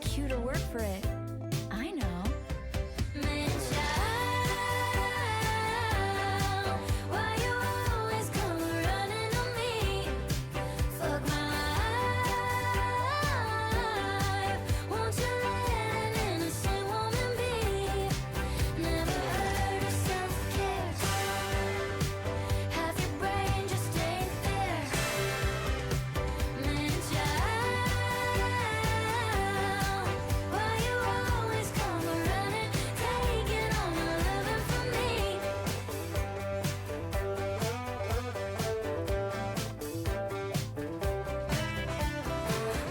like you to work for it. I know. Man, child, why you always come running to me? Fuck my life. Won't you let an innocent woman be? Never heard of self-care. Half your brain just ain't there. Man, child, why you always come running, taking all my loving from me?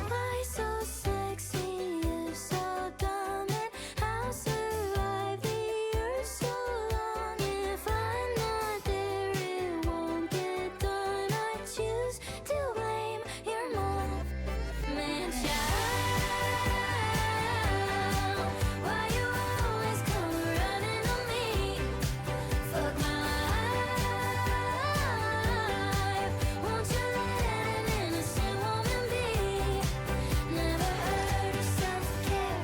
Why so sexy, you so dumb, and how survive the earth so long? If I'm not there, it won't get done. I choose to blame your mom. Man, child, why you always come running to me? Fuck my life. Won't you let an innocent woman be? Never heard of self-care.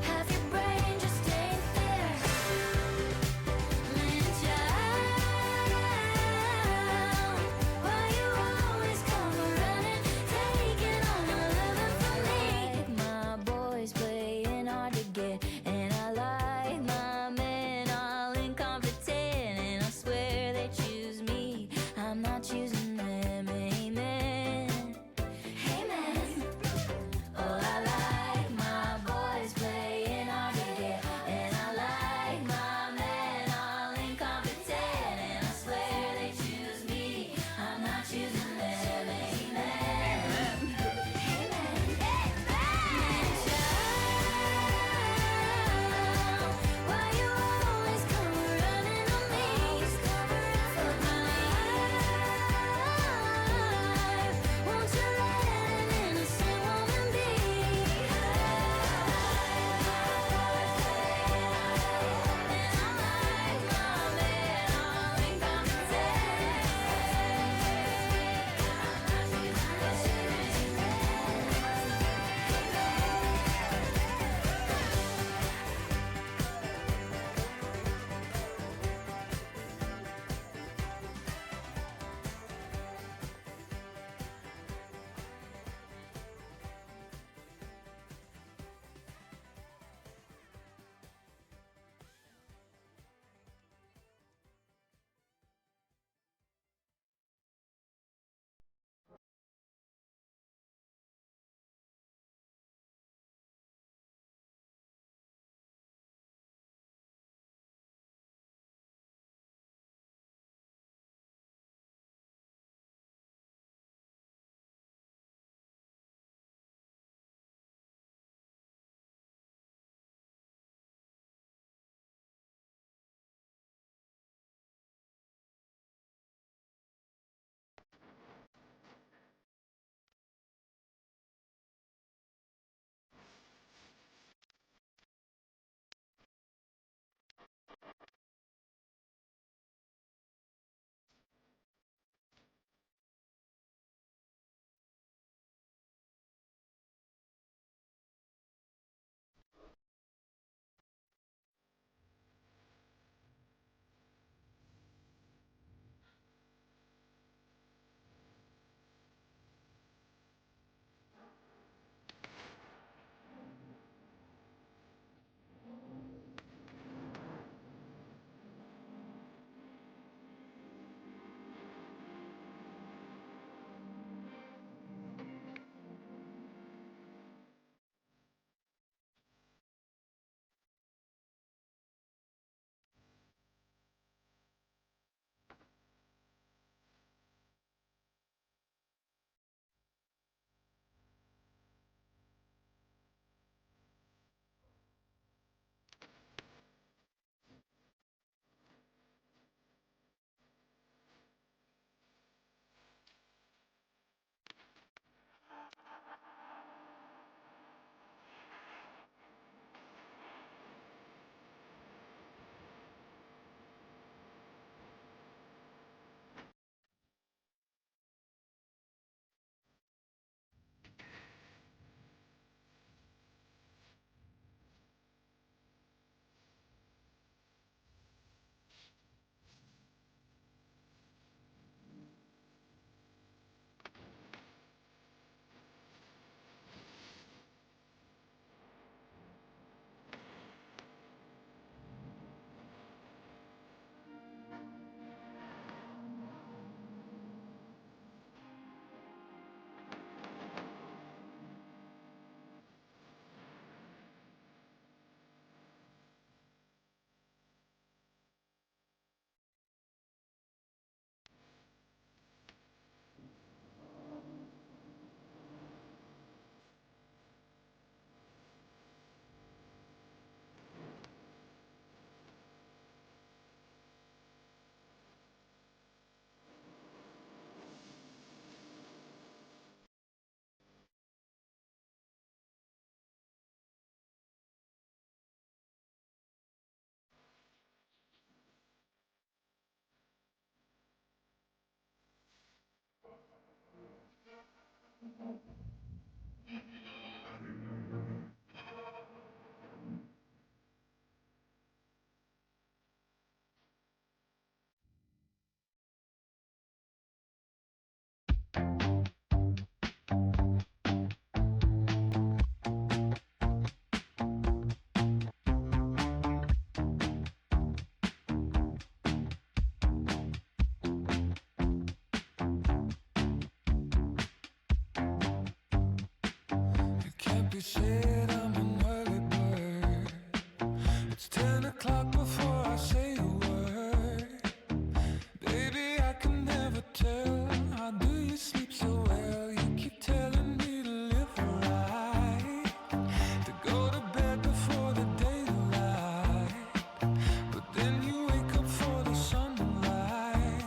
Half your brain just ain't there. Man, child, why you always come running, taking all my loving from me? My boys playing hard to get, and I like my men all incompetent, and I swear they choose me, I'm not choosing them. Amen. Amen. Oh, I like my boys playing hard to get, and I like my men all incompetent, and I swear they choose me, I'm not choosing them. Amen. Amen. Man, child, It can't be said I'm an early bird. It's 10 o'clock before I say a word. Baby, I can never tell. How do you sleep so well? You keep telling me to live right, to go to bed before the daylight. But then you wake up for the sunrise.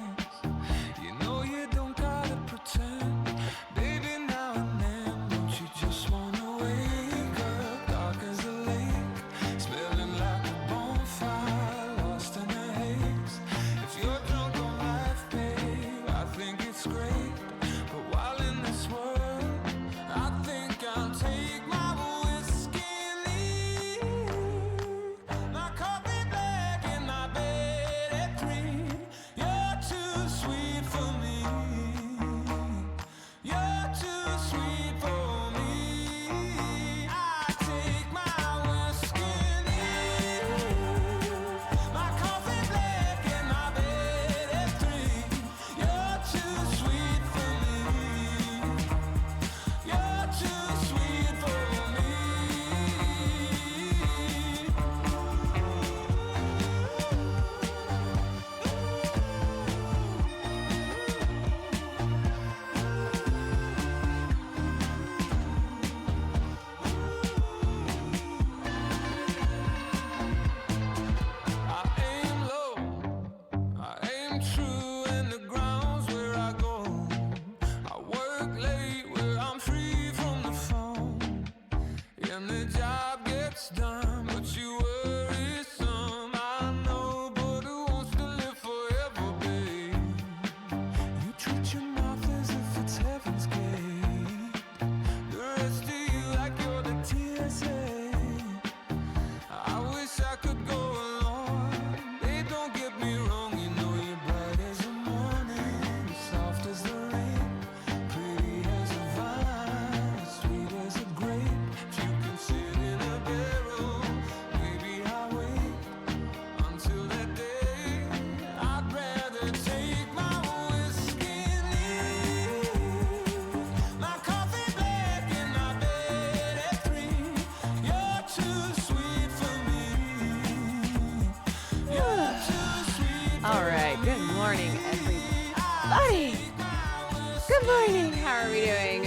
You know you don't gotta pretend. Baby, now and then, don't you just wanna wake up dark as a lake, smelling like a bonfire, lost in a haze. If you're drunk on life, babe, I think it's great. But while in this world, I think I'll take my whiskey and leave. My coffee black in my bed at 3. You're too sweet for me. You're too sweet for me. I take my whiskey and leave. My coffee black in my bed at 3. You're too sweet for me. You're too sweet for me. I aim low, I aim true, and the ground's where I go. I work late where I'm free from the phone, and the job gets done, but you worry some. I know, but who wants to live forever, babe? You treat your mouth as if it's heaven's gate. The rest of you like you're the TSA. I wish I could go along. Hey, don't get me wrong, you know you're bright as the morning, soft as the rain, pretty as a vine, sweet as a grape. If you can sit in a barrel, maybe I'll wait until that day. I'd rather take my whiskey and leave. My coffee black in my bed at 3. You're too sweet for me. You're too sweet for All right. Good morning, everybody. Good morning. How are we doing?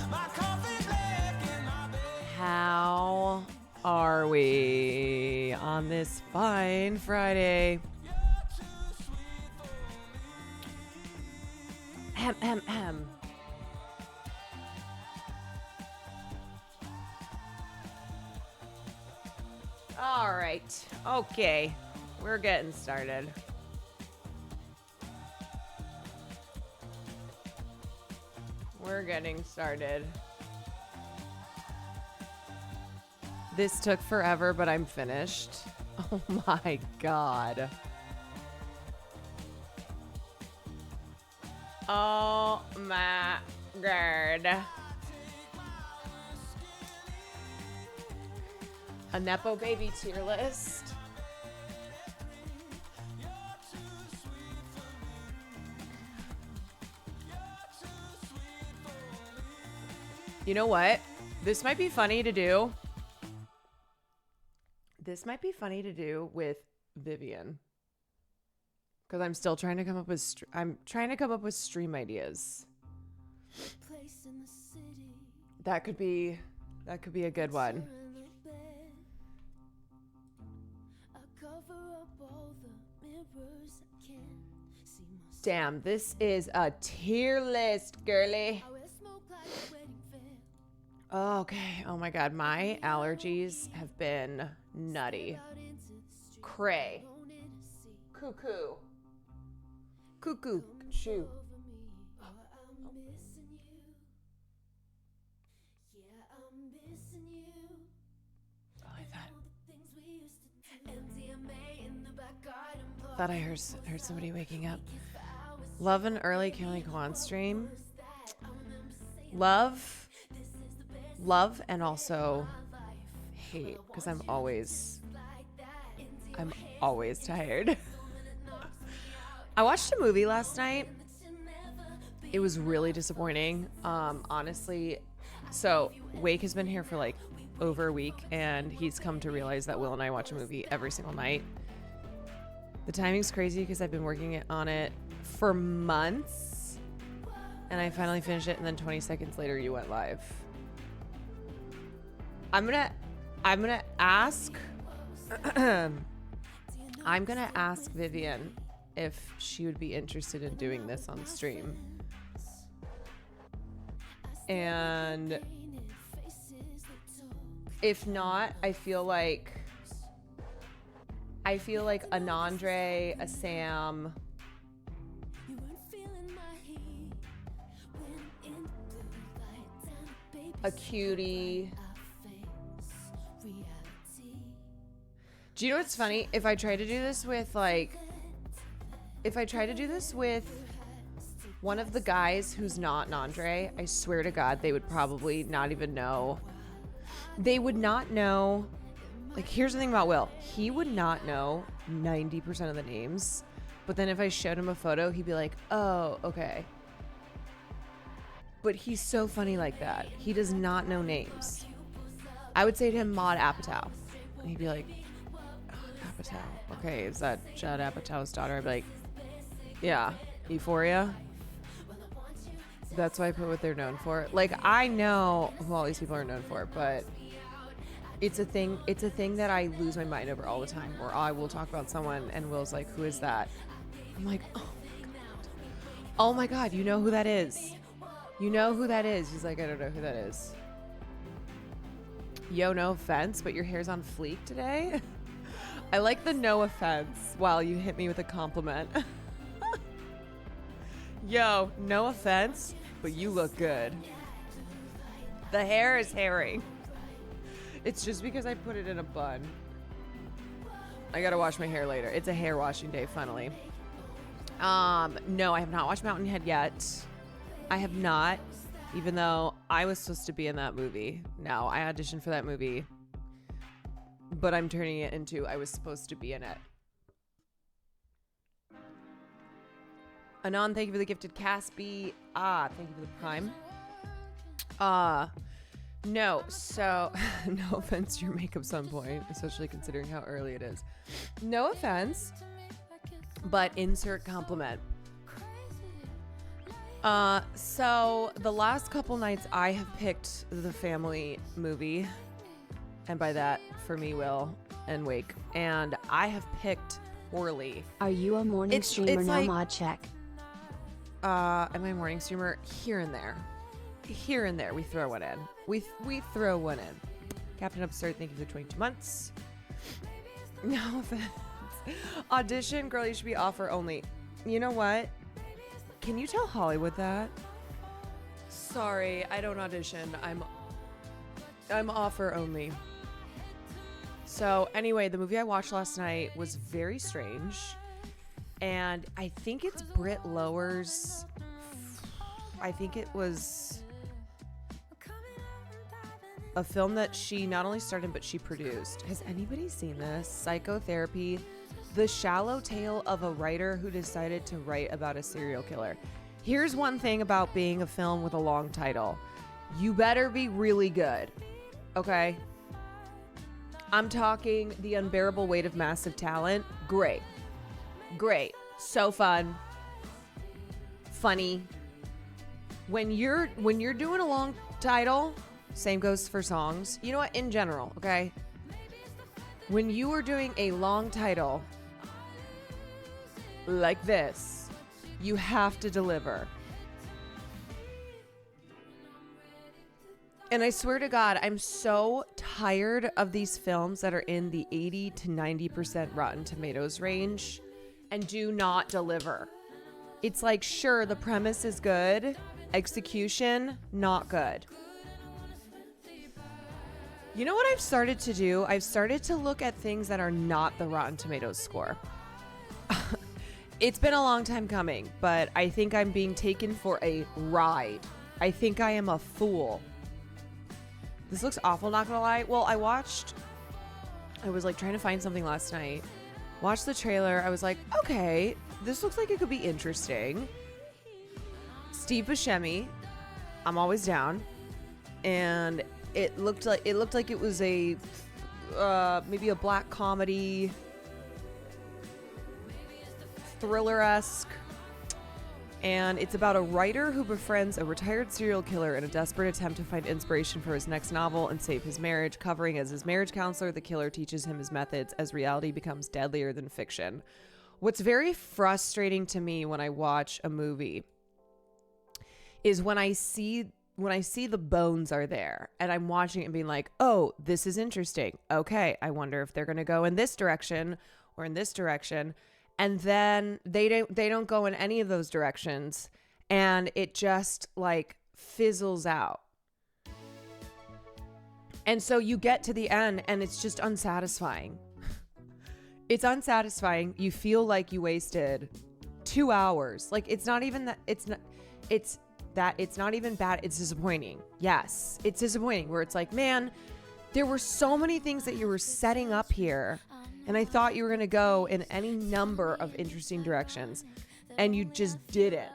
my coffee black in my bed. How are we on this fine Friday? Ahem. All right. Okay. We're getting started. We're getting started. This took forever, but I'm finished. Oh my god. Oh my god. A Nepo Baby tier list. You know what? This might be funny to do. This might be funny to do with Vivian. Because I'm still trying to come up with stream ideas. Place in the city. That could be a good one. In the bed. I cover up all the mirrors I can see myself. Damn, this is a tier list, girly. I wear smoke like a wedding veil. Okay. Oh my god, my allergies have been nutty. Out into the street, Cray. alone in a sea. Cuckoo. Cuckoo. Shoot. Over me, I'm missing you. Thought I heard somebody waking up. Love an early Kelly Kwan stream. Love, and also hate, because I'm always tired. I watched a movie last night. It was really disappointing. Honestly, so Wake has been here for like over a week, and he's come to realize that Will and I watch a movie every single night. The timing's crazy because I've been working on it for months, and I finally finished it, and then 20 seconds later you went live. I'm gonna ask I'm gonna ask Vivian if she would be interested in doing this on stream. And if not, I feel like a Nandre, a Sam, a Cutie. Do you know what's funny? If I try to do this with one of the guys who's not Nandre, I swear to God, they would probably not even know. They would not know. Like, here's the thing about Will. He would not know 90% of the names. But then if I showed him a photo, he'd be like, oh, okay. But he's so funny like that. He does not know names. I would say to him, Maud Apatow. And he'd be like, oh, Apatow. Okay, is that Judd Apatow's daughter? I'd be like, yeah. Euphoria? That's why I put what they're known for. Like, I know who all these people are known for, but it's a thing that I lose my mind over all the time, where I will talk about someone and Will's like, who is that? I'm like, oh my God, you know who that is? You know who that is? He's like, I don't know who that is. Yo, no offense, but your hair's on fleek today. I like the no offense while you hit me with a compliment. Yo, no offense, but you look good. The hair is hairy. It's just because I put it in a bun. I gotta wash my hair later. It's a hair washing day, finally. No, I have not watched Mountainhead yet. I have not, even though I was supposed to be in that movie. No, I auditioned for that movie, but I'm turning it into I was supposed to be in it. Anon, thank you for the gifted Caspi. Thank you for the prime. No, so no offense to your makeup's on point, especially considering how early it is. No offense, but insert compliment. So the last couple nights I have picked the family movie, and by that, for me, Will and Wake, and I have picked poorly. Are you a morning streamer now, like, mod check? Am I a morning streamer? Here and there. Here and there, we throw one in. We throw one in. Captain Absurd, thank you for 22 months. No offense. Audition, girl, you should be offer only. You know what? Can you tell Hollywood that? Sorry, I don't audition. I'm offer only. So anyway, the movie I watched last night was very strange. And I think it's Britt Lower's. I think it was a film that she not only starred in, but she produced. Has anybody seen this? Psychotherapy, the shallow tale of a writer who decided to write about a serial killer. Here's one thing about being a film with a long title. You better be really good, okay? I'm talking The Unbearable Weight of Massive Talent. Great. So fun. Funny. When you're doing a long title, same goes for songs. You know what? In general, okay? When you are doing a long title like this, you have to deliver. And I swear to God, I'm so tired of these films that are in the 80 to 90% Rotten Tomatoes range and do not deliver. It's like, sure, the premise is good, execution, not good. You know what I've started to do? I've started to look at things that are not the Rotten Tomatoes score. It's been a long time coming, but I think I'm being taken for a ride. I think I am a fool. This looks awful, not gonna lie. Well, I was like trying to find something last night. Watched the trailer. I was like, okay, this looks like it could be interesting. Steve Buscemi, I'm always down. And it looked like it was a maybe a black comedy, thriller-esque. And it's about a writer who befriends a retired serial killer in a desperate attempt to find inspiration for his next novel and save his marriage. Covering as his marriage counselor, the killer teaches him his methods as reality becomes deadlier than fiction. What's very frustrating to me when I watch a movie is when I see the bones are there and I'm watching it and being like, oh, this is interesting. Okay, I wonder if they're going to go in this direction or in this direction. And then they don't go in any of those directions, and it just like fizzles out. And so you get to the end and it's just unsatisfying. It's unsatisfying. You feel like you wasted 2 hours. Like it's not even that it's not even bad. It's disappointing. Yes, it's disappointing where it's like, man, there were so many things that you were setting up here. And I thought you were going to go in any number of interesting directions, and you just didn't.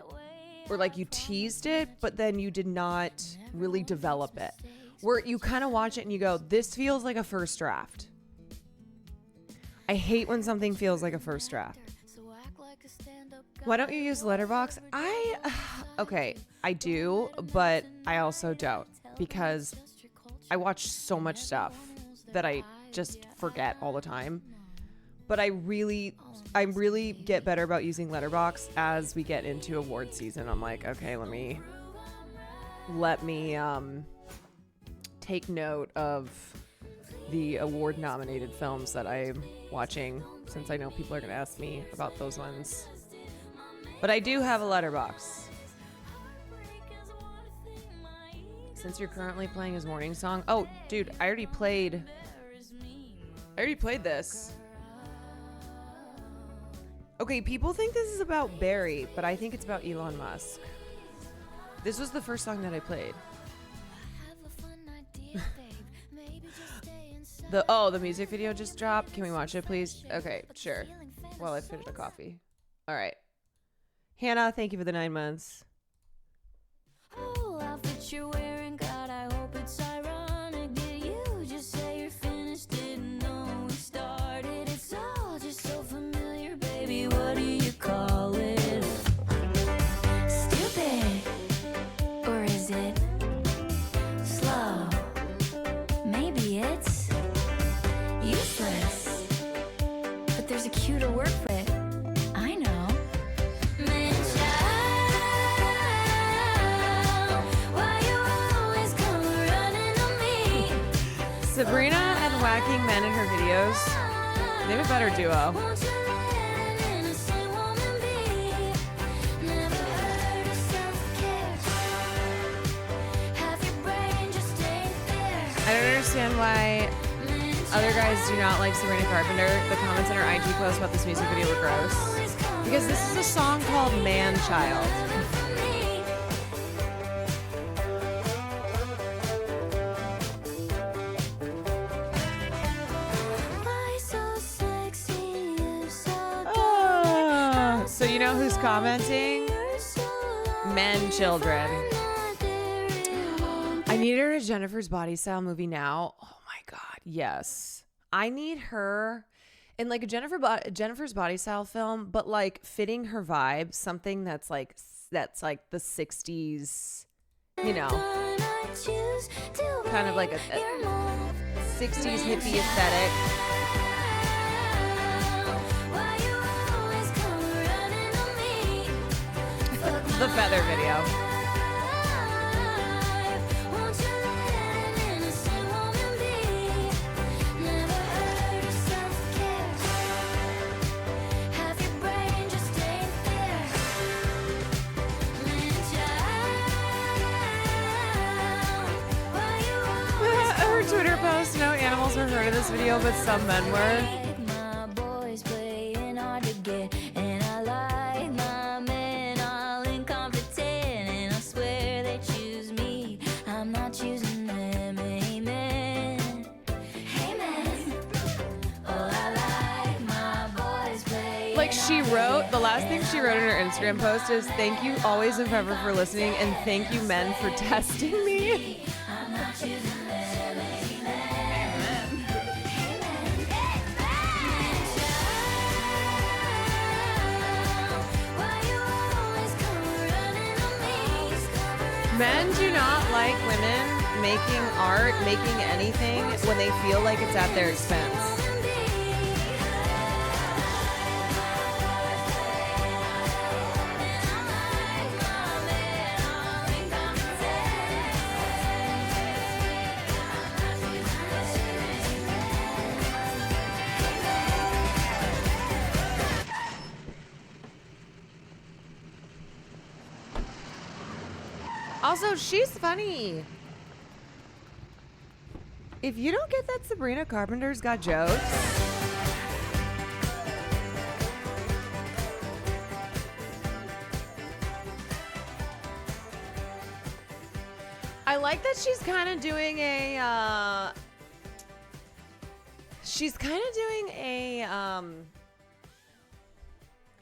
Or like you teased it, but then you did not really develop it. Where you kind of watch it and you go, this feels like a first draft. I hate when something feels like a first draft. Why don't you use Letterboxd? Okay, I do, but I also don't, because I watch so much stuff that I just forget all the time. But I really get better about using Letterboxd as we get into award season. I'm like, okay, let me take note of the award nominated films that I'm watching, since I know people are going to ask me about those ones. But I do have a Letterboxd. Since you're currently playing his morning song. Oh, dude, I already played this. Okay, people think this is about Barry, but I think it's about Elon Musk. This was the first song that I played. The music video just dropped. Can we watch it, please? Okay, sure. While I finish the coffee. All right. Hannah, thank you for the 9 months. Oh, outfit you're wearing, God, I hope it's ironic. Did you just say you're finished? Didn't know we started. It's all just so familiar, baby. What do you call it? Stupid, or is it slow? Maybe it's useless, but there's a cuter word for it. I know. Man, child, why you always come running to me? Sabrina and Whacking Men in her videos. They have a better duo. Won't you let an innocent woman be? Never heard of self-care. Half your brain just ain't there. I don't understand why other guys do not like Sabrina Carpenter. The comments on her IG post about this music video were gross. Because this is a song called Man Child. So you know who's commenting? Men children. I need her in a Jennifer's Body Style movie now. Oh my God, yes. I need her in like a Jennifer's Body Style film, but like fitting her vibe, something that's like the 60s, you know, kind of like a 60s hippie aesthetic. The Feather video. Her Twitter post, no animals were heard of this video, but some men were. My boys playing hard to get, and I lie. She wrote, the last thing she wrote in her Instagram post is, thank you always and forever for listening, and thank you men for testing me. Men do not like women making art, making anything when they feel like it's at their expense. Also, she's funny. If you don't get that Sabrina Carpenter's got jokes. I like that she's kind of doing a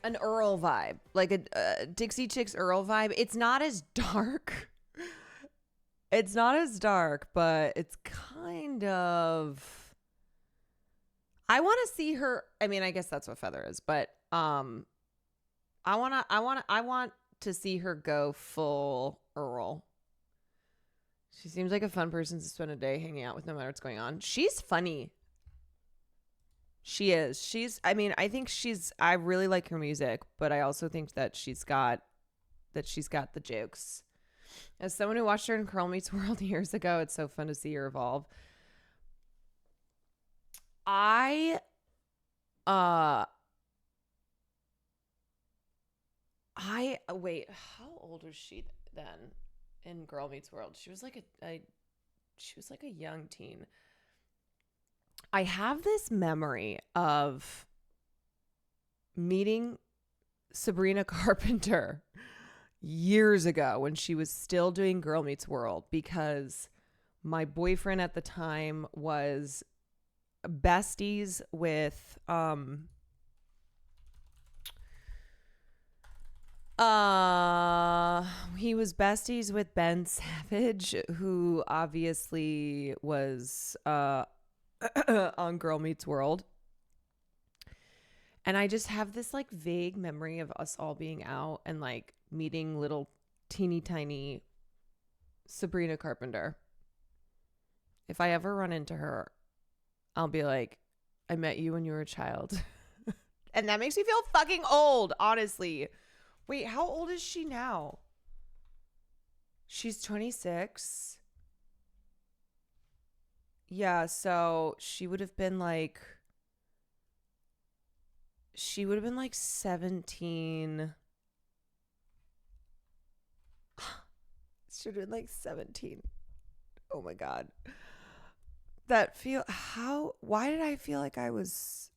an Earl vibe, like a Dixie Chicks Earl vibe. It's not as dark. It's not as dark, but it's kind of. I want to see her. I mean, I guess that's what Feather is, but I want to see her go full Earl. She seems like a fun person to spend a day hanging out with, no matter what's going on. She's funny. She is. I really like her music, but I also think that she's got the jokes. As someone who watched her in Girl Meets World years ago, it's so fun to see her evolve. Wait, how old was she then in Girl Meets World? She was like a young teen. I have this memory of meeting Sabrina Carpenter years ago when she was still doing Girl Meets World, because my boyfriend at the time was besties with he was besties with Ben Savage, who obviously was on Girl Meets World. And I just have this like vague memory of us all being out and like meeting little teeny tiny Sabrina Carpenter. If I ever run into her, I'll be like, I met you when you were a child. And that makes me feel fucking old, honestly. Wait, how old is she now? She's 26. Yeah, so she would have been like 17. Should have been like 17. Oh my God. Why did I feel like I was,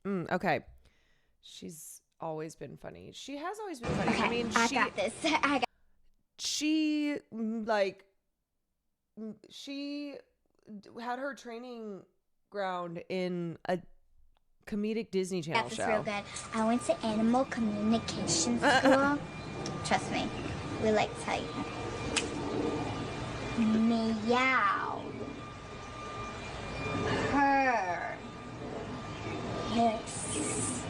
okay. She's always been funny. She has always been funny. Okay, I mean, I got this. she had her training ground in a comedic Disney Channel Got this show. real good. I went to animal communication school. Trust me, we like tight. Meow. Purr. Yes.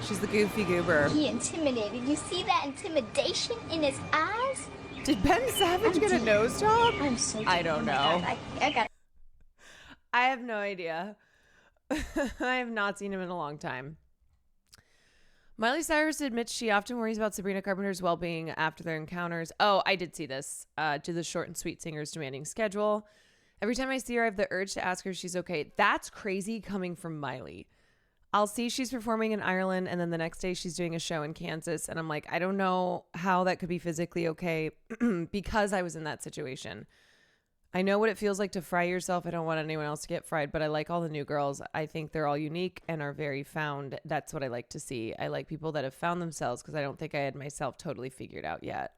She's the goofy goober. He intimidated. You see that intimidation in his eyes? Did Ben Savage get a nose job? I'm so. I don't know. I got. I have no idea. I have not seen him in a long time. Miley Cyrus admits she often worries about Sabrina Carpenter's well-being after their encounters. Oh, I did see this. To the short and sweet singer's demanding schedule. Every time I see her, I have the urge to ask her if she's okay. That's crazy coming from Miley. I'll see she's performing in Ireland, and then the next day she's doing a show in Kansas, and I'm like, I don't know how that could be physically okay because I was in that situation. I know what it feels like to fry yourself. I don't want anyone else to get fried, but I like all the new girls. I think they're all unique and are very found. That's what I like to see. I like people that have found themselves because I don't think I had myself totally figured out yet.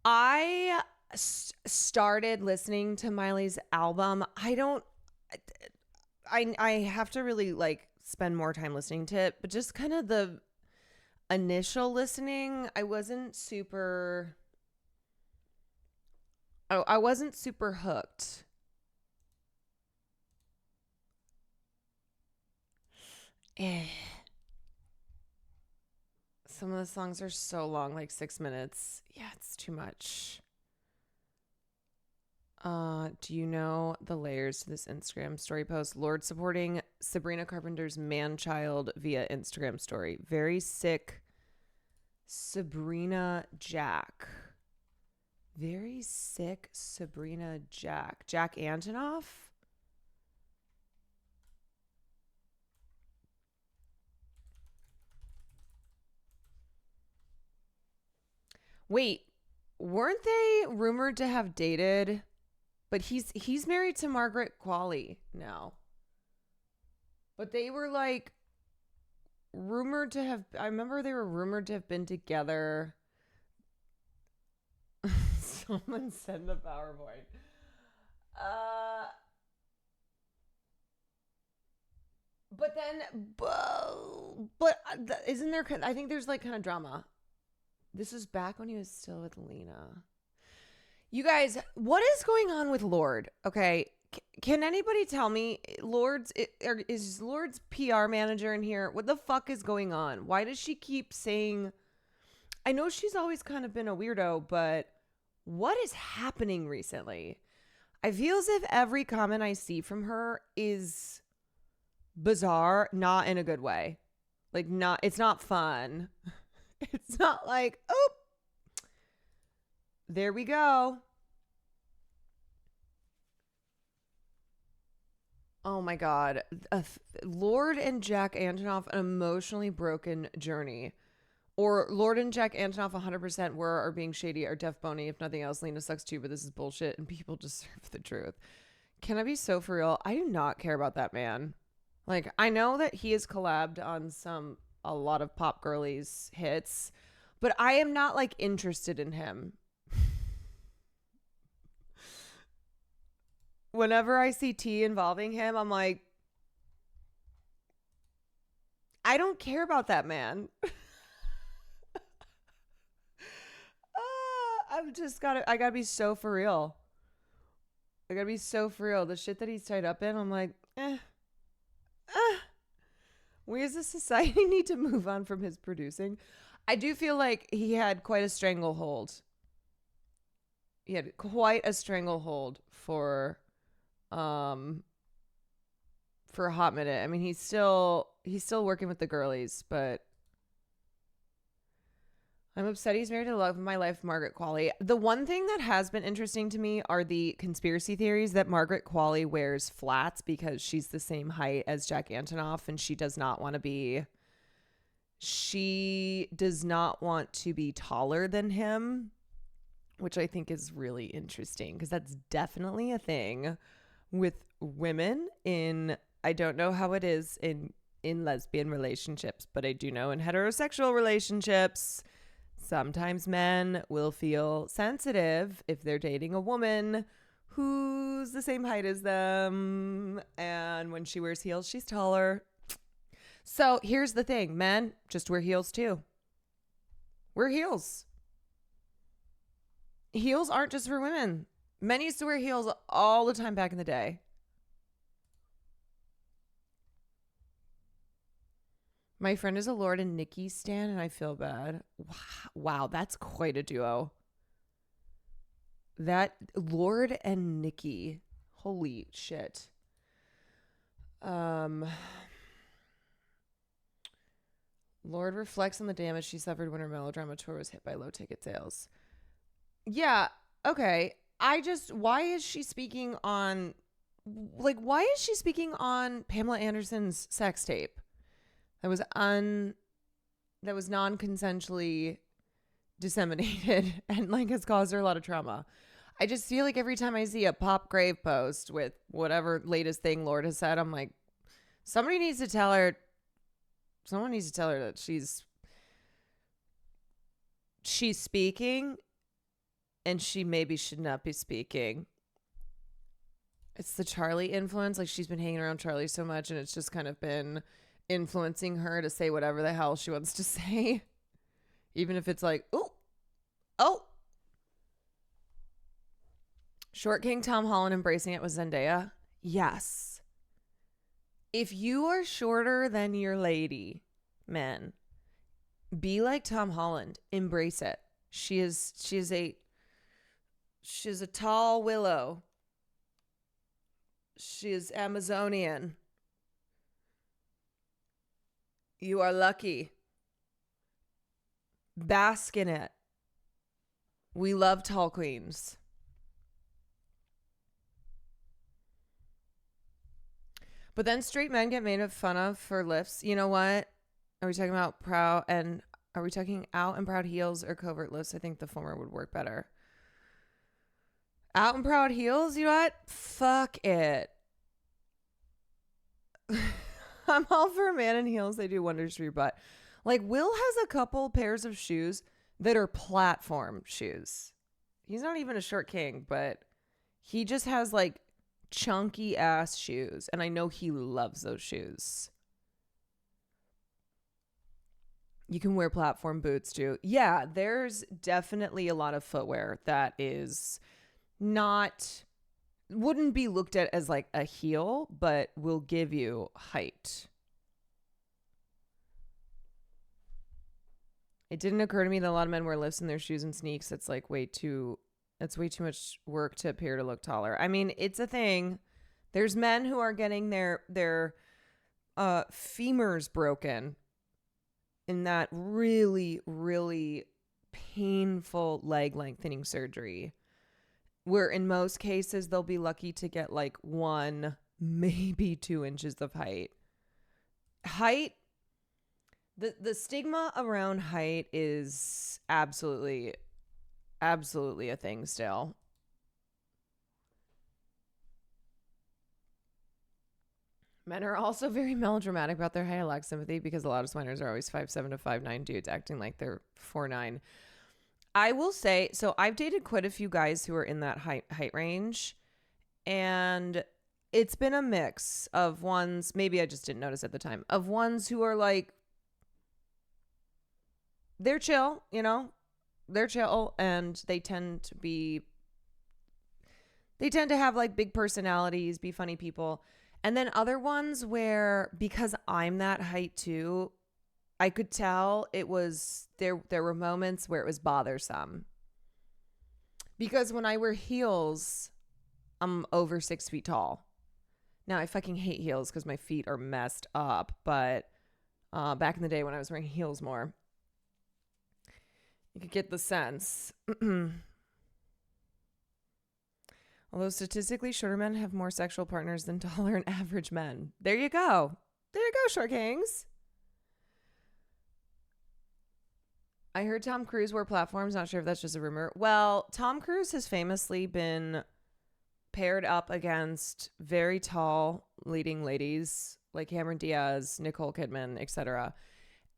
I started listening to Miley's album. I have to really like spend more time listening to it, but just kind of the initial listening, I wasn't super hooked. Some of the songs are so long, like 6 minutes. Yeah, it's too much. Do you know the layers to this Instagram story post? Lord supporting Sabrina Carpenter's man-child via Instagram story. Very sick Sabrina Jack. Very sick Sabrina Jack. Jack Antonoff? Wait, weren't they rumored to have dated? But he's married to Margaret Qualley now. But they were like rumored to have, I remember they were rumored to have been together. Someone send the PowerPoint. But then, isn't there, I think there's like kind of drama. This was back when he was still with Lena. You guys, what is going on with Lorde? Okay, can anybody tell me, is Lorde's PR manager in here? What the fuck is going on? Why does she keep saying, I know she's always kind of been a weirdo, but what is happening recently? I feel as if every comment I see from her is bizarre, not in a good way. Like, it's not fun. It's not like, oh, there we go. Oh my God. Lorde and Jack Antonoff, an emotionally broken journey. Or Lorde and Jack Antonoff 100% were or being shady or deaf bony. If nothing else, Lena sucks too, but this is bullshit and people deserve the truth. Can I be so for real? I do not care about that man. Like, I know that he has collabed on a lot of Pop Girlies hits, but I am not like interested in him. Whenever I see T involving him, I'm like, I don't care about that man. I gotta be so for real. The shit that he's tied up in, I'm like, we as a society need to move on from his producing. I do feel like he had quite a stranglehold. For a hot minute. I mean, he's still working with the girlies, but I'm upset he's married to the love of my life, Margaret Qualley. The one thing that has been interesting to me are the conspiracy theories that Margaret Qualley wears flats because she's the same height as Jack Antonoff and she does not want to be taller than him, which I think is really interesting because that's definitely a thing with women I don't know how it is in lesbian relationships, but I do know in heterosexual relationships, sometimes men will feel sensitive if they're dating a woman who's the same height as them. And when she wears heels, she's taller. So here's the thing. Men just wear heels too. Wear heels. Heels aren't just for women. Men used to wear heels all the time back in the day. My friend is a Lorde and Nikki stan, and I feel bad. Wow, that's quite a duo. That Lorde and Nikki. Holy shit. Lorde reflects on the damage she suffered when her melodrama tour was hit by low ticket sales. Yeah, okay. Why is she speaking on Pamela Anderson's sex tape? That was non-consensually disseminated and like has caused her a lot of trauma. I just feel like every time I see a Pop Grave post with whatever latest thing Lorde has said, I'm like, someone needs to tell her that she's speaking and she maybe should not be speaking. It's the Charlie influence. Like she's been hanging around Charlie so much and it's just kind of been influencing her to say whatever the hell she wants to say. Even if it's like, oh. Short King Tom Holland embracing it with Zendaya. Yes. If you are shorter than your lady, men, be like Tom Holland. Embrace it. She is a tall willow. She is Amazonian. You are lucky. Bask in it. We love tall queens. But then straight men get made fun of for lifts. You know what? Are we talking about proud and are we talking out and proud heels or covert lifts? I think the former would work better. Out and proud heels, you know what? Fuck it. I'm all for a man in heels. They do wonders for your butt. Like, Will has a couple pairs of shoes that are platform shoes. He's not even a short king, but he just has like chunky ass shoes. And I know he loves those shoes. You can wear platform boots too. Yeah, there's definitely a lot of footwear that is wouldn't be looked at as like a heel, but will give you height. It didn't occur to me that a lot of men wear lifts in their shoes and sneaks. It's like way too much work to appear to look taller. I mean, it's a thing. There's men who are getting their femurs broken in that really, really painful leg lengthening surgery, where in most cases they'll be lucky to get like 1, maybe 2 inches of height. The stigma around height is absolutely a thing still. Men are also very melodramatic about their height. I lack sympathy because a lot of swingers are always 5'7" to 5'9" dudes acting like they're 4'9". I will say, so I've dated quite a few guys who are in that height range, and it's been a mix of ones, maybe I just didn't notice at the time, of ones who are like, they're chill, you know, they're chill, and they tend to have like big personalities, be funny people. And then other ones where, because I'm that height too, I could tell it was, there were moments where it was bothersome. Because when I wear heels, I'm over 6 feet tall. Now, I fucking hate heels because my feet are messed up. But back in the day when I was wearing heels more, you could get the sense. Although statistically, shorter men have more sexual partners than taller and average men. There you go. There you go, short kings. I heard Tom Cruise wore platforms. Not sure if that's just a rumor. Well, Tom Cruise has famously been paired up against very tall leading ladies like Cameron Diaz, Nicole Kidman, etc.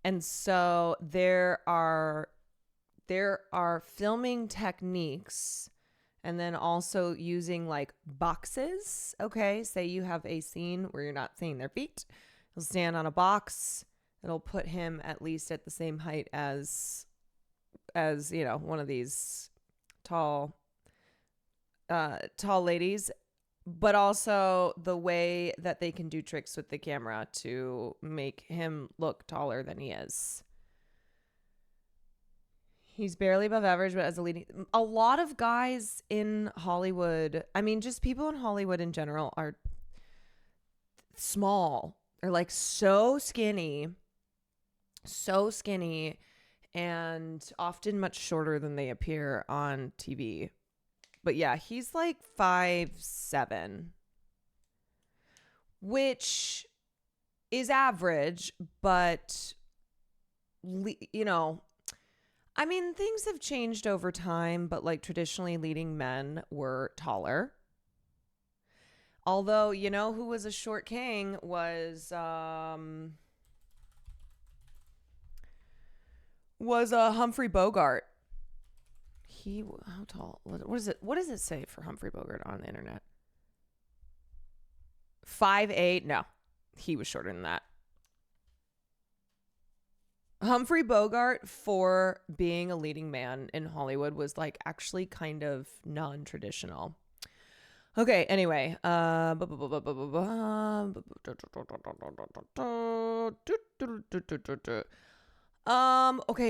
And so there are filming techniques, and then also using like boxes. Okay, say you have a scene where you're not seeing their feet. He'll stand on a box. It'll put him at least at the same height as you know, one of these tall ladies, but also the way that they can do tricks with the camera to make him look taller than he is. He's barely above average, but as a lot of guys in Hollywood, I mean, just people in Hollywood in general are small. They're like so skinny, and often much shorter than they appear on TV. But yeah, he's like 5'7", which is average, but you know, I mean, things have changed over time, but like traditionally leading men were taller. Although, you know, who was a short king was Humphrey Bogart. How tall? What does it say for Humphrey Bogart on the internet? 5'8". No, he was shorter than that. Humphrey Bogart, for being a leading man in Hollywood, was like actually kind of non-traditional. Okay, anyway. Okay,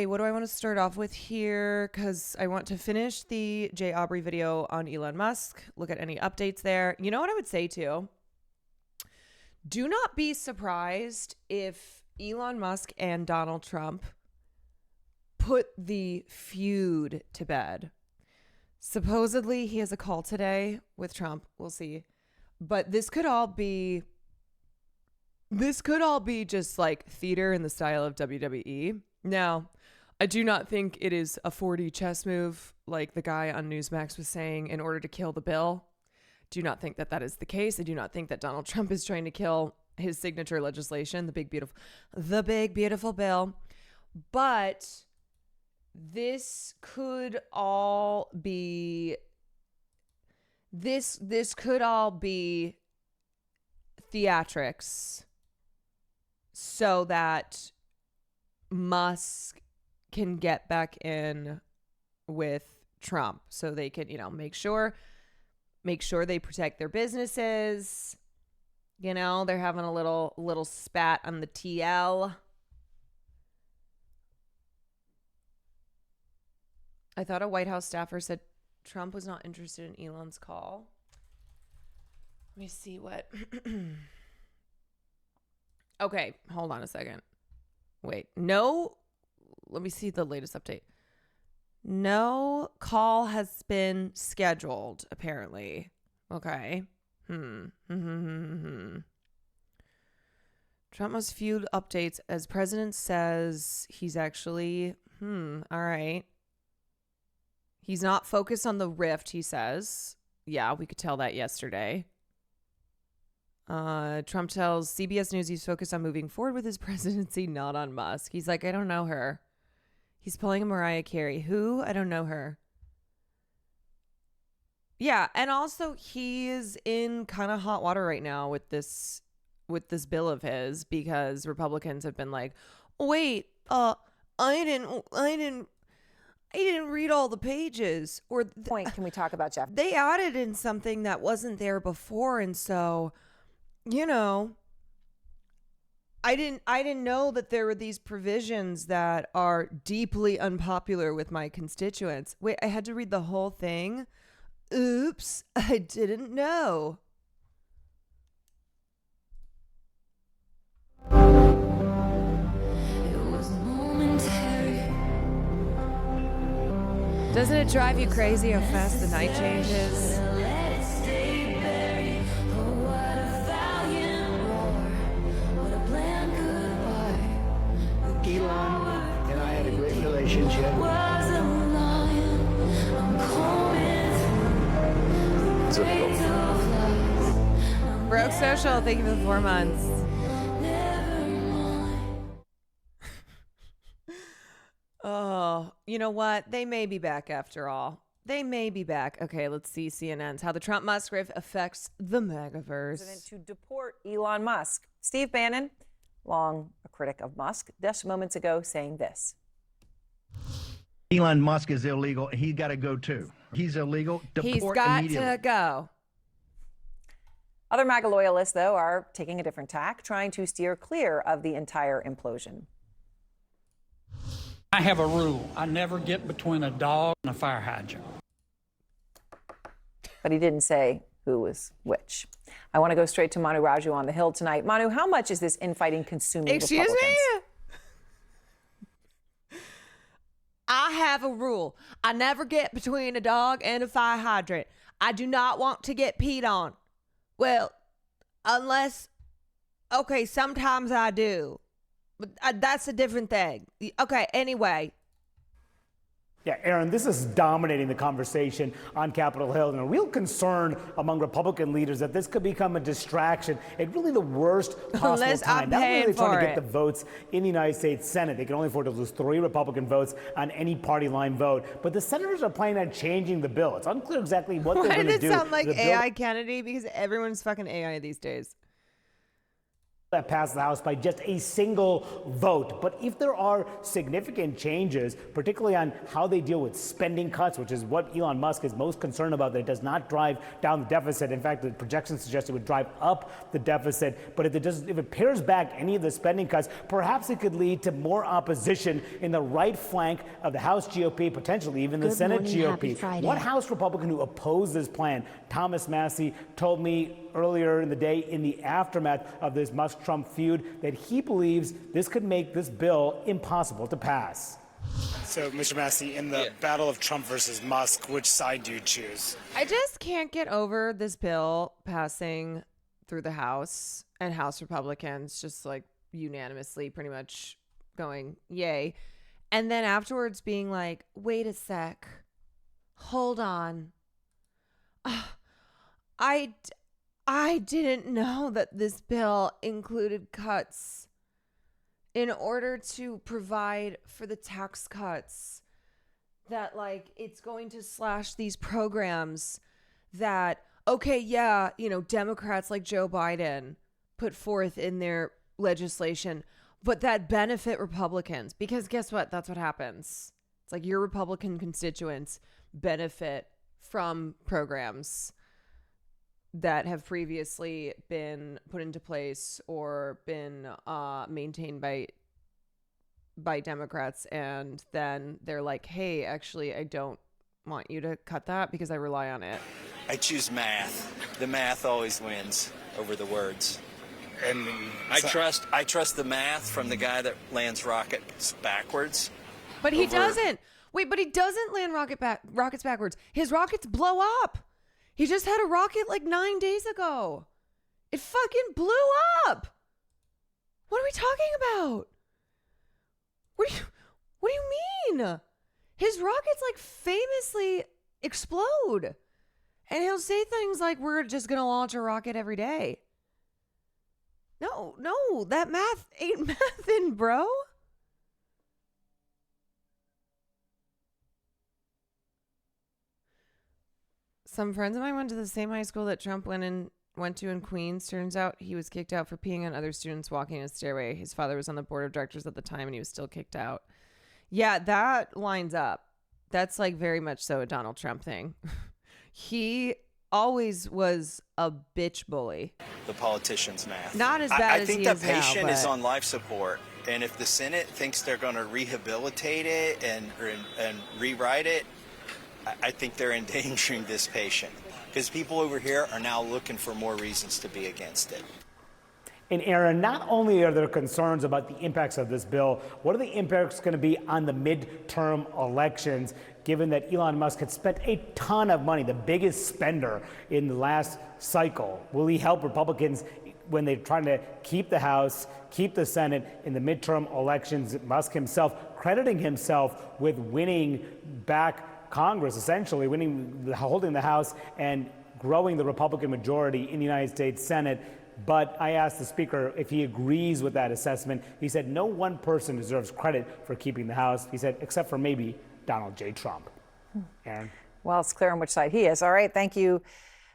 what do I want to start off with here? Because I want to finish the Jay Aubrey video on Elon Musk. Look at any updates there. You know what I would say too? Do not be surprised if Elon Musk and Donald Trump put the feud to bed. Supposedly he has a call today with Trump. We'll see. But this could all be just like theater in the style of WWE. Now, I do not think it is a 4D chess move like the guy on Newsmax was saying in order to kill the bill. Do not think that is the case. I do not think that Donald Trump is trying to kill his signature legislation, the big beautiful bill. But this could all be theatrics so that Musk can get back in with Trump, so they can, make sure they protect their businesses. They're having a little spat on the TL. I thought a White House staffer said Trump was not interested in Elon's call. Let me see what. Okay, hold on a second. Wait, no. Let me see the latest update. No call has been scheduled, apparently. Okay. Trump must feud updates as president says he's actually, all right. He's not focused on the rift, he says. Yeah, we could tell that yesterday. Trump tells CBS News he's focused on moving forward with his presidency, not on Musk. He's like, I don't know her. He's pulling a Mariah Carey. Who? I don't know her. Yeah, and also he is in kind of hot water right now with this bill of his, because Republicans have been like, wait, I didn't read all the pages. Or Point can we talk about, Jeff? They added in something that wasn't there before, and so, I didn't know that there were these provisions that are deeply unpopular with my constituents. Wait, I had to read the whole thing? Oops, I didn't know. It was momentary. Doesn't it drive you crazy how fast the night changes? Let it stay buried. Oh, what a valiant roar. What a bland goodbye. Elon and I had a great relationship. Was a lion. I'm coming through. Days of lies. Broke Social, thank you for the 4 months. Never mind. Oh, you know what? They may be back after all. They may be back. Okay, let's see CNN's How the Trump-Musk rift affects the MAGAverse. To deport Elon Musk. Steve Bannon, long a critic of Musk, just moments ago saying this. Elon Musk is illegal. He's got to go too. He's illegal. Deport He's got immediately. to go. Other MAGA loyalists, though, are taking a different tack, trying to steer clear of the entire implosion. I have a rule. I never get between a dog and a fire hydrant. But he didn't say who was which. I want to go straight to Manu Raju on the Hill tonight. Manu, how much is this infighting consuming Excuse Republicans? me? I have a rule. I never get between a dog and a fire hydrant. I do not want to get peed on. Well, unless, okay, sometimes I do. But that's a different thing. Okay, anyway. Yeah, Aaron, this is dominating the conversation on Capitol Hill, and a real concern among Republican leaders that this could become a distraction at really the worst possible Unless time. I'm Not only are paying they trying for to get it. the votes in the United States Senate, they can only afford to lose 3 Republican votes on any party line vote, but the senators are planning on changing the bill. It's unclear exactly what Why they're going did to do. it sound like The bill- AI Kennedy? Because everyone's fucking AI these days. that passed the House by just a single vote. But if there are significant changes, particularly on how they deal with spending cuts, which is what Elon Musk is most concerned about, that it does not drive down the deficit. In fact, the projections suggest it would drive up the deficit. But if it pares back any of the spending cuts, perhaps it could lead to more opposition in the right flank of the House GOP, potentially even the Good Senate morning, happy GOP. Friday. One House Republican who opposed this plan, Thomas Massey, told me earlier in the day, in the aftermath of this Musk-Trump feud, that he believes this could make this bill impossible to pass. So, Mr. Massey, in the battle of Trump versus Musk, which side do you choose? I just can't get over this bill passing through the House and House Republicans just like unanimously pretty much going, yay. And then afterwards being like, wait a sec, hold on. I didn't know that this bill included cuts in order to provide for the tax cuts, that like it's going to slash these programs that, okay, yeah, you know, Democrats like Joe Biden put forth in their legislation, but that benefit Republicans, because guess what? That's what happens. It's like your Republican constituents benefit from programs that have previously been put into place or been maintained by Democrats, and then they're like, hey, actually, I don't want you to cut that because I rely on it. I choose math. The math always wins over the words. And I trust the math from the guy that lands rockets backwards. But he doesn't. Wait, but he doesn't land rockets backwards. His rockets blow up. He just had a rocket like 9 days ago. It fucking blew up. What are we talking about? What do you mean? His rockets like famously explode. And he'll say things like, we're just going to launch a rocket every day. No, that math ain't mathin', bro. Some friends of mine went to the same high school that Trump went to in Queens. Turns out he was kicked out for peeing on other students walking in a stairway. His father was on the board of directors at the time and he was still kicked out. Yeah, that lines up. That's like very much so a Donald Trump thing. He always was a bitch bully. The politician's math. Not as bad I as think he the is now, patient is but- on life support. And if the Senate thinks they're going to rehabilitate it and rewrite it, I think they're endangering this patient, because people over here are now looking for more reasons to be against it. And Aaron, not only are there concerns about the impacts of this bill, what are the impacts going to be on the midterm elections, given that Elon Musk had spent a ton of money, the biggest spender in the last cycle? Will he help Republicans when they're trying to keep the House, keep the Senate in the midterm elections? Musk himself crediting himself with winning back Congress, essentially holding the House and growing the Republican majority in the United States Senate. But I asked the speaker if he agrees with that assessment. He said no one person deserves credit for keeping the House. He said, except for maybe Donald J. Trump. Aaron? Well, it's clear on which side he is. All right, thank you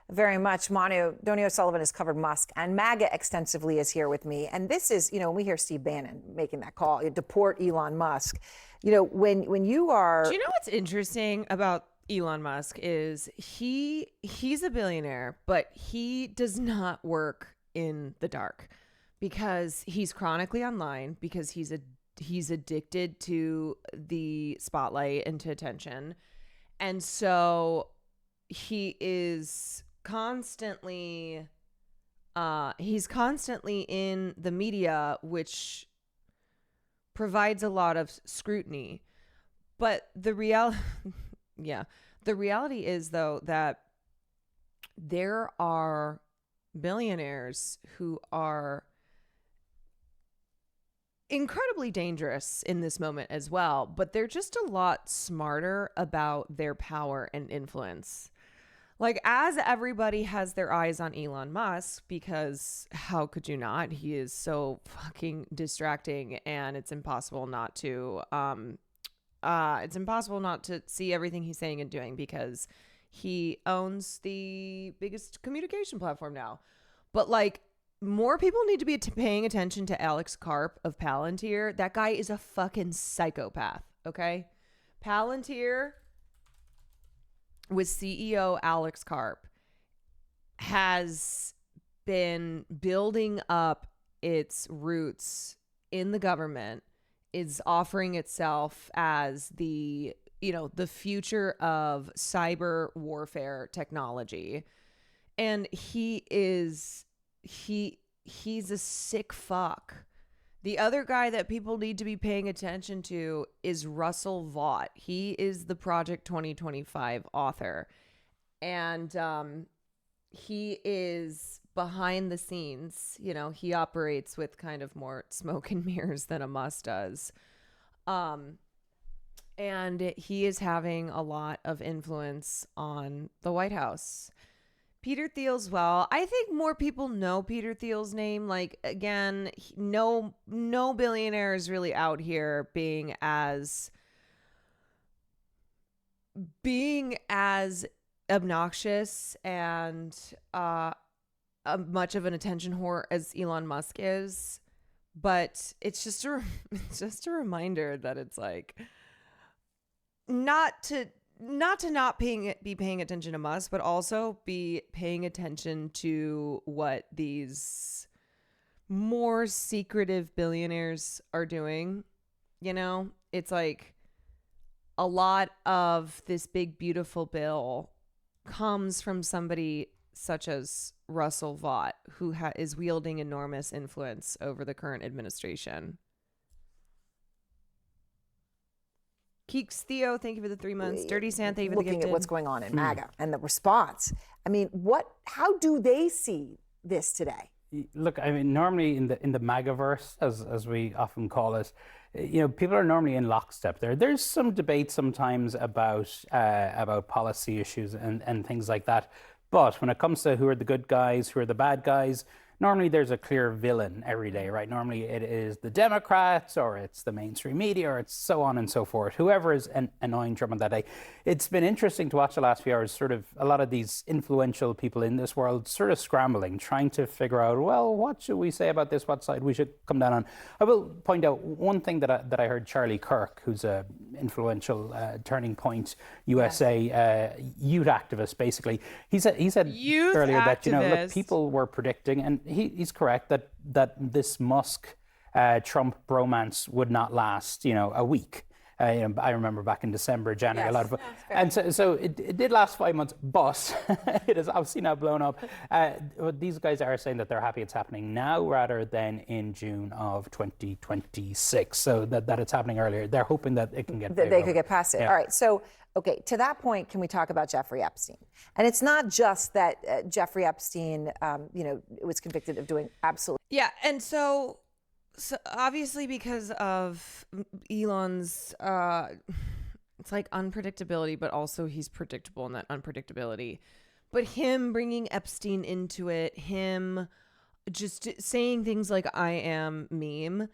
very much. Donnie O'Sullivan has covered Musk, and MAGA extensively is here with me. And this is, when we hear Steve Bannon making that call, deport Elon Musk, when you are... Do you know what's interesting about Elon Musk is he's a billionaire, but he does not work in the dark because he's chronically online, because he's addicted to the spotlight and to attention. And so he is constantly in the media, which provides a lot of scrutiny. But the reality is, though, that there are billionaires who are incredibly dangerous in this moment as well, but they're just a lot smarter about their power and influence. Like, as everybody has their eyes on Elon Musk, because how could you not? He is so fucking distracting, and it's impossible not to see everything he's saying and doing, because he owns the biggest communication platform now. But like, more people need to be paying attention to Alex Karp of Palantir. That guy is a fucking psychopath, okay? Palantir with CEO Alex Karp has been building up its roots in the government, is offering itself as the future of cyber warfare technology. And he's a sick fuck. The other guy that people need to be paying attention to is Russell Vought. He is the Project 2025 author. And he is behind the scenes. He operates with kind of more smoke and mirrors than a Musk does. And he is having a lot of influence on the White House. Peter Thiel's, well, I think more people know Peter Thiel's name. Like, again, no billionaire is really out here being as obnoxious and much of an attention whore as Elon Musk is. But it's just a reminder that it's like not to be paying attention to Musk, but also be paying attention to what these more secretive billionaires are doing. It's like a lot of this big, beautiful bill comes from somebody such as Russell Vought, who is wielding enormous influence over the current administration. Keeks Theo, thank you for the 3 months. Dirty Sand, thank you for the gifted. Looking at what's going on in MAGA and the response. I mean, how do they see this today? Look, I mean, normally in the MAGAverse, as we often call it, people are normally in lockstep there. There's some debate sometimes about policy issues and things like that. But when it comes to who are the good guys, who are the bad guys, normally there's a clear villain every day, right? Normally it is the Democrats, or it's the mainstream media, or it's so on and so forth. Whoever is annoying Trump on that day. It's been interesting to watch the last few hours, sort of a lot of these influential people in this world sort of scrambling, trying to figure out, well, what should we say about this? What side we should come down on? I will point out one thing that I heard Charlie Kirk, who's a influential Turning Point USA youth activist, basically. He said youth earlier activist. that, look, people were predicting, and he's correct, that this Musk Trump bromance would not last, a week. I remember back in December, January, a lot of, and so it did last 5 months, but it is obviously now blown up. These guys are saying that they're happy it's happening now rather than in June of 2026. So that it's happening earlier. They're hoping that it can get. They could get past it. Yeah. All right. So, okay, to that point, can we talk about Jeffrey Epstein? And it's not just that Jeffrey Epstein, was convicted of doing absolutely. Yeah, and so obviously because of Elon's, it's like unpredictability, but also he's predictable in that unpredictability. But him bringing Epstein into it, him just saying things like "I am" meme,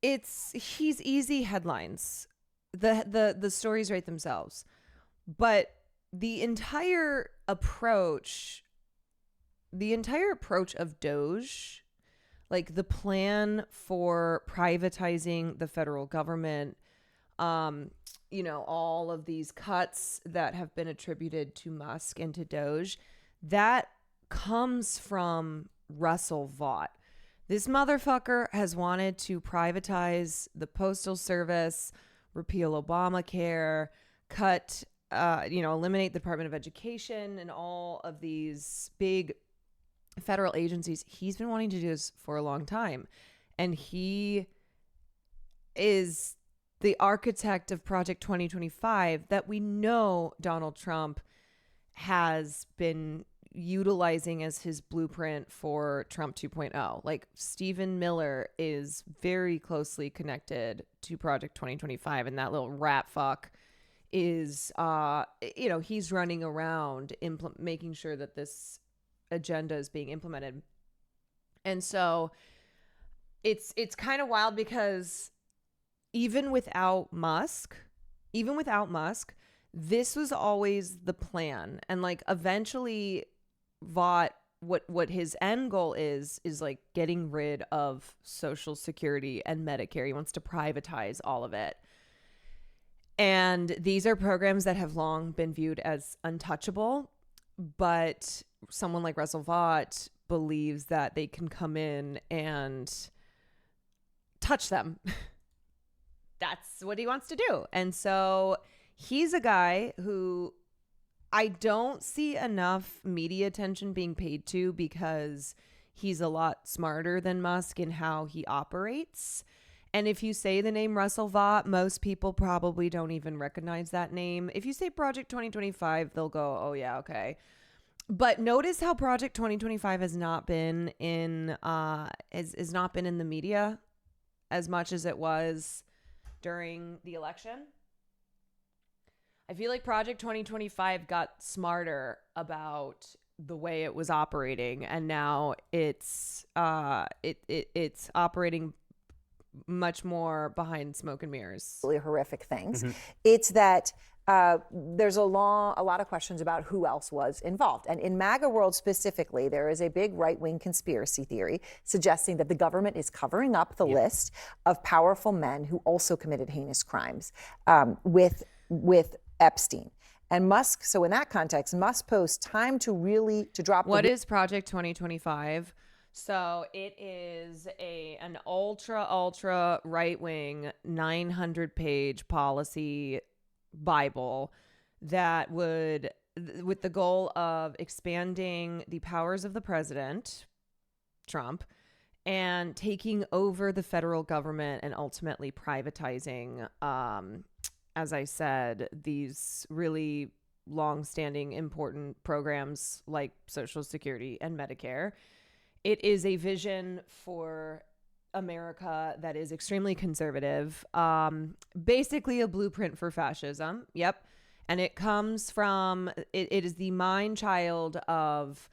he's easy headlines. The stories write themselves, but the entire approach of Doge, like the plan for privatizing the federal government, all of these cuts that have been attributed to Musk and to Doge, that comes from Russell Vought. This motherfucker has wanted to privatize the Postal Service, repeal Obamacare, cut, eliminate the Department of Education and all of these big federal agencies. He's been wanting to do this for a long time. And he is the architect of Project 2025 that we know Donald Trump has been utilizing as his blueprint for Trump 2.0. Like, Stephen Miller is very closely connected to Project 2025, and that little rat fuck is, he's running around making sure that this agenda is being implemented. And so it's kind of wild because even without Musk, this was always the plan. And like eventually Vought what his end goal is like getting rid of Social Security and Medicare. He wants to privatize all of it. And these are programs that have long been viewed as untouchable, but someone like Russell Vought believes that they can come in and touch them. That's what he wants to do. And so he's a guy who I don't see enough media attention being paid to because he's a lot smarter than Musk in how he operates. And if you say the name Russell Vought, most people probably don't even recognize that name. If you say Project 2025, they'll go, oh yeah, okay. But notice how Project 2025 has not been in has not been in the media as much as it was during the election. I feel like Project 2025 got smarter about the way it was operating, and now it's operating much more behind smoke and mirrors. Really horrific things. It's that there's a lot of questions about who else was involved. And in MAGA world specifically, there is a big right-wing conspiracy theory suggesting that the government is covering up the list of powerful men who also committed heinous crimes with Epstein. And Musk, so in that context, Musk posts time to drop. What is Project 2025? So it is an ultra right-wing 900-page policy Bible that would, with the goal of expanding the powers of the president, Trump, and taking over the federal government and ultimately privatizing, as I said, these really long-standing important programs like Social Security and Medicare. It is a vision for America that is extremely conservative, basically a blueprint for fascism. Yep. And it comes from, it is the mind child of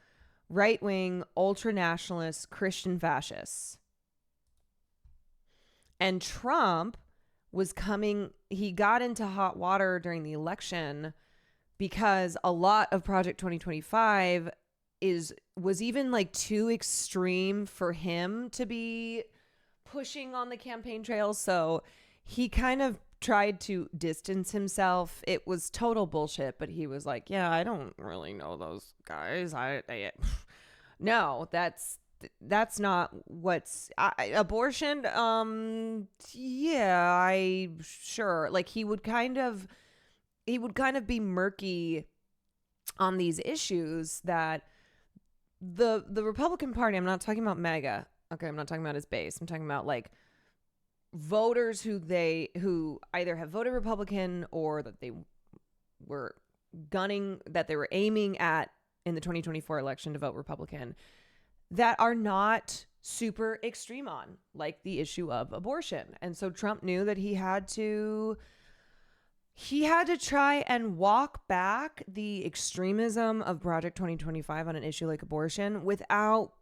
right-wing, ultra-nationalist Christian fascists. And Trump he got into hot water during the election because a lot of Project 2025 was even like too extreme for him to be pushing on the campaign trail. So he kind of tried to distance himself. It was total bullshit, but he was like, yeah, I don't really know those guys. No, that's not what's abortion. Yeah, sure. Like he would kind of be murky on these issues that the Republican Party, I'm not talking about MAGA. Okay, I'm not talking about his base. I'm talking about like voters who either have voted Republican or that they were aiming at in the 2024 election to vote Republican, that are not super extreme on, like the issue of abortion. And so Trump knew that he had to try and walk back the extremism of Project 2025 on an issue like abortion without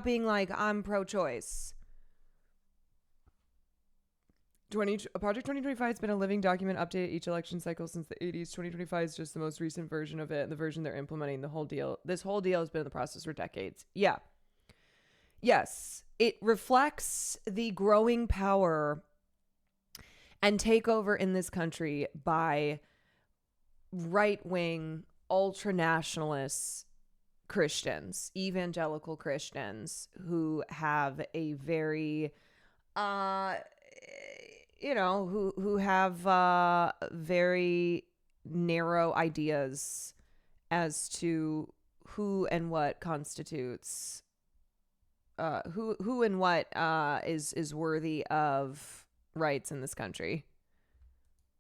being like, I'm pro-choice. Project 2025 has been a living document updated each election cycle since the 80s. 2025 is just the most recent version of it, and the version they're implementing. This whole deal has been in the process for decades. Yeah. Yes, it reflects the growing power and takeover in this country by right-wing, ultra-nationalist Christians, evangelical Christians who have a very, who have very narrow ideas as to who and what constitutes, who and what is worthy of rights in this country.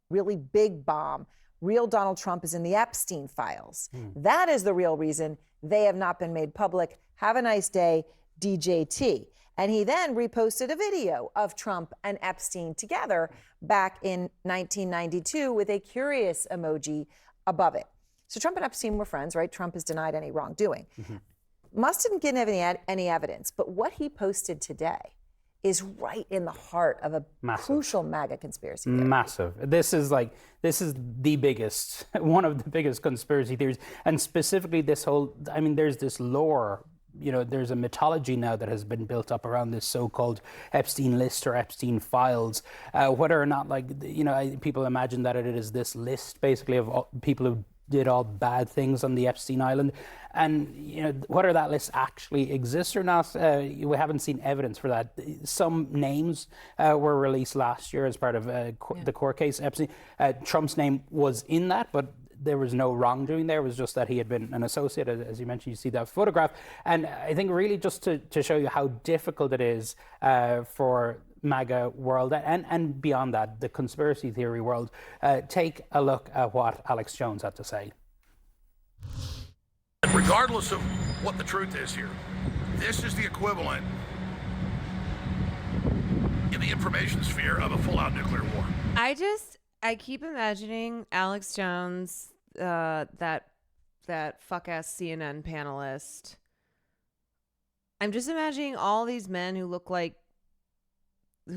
Really big bomb. Real Donald Trump is in the Epstein files. That is the real reason they have not been made public. Have a nice day, DJT. And he then reposted a video of Trump and Epstein together back in 1992 with a curious emoji above it. So Trump and Epstein were friends, right? Trump has denied any wrongdoing. Musk didn't give any evidence, but what he posted today is right in the heart of a crucial MAGA conspiracy theory. Massive. This is the biggest, one of the biggest conspiracy theories. And specifically this whole, I mean, there's this lore, you know, there's a mythology now that has been built up around this so-called Epstein list or Epstein files. Whether or not, like, you know, people imagine that it is this list basically of all people who did all bad things on the Epstein Island. And, you know, whether that list actually exists or not, we haven't seen evidence for that. Some names were released last year as part of the court case. Epstein, Trump's name was in that, but there was no wrongdoing there. It was just that he had been an associate, as you mentioned. You see that photograph. And I think really just to show you how difficult it is for MAGA world and beyond that, the conspiracy theory world, take a look at what Alex Jones had to say. Regardless of what the truth is here, this is the equivalent in the information sphere of a full-out nuclear war. I keep imagining Alex Jones, that fuck-ass CNN panelist. I'm just imagining all these men who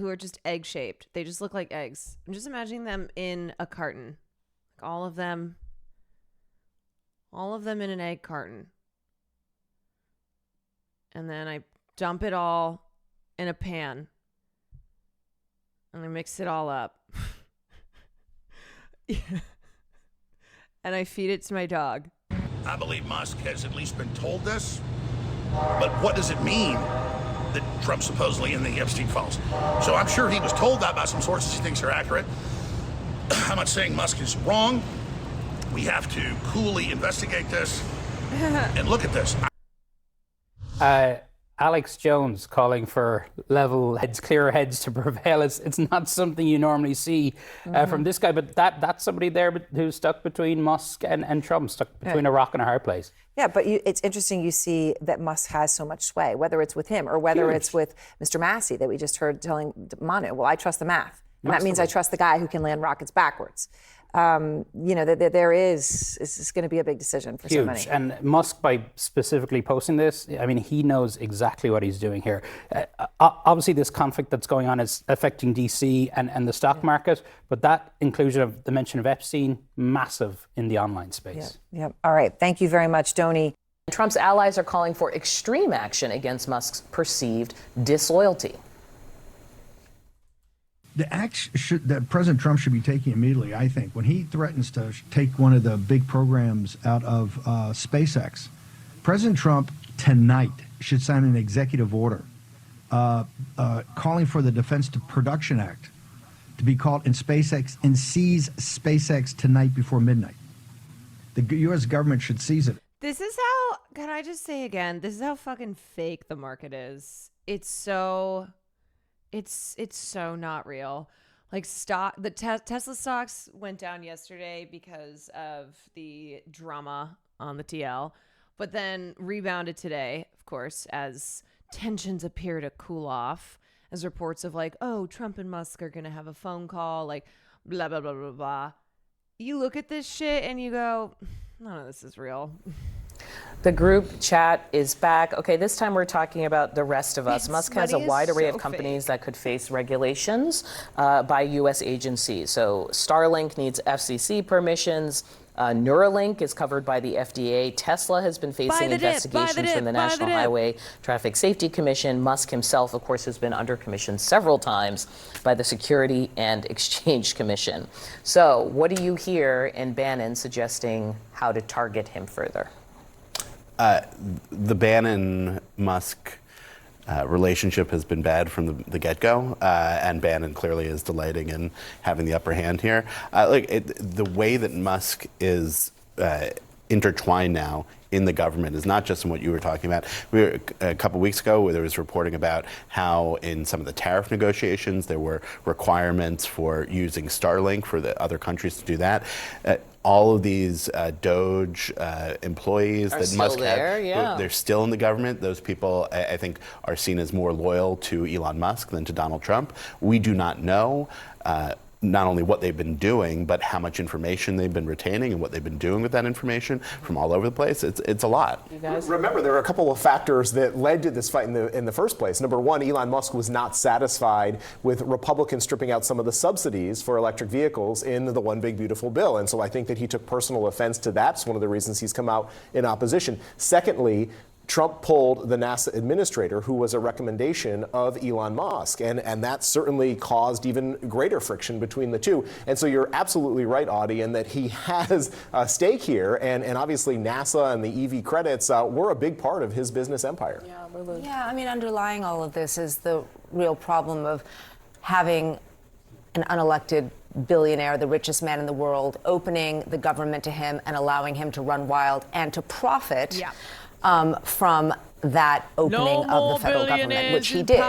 are just egg-shaped. They just look like eggs. I'm just imagining them in a carton. Like all of them in an egg carton. And then I dump it all in a pan. And I mix it all up. And I feed it to my dog. I believe Musk has at least been told this, but what does it mean that Trump's supposedly in the Epstein files? So I'm sure he was told that by some sources he thinks are accurate. I'm not saying Musk is wrong. We have to coolly investigate this and look at this. Alex Jones calling for level heads, clearer heads to prevail. It's not something you normally see from this guy, but that's somebody there who's stuck between Musk and Trump, stuck between a rock and a hard place. Yeah, but it's interesting you see that Musk has so much sway, whether it's with him or whether it's with Mr. Massey that we just heard telling Manu, well, I trust the math. And that means I trust the guy who can land rockets backwards. You know, this is going to be a big decision for so many. And Musk, by specifically posting this, I mean, he knows exactly what he's doing here. Obviously, this conflict that's going on is affecting DC and the stock market, but that inclusion of the mention of Epstein, massive in the online space. Yeah. All right. Thank you very much, Doni. Trump's allies are calling for extreme action against Musk's perceived disloyalty. The action that President Trump should be taking immediately, I think, when he threatens to take one of the big programs out of SpaceX, President Trump tonight should sign an executive order calling for the Defense Production Act to be called in SpaceX and seize SpaceX tonight before midnight. The U.S. government should seize it. This is how, can I just say again, this is how fucking fake the market is. It's so not real. Like Tesla stocks went down yesterday because of the drama on the TL, but then rebounded today, of course, as tensions appear to cool off, as reports of like, oh, Trump and Musk are going to have a phone call, like blah, blah, blah, blah, blah. You look at this shit and you go, none of this is real. The group chat is back. Okay, this time we're talking about the rest of us. Musk has a wide array of companies that could face regulations by U.S. agencies. So Starlink needs FCC permissions. Neuralink is covered by the FDA. Tesla has been facing investigations from the National Highway Traffic Safety Commission. Musk himself, of course, has been under commission several times by the Security and Exchange Commission. So what do you hear in Bannon suggesting how to target him further? The Bannon-Musk relationship has been bad from the get-go, and Bannon clearly is delighting in having the upper hand here. The way that Musk is intertwined now in the government is not just in what you were talking about. A couple weeks ago, where there was reporting about how in some of the tariff negotiations there were requirements for using Starlink for the other countries to do that. All of these Doge employees that Musk had, they're still in the government. Those people, I think, are seen as more loyal to Elon Musk than to Donald Trump. We do not know not only what they've been doing, but how much information they've been retaining and what they've been doing with that information from all over the place. It's a lot. You guys? Remember, there are a couple of factors that led to this fight in the first place. Number one, Elon Musk was not satisfied with Republicans stripping out some of the subsidies for electric vehicles in the One Big Beautiful Bill. And so I think that he took personal offense to that. It's one of the reasons he's come out in opposition. Secondly, Trump pulled the NASA administrator, who was a recommendation of Elon Musk, and that certainly caused even greater friction between the two. And so you're absolutely right, Audie, in that he has a stake here, and obviously NASA and the EV credits were a big part of his business empire. Yeah, I mean, underlying all of this is the real problem of having an unelected billionaire, the richest man in the world, opening the government to him and allowing him to run wild and to profit. Yeah. From that opening of the federal government, which he did.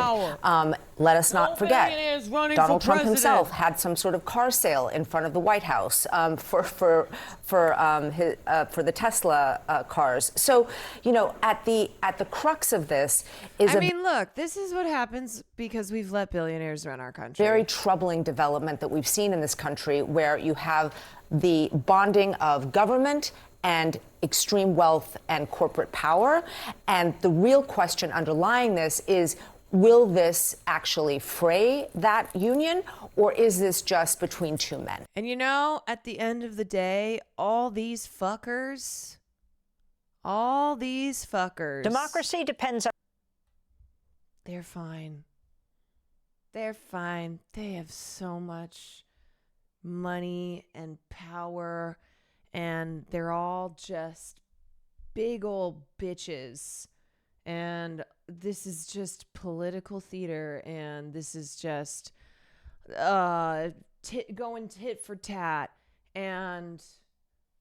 Let us not forget, Donald Trump himself had some sort of car sale in front of the White House for the Tesla cars. So, you know, at the crux of this is look, this is what happens because we've let billionaires run our country. Very troubling development that we've seen in this country, where you have the bonding of government and extreme wealth and corporate power. And the real question underlying this is, will this actually fray that union, or is this just between two men? And you know, at the end of the day, all these fuckers. Democracy depends on... They're fine. They're fine. They have so much money and power, and they're all just big old bitches. And this is just political theater, and this is just going tit for tat, and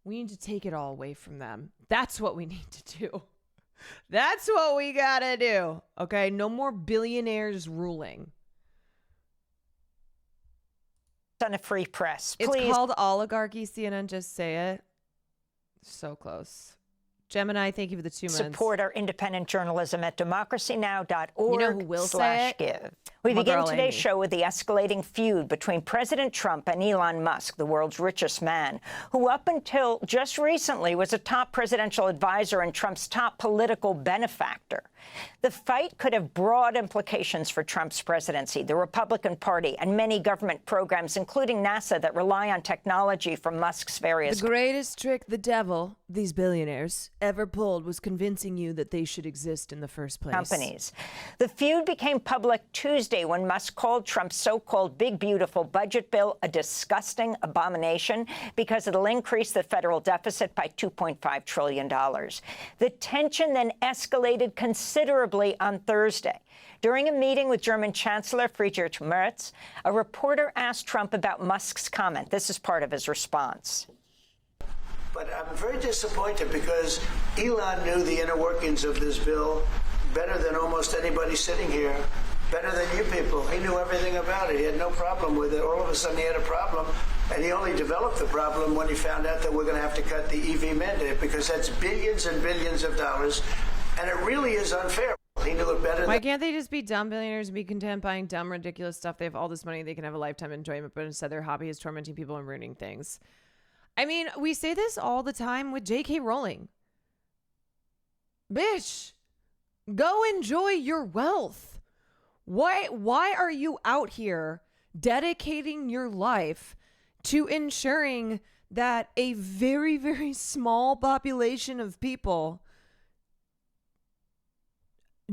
we need to take it all away from them. That's what we need to do. That's what we gotta do. Okay, no more billionaires ruling. On a free press. Please. Please. It's called oligarchy, CNN, just say it. So close. Gemini, thank you for the 2 months. Support our independent journalism at democracynow.org. You know who will say it? /give. We begin today's show with the escalating feud between President Trump and Elon Musk, the world's richest man, who up until just recently was a top presidential advisor and Trump's top political benefactor. The fight could have broad implications for Trump's presidency, the Republican Party, and many government programs, including NASA, that rely on technology from Musk's various... The greatest trick the devil, these billionaires, ever pulled was convincing you that they should exist in the first place. Companies. The feud became public Tuesday when Musk called Trump's so-called big, beautiful budget bill a disgusting abomination because it'll increase the federal deficit by $2.5 trillion. The tension then escalated considerably on Thursday. During a meeting with German Chancellor Friedrich Merz, a reporter asked Trump about Musk's comment. This is part of his response. But I'm very disappointed because Elon knew the inner workings of this bill better than almost anybody sitting here, better than you people. He knew everything about it. He had no problem with it. All of a sudden he had a problem, and he only developed the problem when he found out that we're going to have to cut the EV mandate, because that's billions and billions of dollars, and it really is unfair. He knew it better. Why can't they just be dumb billionaires and be content buying dumb, ridiculous stuff? They have all this money. They can have a lifetime enjoyment, but instead their hobby is tormenting people and ruining things. I mean, we say this all the time with J.K. Rowling. Bitch, go enjoy your wealth. Why are you out here dedicating your life to ensuring that a very, very small population of people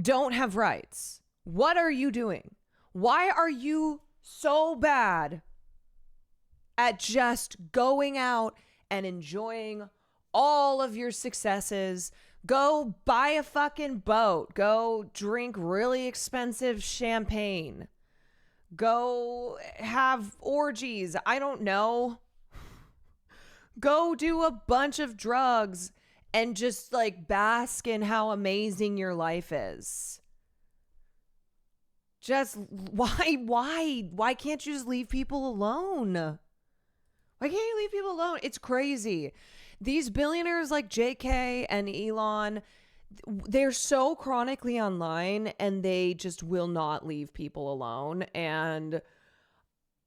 don't have rights? What are you doing? Why are you so bad at just going out and enjoying all of your successes? Go buy a fucking boat. Go drink really expensive champagne. Go have orgies. I don't know. Go do a bunch of drugs and just like bask in how amazing your life is. Just why can't you just leave people alone? Why can't you leave people alone? It's crazy. These billionaires like JK and Elon, they're so chronically online and they just will not leave people alone. And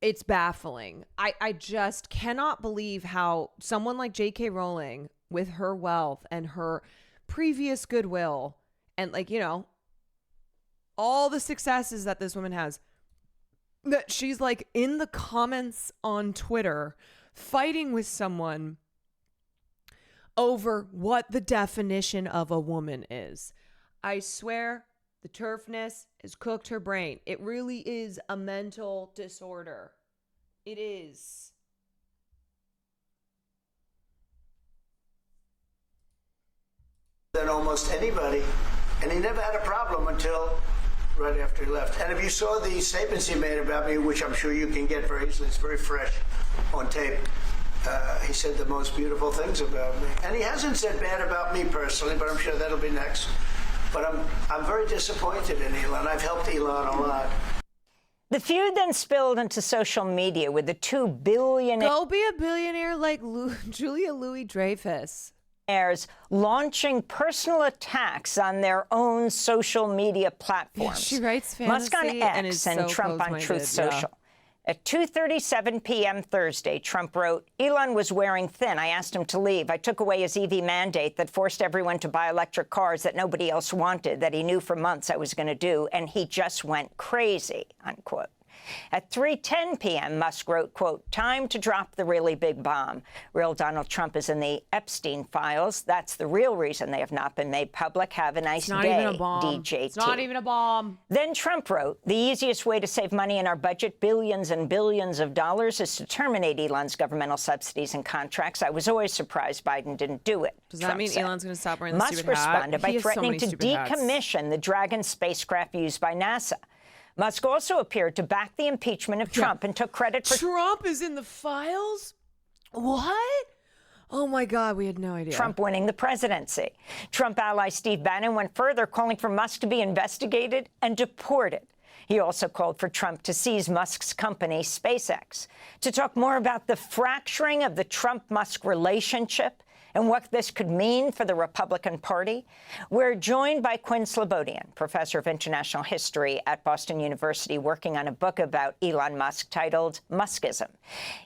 It's baffling. I just cannot believe how someone like J.K. Rowling, with her wealth and her previous goodwill and, like, you know, all the successes that this woman has, that she's like in the comments on Twitter fighting with someone over what the definition of a woman is. I swear the turfness has cooked her brain. It really is a mental disorder. It is. Than almost anybody, and he never had a problem until right after he left. And if you saw the statements he made about me, which I'm sure you can get very easily, it's very fresh on tape, he said the most beautiful things about me. And he hasn't said bad about me personally, but I'm sure that'll be next. But I'm very disappointed in Elon. I've helped Elon a lot. The feud then spilled into social media with the $2 billion. Go be a billionaire like Julia Louis-Dreyfus. Launching personal attacks on their own social media platforms. She writes fantasy Musk on X and is and so Trump on close-minded, Truth Social. At 2:37 p.m. Thursday, Trump wrote, Elon was wearing thin. I asked him to leave. I took away his EV mandate that forced everyone to buy electric cars that nobody else wanted, that he knew for months I was going to do, and he just went crazy, unquote. At 3:10 p.m., Musk wrote, quote, time to drop the really big bomb. Real Donald Trump is in the Epstein files. That's the real reason they have not been made public. Have a nice day, even a bomb. DJT. It's not even a bomb. Then Trump wrote, the easiest way to save money in our budget, billions and billions of dollars, is to terminate Elon's governmental subsidies and contracts. I was always surprised Biden didn't do it. Does that Trump mean said. Elon's going to stop wearing the Musk stupid hat? responded by He has so threatening many to stupid hats. decommission the Dragon spacecraft used by NASA. Musk also appeared to back the impeachment of Trump and took credit for... Trump is in the files? What? Oh, my God, we had no idea. Trump winning the presidency. Trump ally Steve Bannon went further, calling for Musk to be investigated and deported. He also called for Trump to seize Musk's company, SpaceX. To talk more about the fracturing of the Trump-Musk relationship and what this could mean for the Republican Party, we're joined by Quinn Slobodian, professor of international history at Boston University, working on a book about Elon Musk titled Muskism.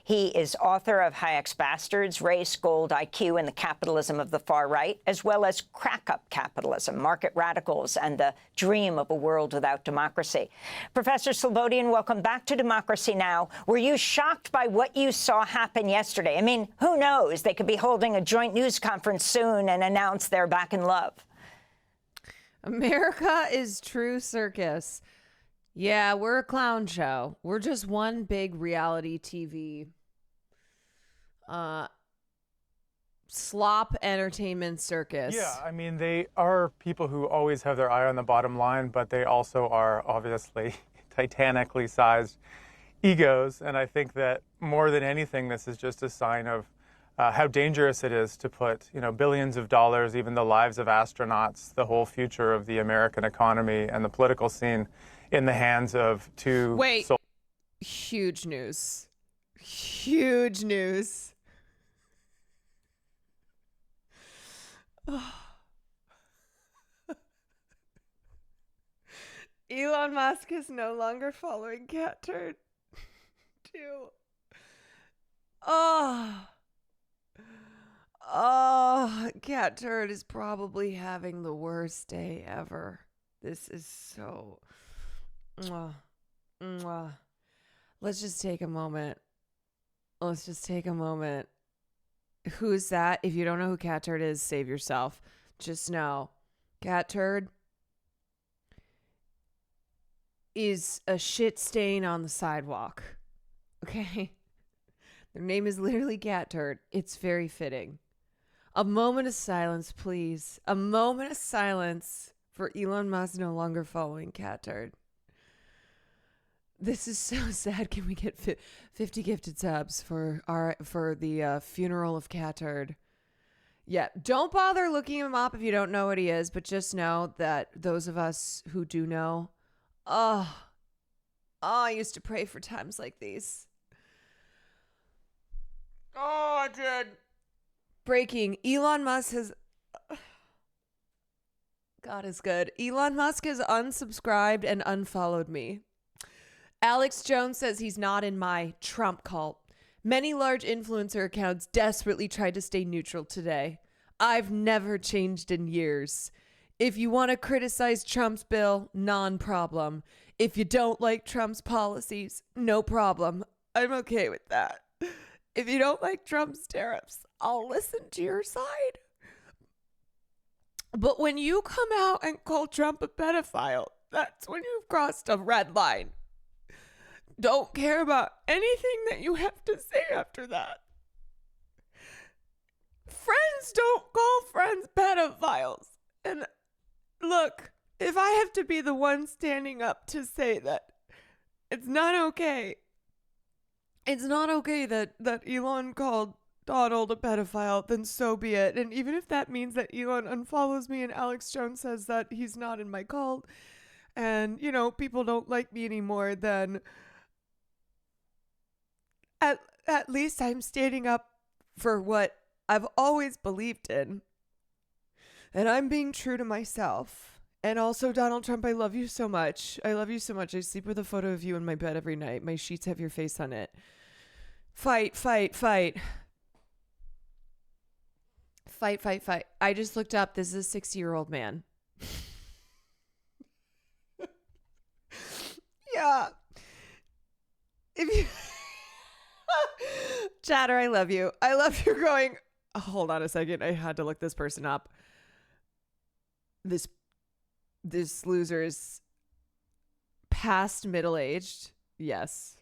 He is author of Hayek's Bastards, Race, Gold, IQ, and the Capitalism of the Far Right, as well as Crack-Up Capitalism, Market Radicals, and the Dream of a World Without Democracy. Professor Slobodian, welcome back to Democracy Now! Were you shocked by what you saw happen yesterday? I mean, who knows? They could be holding a joint news conference soon and announce they're back in love. America is true circus. Yeah, we're a clown show. We're just one big reality TV slop entertainment circus. Yeah, I mean, they are people who always have their eye on the bottom line, but they also are obviously titanically sized egos. And I think that more than anything, this is just a sign of how dangerous it is to put, billions of dollars, even the lives of astronauts, the whole future of the American economy and the political scene in the hands of two. Wait, huge news. Huge news. Elon Musk is no longer following Cat Turd 2. Cat Turd is probably having the worst day ever. This is so... Let's just take a moment. Who's that? If you don't know who Cat Turd is, save yourself. Just know, Cat Turd is a shit stain on the sidewalk. Okay? Their name is literally Cat Turd. It's very fitting. A moment of silence, please. A moment of silence for Elon Musk no longer following Cat Turd. This is so sad. Can we get 50 gifted subs for the funeral of Cat Turd? Yeah, don't bother looking him up if you don't know what he is, but just know that those of us who do know, I used to pray for times like these. Oh, I did. Breaking. Elon Musk has... God is good. Elon Musk has unsubscribed and unfollowed me. Alex Jones says he's not in my Trump cult. Many large influencer accounts desperately tried to stay neutral today. I've never changed in years. If you want to criticize Trump's bill, non-problem. If you don't like Trump's policies, no problem. I'm okay with that. If you don't like Trump's tariffs, I'll listen to your side. But when you come out and call Trump a pedophile, that's when you've crossed a red line. Don't care about anything that you have to say after that. Friends don't call friends pedophiles. And look, if I have to be the one standing up to say that it's not okay that Elon called Donald a pedophile, then so be it. And even if that means that Elon unfollows me and Alex Jones says that he's not in my cult and, you know, people don't like me anymore, then at least I'm standing up for what I've always believed in. And I'm being true to myself. And also, Donald Trump, I love you so much. I love you so much. I sleep with a photo of you in my bed every night. My sheets have your face on it. Fight, fight, fight. Fight, fight, fight. I just looked up. This is a 60-year-old man. Yeah. If you... Chatter, I love you. I love you going... Oh, hold on a second. I had to look this person up. This loser is past middle-aged. Yes.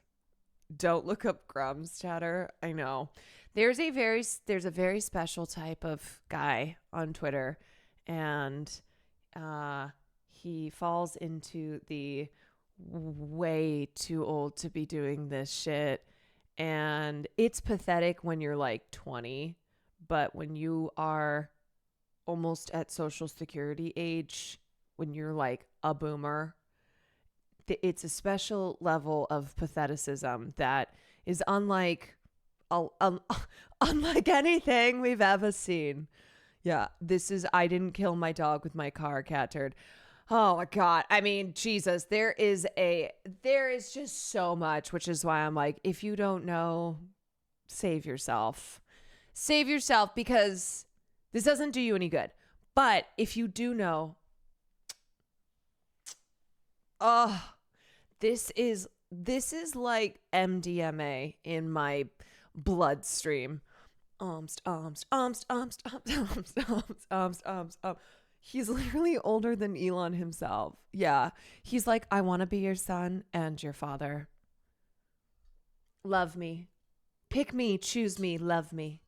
Don't look up Grums, Chatter. I know. There's a very special type of guy on Twitter, and he falls into the way too old to be doing this shit. And it's pathetic when you're like 20, but when you are almost at Social Security age, when you're like a boomer, it's a special level of patheticism that is unlike anything we've ever seen. Yeah, this is I didn't kill my dog with my car, cat turd. Oh my God. I mean, Jesus, there is just so much, which is why I'm like, if you don't know, save yourself. Save yourself, because this doesn't do you any good. But if you do know, this is like MDMA in my bloodstream. He's literally older than Elon himself. Yeah. He's like, I want to be your son and your father. Love me. Pick me, choose me, love me.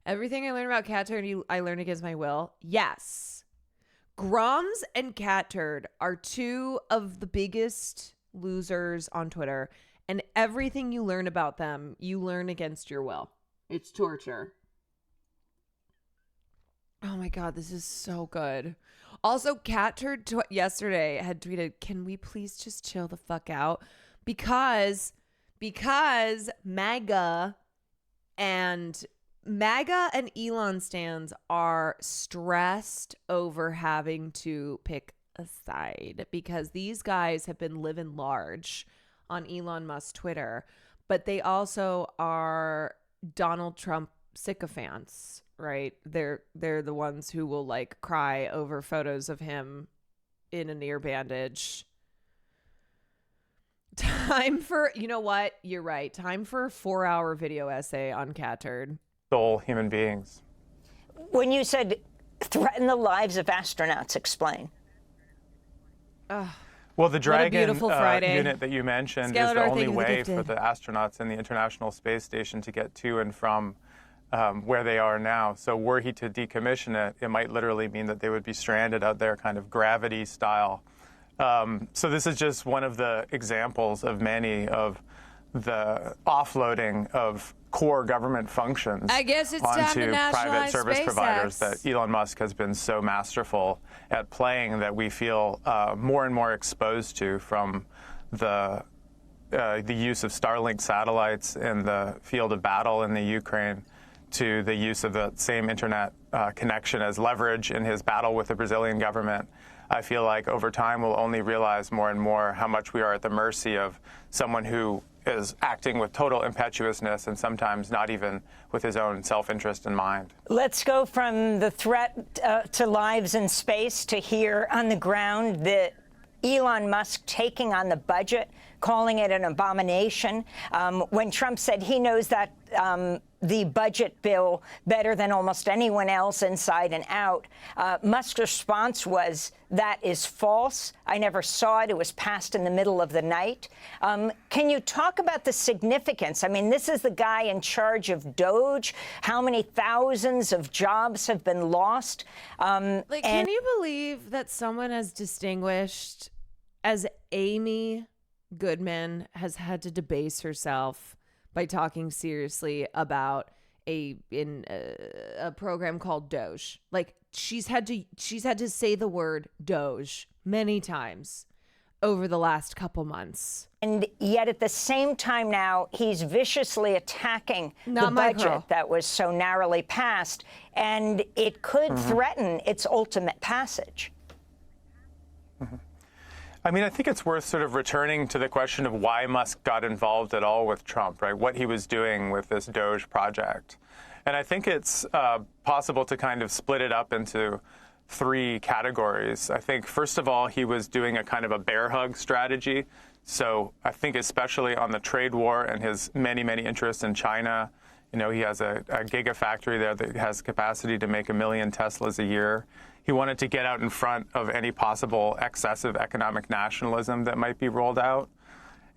Everything I learned about cat turd, I learned against my will. Yes. Grums and cat turd are two of the biggest losers on Twitter. And everything you learn about them, you learn against your will. It's torture. Oh my God, this is so good. Also, cat turd yesterday had tweeted, can we please just chill the fuck out? Because MAGA and Elon stans are stressed over having to pick a side, because these guys have been living large on Elon Musk's Twitter, but they also are Donald Trump sycophants, right? They're the ones who will like cry over photos of him in an ear bandage. Time for, you know what? You're right. Time for a 4-hour video essay on cat turd. Soul human beings. When you said threaten the lives of astronauts, explain. Well, the Dragon Friday. unit that you mentioned is the only way for the astronauts in the International Space Station to get to and from where they are now. So were he to decommission it, it might literally mean that they would be stranded out there kind of gravity style. So this is just one of the examples of many of the offloading of core government functions I guess it's time to onto private nationalize service SpaceX. providers that Elon Musk has been so masterful at playing that we feel more and more exposed to, from the use of Starlink satellites in the field of battle in the Ukraine to the use of the same internet connection as leverage in his battle with the Brazilian government. I feel like over time we'll only realize more and more how much we are at the mercy of someone who is acting with total impetuousness and sometimes not even with his own self-interest in mind. Let's go from the threat to lives in space to here on the ground, the Elon Musk taking on the budget, calling it an abomination. When Trump said he knows that the budget bill better than almost anyone else inside and out, Musk's response was, that is false. I never saw it. It was passed in the middle of the night. Can you talk about the significance? I mean, this is the guy in charge of Doge. How many thousands of jobs have been lost? Can you believe that someone as distinguished as Amy Goodman has had to debase herself by talking seriously about a program called Doge? Like, she's had to say the word Doge many times over the last couple months. And yet at the same time now, he's viciously attacking the budget that was so narrowly passed, and it could threaten its ultimate passage. I mean, I think it's worth sort of returning to the question of why Musk got involved at all with Trump, right? What he was doing with this Doge project. And I think it's possible to kind of split it up into three categories. I think, first of all, he was doing a kind of a bear hug strategy. So I think especially on the trade war and his many, many interests in China, you know, he has a gigafactory there that has capacity to make 1 million Teslas a year. He wanted to get out in front of any possible excessive economic nationalism that might be rolled out.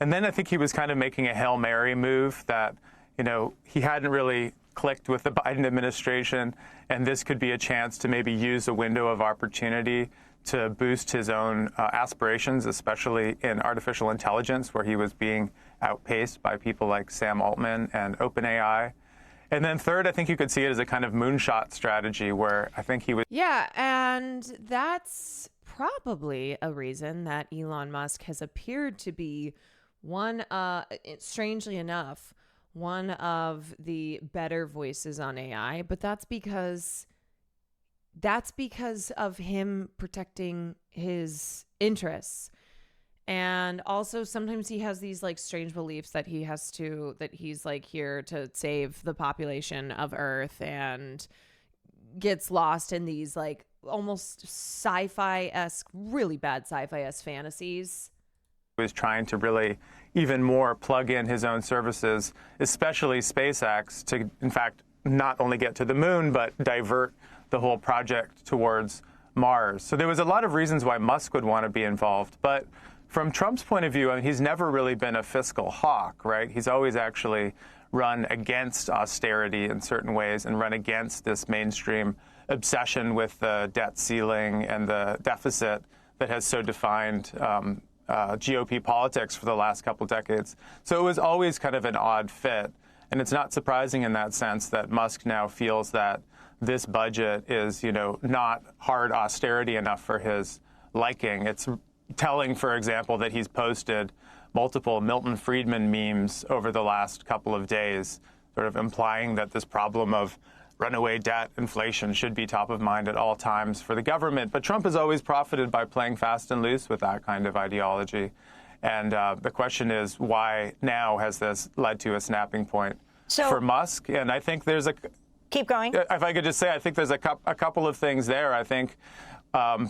And then I think he was kind of making a Hail Mary move that, you know, he hadn't really clicked with the Biden administration, and this could be a chance to maybe use a window of opportunity to boost his own aspirations, especially in artificial intelligence, where he was being outpaced by people like Sam Altman and OpenAI. And then third, I think you could see it as a kind of moonshot strategy where I think he would. Yeah, and that's probably a reason that Elon Musk has appeared to be strangely enough, one of the better voices on AI. But that's because of him protecting his interests. And also sometimes he has these like strange beliefs that he's like here to save the population of Earth, and gets lost in these like almost sci-fi-esque, really bad sci-fi-esque fantasies. He was trying to really even more plug in his own services, especially SpaceX, to in fact not only get to the moon, but divert the whole project towards Mars. So there was a lot of reasons why Musk would want to be involved. But from Trump's point of view, I mean, he's never really been a fiscal hawk, right? He's always actually run against austerity in certain ways and run against this mainstream obsession with the debt ceiling and the deficit that has so defined GOP politics for the last couple decades. So it was always kind of an odd fit. And it's not surprising in that sense that Musk now feels that this budget is, you know, not hard austerity enough for his liking. It's telling, for example, that he's posted multiple Milton Friedman memes over the last couple of days, sort of implying that this problem of runaway debt inflation should be top of mind at all times for the government. But Trump has always profited by playing fast and loose with that kind of ideology. And the question is, why now has this led to a snapping point for Musk? And I think there's a... Keep going. If I could just say, I think there's a couple of things there. I think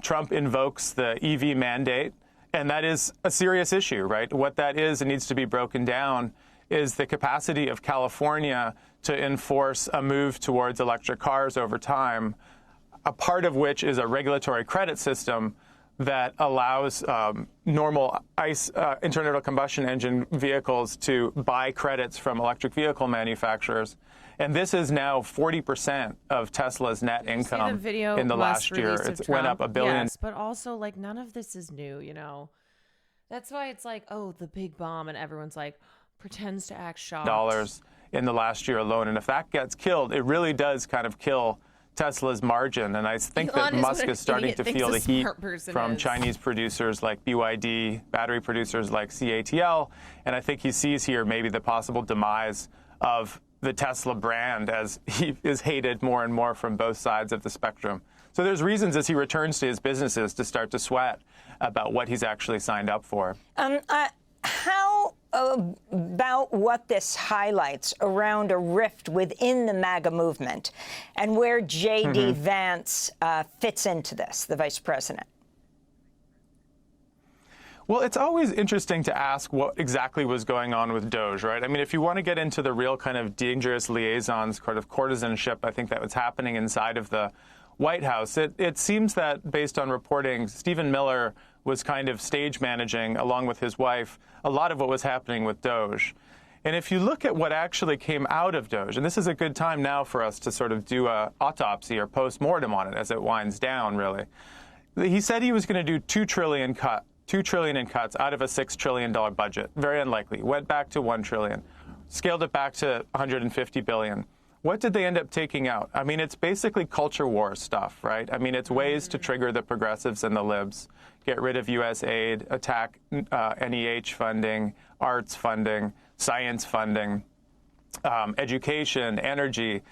Trump invokes the EV mandate, and that is a serious issue, right? What that is, it needs to be broken down, is the capacity of California to enforce a move towards electric cars over time, a part of which is a regulatory credit system that allows normal ICE internal combustion engine vehicles to buy credits from electric vehicle manufacturers. And this is now 40% of Tesla's net income in the last year. It went up $1 billion. Yes, but also, like, none of this is new, you know. That's why it's like, oh, the big bomb, and everyone's like, pretends to act shocked. Dollars in the last year alone. And if that gets killed, it really does kind of kill Tesla's margin. And I think that Musk is starting to feel the heat from Chinese producers like BYD, battery producers like CATL. And I think he sees here maybe the possible demise of the Tesla brand as he is hated more and more from both sides of the spectrum. So there's reasons as he returns to his businesses to start to sweat about what he's actually signed up for. How about what this highlights around a rift within the MAGA movement and where J.D. Vance fits into this, the vice president? Well, it's always interesting to ask what exactly was going on with Doge, right? I mean, if you want to get into the real kind of dangerous liaisons, kind of courtesanship, I think that was happening inside of the White House. It seems that, based on reporting, Stephen Miller was kind of stage managing, along with his wife, a lot of what was happening with Doge. And if you look at what actually came out of Doge, and this is a good time now for us to sort of do a autopsy or post-mortem on it as it winds down, really. He said he was going to do $2 trillion in cuts out of a $6 trillion budget. Very unlikely. Went back to $1 trillion. Scaled it back to $150 billion. What did they end up taking out? I mean, it's basically culture war stuff, right? I mean, it's ways to trigger the progressives and the libs, get rid of U.S. aid, attack NEH funding, arts funding, science funding, education, energy.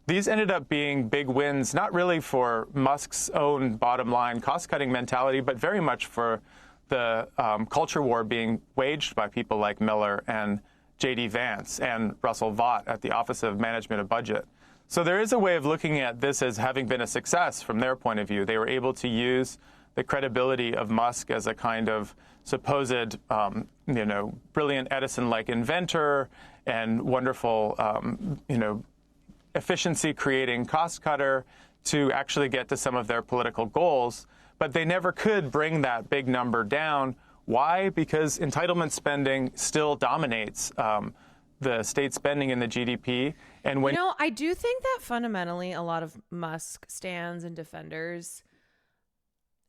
These ended up being big wins, not really for Musk's own bottom line cost-cutting mentality, but very much for the culture war being waged by people like Miller and J.D. Vance and Russell Vought at the Office of Management of Budget. So there is a way of looking at this as having been a success from their point of view. They were able to use the credibility of Musk as a kind of supposed, brilliant Edison-like inventor and wonderful, efficiency-creating cost cutter to actually get to some of their political goals. But they never could bring that big number down. Why? Because entitlement spending still dominates the state spending in the GDP. And when I do think that fundamentally a lot of Musk stands and defenders,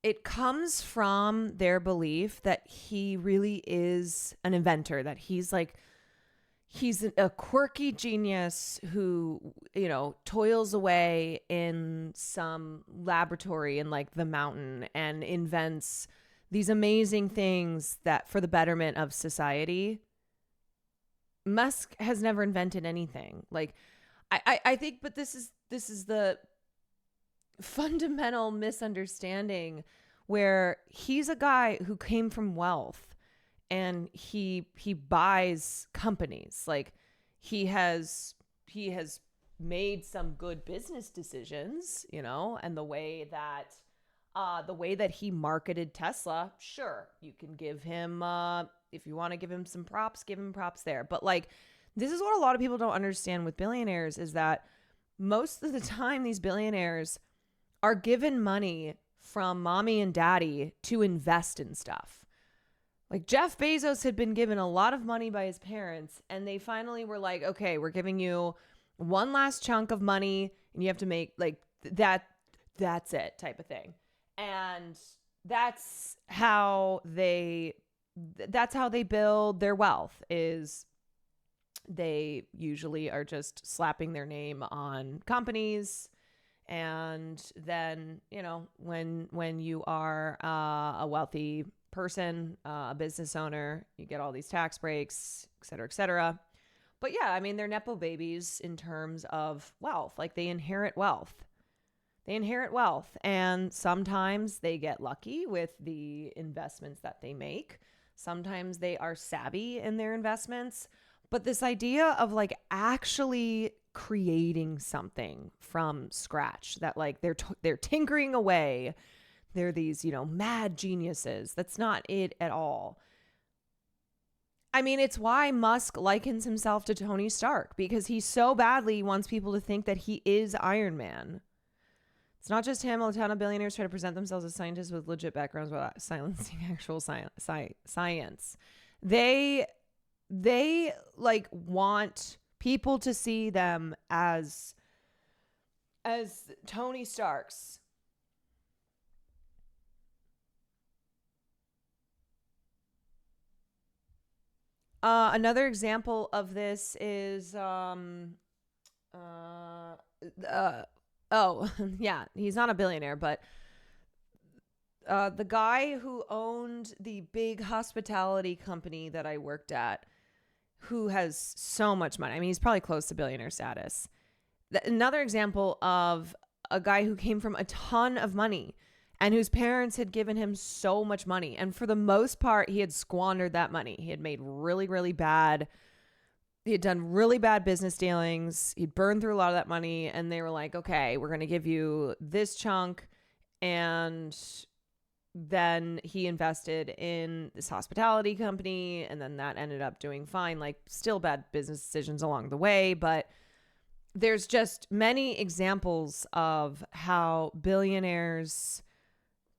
it comes from their belief that he really is an inventor, that he's a quirky genius who, toils away in some laboratory in the mountain and invents these amazing things that for the betterment of society. Musk has never invented anything. I think, but this is the fundamental misunderstanding where he's a guy who came from wealth and he buys companies. He has made some good business decisions, and the way that he marketed Tesla, sure, you can give him, if you want to give him some props, give him props there. But this is what a lot of people don't understand with billionaires is that most of the time these billionaires are given money from mommy and daddy to invest in stuff. Jeff Bezos had been given a lot of money by his parents, and they finally were like, okay, we're giving you one last chunk of money and you have to make that's it type of thing. And that's how they build their wealth, is they usually are just slapping their name on companies. And then, when you are a wealthy person, a business owner, you get all these tax breaks, et cetera, et cetera. But yeah, I mean, they're Nepo babies in terms of wealth. They inherit wealth. And sometimes they get lucky with the investments that they make. Sometimes they are savvy in their investments. But this idea of actually creating something from scratch, that they're tinkering away, they're these, mad geniuses. That's not it at all. I mean, it's why Musk likens himself to Tony Stark, because he so badly wants people to think that he is Iron Man. It's not just him. A ton of billionaires try to present themselves as scientists with legit backgrounds without silencing actual science. They want people to see them as Tony Starks. Another example of this is yeah, he's not a billionaire, but the guy who owned the big hospitality company that I worked at, who has so much money. I mean, he's probably close to billionaire status. Another example of a guy who came from a ton of money and whose parents had given him so much money. And for the most part, he had squandered that money. He had made really, really bad. He had done really bad business dealings. He'd burned through a lot of that money. And they were like, okay, we're going to give you this chunk. And then he invested in this hospitality company. And then that ended up doing fine. Like, still bad business decisions along the way. But there's just many examples of how billionaires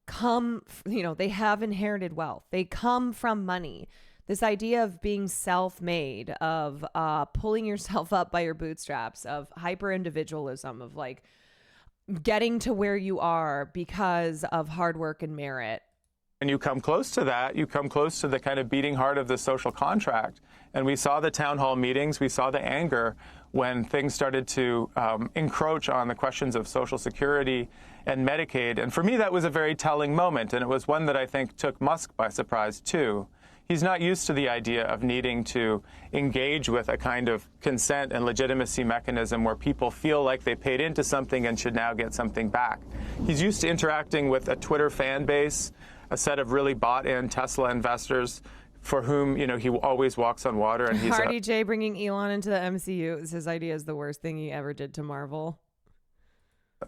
come, they have inherited wealth. They come from money. This idea of being self-made, of pulling yourself up by your bootstraps, of hyper-individualism, of like getting to where you are because of hard work and merit. And you come close to that, you come close to the kind of beating heart of the social contract. And we saw the town hall meetings, we saw the anger when things started to encroach on the questions of Social Security and Medicaid. And for me, that was a very telling moment. And it was one that I think took Musk by surprise, too. He's not used to the idea of needing to engage with a kind of consent and legitimacy mechanism where people feel like they paid into something and should now get something back. He's used to interacting with a Twitter fan base, a set of really bought-in Tesla investors for whom, he always walks on water. And he's RDJ bringing Elon into the MCU is his idea is the worst thing he ever did to Marvel.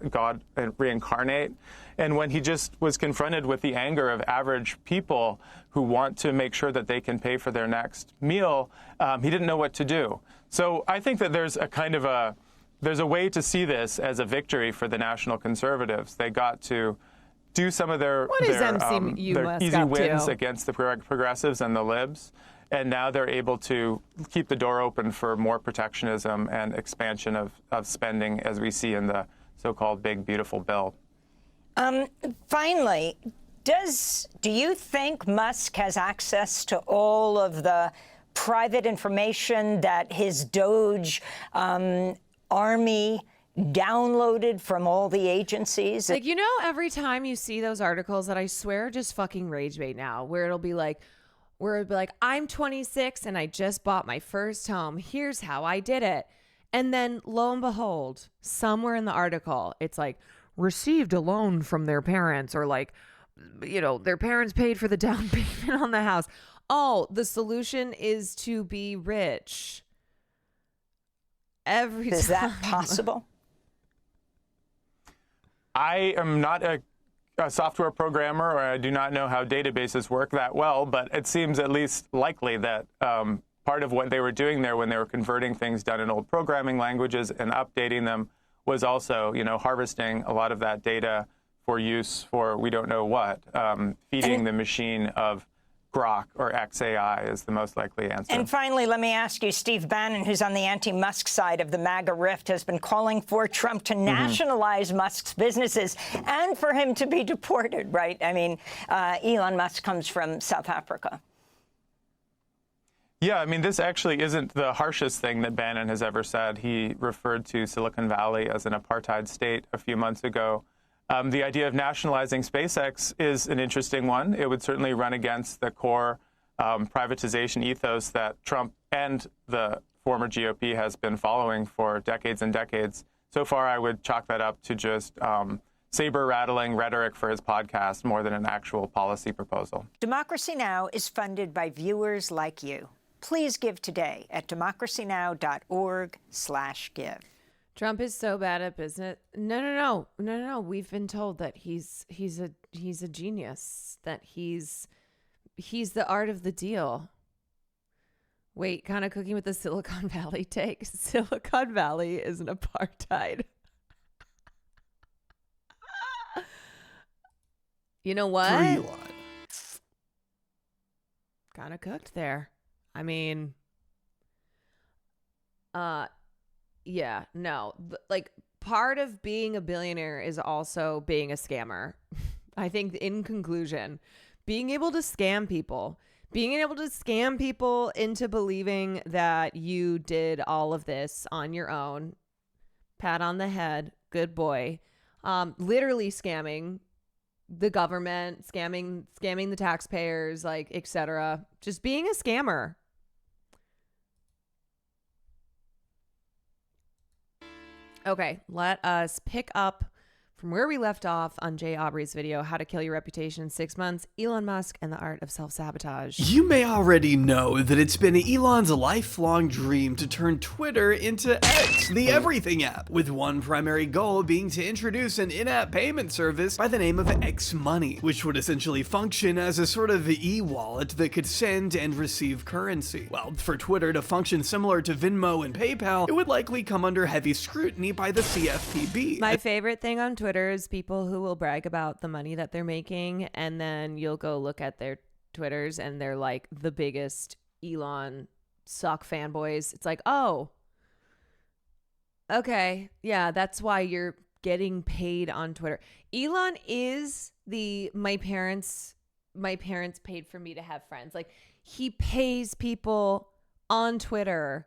God reincarnate. And when he just was confronted with the anger of average people who want to make sure that they can pay for their next meal, he didn't know what to do. So I think that there's a way to see this as a victory for the National Conservatives. They got to do some of their easy wins against the progressives and the libs. And now they're able to keep the door open for more protectionism and expansion of spending, as we see in the so-called big, beautiful bill. Finally, do you think Musk has access to all of the private information that his Doge army downloaded from all the agencies? Like, every time you see those articles that I swear just fucking rage bait now, where it'll be like, I'm 26 and I just bought my first home. Here's how I did it. And then lo and behold, somewhere in the article, it's like received a loan from their parents, or like, their parents paid for the down payment on the house. Oh, the solution is to be rich. Is that possible? I am not a software programmer, or I do not know how databases work that well, but it seems at least likely that part of what they were doing there when they were converting things done in old programming languages and updating them was also, harvesting a lot of that data for use for we don't know what. Feeding the machine of Grok or XAI is the most likely answer. And finally, let me ask you, Steve Bannon, who's on the anti-Musk side of the MAGA rift, has been calling for Trump to nationalize Musk's businesses and for him to be deported, right? I mean, Elon Musk comes from South Africa. Yeah, I mean, this actually isn't the harshest thing that Bannon has ever said. He referred to Silicon Valley as an apartheid state a few months ago. The idea of nationalizing SpaceX is an interesting one. It would certainly run against the core privatization ethos that Trump and the former GOP has been following for decades and decades. So far, I would chalk that up to just saber-rattling rhetoric for his podcast more than an actual policy proposal. Democracy Now! Is funded by viewers like you. Please give today at democracynow.org/give. Trump is so bad at business. No. We've been told that he's a genius, that he's the art of the deal. Wait, kind of cooking with the Silicon Valley take. Silicon Valley is an apartheid. You know what? Kind of cooked there. I mean, yeah, no. Like, part of being a billionaire is also being a scammer. I think, in conclusion, being able to scam people into believing that you did all of this on your own. Pat on the head. Good boy. Literally scamming the government, scamming the taxpayers, like, etc. Just being a scammer. Okay, let us pick up From where we left off on Jay Aubrey's video, How to Kill Your Reputation in 6 Months, Elon Musk and the Art of Self-Sabotage. You may already know that it's been Elon's lifelong dream to turn Twitter into X, the everything app, with one primary goal being to introduce an in-app payment service by the name of X Money, which would essentially function as a sort of e-wallet that could send and receive currency. Well, for Twitter to function similar to Venmo and PayPal, it would likely come under heavy scrutiny by the CFPB. My favorite thing on Twitter is people who will brag about the money that they're making, and then you'll go look at their Twitters and they're like the biggest Elon suck fanboys. It's like, oh, okay, yeah, that's why you're getting paid on Twitter. Elon is the my parents paid for me to have friends. Like, he pays people on Twitter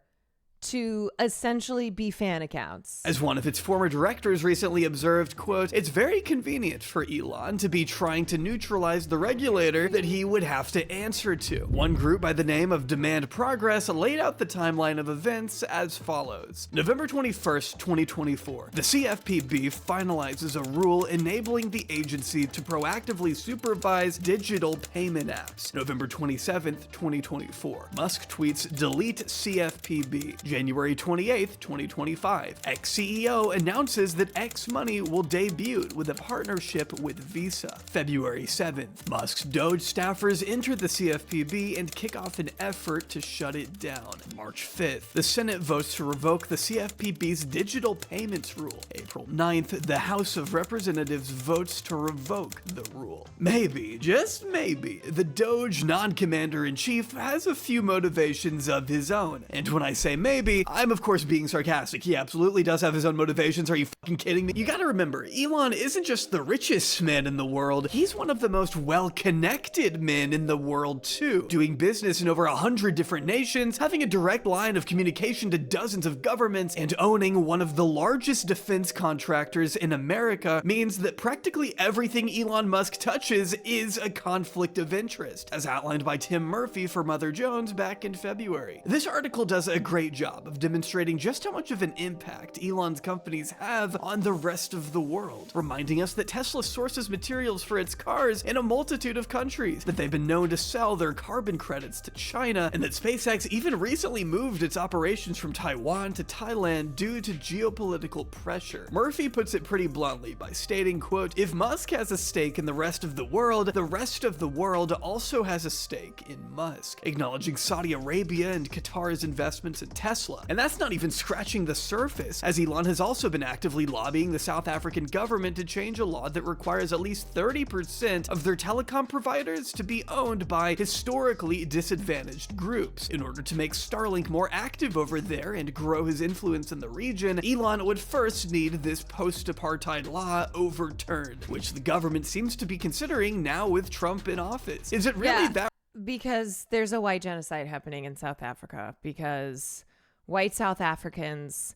to essentially be fan accounts. As one of its former directors recently observed, quote, "It's very convenient for Elon to be trying to neutralize the regulator that he would have to answer to." One group by the name of Demand Progress laid out the timeline of events as follows. November 21st, 2024, the CFPB finalizes a rule enabling the agency to proactively supervise digital payment apps. November 27th, 2024, Musk tweets, "Delete CFPB." January 28th, 2025, X-CEO announces that X Money will debut with a partnership with Visa. February 7th, Musk's Doge staffers enter the CFPB and kick off an effort to shut it down. March 5th, the Senate votes to revoke the CFPB's digital payments rule. April 9th, the House of Representatives votes to revoke the rule. Maybe, just maybe, the Doge non-commander-in-chief has a few motivations of his own. And when I say maybe, I'm of course being sarcastic. He absolutely does have his own motivations. Are you fucking kidding me? You gotta remember, Elon isn't just the richest man in the world, he's one of the most well-connected men in the world too. Doing business in over 100 different nations, having a direct line of communication to dozens of governments, and owning one of the largest defense contractors in America means that practically everything Elon Musk touches is a conflict of interest, as outlined by Tim Murphy for Mother Jones back in February. This article does a great job of demonstrating just how much of an impact Elon's companies have on the rest of the world, reminding us that Tesla sources materials for its cars in a multitude of countries, that they've been known to sell their carbon credits to China, and that SpaceX even recently moved its operations from Taiwan to Thailand due to geopolitical pressure. Murphy puts it pretty bluntly by stating, quote, "If Musk has a stake in the rest of the world also has a stake in Musk," acknowledging Saudi Arabia and Qatar's investments in Tesla. And that's not even scratching the surface, as Elon has also been actively lobbying the South African government to change a law that requires at least 30% of their telecom providers to be owned by historically disadvantaged groups. In order to make Starlink more active over there and grow his influence in the region, Elon would first need this post-apartheid law overturned, which the government seems to be considering now with Trump in office. Is it really that? Because there's a white genocide happening in South Africa, because white South Africans,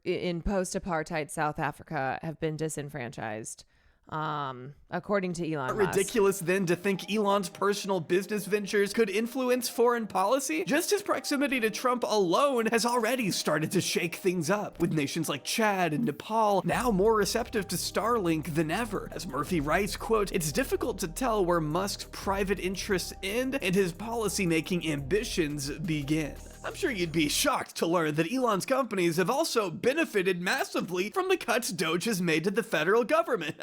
in post-apartheid South Africa, have been disenfranchised, according to Elon Musk. Ridiculous then to think Elon's personal business ventures could influence foreign policy? Just his proximity to Trump alone has already started to shake things up, with nations like Chad and Nepal now more receptive to Starlink than ever. As Murphy writes, quote, "It's difficult to tell where Musk's private interests end and his policy-making ambitions begin." I'm sure you'd be shocked to learn that Elon's companies have also benefited massively from the cuts Doge has made to the federal government.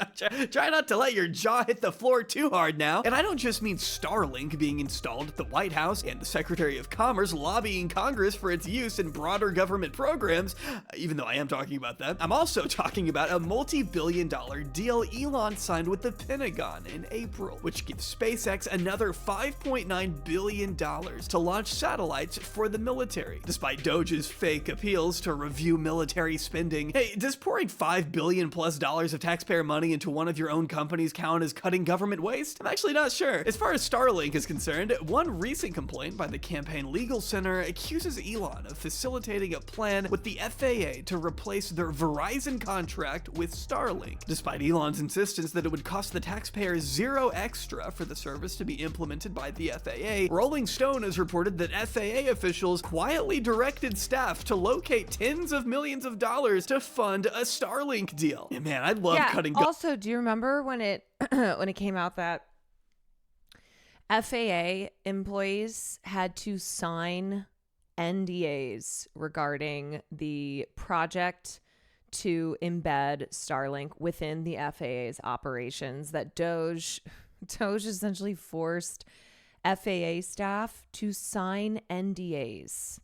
Try not to let your jaw hit the floor too hard now. And I don't just mean Starlink being installed at the White House and the Secretary of Commerce lobbying Congress for its use in broader government programs, even though I am talking about that. I'm also talking about a multi-billion-dollar deal Elon signed with the Pentagon in April, which gives SpaceX another $5.9 billion to launch satellites for the military. Despite Doge's fake appeals to review military spending, hey, does pouring $5 billion+ of taxpayer money into one one of your own companies count as cutting government waste? I'm actually not sure. As far as Starlink is concerned, one recent complaint by the Campaign Legal Center accuses Elon of facilitating a plan with the FAA to replace their Verizon contract with Starlink. Despite Elon's insistence that it would cost the taxpayers $0 extra for the service to be implemented by the FAA, Rolling Stone has reported that FAA officials quietly directed staff to locate tens of millions of dollars to fund a Starlink deal. And man, I love cutting. Also, do you remember when it when it came out that FAA employees had to sign NDAs regarding the project to embed Starlink within the FAA's operations? That Doge essentially forced FAA staff to sign NDAs.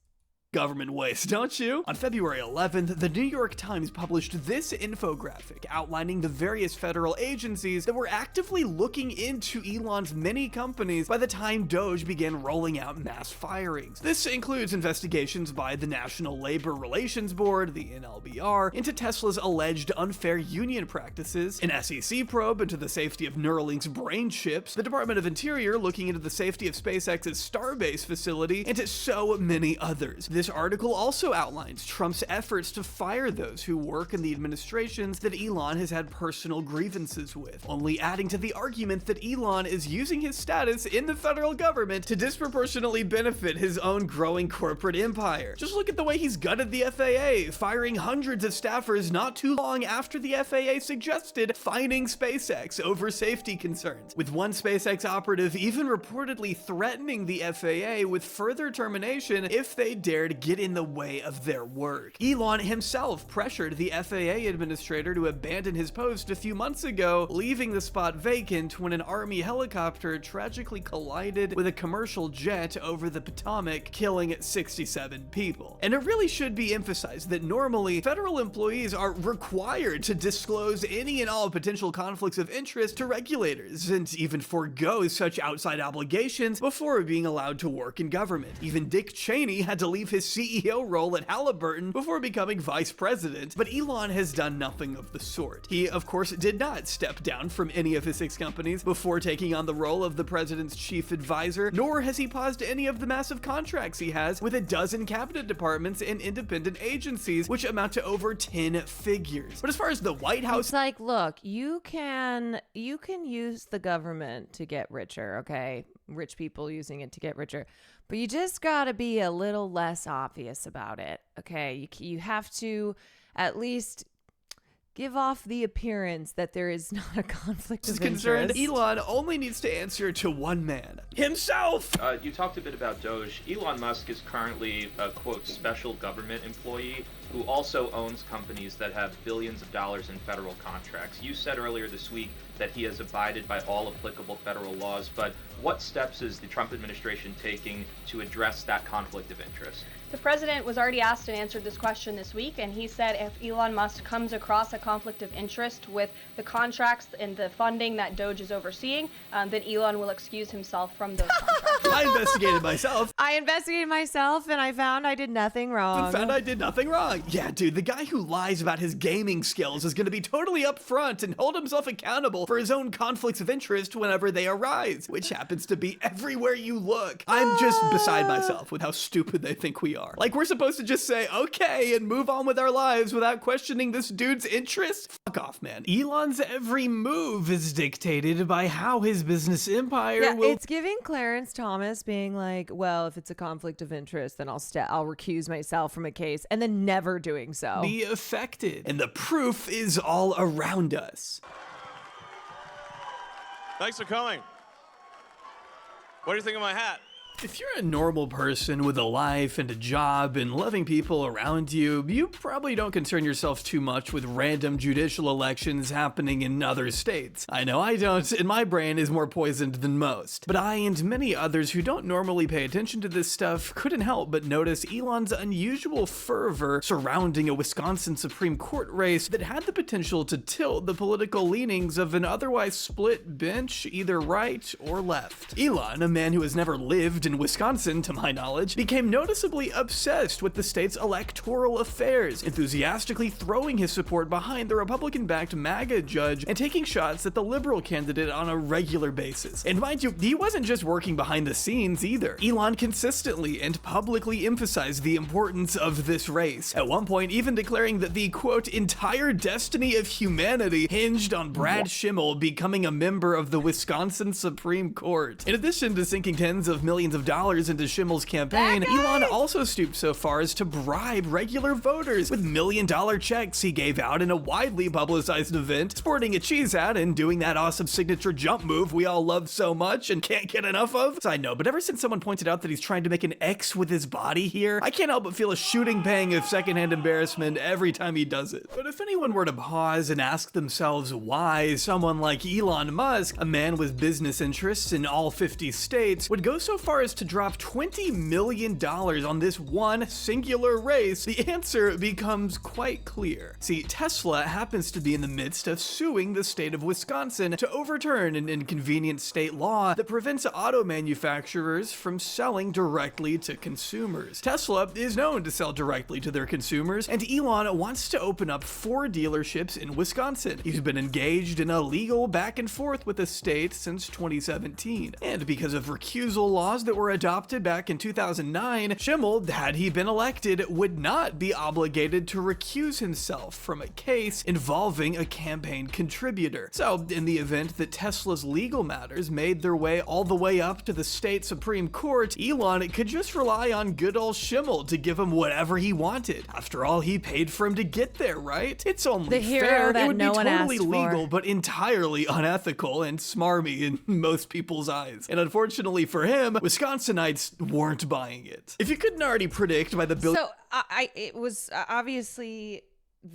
Government waste, don't you? On February 11th, the New York Times published this infographic outlining the various federal agencies that were actively looking into Elon's many companies by the time Doge began rolling out mass firings. This includes investigations by the National Labor Relations Board, the NLBR, into Tesla's alleged unfair union practices, an SEC probe into the safety of Neuralink's brain chips, the Department of Interior looking into the safety of SpaceX's Starbase facility, and so many others. This article also outlines Trump's efforts to fire those who work in the administrations that Elon has had personal grievances with, only adding to the argument that Elon is using his status in the federal government to disproportionately benefit his own growing corporate empire. Just look at the way he's gutted the FAA, firing hundreds of staffers not too long after the FAA suggested fining SpaceX over safety concerns, with one SpaceX operative even reportedly threatening the FAA with further termination if they dared get in the way of their work. Elon himself pressured the FAA administrator to abandon his post a few months ago, leaving the spot vacant when an Army helicopter tragically collided with a commercial jet over the Potomac, killing 67 people. And it really should be emphasized that normally federal employees are required to disclose any and all potential conflicts of interest to regulators, and even forego such outside obligations before being allowed to work in government. Even Dick Cheney had to leave his CEO role at Halliburton before becoming vice president, but Elon has done nothing of the sort. He, of course, did not step down from any of his 6 companies before taking on the role of the president's chief advisor, nor has he paused any of the massive contracts he has with a dozen cabinet departments and independent agencies, which amount to over 10 figures. But as far as the White House, it's like, look, you can use the government to get richer, okay? Rich people using it to get richer. But you just got to be a little less obvious about it, okay? You have to at least give off the appearance that there is not a conflict of concerned, interest. Elon only needs to answer to one man, himself! You talked a bit about Doge. Elon Musk is currently a, quote, special government employee who also owns companies that have billions of dollars in federal contracts. You said earlier this week that he has abided by all applicable federal laws, but what steps is the Trump administration taking to address that conflict of interest? The president was already asked and answered this question this week, and he said if Elon Musk comes across a conflict of interest with the contracts and the funding that Doge is overseeing, then Elon will excuse himself from those contracts. I investigated myself. And I found I did nothing wrong. Yeah, dude, the guy who lies about his gaming skills is going to be totally upfront and hold himself accountable for his own conflicts of interest whenever they arise, which happens to be everywhere you look. I'm just beside myself with how stupid they think we are. Like, we're supposed to just say, okay, and move on with our lives without questioning this dude's interests? Fuck off, man. Elon's every move is dictated by how his business empire will... It's giving Clarence Thomas being like, well, if it's a conflict of interest, then I'll recuse myself from a case, and then never doing so. Be affected. And the proof is all around us. Thanks for coming. What do you think of my hat? If you're a normal person with a life and a job and loving people around you, you probably don't concern yourself too much with random judicial elections happening in other states. I know I don't, and my brain is more poisoned than most. But I and many others who don't normally pay attention to this stuff couldn't help but notice Elon's unusual fervor surrounding a Wisconsin Supreme Court race that had the potential to tilt the political leanings of an otherwise split bench, either right or left. Elon, a man who has never lived in Wisconsin, to my knowledge, became noticeably obsessed with the state's electoral affairs, enthusiastically throwing his support behind the Republican-backed MAGA judge and taking shots at the liberal candidate on a regular basis. And mind you, he wasn't just working behind the scenes either. Elon consistently and publicly emphasized the importance of this race, at one point even declaring that the, quote, entire destiny of humanity hinged on Brad Schimmel becoming a member of the Wisconsin Supreme Court. In addition to sinking tens of millions of dollars into Schimmel's campaign, Elon also stooped so far as to bribe regular voters with million-dollar checks he gave out in a widely publicized event, sporting a cheese hat and doing that awesome signature jump move we all love so much and can't get enough of. Side note, but ever since someone pointed out that he's trying to make an X with his body here, I can't help but feel a shooting pang of secondhand embarrassment every time he does it. But if anyone were to pause and ask themselves why someone like Elon Musk, a man with business interests in all 50 states, would go so far as to drop $20 million on this one singular race, the answer becomes quite clear. See, Tesla happens to be in the midst of suing the state of Wisconsin to overturn an inconvenient state law that prevents auto manufacturers from selling directly to consumers. Tesla is known to sell directly to their consumers, and Elon wants to open up 4 dealerships in Wisconsin. He's been engaged in a legal back and forth with the state since 2017. And because of recusal laws that were adopted back in 2009, Schimmel, had he been elected, would not be obligated to recuse himself from a case involving a campaign contributor. So, in the event that Tesla's legal matters made their way all the way up to the state Supreme Court, Elon could just rely on good old Schimmel to give him whatever he wanted. After all, he paid for him to get there, right? It's only The hero fair. that It would no be one totally asked for. legal, but entirely unethical and smarmy in most people's eyes. And unfortunately for him, Wisconsinites weren't buying it. If you couldn't already predict by the bill. So it was obviously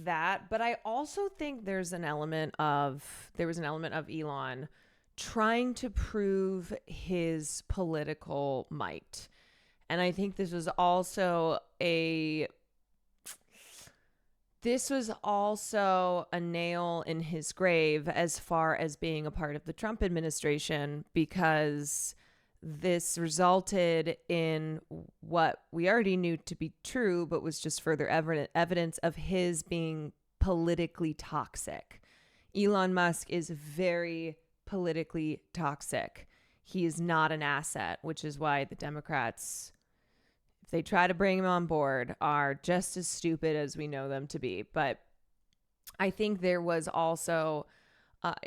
that, but I also think there was an element of Elon trying to prove his political might. And I think this was also a nail in his grave as far as being a part of the Trump administration, because this resulted in what we already knew to be true, but was just further evidence of his being politically toxic. Elon Musk is very politically toxic. He is not an asset, which is why the Democrats, if they try to bring him on board, are just as stupid as we know them to be. But I think there was also,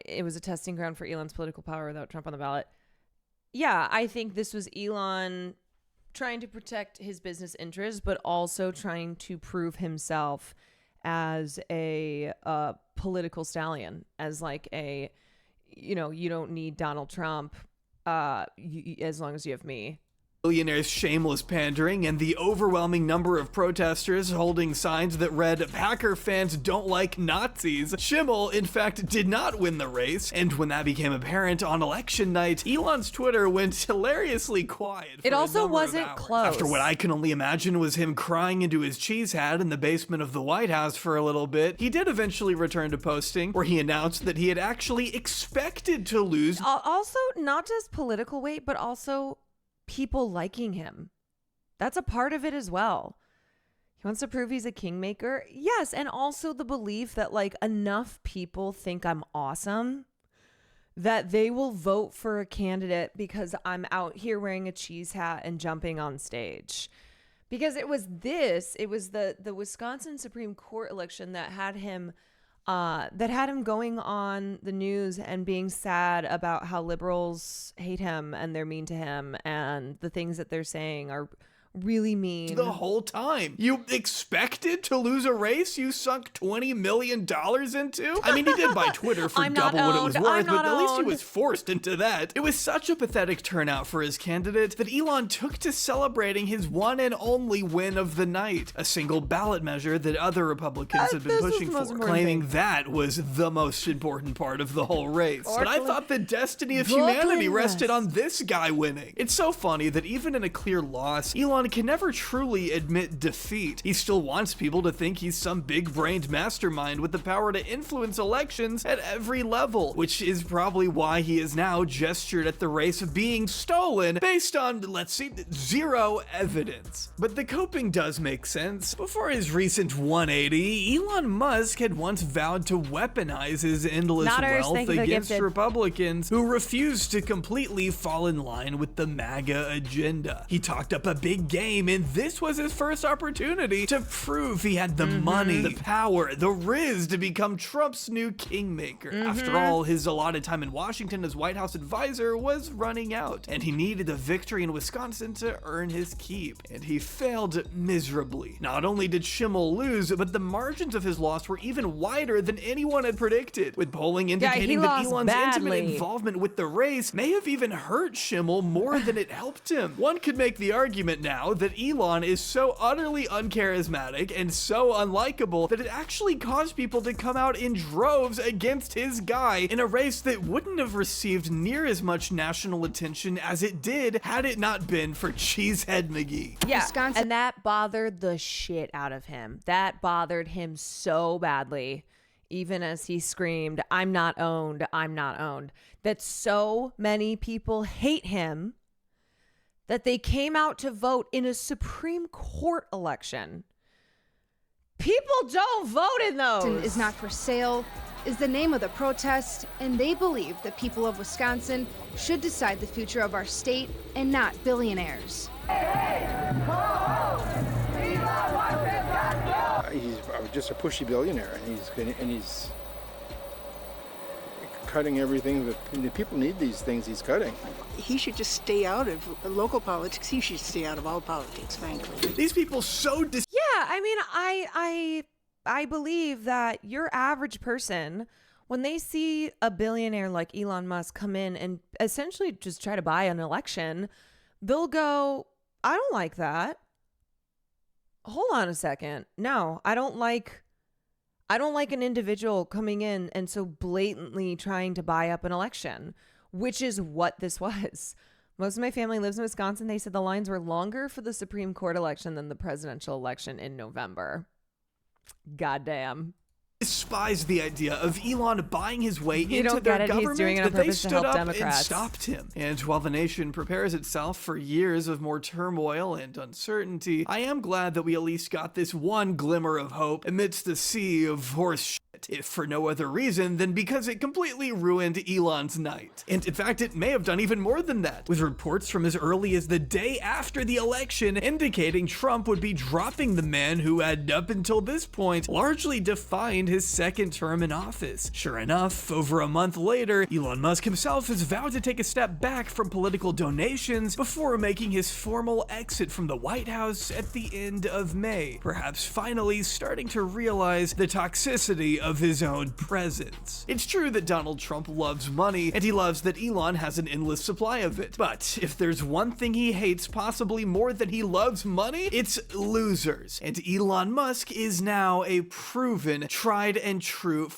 it was a testing ground for Elon's political power without Trump on the ballot. Yeah, I think this was Elon trying to protect his business interests, but also trying to prove himself as a political stallion, as like a, you don't need Donald Trump as long as you have me. Billionaire's shameless pandering and the overwhelming number of protesters holding signs that read "Packer fans don't like Nazis," Schimmel, in fact, did not win the race. And when that became apparent on election night, Elon's Twitter went hilariously quiet. It also wasn't close. After what I can only imagine was him crying into his cheese hat in the basement of the White House for a little bit, he did eventually return to posting, where he announced that he had actually expected to lose. Also, not just political weight, but also people liking him. That's a part of it as well. He wants to prove he's a kingmaker. Yes, and also the belief that like enough people think I'm awesome that they will vote for a candidate because I'm out here wearing a cheese hat and jumping on stage. Because it was the Wisconsin Supreme Court election that had him going on the news and being sad about how liberals hate him and they're mean to him and the things that they're saying are really mean. The whole time. You expected to lose a race you sunk $20 million into? I mean, he did buy Twitter for double what it was worth, but at least he was forced into that. It was such a pathetic turnout for his candidate that Elon took to celebrating his one and only win of the night, a single ballot measure that other Republicans had been pushing for, claiming that was the most important part of the whole race. But I thought the destiny of humanity rested on this guy winning. It's so funny that even in a clear loss, Elon Elon can never truly admit defeat. He still wants people to think he's some big-brained mastermind with the power to influence elections at every level, which is probably why he has now gestured at the race being stolen based on, let's see, zero evidence. But the coping does make sense. Before his recent 180, Elon Musk had once vowed to weaponize his endless wealth against Republicans who refused to completely fall in line with the MAGA agenda. He talked up a big game, and this was his first opportunity to prove he had the money, the power, the riz to become Trump's new kingmaker. After all, his allotted time in Washington as White House advisor was running out, and he needed a victory in Wisconsin to earn his keep, and he failed miserably. Not only did Schimmel lose, but the margins of his loss were even wider than anyone had predicted, with polling indicating that Elon's intimate involvement with the race may have even hurt Schimmel more than it helped him. One could make the argument now that Elon is so utterly uncharismatic and so unlikable that it actually caused people to come out in droves against his guy in a race that wouldn't have received near as much national attention as it did had it not been for Cheesehead McGee. Yeah, and that bothered the shit out of him. That bothered him so badly, even as he screamed, "I'm not owned, I'm not owned," that so many people hate him that they came out to vote in a Supreme Court election. People don't vote in those. Is not for sale is the name of the protest, and they believe the people of Wisconsin should decide the future of our state and not billionaires. He's just a pushy billionaire, and he's cutting everything that the people need. These things he's cutting. He should just stay out of local politics. He should stay out of all politics, frankly. These people Yeah, I mean, I believe that your average person, when they see a billionaire like Elon Musk come in and essentially just try to buy an election, they'll go, "I don't like that. Hold on a second. No, I don't like an individual coming in and so blatantly trying to buy up an election," which is what this was. Most of my family lives in Wisconsin. They said the lines were longer for the Supreme Court election than the presidential election in November. Goddamn. Despise the idea of Elon buying his way You into don't their get it. government, He's doing it on that they purpose to stood help up Democrats. and stopped him. And while the nation prepares itself for years of more turmoil and uncertainty, I am glad that we at least got this one glimmer of hope amidst the sea of horse shit, if for no other reason than because it completely ruined Elon's night. And in fact, it may have done even more than that, with reports from as early as the day after the election indicating Trump would be dropping the man who had, up until this point, largely defined his second term in office. Sure enough, over a month later, Elon Musk himself has vowed to take a step back from political donations before making his formal exit from the White House at the end of May, perhaps finally starting to realize the toxicity of his own presence. It's true that Donald Trump loves money, and he loves that Elon has an endless supply of it. But if there's one thing he hates possibly more than he loves money, it's losers. And Elon Musk is now a proven, tried and true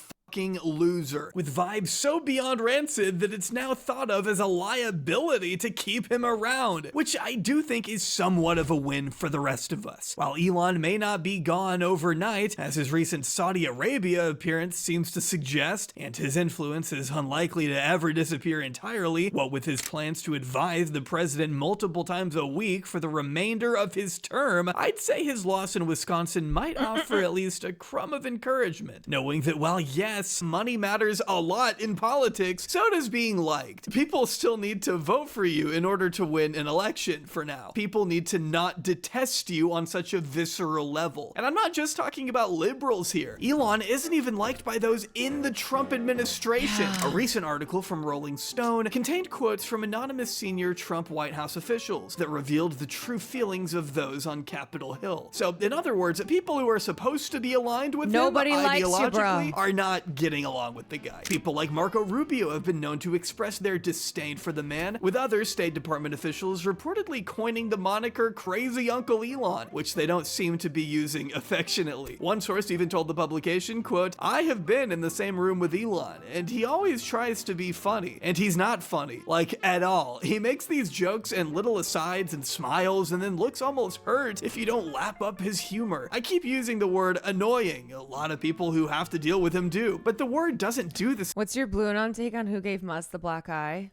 loser, with vibes so beyond rancid that it's now thought of as a liability to keep him around, which I do think is somewhat of a win for the rest of us. While Elon may not be gone overnight, as his recent Saudi Arabia appearance seems to suggest, and his influence is unlikely to ever disappear entirely, what with his plans to advise the president multiple times a week for the remainder of his term, I'd say his loss in Wisconsin might offer at least a crumb of encouragement, knowing that while yes, money matters a lot in politics, so does being liked. People still need to vote for you in order to win an election for now. People need to not detest you on such a visceral level. And I'm not just talking about liberals here. Elon isn't even liked by those in the Trump administration. A recent article from Rolling Stone contained quotes from anonymous senior Trump White House officials that revealed the true feelings of those on Capitol Hill. So, in other words, people who are supposed to be aligned with Nobody him likes you, bro. ideologically are not not getting along with the guy. People like Marco Rubio have been known to express their disdain for the man, with other State Department officials reportedly coining the moniker Crazy Uncle Elon, which they don't seem to be using affectionately. One source even told the publication, quote, "I have been in the same room with Elon, and he always tries to be funny, and he's not funny, like at all. He makes these jokes and little asides and smiles and then looks almost hurt if you don't lap up his humor. I keep using the word annoying. A lot of people who have to deal with him do, but the word doesn't do this." What's your blue and on take on who gave Musk the black eye?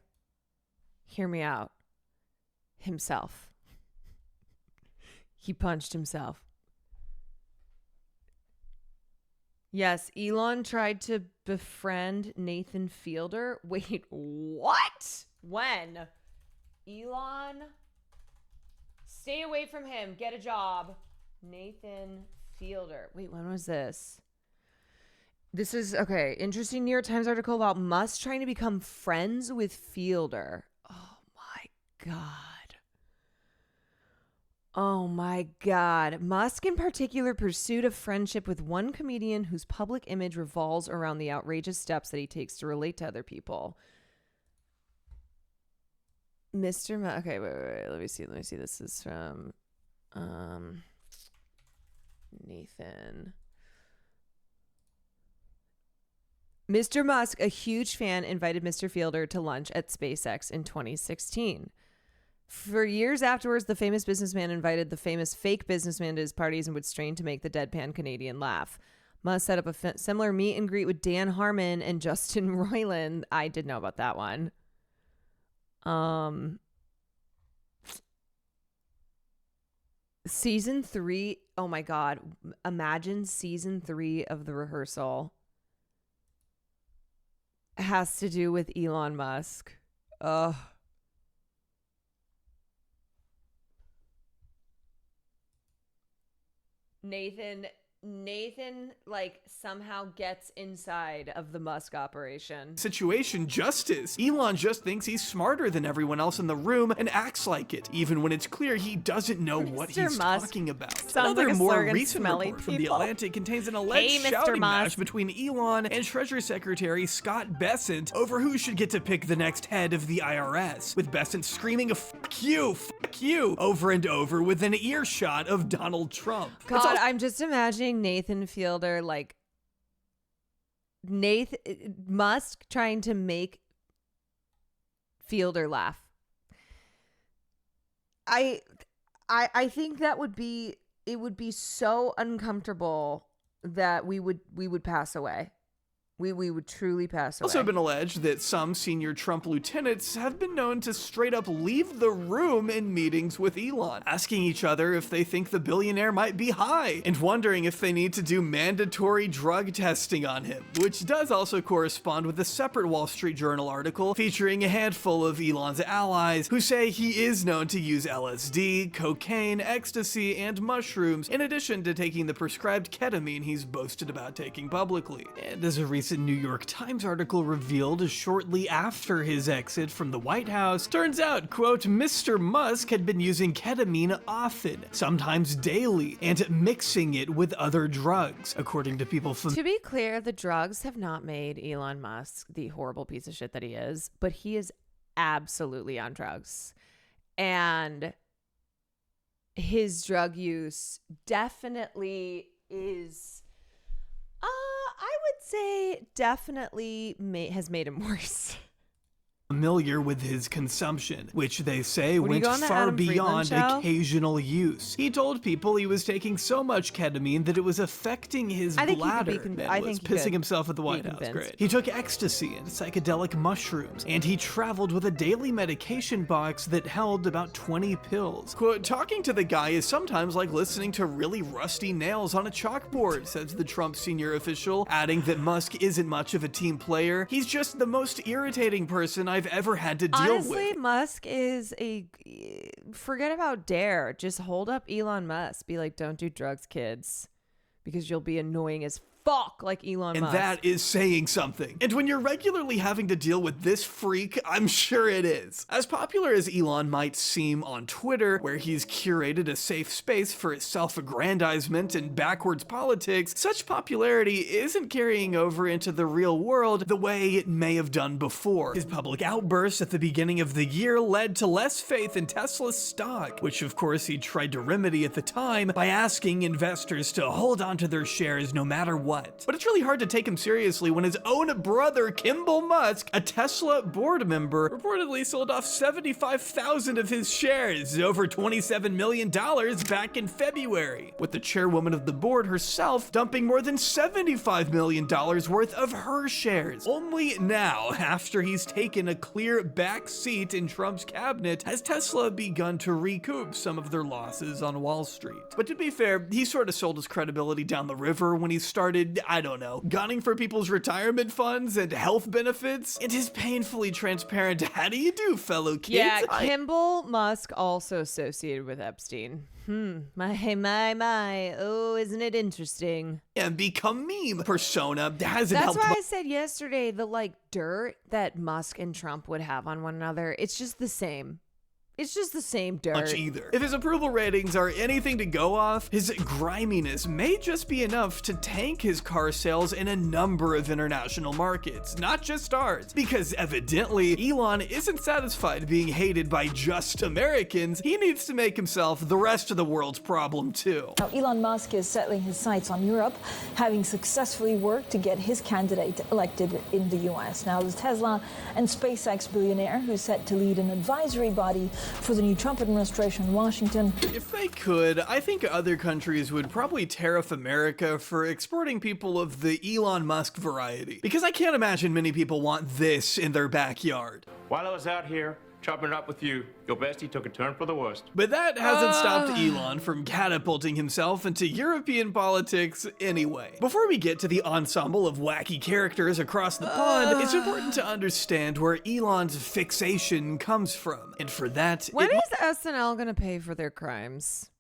Hear me out. Himself. He punched himself. Yes, Elon tried to befriend Nathan Fielder. Wait, what? When? Elon? Stay away from him. Get a job. Nathan Fielder. Wait, when was this? This is, okay, interesting New York Times article about Musk trying to become friends with Fielder. Oh my God. Oh my God. Musk in particular pursued a friendship with one comedian whose public image revolves around the outrageous steps that he takes to relate to other people. Mr. Musk. Okay, wait. Let me see. This is from Nathan. Mr. Musk, a huge fan, invited Mr. Fielder to lunch at SpaceX in 2016. For years afterwards, the famous businessman invited the famous fake businessman to his parties and would strain to make the deadpan Canadian laugh. Musk set up a similar meet and greet with Dan Harmon and Justin Roiland. I did know about that one. Season 3. Oh my God. Imagine season 3 of The Rehearsal has to do with Elon Musk. Ugh. Nathan like somehow gets inside of the Musk operation. Situation justice. Elon just thinks he's smarter than everyone else in the room and acts like it, even when it's clear he doesn't know what he's talking about. Another like more recent report from The Atlantic contains an alleged shouting match between Elon and Treasury Secretary Scott Bessent over who should get to pick the next head of the IRS, with Bessent screaming a fuck you over and over with an earshot of Donald Trump. God, I'm just imagining Nathan Fielder, like Musk trying to make Fielder laugh. I think that would be so uncomfortable that we would pass away. We would truly pass away. Also been alleged that some senior Trump lieutenants have been known to straight up leave the room in meetings with Elon, asking each other if they think the billionaire might be high, and wondering if they need to do mandatory drug testing on him, which does also correspond with a separate Wall Street Journal article featuring a handful of Elon's allies who say he is known to use LSD, cocaine, ecstasy, and mushrooms, in addition to taking the prescribed ketamine he's boasted about taking publicly. And as a recent New York Times article revealed shortly after his exit from the White House, turns out, quote, Mr. Musk had been using ketamine often, sometimes daily, and mixing it with other drugs, according to people To be clear, the drugs have not made Elon Musk the horrible piece of shit that he is, but he is absolutely on drugs. And his drug use definitely is... I would say definitely has made him worse. Familiar with his consumption, which they say went far beyond occasional use. He told people he was taking so much ketamine that it was affecting his bladder and was pissing himself at the White House. Great. He took ecstasy and psychedelic mushrooms, and he traveled with a daily medication box that held about 20 pills. Quote, talking to the guy is sometimes like listening to really rusty nails on a chalkboard, says the Trump senior official, adding that Musk isn't much of a team player. He's just the most irritating person I've ever had to deal with. Honestly, Musk is forget about dare. Just hold up Elon Musk. Be like, don't do drugs, kids, because you'll be annoying as fuck like Elon And Musk. that is saying something. And when you're regularly having to deal with this freak, I'm sure it is. As popular as Elon might seem on Twitter, where he's curated a safe space for his self-aggrandizement and backwards politics, such popularity isn't carrying over into the real world the way it may have done before. His public outbursts at the beginning of the year led to less faith in Tesla's stock, which of course he tried to remedy at the time by asking investors to hold on to their shares no matter what. But it's really hard to take him seriously when his own brother, Kimball Musk, a Tesla board member, reportedly sold off 75,000 of his shares, over $27 million back in February, with the chairwoman of the board herself dumping more than $75 million worth of her shares. Only now, after he's taken a clear back seat in Trump's cabinet, has Tesla begun to recoup some of their losses on Wall Street. But to be fair, he sort of sold his credibility down the river when he started, I don't know, gunning for people's retirement funds and health benefits, and his painfully transparent "how do you do, fellow kids?" Yeah, Kimball Musk also associated with Epstein. My. Oh, isn't it interesting? And become meme persona hasn't That's helped. why I said yesterday the dirt that Musk and Trump would have on one another, it's just the same. It's just the same dirt. Much either. If his approval ratings are anything to go off, his griminess may just be enough to tank his car sales in a number of international markets, not just ours. Because evidently, Elon isn't satisfied being hated by just Americans. He needs to make himself the rest of the world's problem too. Now, Elon Musk is settling his sights on Europe, having successfully worked to get his candidate elected in the US. Now, the Tesla and SpaceX billionaire, who's set to lead an advisory body for the new Trump administration in Washington. If they could, I think other countries would probably tariff America for exporting people of the Elon Musk variety. Because I can't imagine many people want this in their backyard. While I was out here chopping it up with you, your bestie took a turn for the worst. But that hasn't stopped Elon from catapulting himself into European politics anyway. Before we get to the ensemble of wacky characters across the pond, it's important to understand where Elon's fixation comes from. And for that, When is SNL going to pay for their crimes?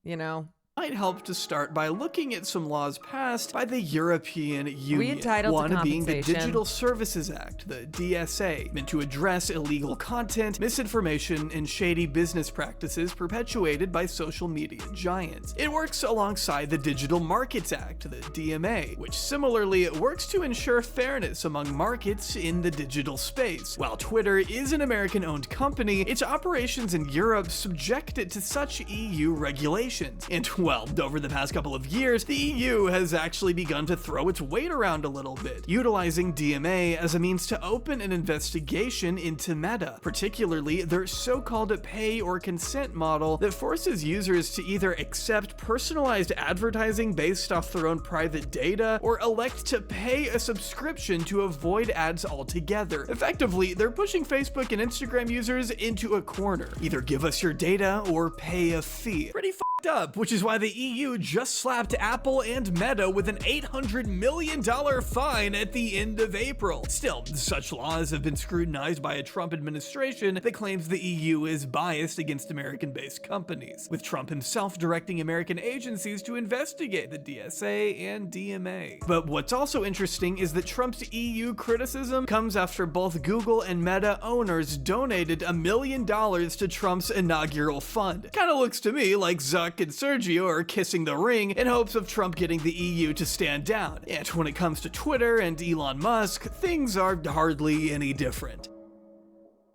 You know? Might help to start by looking at some laws passed by the European Union. We entitled to One being the compensation. Digital Services Act, the DSA, meant to address illegal content, misinformation, and shady business practices perpetuated by social media giants. It works alongside the Digital Markets Act, the DMA, which similarly works to ensure fairness among markets in the digital space. While Twitter is an American-owned company, its operations in Europe subject it to such EU regulations. And well, over the past couple of years, the EU has actually begun to throw its weight around a little bit, utilizing DMA as a means to open an investigation into Meta, particularly their so-called pay or consent model that forces users to either accept personalized advertising based off their own private data or elect to pay a subscription to avoid ads altogether. Effectively, they're pushing Facebook and Instagram users into a corner. Either give us your data or pay a fee. Pretty f***ed up, which is why the EU just slapped Apple and Meta with an $800 million fine at the end of April. Still, such laws have been scrutinized by a Trump administration that claims the EU is biased against American-based companies, with Trump himself directing American agencies to investigate the DSA and DMA. But what's also interesting is that Trump's EU criticism comes after both Google and Meta owners donated $1 million to Trump's inaugural fund. Kinda looks to me like Zuck and Sergio are kissing the ring in hopes of Trump getting the EU to stand down. And when it comes to Twitter and Elon Musk, things are hardly any different.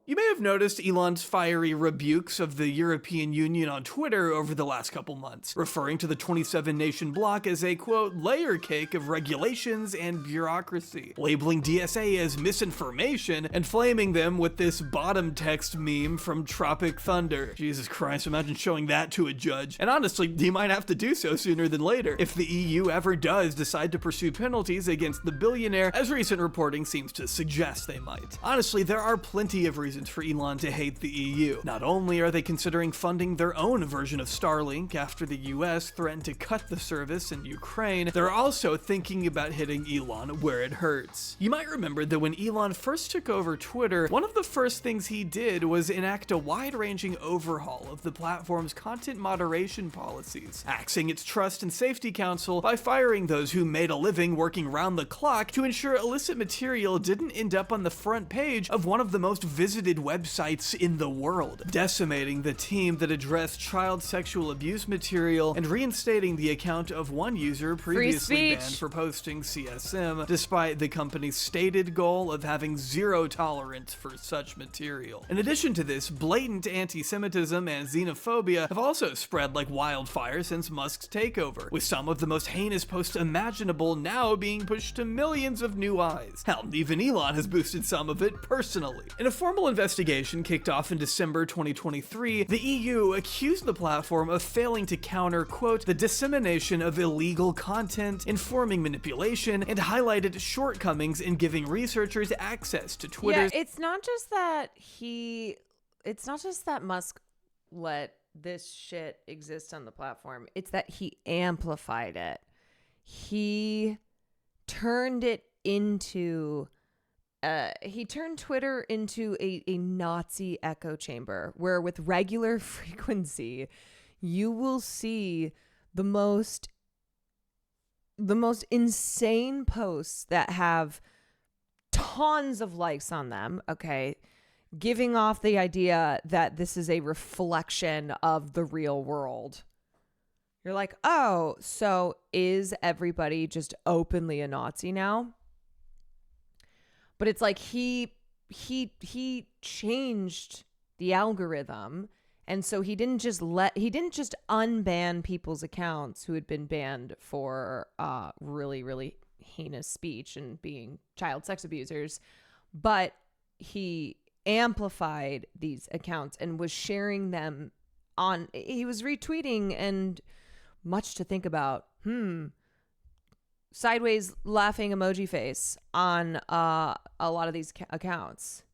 You may have noticed Elon's fiery rebukes of the European Union on Twitter over the last couple months, referring to the 27-nation bloc as a, quote, layer cake of regulations and bureaucracy, labeling DSA as misinformation and flaming them with this bottom text meme from Tropic Thunder. Jesus Christ, imagine showing that to a judge. And honestly, he might have to do so sooner than later, if the EU ever does decide to pursue penalties against the billionaire, as recent reporting seems to suggest they might. Honestly, there are plenty of reasons reasons for Elon to hate the EU. Not only are they considering funding their own version of Starlink after the US threatened to cut the service in Ukraine, they're also thinking about hitting Elon where it hurts. You might remember that when Elon first took over Twitter, one of the first things he did was enact a wide-ranging overhaul of the platform's content moderation policies, axing its Trust and Safety Council by firing those who made a living working round the clock to ensure illicit material didn't end up on the front page of one of the most visited websites in the world, decimating the team that addressed child sexual abuse material and reinstating the account of one user previously banned for posting CSM, despite the company's stated goal of having zero tolerance for such material. In addition to this, blatant anti-Semitism and xenophobia have also spread like wildfire since Musk's takeover, with some of the most heinous posts imaginable now being pushed to millions of new eyes. Hell, even Elon has boosted some of it personally. In a formal investigation kicked off in December 2023, the EU accused the platform of failing to counter, quote, the dissemination of illegal content, informing manipulation, and highlighted shortcomings in giving researchers access to Twitter's— Yeah, it's not just that Musk let this shit exist on the platform. It's that he amplified it. He turned it into he turned Twitter into a Nazi echo chamber where with regular frequency you will see the most insane posts that have tons of likes on them, okay, giving off the idea that this is a reflection of the real world. You're like, oh, so is everybody just openly a Nazi now? But it's like he changed the algorithm, and so he didn't just unban people's accounts who had been banned for really, really heinous speech and being child sex abusers, but he amplified these accounts and was sharing them on, he was retweeting, and much to think about. Sideways laughing emoji face on a lot of these accounts.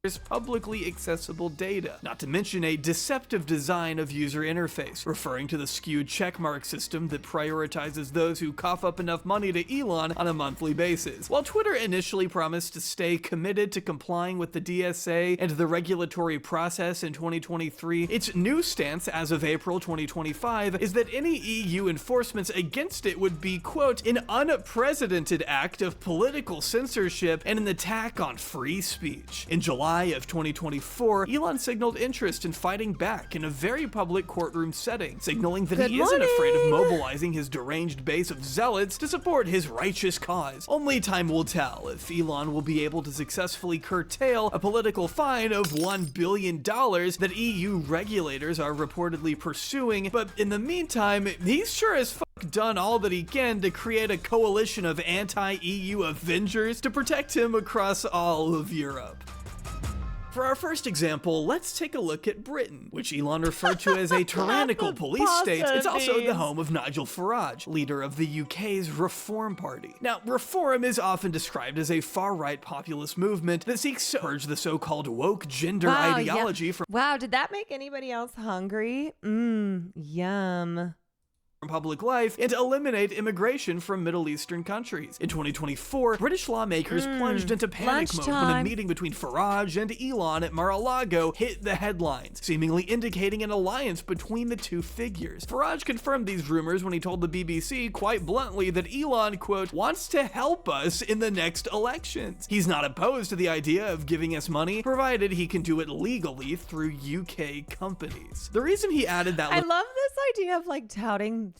There's publicly accessible data, not to mention a deceptive design of user interface, referring to the skewed checkmark system that prioritizes those who cough up enough money to Elon on a monthly basis. While Twitter initially promised to stay committed to complying with the DSA and the regulatory process in 2023, its new stance as of April 2025 is that any EU enforcements against it would be, quote, an unprecedented act of political censorship and an attack on free speech. In July of 2024, Elon signaled interest in fighting back in a very public courtroom setting, signaling that he isn't afraid of mobilizing his deranged base of zealots to support his righteous cause. Only time will tell if Elon will be able to successfully curtail a political fine of $1 billion that EU regulators are reportedly pursuing, but in the meantime, he's sure as fuck done all that he can to create a coalition of anti-EU Avengers to protect him across all of Europe. For our first example, let's take a look at Britain, which Elon referred to as a tyrannical police state. It's also the home of Nigel Farage, leader of the UK's Reform Party. Now, Reform is often described as a far-right populist movement that seeks to purge the so-called woke gender ideology from— Wow, did that make anybody else hungry? Yum. Public life and eliminate immigration from Middle Eastern countries. In 2024, British lawmakers plunged into panic mode when a meeting between Farage and Elon at Mar-a-Lago hit the headlines, seemingly indicating an alliance between the two figures. Farage confirmed these rumors when he told the BBC quite bluntly that Elon, quote, wants to help us in the next elections. He's not opposed to the idea of giving us money, provided he can do it legally through UK companies. The reason he added that— I love this idea of like touting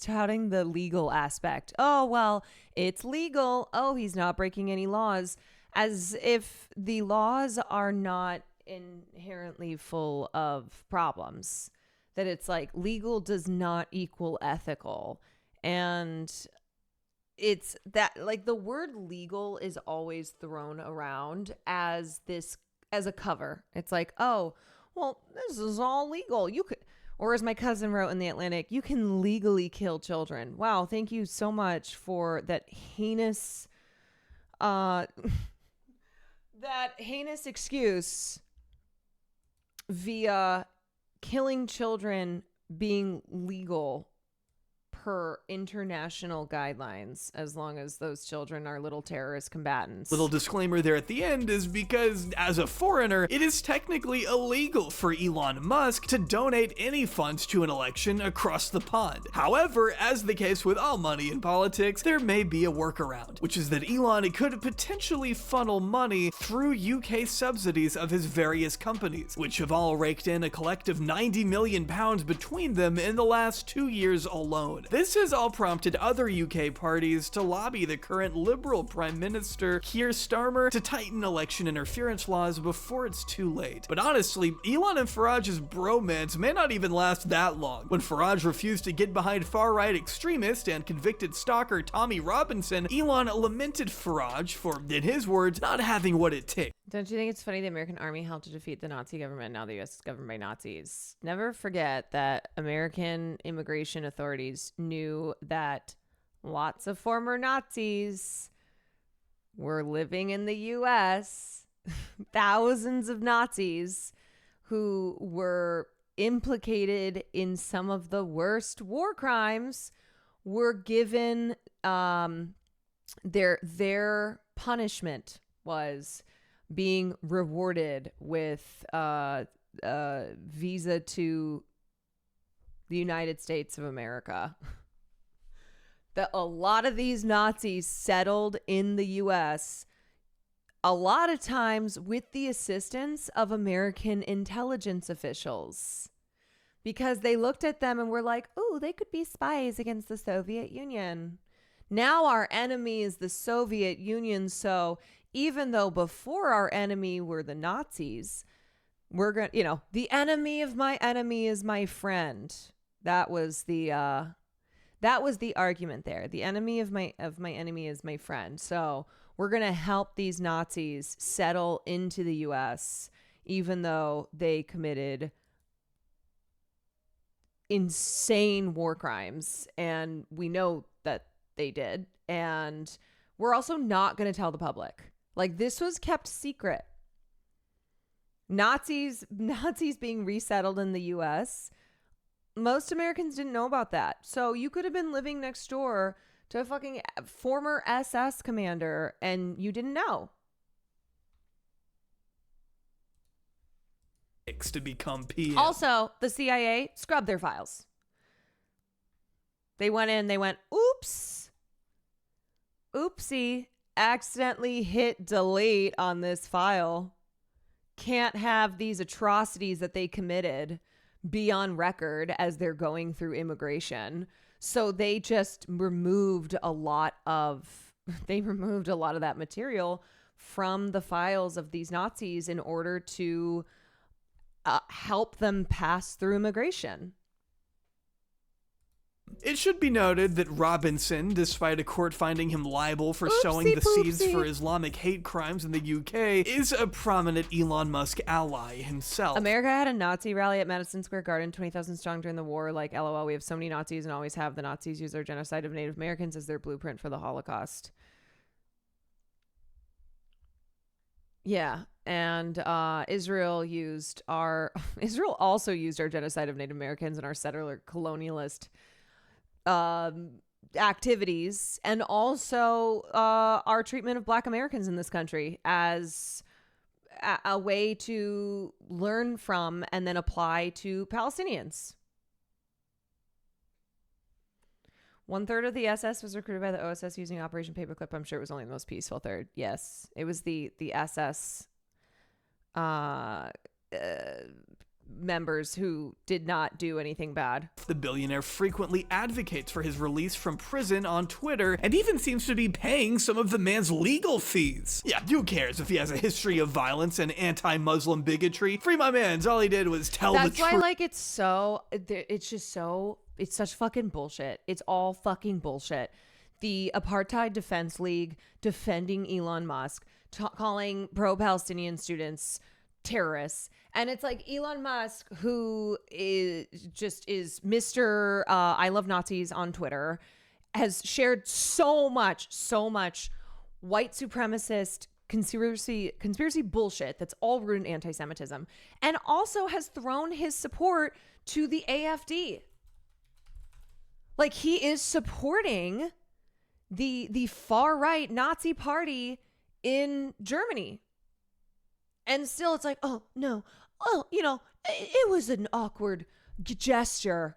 the legal aspect. Oh, well, it's legal. Oh, he's not breaking any laws. As if the laws are not inherently full of problems. That it's like legal does not equal ethical. And it's that, like, the word legal is always thrown around as a cover. It's like, oh, well, this is all legal. You could— or as my cousin wrote in The Atlantic, you can legally kill children. Wow, thank you so much for that heinous excuse via killing children being legal per international guidelines, as long as those children are little terrorist combatants. Little disclaimer there at the end is because, as a foreigner, it is technically illegal for Elon Musk to donate any funds to an election across the pond. However, as the case with all money in politics, there may be a workaround, which is that Elon could potentially funnel money through UK subsidies of his various companies, which have all raked in a collective £90 million between them in the last 2 years alone. This has all prompted other UK parties to lobby the current Liberal Prime Minister Keir Starmer to tighten election interference laws before it's too late. But honestly, Elon and Farage's bromance may not even last that long. When Farage refused to get behind far-right extremist and convicted stalker Tommy Robinson, Elon lamented Farage for, in his words, not having what it takes. Don't you think it's funny the American army helped to defeat the Nazi government? Now the U.S. is governed by Nazis. Never forget that American immigration authorities knew that lots of former Nazis were living in the U.S. Thousands of Nazis who were implicated in some of the worst war crimes were given their punishment was being rewarded with visa to the United States of America. That a lot of these Nazis settled in the U.S., a lot of times with the assistance of American intelligence officials, because they looked at them and were like, oh, they could be spies against the Soviet Union. Now our enemy is the Soviet Union, so even though before our enemy were the Nazis, we're going to, the enemy of my enemy is my friend. That was the argument there. The enemy of my enemy is my friend. So we're going to help these Nazis settle into the U.S., even though they committed insane war crimes. And we know that they did. And we're also not going to tell the public. Like, this was kept secret. Nazis being resettled in the U.S., most Americans didn't know about that. So you could have been living next door to a fucking former SS commander and you didn't know. To become PM. Also, the CIA scrubbed their files. They went in, they went, oops. Oopsie. Accidentally hit delete on this file. Can't have these atrocities that they committed be on record as they're going through immigration. So they just removed a lot of that material from the files of these Nazis in order to help them pass through immigration. It should be noted that Robinson, despite a court finding him liable for sowing the seeds for Islamic hate crimes in the UK, is a prominent Elon Musk ally himself. America had a Nazi rally at Madison Square Garden, 20,000 strong during the war. Like, LOL, we have so many Nazis and always have. The Nazis use their genocide of Native Americans as their blueprint for the Holocaust. Yeah, and Israel also used our genocide of Native Americans and our settler colonialist activities, and also our treatment of Black Americans in this country as a way to learn from and then apply to Palestinians. 1/3 of the SS was recruited by the OSS using Operation Paperclip. I'm sure it was only the most peaceful third. Yes, it was the SS members who did not do anything bad. The billionaire frequently advocates for his release from prison on Twitter and even seems to be paying some of the man's legal fees. Yeah, who cares if he has a history of violence and anti-Muslim bigotry? Free my man. All he did was tell the truth. That's why, like, it's such fucking bullshit. It's all fucking bullshit. The Apartheid Defense League defending Elon Musk, calling pro-Palestinian students terrorists, and it's like Elon Musk, who is Mr. I love Nazis on Twitter, has shared so much white supremacist conspiracy bullshit that's all rooted in anti-Semitism, and also has thrown his support to the AfD. Like, he is supporting the far right Nazi party in Germany. And still it's like, oh, no. Oh, it was an awkward gesture.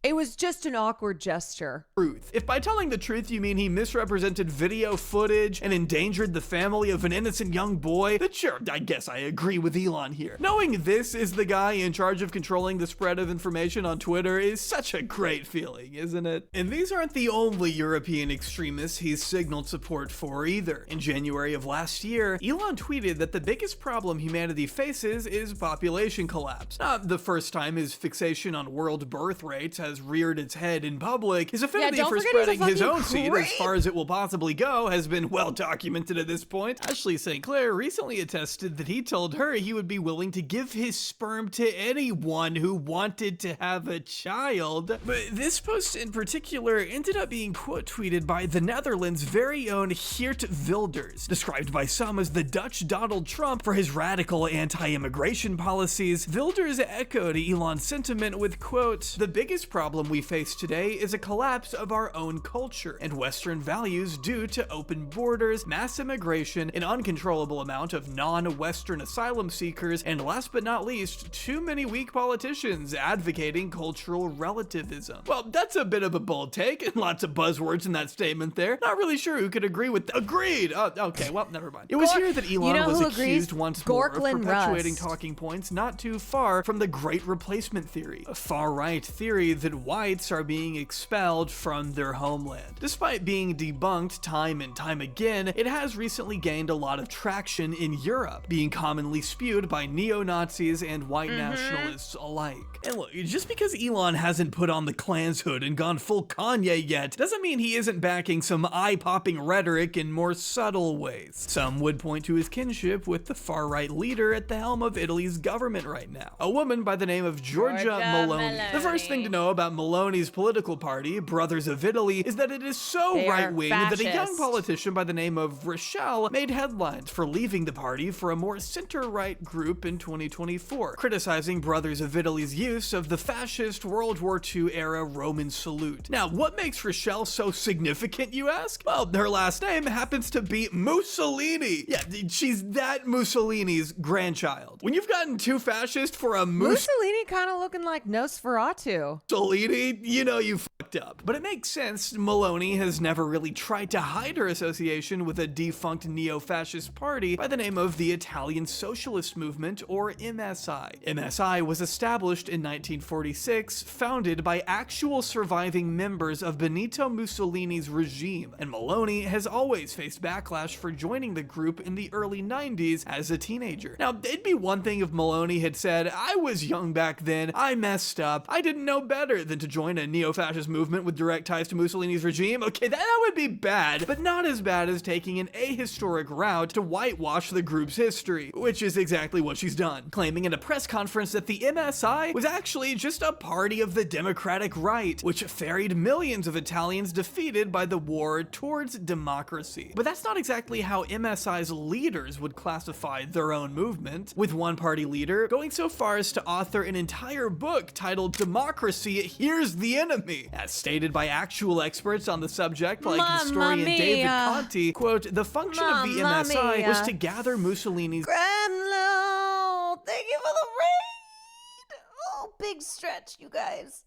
It was just an awkward gesture. Truth. If by telling the truth you mean he misrepresented video footage and endangered the family of an innocent young boy, then sure, I guess I agree with Elon here. Knowing this is the guy in charge of controlling the spread of information on Twitter is such a great feeling, isn't it? And these aren't the only European extremists he's signaled support for either. In January of last year, Elon tweeted that the biggest problem humanity faces is population collapse. Not the first time his fixation on world birth rates has reared its head in public. His affinity for spreading his own seed as far as it will possibly go has been well documented at this point. Ashley St. Clair recently attested that he told her he would be willing to give his sperm to anyone who wanted to have a child. But this post in particular ended up being quote tweeted by the Netherlands' very own Geert Wilders, described by some as the Dutch Donald Trump for his radical anti-immigration policies. Wilders echoed Elon's sentiment with quote, "The biggest problem we face today is a collapse of our own culture and Western values due to open borders, mass immigration, an uncontrollable amount of non-Western asylum seekers, and last but not least, too many weak politicians advocating cultural relativism." Well, that's a bit of a bold take and lots of buzzwords in that statement there. Not really sure who could agree with that. Agreed! Oh, okay, well, never mind. It was here that Elon was accused once more of perpetuating talking points not too far from the Great Replacement theory, a far-right theory that whites are being expelled from their homeland. Despite being debunked time and time again, it has recently gained a lot of traction in Europe, being commonly spewed by neo-Nazis and white nationalists alike. And look, just because Elon hasn't put on the Klan's hood and gone full Kanye yet, doesn't mean he isn't backing some eye-popping rhetoric in more subtle ways. Some would point to his kinship with the far-right leader at the helm of Italy's government right now, a woman by the name of Giorgia Meloni. The first thing to know about Meloni's political party, Brothers of Italy, is that it is so right-wing that a young politician by the name of Rochelle made headlines for leaving the party for a more center-right group in 2024, criticizing Brothers of Italy's use of the fascist World War II-era Roman salute. Now, what makes Rochelle so significant, you ask? Well, her last name happens to be Mussolini. Yeah, she's that Mussolini's grandchild. When you've gotten too fascist for a Mussolini kind of looking like Nosferatu. Mussolini, you know you fucked up. But it makes sense. Meloni has never really tried to hide her association with a defunct neo-fascist party by the name of the Italian Socialist Movement, or MSI. MSI was established in 1946, founded by actual surviving members of Benito Mussolini's regime, and Meloni has always faced backlash for joining the group in the early 90s as a teenager. Now, it'd be one thing if Meloni had said, "I was young back then, I messed up, I didn't know better than to join a neo-fascist movement with direct ties to Mussolini's regime." Okay, that would be bad, but not as bad as taking an ahistoric route to whitewash the group's history, which is exactly what she's done, claiming in a press conference that the MSI was actually just a party of the democratic right, which ferried millions of Italians defeated by the war towards democracy. But that's not exactly how MSI's leaders would classify their own movement, with one party leader going so far as to author an entire book titled "Democracy, Here's the Enemy." As stated by actual experts on the subject, like historian David Conti, quote, "The function of the MSI was to gather Mussolini's..." Gremlo, thank you for the raid. Oh, big stretch, you guys.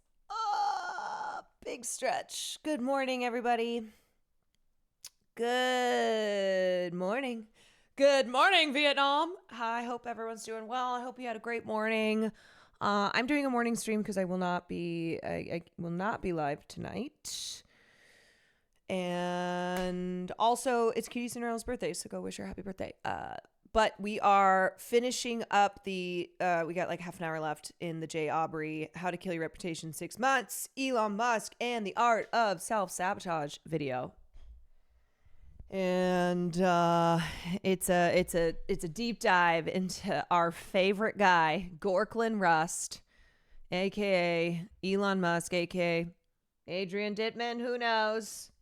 Big stretch. Good morning, everybody. Good morning. Good morning, Vietnam. I hope everyone's doing well. I hope you had a great morning. I'm doing a morning stream because I will not be live tonight. And also, it's Cutie Cinderella's birthday, so go wish her happy birthday. But we are finishing up we got like half an hour left in the Jay Aubrey How to Kill Your Reputation 6 Months, Elon Musk and the Art of Self-Sabotage video. And it's a deep dive into our favorite guy, Gorklin Rust, aka Elon Musk, aka Adrian Dittman, who knows?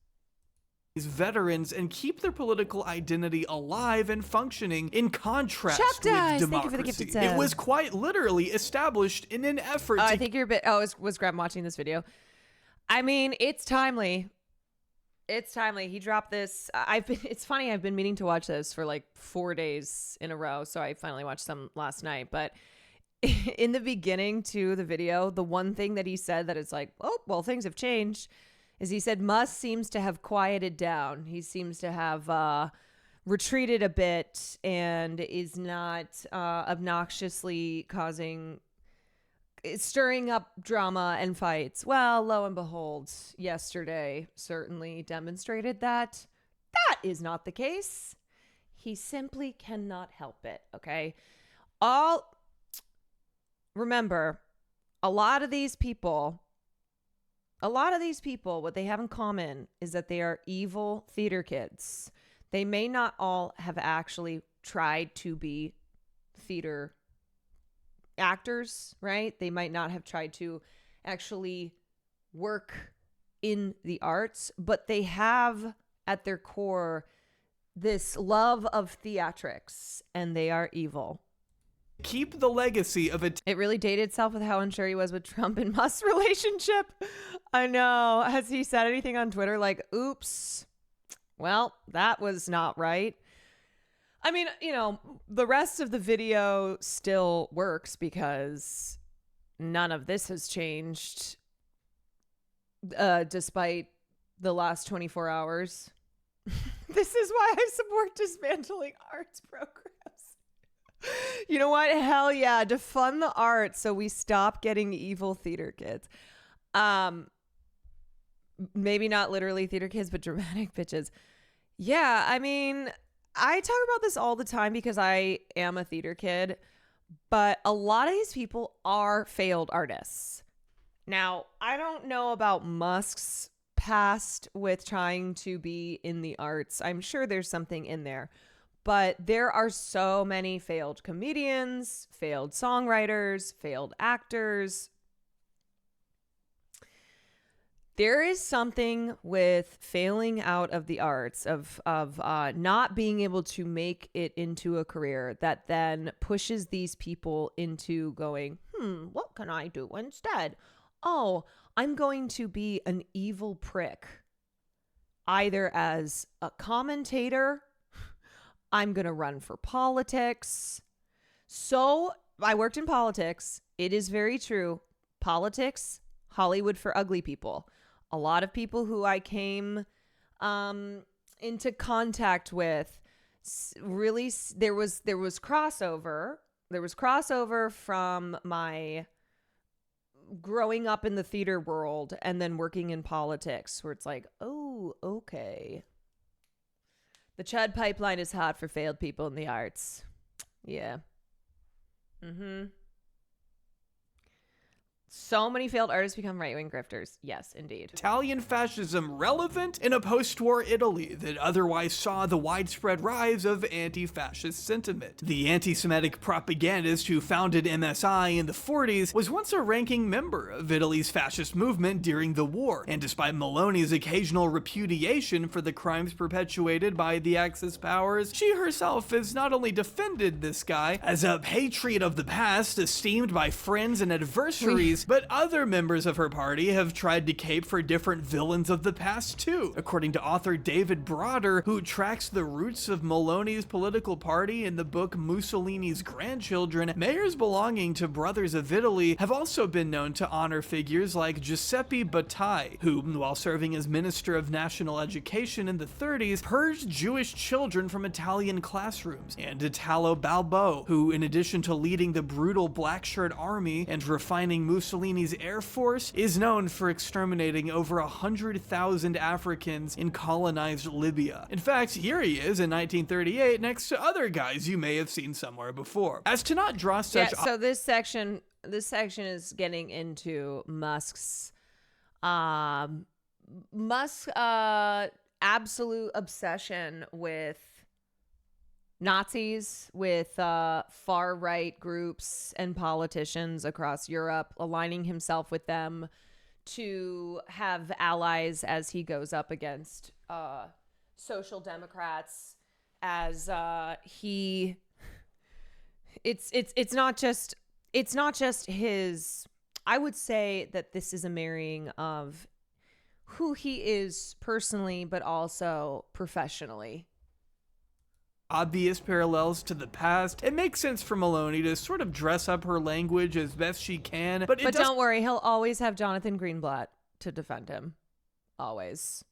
veterans and keep their political identity alive and functioning in contrast Chuck with Dice, democracy. thank you for the gifted It sub. was quite literally established in an effort to I think you're a bit. Oh, was Graham watching this video? I mean, it's timely. It's timely. He dropped this. It's funny. I've been meaning to watch this for like 4 days in a row. So I finally watched some last night. But in the beginning to the video, the one thing that he said that it's like, oh, well, things have changed, is he said Musk seems to have quieted down. He seems to have retreated a bit and is not obnoxiously stirring up drama and fights. Well, lo and behold, yesterday certainly demonstrated that that is not the case. He simply cannot help it, okay? Remember, a lot of these people, what they have in common is that they are evil theater kids. They may not all have actually tried to be theater actors, right? They might not have tried to actually work in the arts, but they have at their core this love of theatrics, and they are evil. keep the legacy of it. It really dated itself with how unsure he was with Trump and Musk's relationship. I know. Has he said anything on Twitter like, oops, well, that was not right? I mean, you know, the rest of the video still works because none of this has changed despite the last 24 hours. This is why I support dismantling arts programs. You know what? Hell yeah. Defund the arts so we stop getting evil theater kids. Maybe not literally theater kids, but dramatic bitches. Yeah, I mean, I talk about this all the time because I am a theater kid, but a lot of these people are failed artists. Now, I don't know about Musk's past with trying to be in the arts. I'm sure there's something in there. But there are so many failed comedians, failed songwriters, failed actors. There is something with failing out of the arts, of not being able to make it into a career that then pushes these people into going, what can I do instead? Oh, I'm going to be an evil prick. Either as a commentator, I'm going to run for politics. So I worked in politics. It is very true. Politics, Hollywood for ugly people. A lot of people who I came into contact with, really, there was crossover. There was crossover from my growing up in the theater world and then working in politics, where it's like, oh, okay. The Chud pipeline is hot for failed people in the arts. Yeah. So many failed artists become right-wing grifters. Yes, indeed. Italian fascism relevant in a post-war Italy that otherwise saw the widespread rise of anti-fascist sentiment. The anti-Semitic propagandist who founded MSI in the 40s was once a ranking member of Italy's fascist movement during the war, and despite Meloni's occasional repudiation for the crimes perpetuated by the Axis powers, she herself has not only defended this guy as a patriot of the past, esteemed by friends and adversaries, but other members of her party have tried to cape for different villains of the past too. According to author David Broder, who tracks the roots of Meloni's political party in the book Mussolini's Grandchildren, mayors belonging to Brothers of Italy have also been known to honor figures like Giuseppe Battai, who, while serving as Minister of National Education in the 30s, purged Jewish children from Italian classrooms, and Italo Balbo, who, in addition to leading the brutal Black Shirt Army and refining Mussolini's Air Force, is known for exterminating over 100,000 Africans in colonized Libya. In fact, here he is in 1938 next to other guys you may have seen somewhere before. As to not draw such... Yeah, so this section is getting into Musk's absolute obsession with Nazis, with far-right groups and politicians across Europe, aligning himself with them to have allies as he goes up against social democrats, as it's not just his. I would say that this is a marrying of who he is personally, but also professionally. Obvious parallels to the past. It makes sense for Maloney to sort of dress up her language as best she can, but don't worry, he'll always have Jonathan Greenblatt to defend him. Always.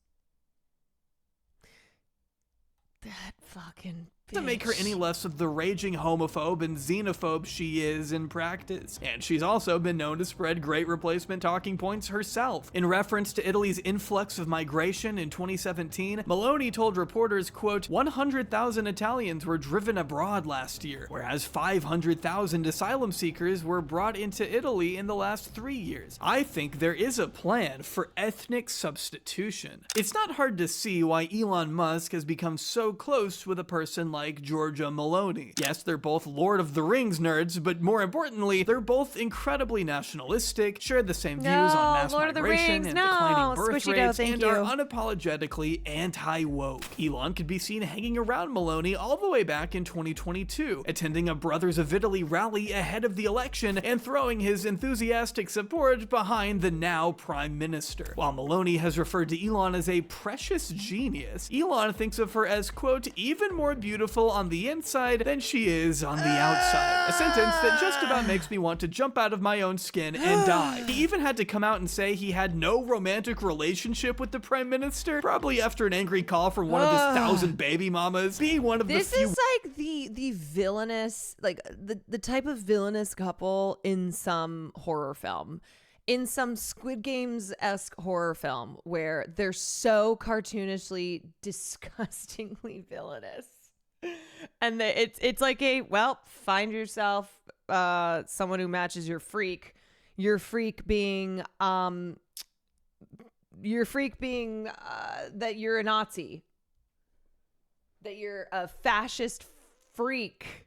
That fucking bitch. Doesn't make her any less of the raging homophobe and xenophobe she is in practice. And she's also been known to spread great replacement talking points herself. In reference to Italy's influx of migration in 2017, Maloney told reporters, quote, 100,000 Italians were driven abroad last year, whereas 500,000 asylum seekers were brought into Italy in the last 3 years. I think there is a plan for ethnic substitution. It's not hard to see why Elon Musk has become so close with a person like Giorgia Meloni. Yes, they're both Lord of the Rings nerds, but more importantly, they're both incredibly nationalistic, share the same views on mass Lord of the migration Rings, and no. declining birth Squishy dough, rates, thank and you. are unapologetically anti-woke. Elon could be seen hanging around Meloni all the way back in 2022, attending a Brothers of Italy rally ahead of the election and throwing his enthusiastic support behind the now Prime Minister. While Meloni has referred to Elon as a precious genius, Elon thinks of her as, quote, even more beautiful on the inside than she is on the outside. A sentence that just about makes me want to jump out of my own skin and die. He even had to come out and say he had no romantic relationship with the Prime Minister, probably after an angry call from one of his 1,000 baby mamas, being one of the few— This is like the villainous, like the type of villainous couple in some horror film. In some Squid Games-esque horror film where they're so cartoonishly, disgustingly villainous. And it's like find yourself someone who matches your freak. Your freak being that you're a Nazi. That you're a fascist freak.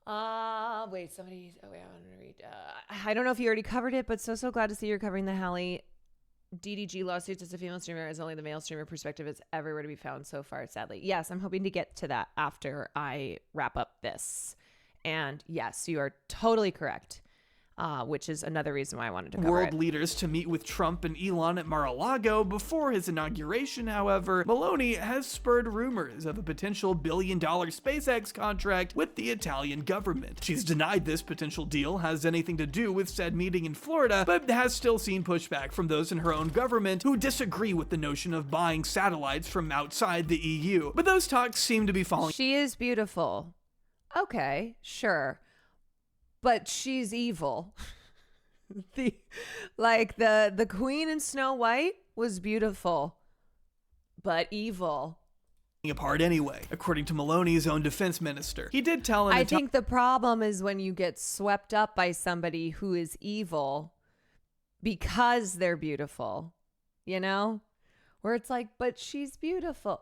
Wait, I want to read. I don't know if you already covered it, but so glad to see you're covering the Hallie DDG lawsuits as a female streamer, as only the male streamer perspective is everywhere to be found so far, sadly. Yes, I'm hoping to get to that after I wrap up this. And yes, you are totally correct. Which is another reason why I wanted to cover world it. leaders to meet with Trump and Elon at Mar-a-Lago before his inauguration. However, Meloni has spurred rumors of a potential $1 billion SpaceX contract with the Italian government. She's denied this potential deal has anything to do with said meeting in Florida, but has still seen pushback from those in her own government who disagree with the notion of buying satellites from outside the EU. But those talks seem to be falling. She is beautiful. Okay, sure. But she's evil. The queen in Snow White was beautiful, but evil. Apart anyway, according to Maloney's own defense minister. He did tell an I think the problem is when you get swept up by somebody who is evil because they're beautiful, you know? Where it's like, but she's beautiful.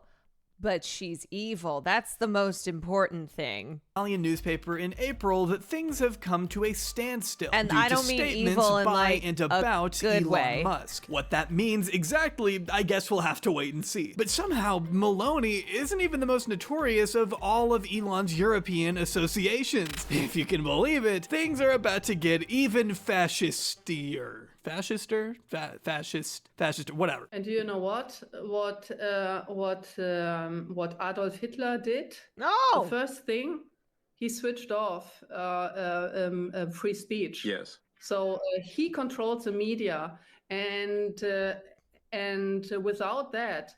But she's evil. That's the most important thing. Italian newspaper in April that things have come to a standstill. And due I don't to mean statements evil in by like and a about good Elon way. Musk. What that means exactly, I guess we'll have to wait and see. But somehow, Meloni isn't even the most notorious of all of Elon's European associations. If you can believe it, things are about to get even fascistier. Fascister? Fascist, whatever. And do you know what Adolf Hitler did? No. The first thing, he switched off free speech. Yes. So he controlled the media, and without that,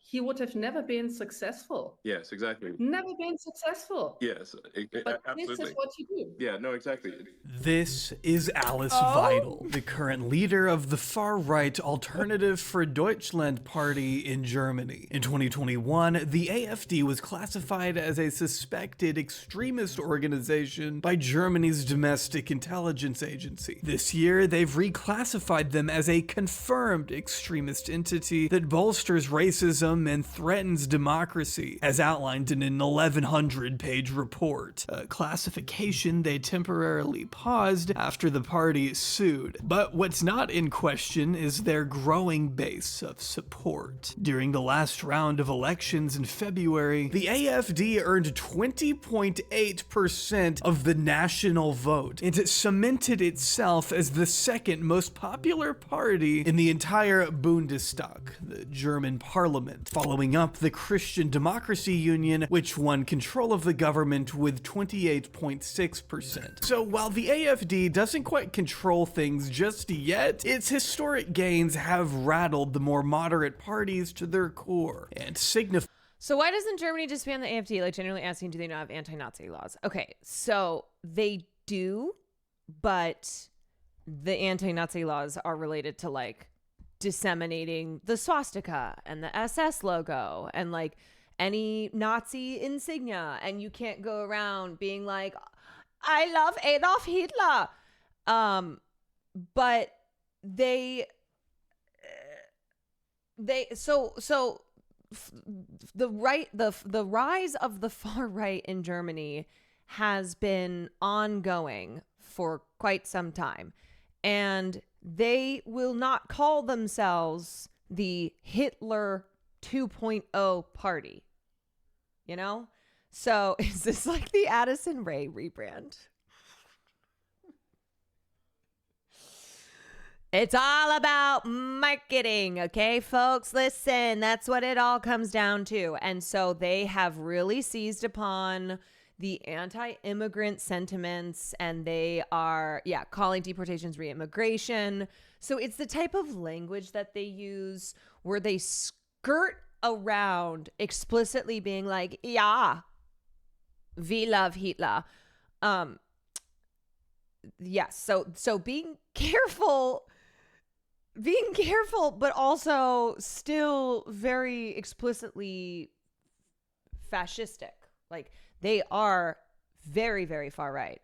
he would have never been successful. Yes, exactly. Never been successful. Yes, But absolutely. this is what you do. Yeah, no, exactly. This is Alice Weidel, the current leader of the far-right Alternative for Deutschland party in Germany. In 2021, the AfD was classified as a suspected extremist organization by Germany's domestic intelligence agency. This year, they've reclassified them as a confirmed extremist entity that bolsters racism fascism and threatens democracy, as outlined in an 1,100-page report, a classification they temporarily paused after the party sued. But what's not in question is their growing base of support. During the last round of elections in February, the AFD earned 20.8% of the national vote, and it cemented itself as the second most popular party in the entire Bundestag, the German parliament, following up the Christian Democracy Union, which won control of the government with 28.6%. So while the AFD doesn't quite control things just yet, its historic gains have rattled the more moderate parties to their core and signify. So why doesn't Germany disband the AfD? Like, generally asking, do they not have anti-Nazi laws? Okay, so they do, but the anti-Nazi laws are related to, like, disseminating the swastika and the SS logo and, like, any Nazi insignia. And you can't go around being like, I love Adolf Hitler. But the rise of the far right in Germany has been ongoing for quite some time, and they will not call themselves the Hitler 2.0 party, you know? So is this like the Addison Rae rebrand? It's all about marketing, okay, folks? Listen, that's what it all comes down to. And so they have really seized upon the anti-immigrant sentiments, and they are, calling deportations re-immigration. So it's the type of language that they use where they skirt around explicitly being like, yeah, we love Hitler. Yes, so being careful, but also still very explicitly fascistic. Like, they are very, very far right.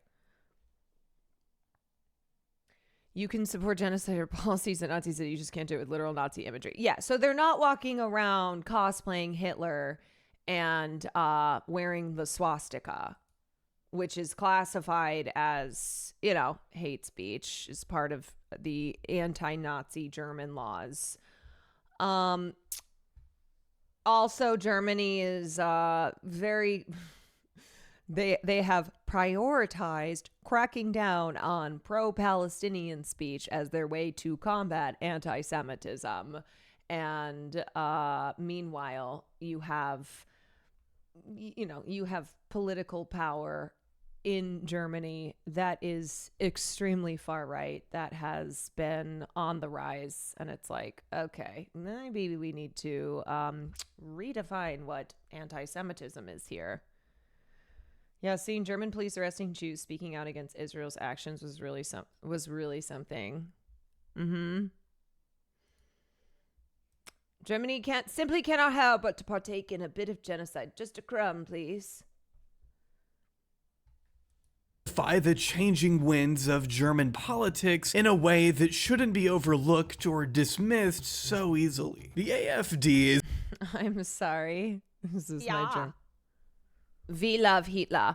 You can support genocide or policies that Nazis did, you just can't do it with literal Nazi imagery. Yeah, so they're not walking around cosplaying Hitler and wearing the swastika, which is classified as, hate speech, is part of the anti-Nazi German laws. Also, Germany is very... They have prioritized cracking down on pro-Palestinian speech as their way to combat anti-Semitism. And meanwhile, you have political power in Germany that is extremely far right, that has been on the rise. And it's like, okay, maybe we need to redefine what anti-Semitism is here. Yeah, seeing German police arresting Jews speaking out against Israel's actions was really something. Germany cannot help but to partake in a bit of genocide. Just a crumb, please. The changing winds of German politics in a way that shouldn't be overlooked or dismissed so easily. The AfD is... I'm sorry. This is my turn. We love Hitler.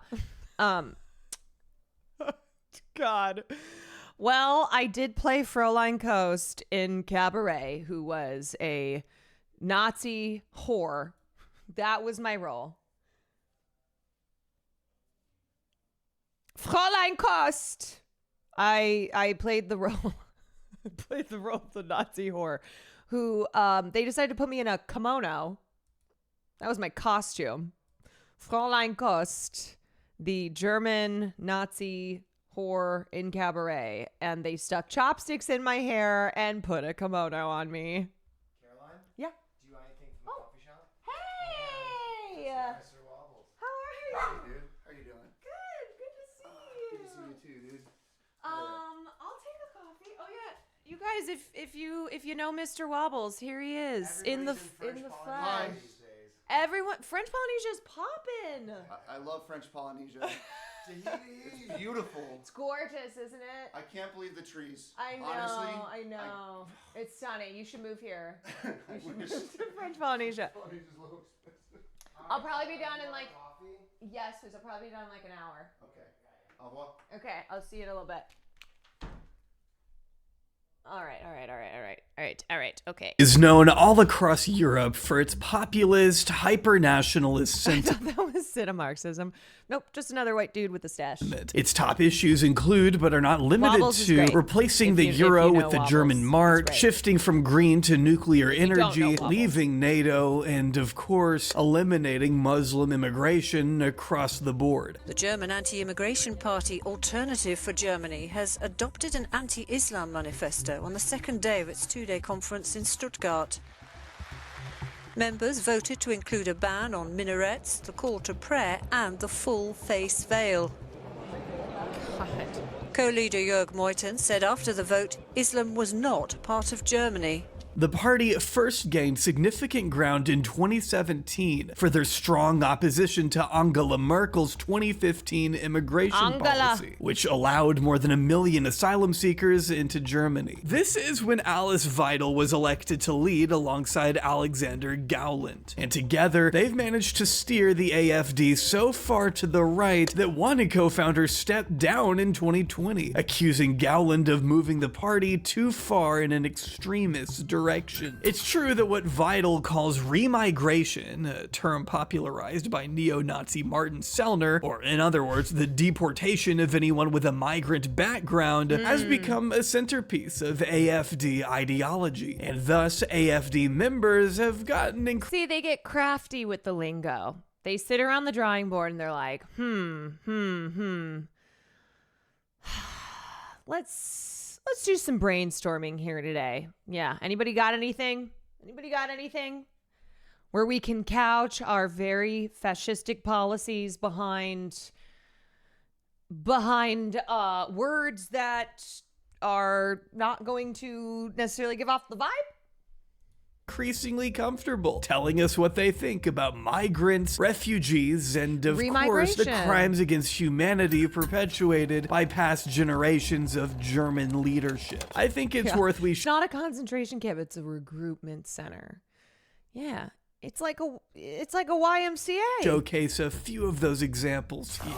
God. Well, I did play Fräulein Kost in Cabaret, who was a Nazi whore. That was my role. Fräulein Kost. I played the role. Of the Nazi whore, who they decided to put me in a kimono. That was my costume. Fräulein Kost, the German Nazi whore in Cabaret, and they stuck chopsticks in my hair and put a kimono on me. Caroline? Yeah. Do you want anything from the coffee shop? Hey! Mr. Wobbles. How are you? Hey, dude. How are you doing? Good. Good to see you. Good to see you too, dude. I'll take a coffee. Oh yeah, you guys, if you know Mr. Wobbles, here he is in the flesh. Everyone, French Polynesia is popping. I love French Polynesia. It's beautiful. It's gorgeous, isn't it? I can't believe the trees. I know, Honestly, I know. It's stunning. You should move here. You should wish. move to French Polynesia. Polynesia's a little expensive. I'll probably be done in like... Yes, I'll probably be done in like an hour. Okay. Au revoir. Okay, I'll see you in a little bit. All right, okay. Is known all across Europe for its populist, hyper-nationalist sentiment. That was Marxism. Nope, just another white dude with a stash. Its top issues include, but are not limited Wobbles is to, great. replacing If the you euro know with the Wobbles, German mark, it's great. shifting from green to nuclear don't know energy, Wobbles. leaving NATO, and of course, eliminating Muslim immigration across the board. The German anti-immigration party Alternative for Germany has adopted an anti-Islam manifesto on the second day of its two-day conference in Stuttgart. Members voted to include a ban on minarets, the call to prayer, and the full face veil. Co-leader Jörg Meuthen said after the vote, Islam was not part of Germany. The party first gained significant ground in 2017 for their strong opposition to Angela Merkel's 2015 immigration policy, which allowed more than 1 million asylum seekers into Germany. This is when Alice Weidel was elected to lead alongside Alexander Gauland. And together, they've managed to steer the AfD so far to the right that one co-founder stepped down in 2020, accusing Gauland of moving the party too far in an extremist direction. It's true that what Weidel calls remigration, a term popularized by neo-Nazi Martin Sellner, or in other words, the deportation of anyone with a migrant background, has become a centerpiece of AfD ideology, and thus AfD members have gotten See, they get crafty with the lingo. They sit around the drawing board and they're like, Let's do some brainstorming here today. Yeah. Anybody got anything? Where we can couch our very fascistic policies behind words that are not going to necessarily give off the vibe? increasingly comfortable telling us what they think about migrants, refugees, and of course the crimes against humanity perpetuated by past generations of German leadership. I think it's worth It's not a concentration camp, it's a recruitment center. Yeah. It's like a YMCA. Showcase a few of those examples here.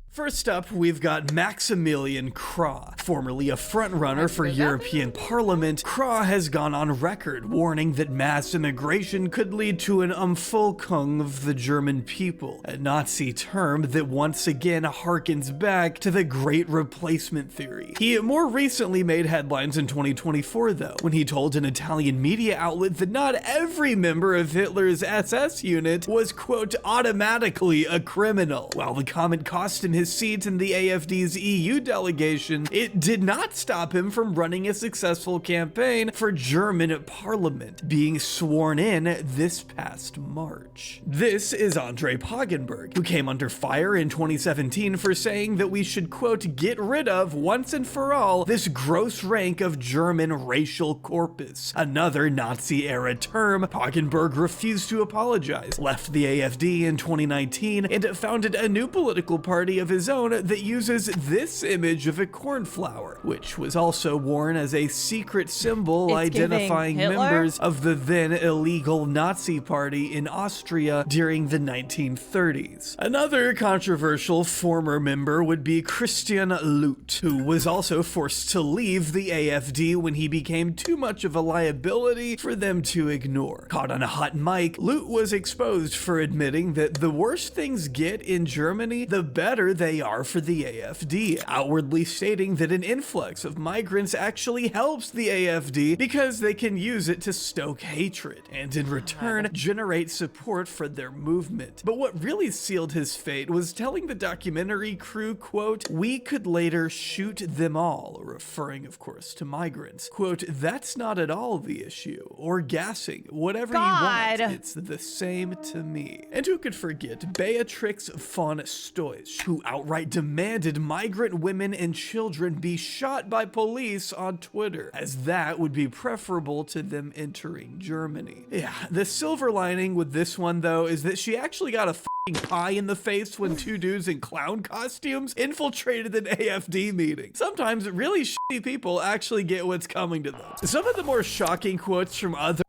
First up, we've got Maximilian Krah. Formerly a frontrunner for European Parliament, Krah has gone on record warning that mass immigration could lead to an Umvolkung of the German people, a Nazi term that once again harkens back to the Great Replacement theory. He more recently made headlines in 2024, though, when he told an Italian media outlet that not every member of Hitler's SS unit was, quote, automatically a criminal. While the comment cost him his seat in the AfD's EU delegation, it did not stop him from running a successful campaign for German parliament, being sworn in this past March. This is Andre Poggenberg, who came under fire in 2017 for saying that we should, quote, get rid of, once and for all, this gross rank of German racial corpus, another Nazi-era term. Poggenberg refused to apologize, left the AfD in 2019, and founded a new political party of his own that uses this image of a cornflower, which was also worn as a secret symbol identifying members of the then illegal Nazi party in Austria during the 1930s. Another controversial former member would be Christian Luth, who was also forced to leave the AfD when he became too much of a liability for them to ignore. Caught on a hot mic, Luth was exposed for admitting that the worse things get in Germany, the better they are for the AfD, outwardly stating that an influx of migrants actually helps the AfD because they can use it to stoke hatred and in return generate support for their movement. But what really sealed his fate was telling the documentary crew, quote, we could later shoot them all, referring of course to migrants. Quote, that's not at all the issue, or gassing, whatever you want, it's the same to me. And who could forget Beatrix von Storch, who outright demanded migrant women and children be shot by police on Twitter, as that would be preferable to them entering Germany. Yeah, the silver lining with this one, though, is that she actually got a pie in the face when two dudes in clown costumes infiltrated an AFD meeting. Sometimes really shitty people actually get what's coming to them. Some of the more shocking quotes from other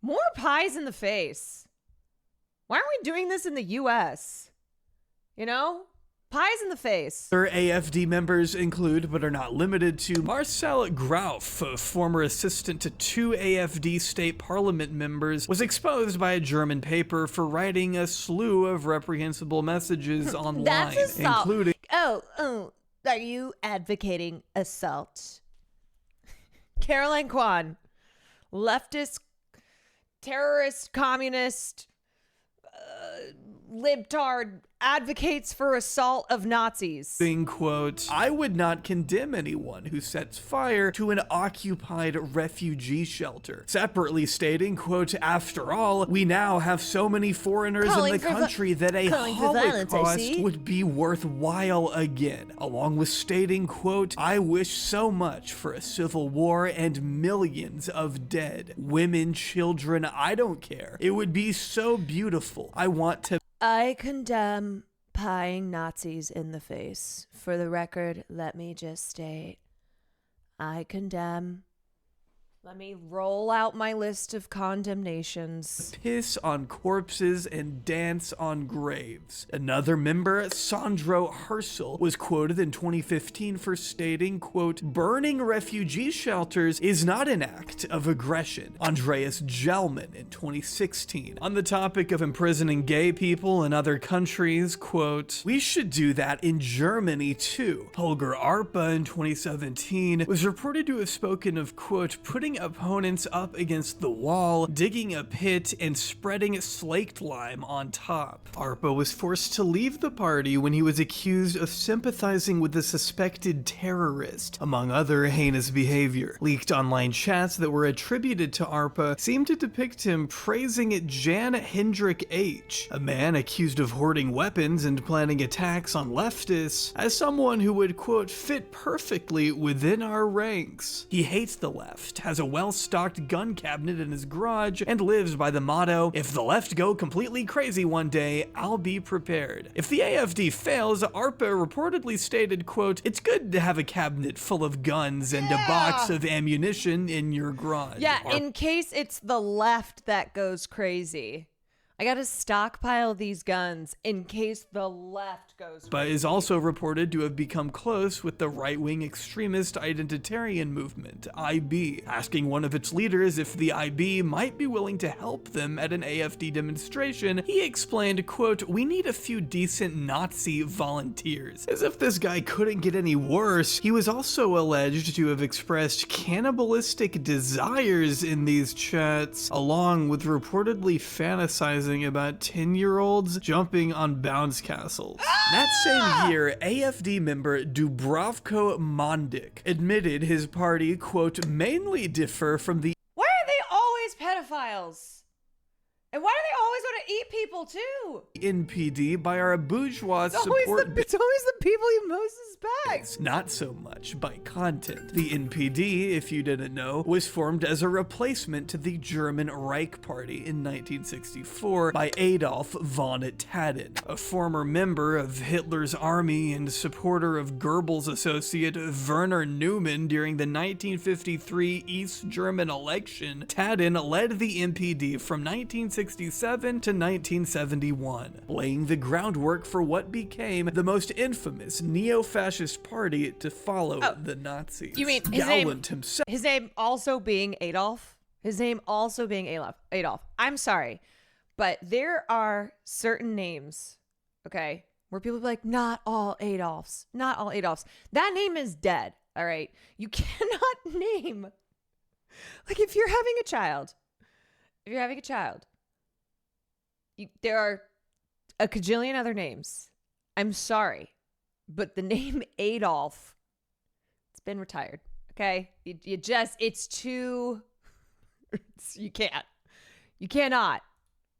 More pies in the face. Why aren't we doing this in the U.S.? You know? Pies in the face. Other AFD members include, but are not limited to, Marcel Grauf, a former assistant to two AFD state parliament members, was exposed by a German paper for writing a slew of reprehensible messages online, That's assault. including... Oh, are you advocating assault? Caroline Kwan, leftist, terrorist, communist, libtard, advocates for assault of Nazis. Being, quote, I would not condemn anyone who sets fire to an occupied refugee shelter. Separately stating, quote, after all, we now have so many foreigners in the country that a Holocaust would be worthwhile again. Along with stating, quote, I wish so much for a civil war and millions of dead. Women, children, I don't care. It would be so beautiful. I want to... I condemn pieing Nazis in the face. For the record, let me just state, I condemn. Let me roll out my list of condemnations. Piss on corpses and dance on graves. Another member, Sandro Hersel, was quoted in 2015 for stating, quote, burning refugee shelters is not an act of aggression. Andreas Gelman in 2016. On the topic of imprisoning gay people in other countries, quote, we should do that in Germany too. Holger Arpa in 2017 was reported to have spoken of, quote, putting opponents up against the wall, digging a pit, and spreading slaked lime on top. Arpa was forced to leave the party when he was accused of sympathizing with a suspected terrorist, among other heinous behavior. Leaked online chats that were attributed to Arpa seemed to depict him praising Jan Hendrik H., a man accused of hoarding weapons and planning attacks on leftists, as someone who would, quote, fit perfectly within our ranks. He hates the left, has a well-stocked gun cabinet in his garage, and lives by the motto, if the left go completely crazy one day, I'll be prepared. If the AFD fails, Arpa reportedly stated, quote, it's good to have a cabinet full of guns and a box of ammunition in your garage. Yeah, in case it's the left that goes crazy. I gotta stockpile these guns in case the left goes. But is also reported to have become close with the right-wing extremist identitarian movement, IB, asking one of its leaders if the IB might be willing to help them at an AFD demonstration. He explained, quote, we need a few decent Nazi volunteers. As if this guy couldn't get any worse, he was also alleged to have expressed cannibalistic desires in these chats, along with reportedly fantasizing about 10-year-olds jumping on bounce castles. That same year, AFD member Dubravko Mondik admitted his party, quote, mainly differ from the... Why are they always pedophiles? And why do they always want to eat people too? NPD by our bourgeois support... It's always the people you most suspect. Not so much by content. The NPD, if you didn't know, was formed as a replacement to the German Reich Party in 1964 by Adolf von Tadden, a former member of Hitler's army and supporter of Goebbels' associate Werner Neumann during the 1953 East German election. Tadden led the NPD from 1967 to 1971, laying the groundwork for what became the most infamous neo-fascist party to follow the Nazis. You mean his name also being Adolf? His name also being Adolf. I'm sorry, but there are certain names, okay, where people be like, not all Adolfs, not all Adolfs. That name is dead, all right? You cannot name, like if you're having a child, there are a cajillion other names. I'm sorry, but the name Adolf, it's been retired. Okay, it's too. You cannot.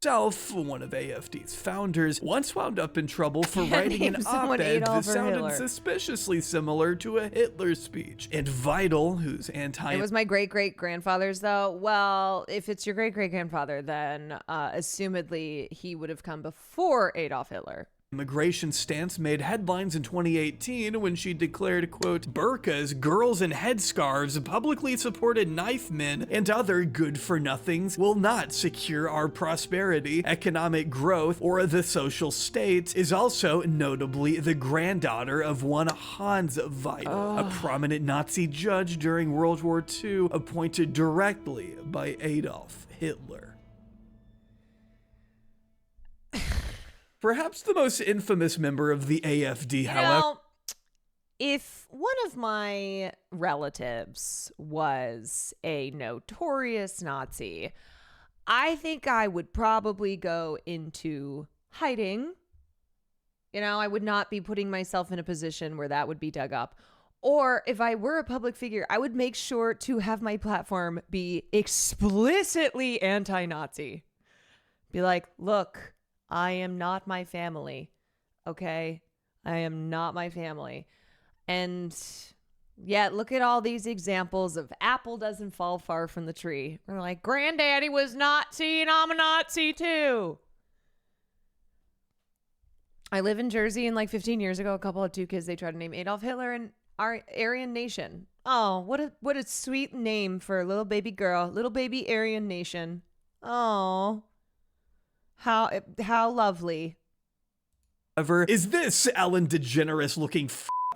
himself, one of AfD's founders, once wound up in trouble for writing an op-ed that sounded suspiciously similar to a Hitler speech. And Vital, who's It was my great-great-grandfather's, though. Well, if it's your great-great-grandfather, then assumedly he would have come before Adolf Hitler. Immigration stance made headlines in 2018 when she declared, quote, burqas, girls in headscarves, publicly supported knife men, and other good-for-nothings will not secure our prosperity, economic growth, or the social state, is also notably the granddaughter of one Hans Vital, a prominent Nazi judge during World War II, appointed directly by Adolf Hitler. Perhaps the most infamous member of the AfD, however. Now, if one of my relatives was a notorious Nazi, I think I would probably go into hiding. You know, I would not be putting myself in a position where that would be dug up. Or if I were a public figure, I would make sure to have my platform be explicitly anti-Nazi. Be like, look, I am not my family, okay? I am not my family. And yet, look at all these examples of apple doesn't fall far from the tree. We're like, granddaddy was Nazi and I'm a Nazi too. I live in Jersey, and like 15 years ago, a couple of two kids, they tried to name Adolf Hitler and our Aryan Nation. Oh, what a sweet name for a little baby girl, little baby Aryan Nation. Oh. How lovely. Is this Ellen DeGeneres looking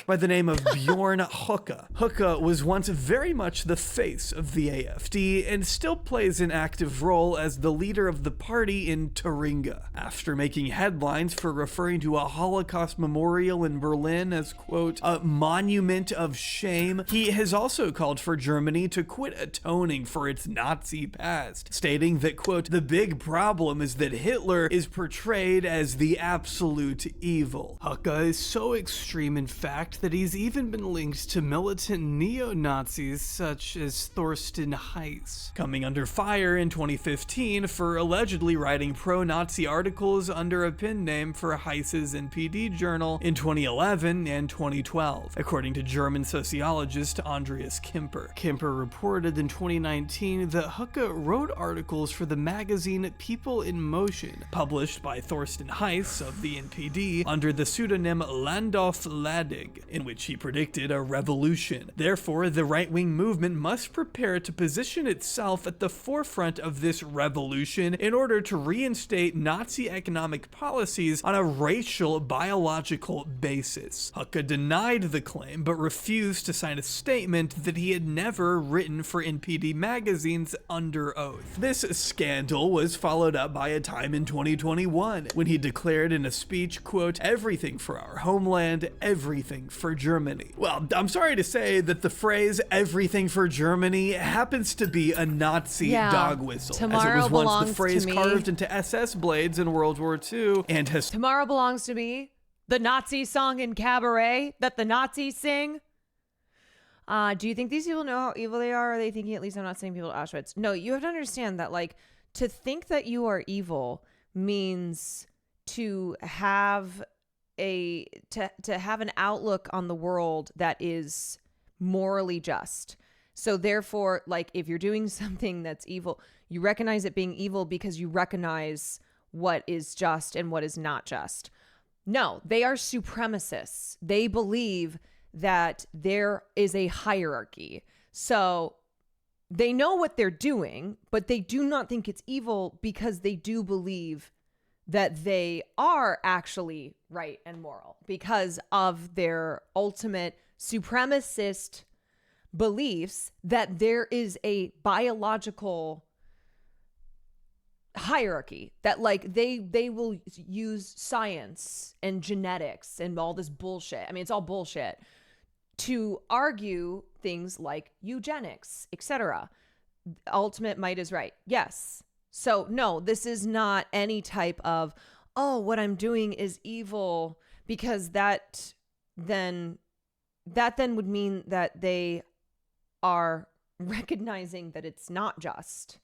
by the name of Bjorn Høcke. Høcke was once very much the face of the AfD and still plays an active role as the leader of the party in Thuringia. After making headlines for referring to a Holocaust memorial in Berlin as, quote, a monument of shame, he has also called for Germany to quit atoning for its Nazi past, stating that, quote, the big problem is that Hitler is portrayed as the absolute evil. Høcke is so extreme, in fact, that he's even been linked to militant neo-Nazis such as Thorsten Heiss, coming under fire in 2015 for allegedly writing pro-Nazi articles under a pen name for Heiss's NPD journal in 2011 and 2012, according to German sociologist Andreas Kemper. Kemper reported in 2019 that Høcke wrote articles for the magazine People in Motion, published by Thorsten Heiss of the NPD under the pseudonym Landolf Ladig, in which he predicted a revolution. Therefore, the right-wing movement must prepare to position itself at the forefront of this revolution in order to reinstate Nazi economic policies on a racial, biological basis. Høcke denied the claim, but refused to sign a statement that he had never written for NPD magazines under oath. This scandal was followed up by a time in 2021, when he declared in a speech, quote, everything for our homeland, everything for Germany. Well, I'm sorry to say that the phrase everything for Germany happens to be a Nazi dog whistle, Tomorrow as it was once the phrase to me. carved into SS blades in World War II and has Tomorrow Belongs to Me, the Nazi song in Cabaret that the Nazis sing. Do you think these people know how evil they are? Or are they thinking, at least I'm not sending people to Auschwitz? No, you have to understand that, like, to think that you are evil means to have to have an outlook on the world that is morally just. So therefore, like, if you're doing something that's evil, you recognize it being evil because you recognize what is just and what is not just. No, they are supremacists. They believe that there is a hierarchy. So they know what they're doing, but they do not think it's evil because they do believe that they are actually right and moral because of their ultimate supremacist beliefs that there is a biological hierarchy, that like they will use science and genetics and all this bullshit. I mean, it's all bullshit to argue things like eugenics, etc. Ultimate might is right. Yes. So no, this is not any type of, oh, what I'm doing is evil, because that then would mean that they are recognizing that it's not just.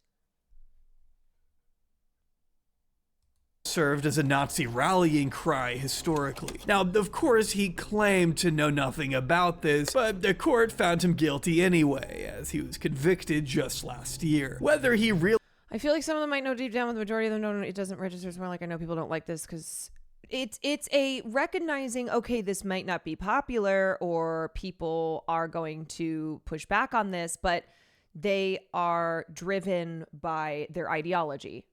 served as a Nazi rallying cry historically. Now, of course, he claimed to know nothing about this, but the court found him guilty anyway, as he was convicted just last year. Whether he really... I feel like some of them might know deep down, but the majority of them don't. It doesn't register. It's more like I know people don't like this because it's a recognizing, okay, this might not be popular or people are going to push back on this, but they are driven by their ideology.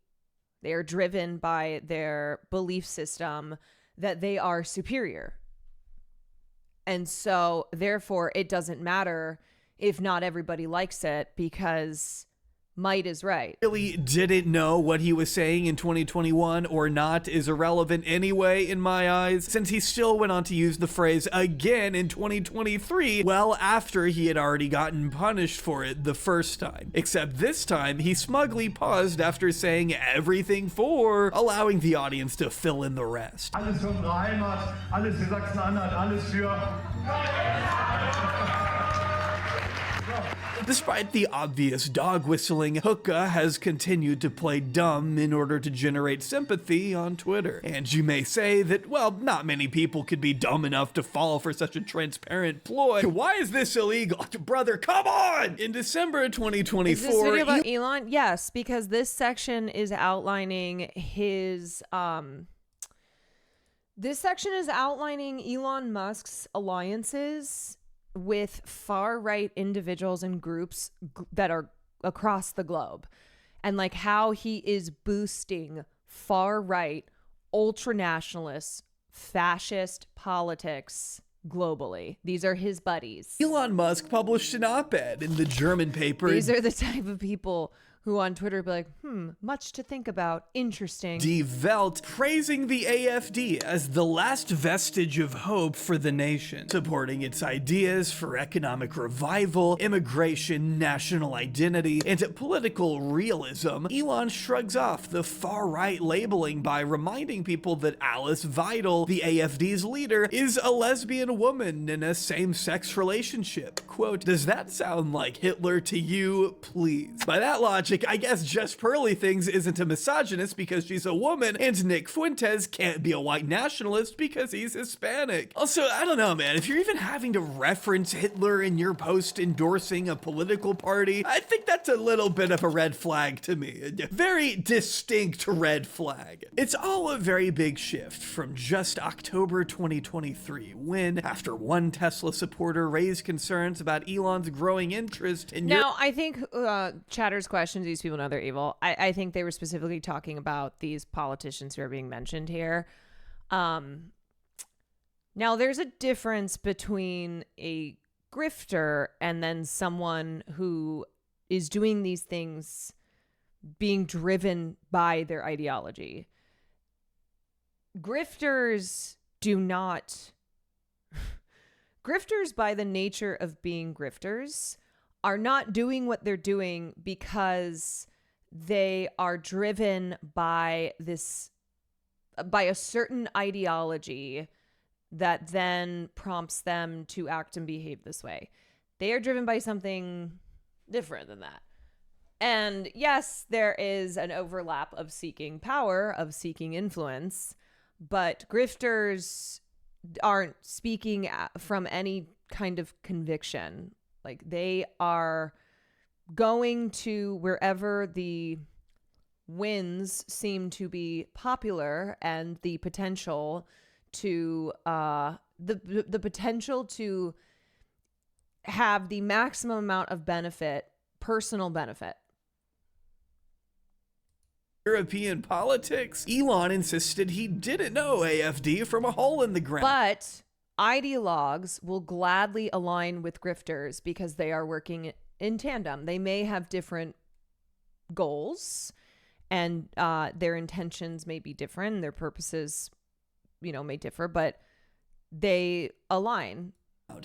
They are driven by their belief system that they are superior. And so therefore it doesn't matter if not everybody likes it because might is right. Really didn't know what he was saying in 2021 or not is irrelevant anyway in my eyes, since he still went on to use the phrase again in 2023, well after he had already gotten punished for it the first time. Except this time, he smugly paused after saying everything for, allowing the audience to fill in the rest. Alles für unsere Heimat, alles für Sachsen-Anhalt, alles für... Despite the obvious dog whistling, Hookah has continued to play dumb in order to generate sympathy on Twitter. And you may say that, well, not many people could be dumb enough to fall for such a transparent ploy. Why is this illegal? Brother, come on! In December 2024... Is this video about Elon? Yes, because this section is outlining his... This section is outlining Elon Musk's alliances with far-right individuals and groups that are across the globe, and like how he is boosting far-right, ultra-nationalist, fascist politics globally. These are his buddies. Elon Musk published an op-ed in the German paper. These are the type of people who on Twitter be like, much to think about, interesting. Die Welt, praising the AfD as the last vestige of hope for the nation, supporting its ideas for economic revival, immigration, national identity, and political realism. Elon shrugs off the far-right labeling by reminding people that Alice Weidel, the AfD's leader, is a lesbian woman in a same-sex relationship. Quote, does that sound like Hitler to you? Please. By that logic, I guess Jess Pearly Things isn't a misogynist because she's a woman, and Nick Fuentes can't be a white nationalist because he's Hispanic. Also, I don't know, man, if you're even having to reference Hitler in your post endorsing a political party, I think that's a little bit of a red flag to me. A very distinct red flag. It's all a very big shift from just October 2023, when, after one Tesla supporter raised concerns about Elon's growing interest in... Now, I think Chatter's questions, these people know they're evil. I think they were specifically talking about these politicians who are being mentioned here. Now, there's a difference between a grifter and then someone who is doing these things being driven by their ideology. Grifters do not... Grifters, by the nature of being grifters, are not doing what they're doing because they are driven by a certain ideology that then prompts them to act and behave this way. They are driven by something different than that. And yes, there is an overlap of seeking power, of seeking influence, but grifters aren't speaking from any kind of conviction. Like, they are going to wherever the winds seem to be popular and the potential to the potential to have the maximum amount of benefit, personal benefit. European politics. Elon insisted he didn't know AfD from a hole in the ground. But ideologues will gladly align with grifters because they are working in tandem. They may have different goals and their intentions may be different. Their purposes, may differ, but they align.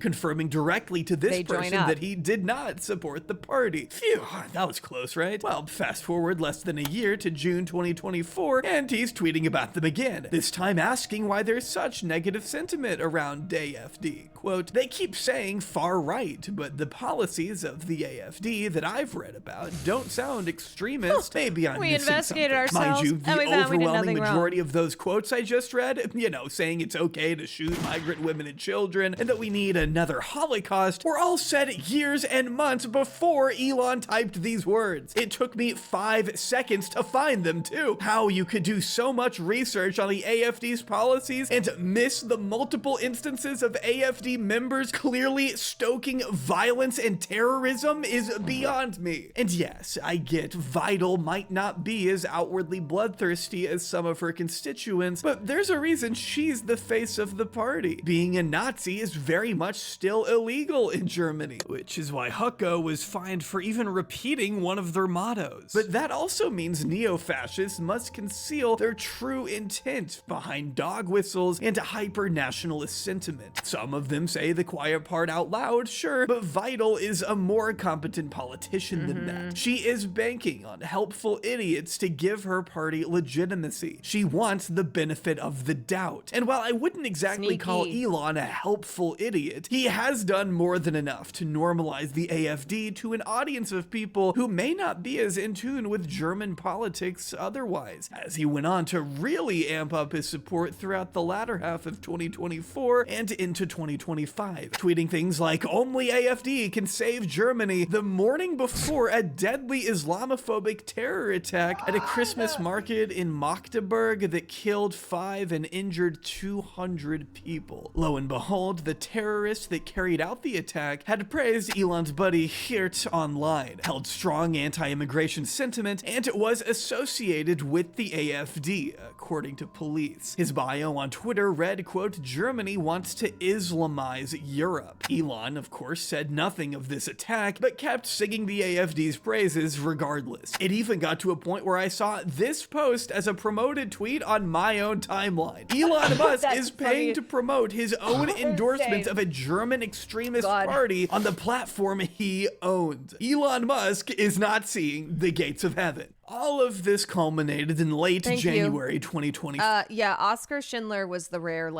confirming directly to this They join person up. that he did not support the party. Phew, that was close, right? Well, fast forward less than a year to June 2024, and he's tweeting about them again, this time asking why there's such negative sentiment around AFD. Quote, they keep saying far right, but the policies of the AFD that I've read about don't sound extremist. Maybe I'm We missing investigated something. ourselves, Mind you, and the we found we did overwhelming nothing wrong. majority of those quotes I just read, saying it's okay to shoot migrant women and children, and that we need another Holocaust, were all said years and months before Elon typed these words. It took me 5 seconds to find them too. How you could do so much research on the AFD's policies and miss the multiple instances of AFD members clearly stoking violence and terrorism is beyond me. And yes, I get Vital might not be as outwardly bloodthirsty as some of her constituents, but there's a reason she's the face of the party. Being a Nazi is very much still illegal in Germany, which is why Hucko was fined for even repeating one of their mottos. But that also means neo-fascists must conceal their true intent behind dog whistles and hyper-nationalist sentiment. Some of them say the quiet part out loud, sure, but Vital is a more competent politician than that. She is banking on helpful idiots to give her party legitimacy. She wants the benefit of the doubt. And while I wouldn't exactly call Elon a helpful idiot, he has done more than enough to normalize the AFD to an audience of people who may not be as in tune with German politics otherwise, as he went on to really amp up his support throughout the latter half of 2024 and into 2025, tweeting things like, only AFD can save Germany, the morning before a deadly Islamophobic terror attack at a Christmas market in Magdeburg that killed 5 and injured 200 people. Lo and behold, the terrorist that carried out the attack had praised Elon's buddy Geert online, held strong anti-immigration sentiment, and was associated with the AFD, according to police. His bio on Twitter read, quote, Germany wants to Islamize Europe. Elon, of course, said nothing of this attack, but kept singing the AFD's praises regardless. It even got to a point where I saw this post as a promoted tweet on my own timeline. Elon Musk is paying to promote his own endorsement of a German extremist party on the platform he owns. Elon Musk is not seeing the gates of heaven. All of this culminated in late January 2020. Yeah, Oskar Schindler was the rare,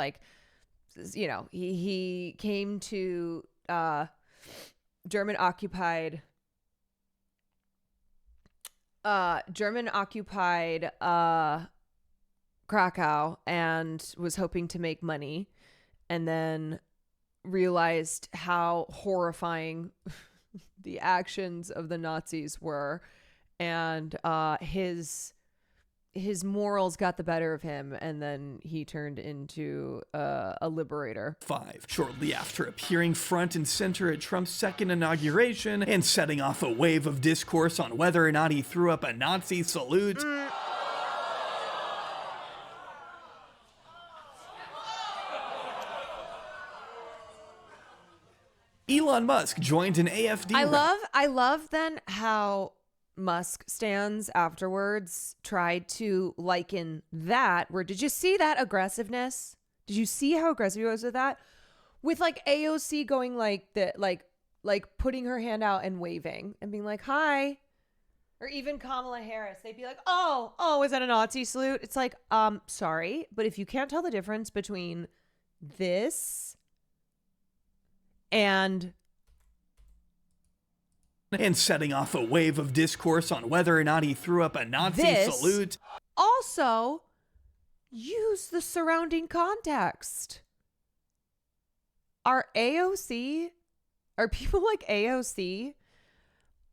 he came to German occupied Krakow and was hoping to make money, and then realized how horrifying the actions of the Nazis were, and his morals got the better of him, and then he turned into a liberator. Shortly after appearing front and center at Trump's second inauguration and setting off a wave of discourse on whether or not he threw up a Nazi salute. Elon Musk joined an AFD. I love then how Musk stands afterwards tried to liken that, where did you see that aggressiveness? Did you see how aggressive he was with that? With AOC going like putting her hand out and waving and being like, hi. Or even Kamala Harris, they'd be like, oh, is that a Nazi salute? It's like, sorry, but if you can't tell the difference between this and setting off a wave of discourse on whether or not he threw up a Nazi salute. Also, use the surrounding context. Are people like AOC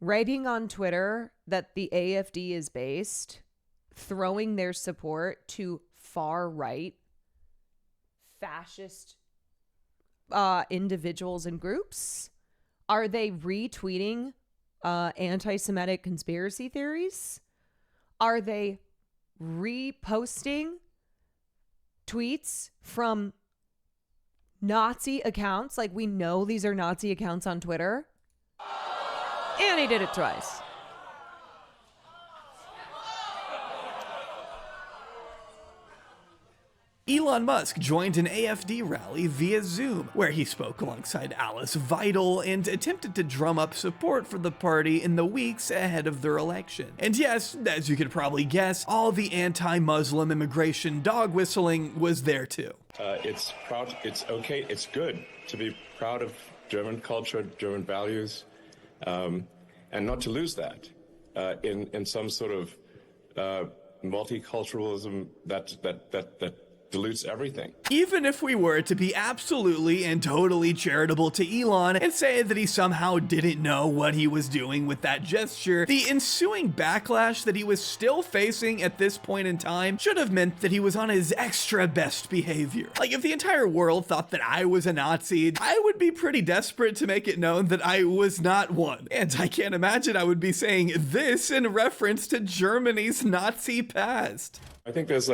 writing on Twitter that the AFD is based, throwing their support to far right fascist individuals and groups? Are they retweeting anti-Semitic conspiracy theories? Are they reposting tweets from Nazi accounts? Like, we know these are Nazi accounts on Twitter. And he did it twice. Elon Musk joined an AfD rally via Zoom, where he spoke alongside Alice Weidel and attempted to drum up support for the party in the weeks ahead of their election. And yes, as you could probably guess, all the anti-Muslim immigration dog whistling was there too. It's okay, it's good to be proud of German culture, German values, and not to lose that in some sort of multiculturalism that dilutes everything. Even if we were to be absolutely and totally charitable to Elon and say that he somehow didn't know what he was doing with that gesture, the ensuing backlash that he was still facing at this point in time should have meant that he was on his extra best behavior. Like, if the entire world thought that I was a Nazi, I would be pretty desperate to make it known that I was not one. And I can't imagine I would be saying this in reference to Germany's Nazi past. I think there's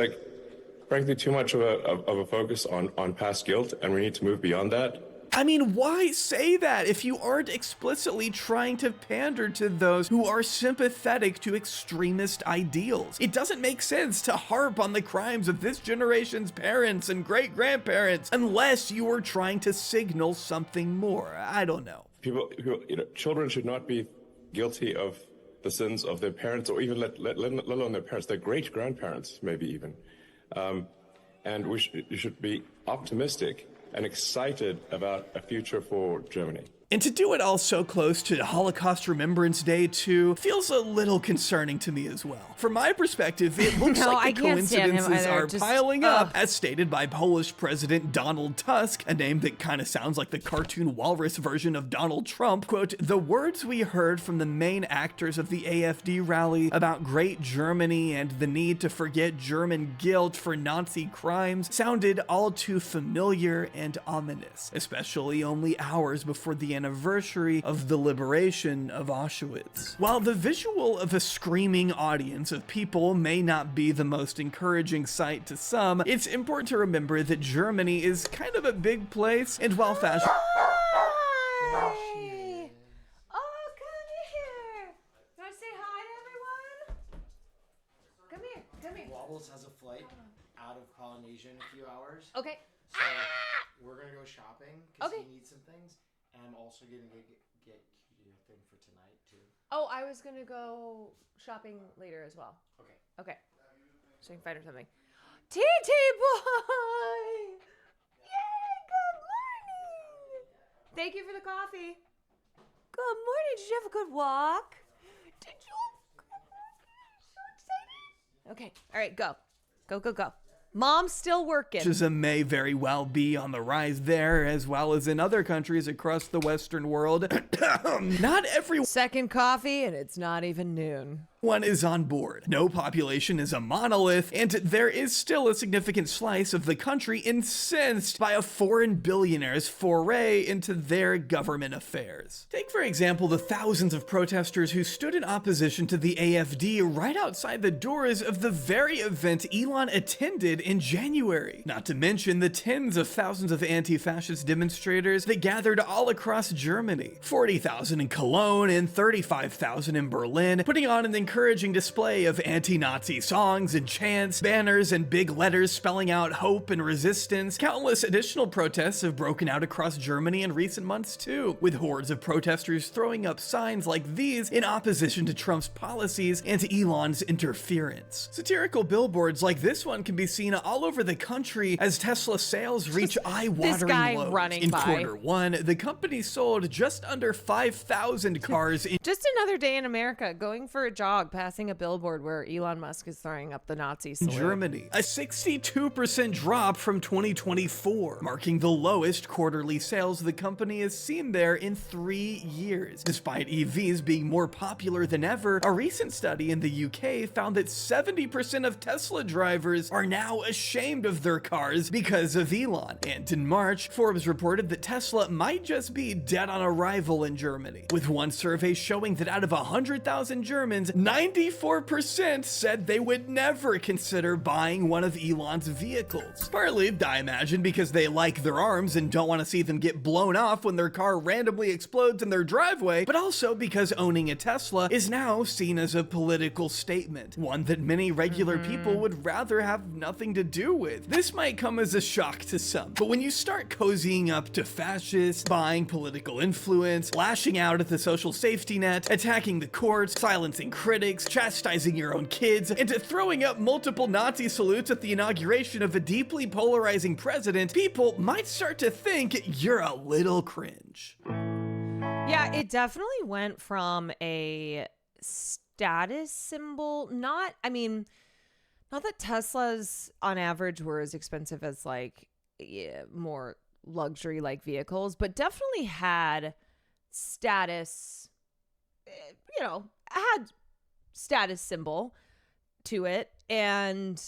frankly too much of a focus on past guilt, and we need to move beyond that. I mean, why say that if you aren't explicitly trying to pander to those who are sympathetic to extremist ideals? It doesn't make sense to harp on the crimes of this generation's parents and great-grandparents unless you are trying to signal something more. I don't know. Children should not be guilty of the sins of their parents, or even let alone their parents, their great-grandparents, maybe even. And you should be optimistic and excited about a future for Germany. And to do it all so close to Holocaust Remembrance Day, too, feels a little concerning to me as well. From my perspective, it looks like the coincidences are piling up, as stated by Polish President Donald Tusk, a name that kind of sounds like the cartoon walrus version of Donald Trump. Quote, "The words we heard from the main actors of the AfD rally about great Germany and the need to forget German guilt for Nazi crimes sounded all too familiar and ominous, especially only hours before the anniversary of the liberation of Auschwitz." While the visual of a screaming audience of people may not be the most encouraging sight to some, it's important to remember that Germany is kind of a big place, and while fashion... Hi! Oh, come here! You want to say hi to everyone? Come here, come here. Wobbles has a flight out of Polynesia in a few hours. Okay. So we're going to go shopping because he needs some things. And I'm also going to get Cutie a thing for tonight, too. Oh, I was going to go shopping later as well. Okay. Okay. So you can find her something. TT boy! Yay, good morning! Thank you for the coffee. Good morning. Did you have a good walk? Did you have a good walk? So excited. Okay. All right, go. Go, go, go. Mom's still working. Fascism may very well be on the rise there, as well as in other countries across the Western world. Not every second coffee, and it's not even noon. One is on board. No population is a monolith, and there is still a significant slice of the country incensed by a foreign billionaire's foray into their government affairs. Take, for example, the thousands of protesters who stood in opposition to the AfD right outside the doors of the very event Elon attended in January. Not to mention the tens of thousands of anti-fascist demonstrators that gathered all across Germany. 40,000 in Cologne and 35,000 in Berlin, putting on an encouraging display of anti-Nazi songs and chants, banners and big letters spelling out hope and resistance. Countless additional protests have broken out across Germany in recent months too, with hordes of protesters throwing up signs like these in opposition to Trump's policies and to Elon's interference. Satirical billboards like this one can be seen all over the country as Tesla sales reach eye-watering lows. In quarter one, the company sold just under 5,000 cars in just another day in America, going for a jog, passing a billboard where Elon Musk is throwing up the Nazi salute. Germany, a 62% drop from 2024, marking the lowest quarterly sales the company has seen there in 3 years. Despite EVs being more popular than ever, a recent study in the UK found that 70% of Tesla drivers are now ashamed of their cars because of Elon. And in March, Forbes reported that Tesla might just be dead on arrival in Germany, with one survey showing that out of 100,000 Germans, 94% said they would never consider buying one of Elon's vehicles. Partly, I imagine, because they like their arms and don't want to see them get blown off when their car randomly explodes in their driveway, but also because owning a Tesla is now seen as a political statement, one that many regular people would rather have nothing to do with. This might come as a shock to some, but when you start cozying up to fascists, buying political influence, lashing out at the social safety net, attacking the courts, silencing critics, chastising your own kids, and throwing up multiple Nazi salutes at the inauguration of a deeply polarizing president, people might start to think you're a little cringe. Yeah, it definitely went from a status symbol, not that Teslas on average were as expensive as like more luxury like vehicles, but definitely had status, had status symbol to it. And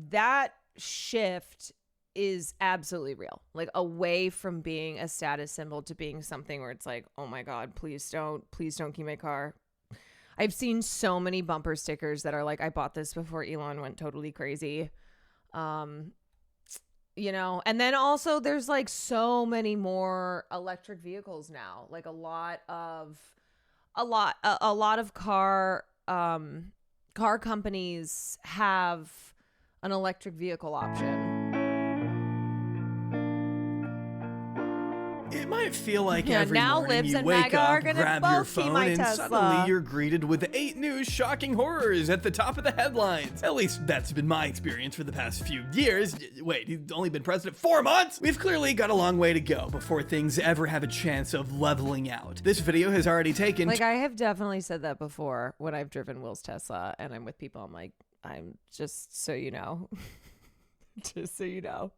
that shift is absolutely real, like away from being a status symbol to being something where it's like, oh my God, please don't key my car. I've seen so many bumper stickers that are like, I bought this before Elon went totally crazy. And then also there's like so many more electric vehicles now, like a lot of car companies have an electric vehicle option. It might feel like Yeah, every now morning Libs you and wake MAGA are up, gonna grab your both key phone, my and Tesla. suddenly you're greeted with 8 new shocking horrors at the top of the headlines. At least that's been my experience for the past few years. Wait, he's only been president 4 months? We've clearly got a long way to go before things ever have a chance of leveling out. This video has already taken... Like, I have definitely said that before when I've driven Will's Tesla and I'm with people. I'm like, I'm just so you know, just so you know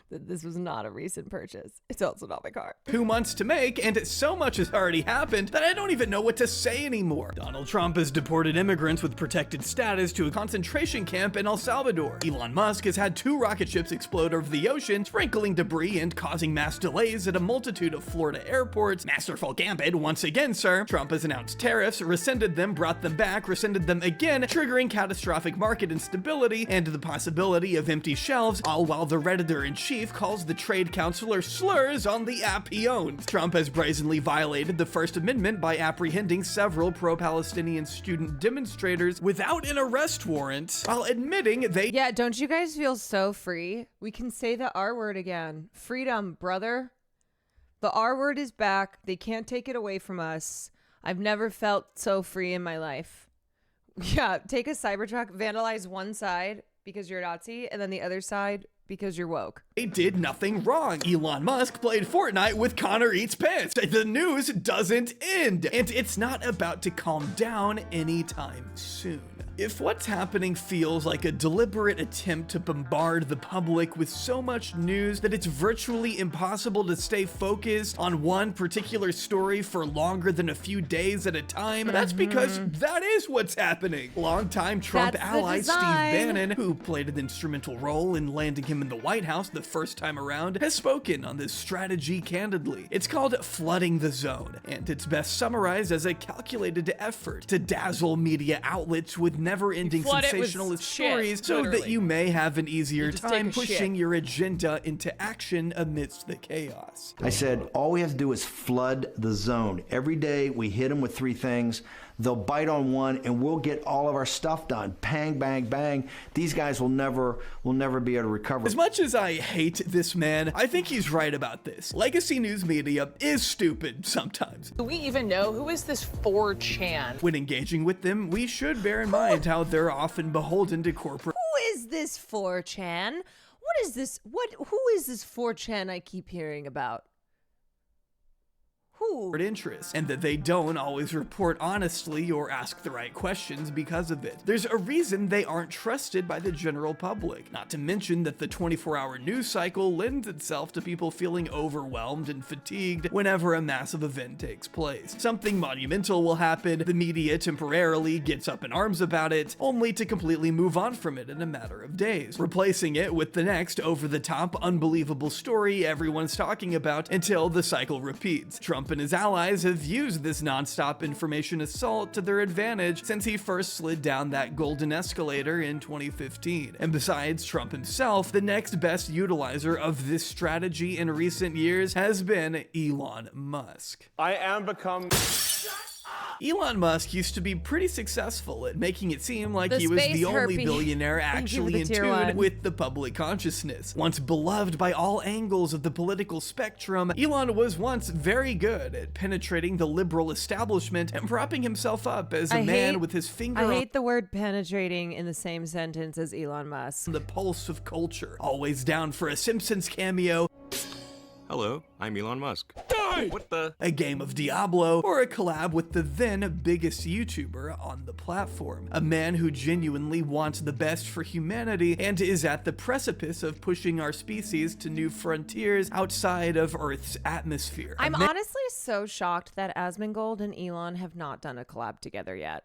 that this was not a recent purchase. It's also not my car. 2 months to make, and so much has already happened that I don't even know what to say anymore. Donald Trump has deported immigrants with protected status to a concentration camp in El Salvador. Elon Musk has had 2 rocket ships explode over the ocean, sprinkling debris and causing mass delays at a multitude of Florida airports. Masterful gambit once again, sir. Trump has announced tariffs, rescinded them, brought them back, rescinded them again, triggering catastrophic market instability and the possibility of empty shelves, all while the Redditor-in-Chief calls the trade counselor slurs on the app he owns. Trump has brazenly violated the First Amendment by apprehending several pro-Palestinian student demonstrators without an arrest warrant, while admitting they... Yeah, don't you guys feel so free? We can say the R word again. Freedom, brother. The R word is back. They can't take it away from us. I've never felt so free in my life. Yeah, take a Cybertruck, vandalize one side because you're a Nazi, and then the other side because you're woke. They did nothing wrong. Elon Musk played Fortnite with Connor Eats Pants. The news doesn't end, and it's not about to calm down anytime soon. If what's happening feels like a deliberate attempt to bombard the public with so much news that it's virtually impossible to stay focused on one particular story for longer than a few days at a time, that's because that is what's happening. Longtime Trump ally Steve Bannon, who played an instrumental role in landing him in the White House the first time around, has spoken on this strategy candidly. It's called flooding the zone, and it's best summarized as a calculated effort to dazzle media outlets with never-ending sensationalist stories so that you may have an easier time pushing your agenda into action amidst the chaos. I said, all we have to do is flood the zone. Every day we hit them with 3 things. They'll bite on one and we'll get all of our stuff done. Bang, bang, bang. These guys will never be able to recover. As much as I hate this man, I think he's right about this. Legacy news media is stupid sometimes. Do we even know who is this 4chan? When engaging with them, we should bear in mind how they're often beholden to corporate. Who is this 4chan? What is this? Who is this 4chan I keep hearing about? Interests, and that they don't always report honestly or ask the right questions because of it. There's a reason they aren't trusted by the general public, not to mention that the 24-hour news cycle lends itself to people feeling overwhelmed and fatigued whenever a massive event takes place. Something monumental will happen, the media temporarily gets up in arms about it, only to completely move on from it in a matter of days, replacing it with the next over-the-top, unbelievable story everyone's talking about until the cycle repeats. Trump and and his allies have used this nonstop information assault to their advantage since he first slid down that golden escalator in 2015. And besides Trump himself, the next best utilizer of this strategy in recent years has been Elon Musk. I am become... Elon Musk used to be pretty successful at making it seem like The he was the space only herpy. billionaire Thank you for actually the in tier tune one. with the public consciousness. Once beloved by all angles of the political spectrum, Elon was once very good at penetrating the liberal establishment and propping himself up as a man with his finger I on hate the word penetrating in the same sentence as Elon Musk. the pulse of culture, always down for a Simpsons cameo, Hello, I'm Elon Musk. What the? a game of Diablo, or a collab with the then biggest YouTuber on the platform. A man who genuinely wants the best for humanity and is at the precipice of pushing our species to new frontiers outside of Earth's atmosphere. I'm honestly so shocked that Asmongold and Elon have not done a collab together yet.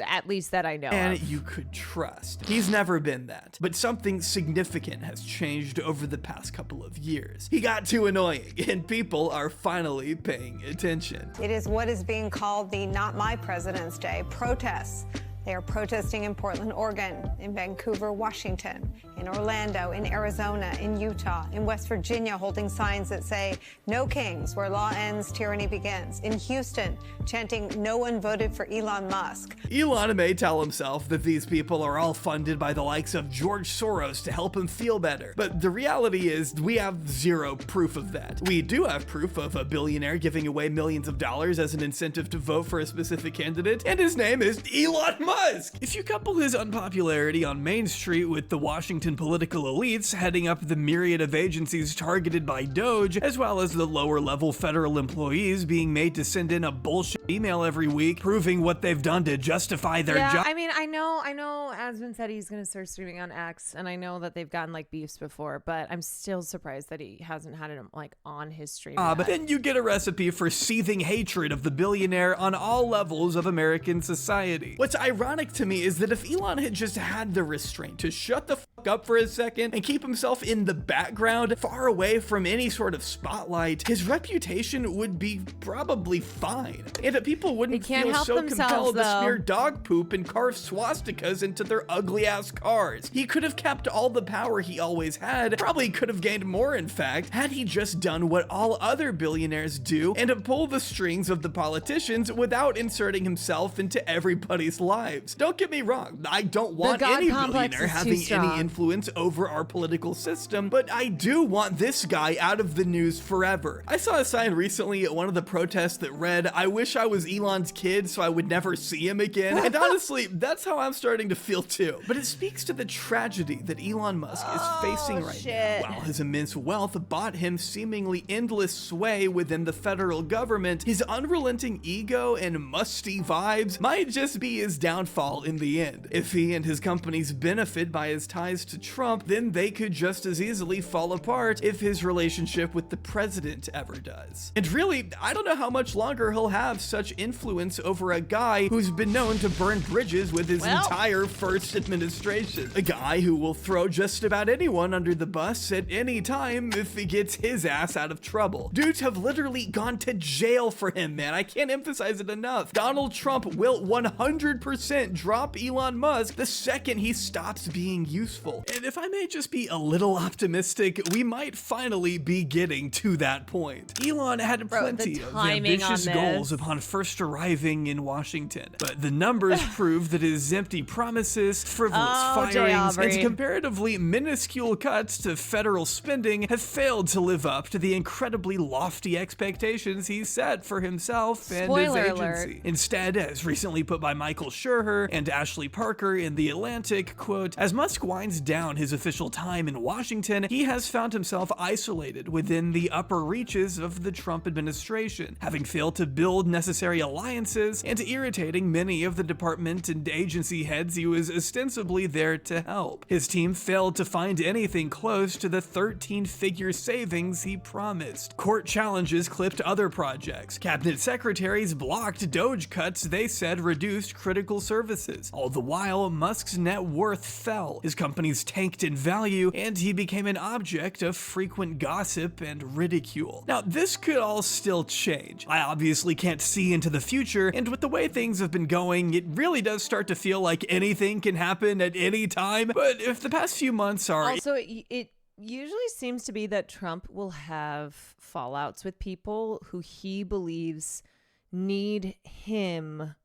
At least that I know And of. you could trust. He's never been that. But something significant has changed over the past couple of years. He got too annoying, and people are finally paying attention. It is what is being called the Not My President's Day protests. They are protesting in Portland, Oregon, in Vancouver, Washington, in Orlando, in Arizona, in Utah, in West Virginia, holding signs that say, "No kings, where law ends, tyranny begins." In Houston, chanting, "No one voted for Elon Musk." Elon may tell himself that these people are all funded by the likes of George Soros to help him feel better, but the reality is we have zero proof of that. We do have proof of a billionaire giving away millions of dollars as an incentive to vote for a specific candidate, and his name is Elon Musk. If you couple his unpopularity on Main Street with the Washington political elites heading up the myriad of agencies targeted by Doge, as well as the lower level federal employees being made to send in a bullshit email every week proving what they've done to justify their job. I mean, I know Asmon said he's going to start streaming on X, and I know that they've gotten like beefs before, but I'm still surprised that he hasn't had it like on his stream yet. But then you get a recipe for seething hatred of the billionaire on all levels of American society. What's ironic to me is that if Elon had just had the restraint to shut the fuck up for a second and keep himself in the background, far away from any sort of spotlight, his reputation would be probably fine. And that people wouldn't can't feel help so themselves, compelled to though. smear dog poop and carve swastikas into their ugly ass cars. He could have kept all the power he always had, probably could have gained more in fact, had he just done what all other billionaires do and pull the strings of the politicians without inserting himself into everybody's lives. Don't get me wrong, I don't want God any complex billionaire is too having any strong. influence over our political system, but I do want this guy out of the news forever. I saw a sign recently at one of the protests that read, "I wish I was Elon's kid so I would never see him again." And honestly, that's how I'm starting to feel too. But it speaks to the tragedy that Elon Musk is facing right now. While his immense wealth bought him seemingly endless sway within the federal government, his unrelenting ego and musty vibes might just be his downfall in the end. If he and his companies benefit by his ties to Trump, then they could just as easily fall apart if his relationship with the president ever does. And really, I don't know how much longer he'll have such influence over a guy who's been known to burn bridges with his entire first administration. A guy who will throw just about anyone under the bus at any time if he gets his ass out of trouble. Dudes have literally gone to jail for him, man. I can't emphasize it enough. Donald Trump will 100% drop Elon Musk the second he stops being useful. And if I may just be a little optimistic, we might finally be getting to that point. Elon had plenty of ambitious goals upon first arriving in Washington, but the numbers prove that his empty promises, frivolous firings, and comparatively minuscule cuts to federal spending have failed to live up to the incredibly lofty expectations he set for himself and Spoiler his alert. agency. Instead, as recently put by Michael Scherher and Ashley Parker in The Atlantic, quote, "As Musk winds down his official time in Washington, he has found himself isolated within the upper reaches of the Trump administration, having failed to build necessary alliances and irritating many of the department and agency heads he was ostensibly there to help. His team failed to find anything close to the 13-figure savings he promised. Court challenges clipped other projects. Cabinet secretaries blocked Doge cuts they said reduced critical services. All the while, Musk's net worth fell, his companies tanked in value, and he became an object of frequent gossip and ridicule. Now, this could all still change. I obviously can't see into the future, and with the way things have been going, it really does start to feel like anything can happen at any time. But if the past few months are... Also, it usually seems to be that Trump will have fallouts with people who he believes need him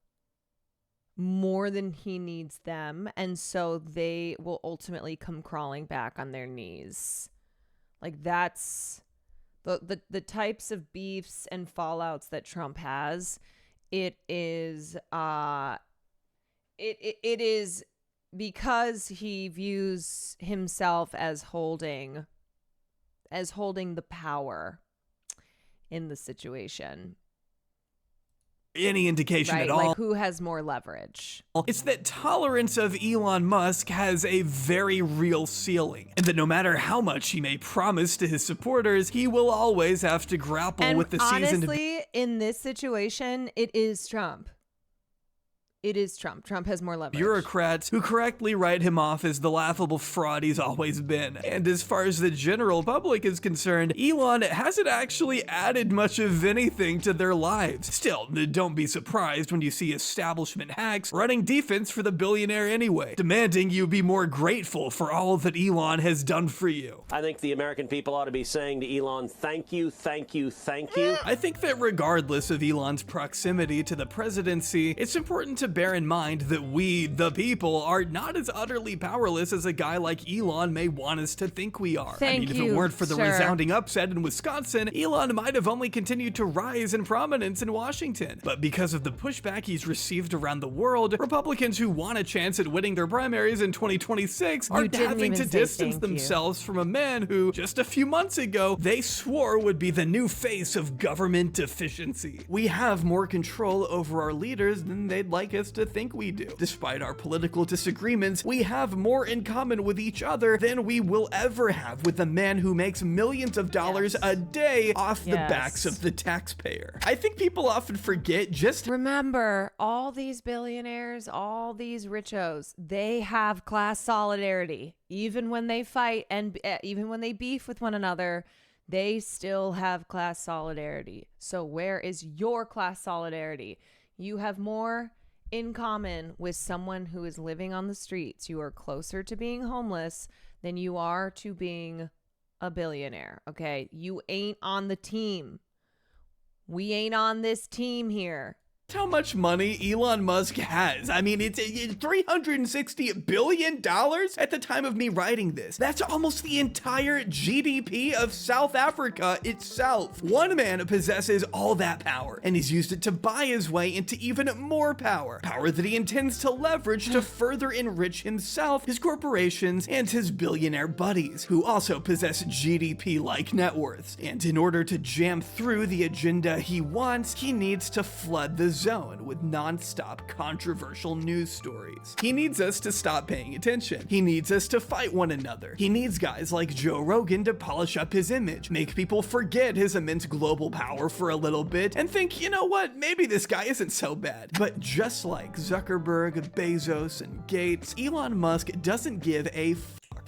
more than he needs them, and so they will ultimately come crawling back on their knees. Like, that's the types of beefs and fallouts that Trump has. It is it is because he views himself as holding the power in the situation. Any indication right? at all. Like, who has more leverage? It's that tolerance of Elon Musk has a very real ceiling, and that no matter how much he may promise to his supporters, he will always have to grapple with the season. Honestly, in this situation, it is Trump. It is Trump. Trump has more leverage. Bureaucrats who correctly write him off as the laughable fraud he's always been. And as far as the general public is concerned, Elon hasn't actually added much of anything to their lives. Still, don't be surprised when you see establishment hacks running defense for the billionaire anyway, demanding you be more grateful for all that Elon has done for you. I think the American people ought to be saying to Elon, thank you, thank you, thank you. I think that regardless of Elon's proximity to the presidency, it's important to bear in mind that we, the people, are not as utterly powerless as a guy like Elon may want us to think we are. Thank if you, it weren't for the sir. resounding upset in Wisconsin, Elon might have only continued to rise in prominence in Washington. But because of the pushback he's received around the world, Republicans who want a chance at winning their primaries in 2026 are having to distance themselves from a man who, just a few months ago, they swore would be the new face of government efficiency. We have more control over our leaders than they'd like us to think we do. Despite our political disagreements, we have more in common with each other than we will ever have with the man who makes millions of dollars a day off the backs of the taxpayer. I think people often forget just... Remember, all these billionaires, all these richos, they have class solidarity. Even when they fight and even when they beef with one another, they still have class solidarity. So where is your class solidarity? You have more in common with someone who is living on the streets. You are closer to being homeless than you are to being a billionaire, okay? You ain't on the team. We ain't on this team here. How much money Elon Musk has. I mean, it's $360 billion at the time of me writing this. That's almost the entire GDP of South Africa itself. One man possesses all that power, and he's used it to buy his way into even more power. Power that he intends to leverage to further enrich himself, his corporations, and his billionaire buddies, who also possess GDP-like net worths. And in order to jam through the agenda he wants, he needs to flood the zone with non-stop controversial news stories. He needs us to stop paying attention. He needs us to fight one another. He needs guys like Joe Rogan to polish up his image, make people forget his immense global power for a little bit, and think, you know what, maybe this guy isn't so bad. But just like Zuckerberg, Bezos, and Gates, Elon Musk doesn't give a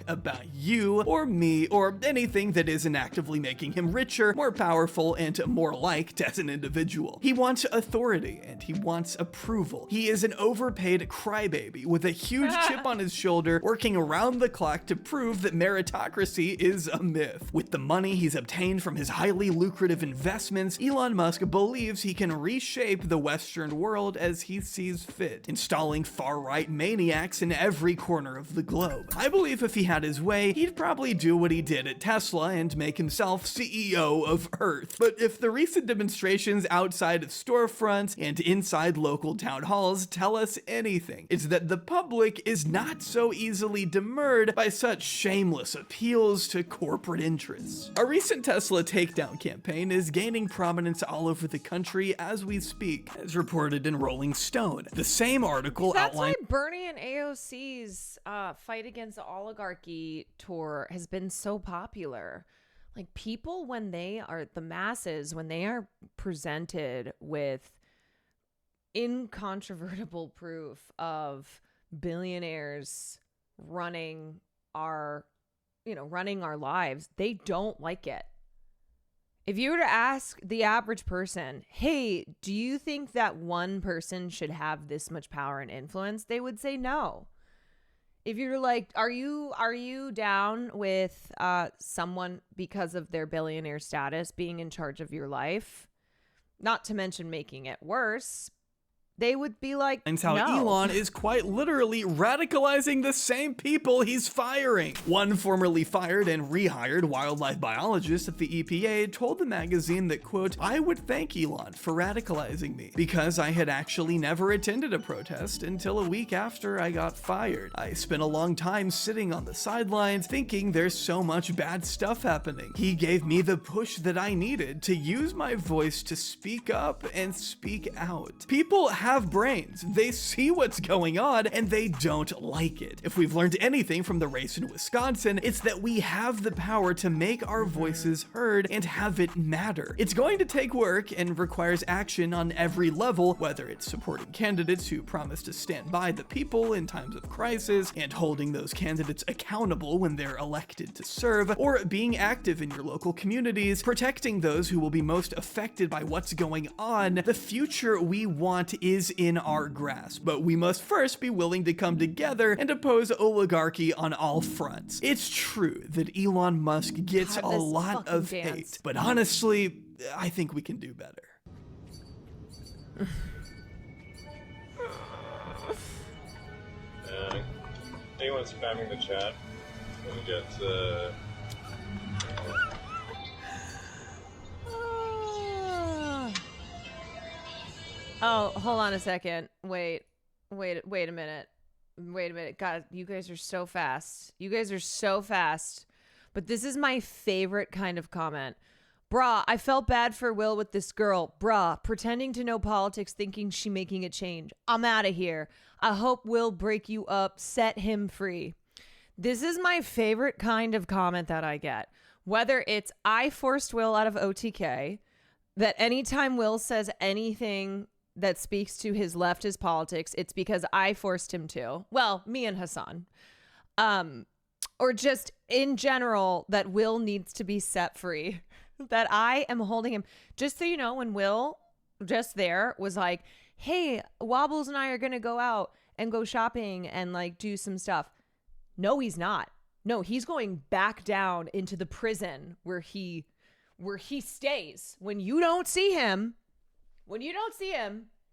about you or me or anything that isn't actively making him richer, more powerful, and more liked as an individual. He wants authority and he wants approval. He is an overpaid crybaby with a huge chip on his shoulder, working around the clock to prove that meritocracy is a myth. With the money he's obtained from his highly lucrative investments, Elon Musk believes he can reshape the Western world as he sees fit, installing far-right maniacs in every corner of the globe. I believe if he had his way, he'd probably do what he did at Tesla and make himself CEO of Earth. But if the recent demonstrations outside of storefronts and inside local town halls tell us anything, it's that the public is not so easily demurred by such shameless appeals to corporate interests. A recent Tesla takedown campaign is gaining prominence all over the country as we speak, as reported in Rolling Stone. The same article outlined... That's why Bernie and AOC's fight against the oligarchy tour has been so popular. Like, people, when they are, the masses, when they are presented with incontrovertible proof of billionaires running our lives. They don't like it. If you were to ask the average person, hey, do you think that one person should have this much power and influence? They would say no. If you're like, are you down with someone because of their billionaire status being in charge of your life? Not to mention making it worse. They would be like, And how no. Elon is quite literally radicalizing the same people he's firing. One formerly fired and rehired wildlife biologist at the EPA told the magazine that, quote, I would thank Elon for radicalizing me because I had actually never attended a protest until a week after I got fired. I spent a long time sitting on the sidelines thinking there's so much bad stuff happening. He gave me the push that I needed to use my voice to speak up and speak out. People have brains. They see what's going on and they don't like it. If we've learned anything from the race in Wisconsin, it's that we have the power to make our voices heard and have it matter. It's going to take work and requires action on every level, whether it's supporting candidates who promise to stand by the people in times of crisis and holding those candidates accountable when they're elected to serve, or being active in your local communities, protecting those who will be most affected by what's going on. The future we want is in our grasp, but we must first be willing to come together and oppose oligarchy on all fronts. It's true that Elon Musk gets a lot of hate, but honestly, I think we can do better. Anyone spamming the chat? Gonna get Oh, hold on a second. Wait a minute. God, you guys are so fast. But this is my favorite kind of comment. Brah, I felt bad for Will with this girl. Brah, pretending to know politics, thinking she making a change. I'm out of here. I hope Will break you up. Set him free. This is my favorite kind of comment that I get. Whether it's I forced Will out of OTK, that anytime Will says anything that speaks to his leftist politics, it's because I forced him to. Well, me and Hassan. Or just in general, that Will needs to be set free. That I am holding him. Just so you know, when Will just there was like, hey, Wobbles and I are going to go out and go shopping and like do some stuff. No, he's not. No, he's going back down into the prison where he stays. When you don't see him,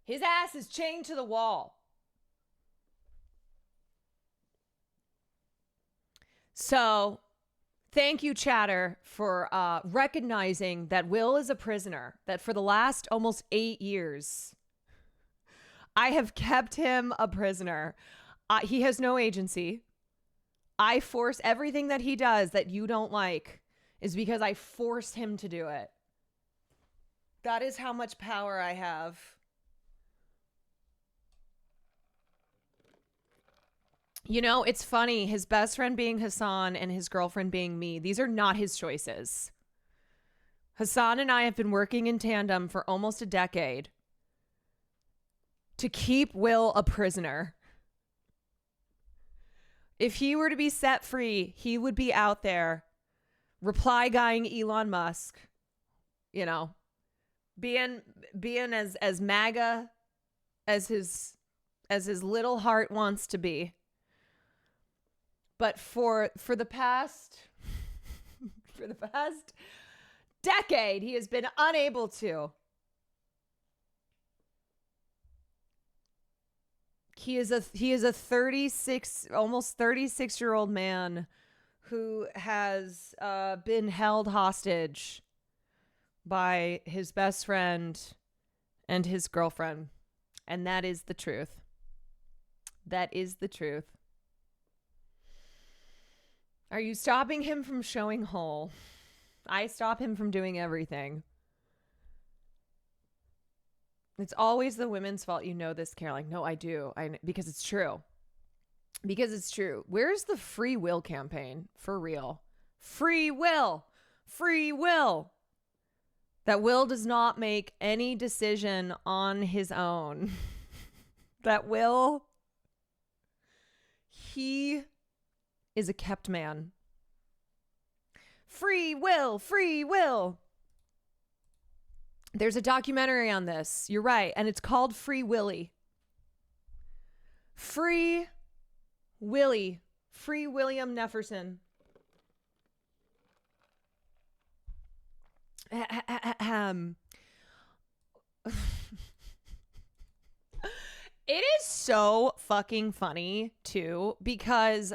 his ass is chained to the wall. So, thank you, Chatter, for recognizing that Will is a prisoner, that for the last almost 8 years, I have kept him a prisoner. He has no agency. I force everything that he does that you don't like is because I forced him to do it. That is how much power I have. You know, it's funny. His best friend being Hassan and his girlfriend being me. These are not his choices. Hassan and I have been working in tandem for almost a decade to keep Will a prisoner. If he were to be set free, he would be out there reply guying Elon Musk, you know, being as MAGA as his little heart wants to be. But for the past decade, he has been unable to. He is a 36, almost 36-year-old man who has been held hostage by his best friend and his girlfriend. And that is the truth. That is the truth. Are you stopping him from showing whole? I stop him from doing everything. It's always the women's fault. You know this, Caroline. No, I do. Because it's true. Because it's true. Where's the free will campaign? For real. Free will. Free will. That Will does not make any decision on his own. That Will, he is a kept man. Free Will, free Will. There's a documentary on this. You're right. And it's called Free Willy. Free Willy. Free William Nefferson. It is so fucking funny too, because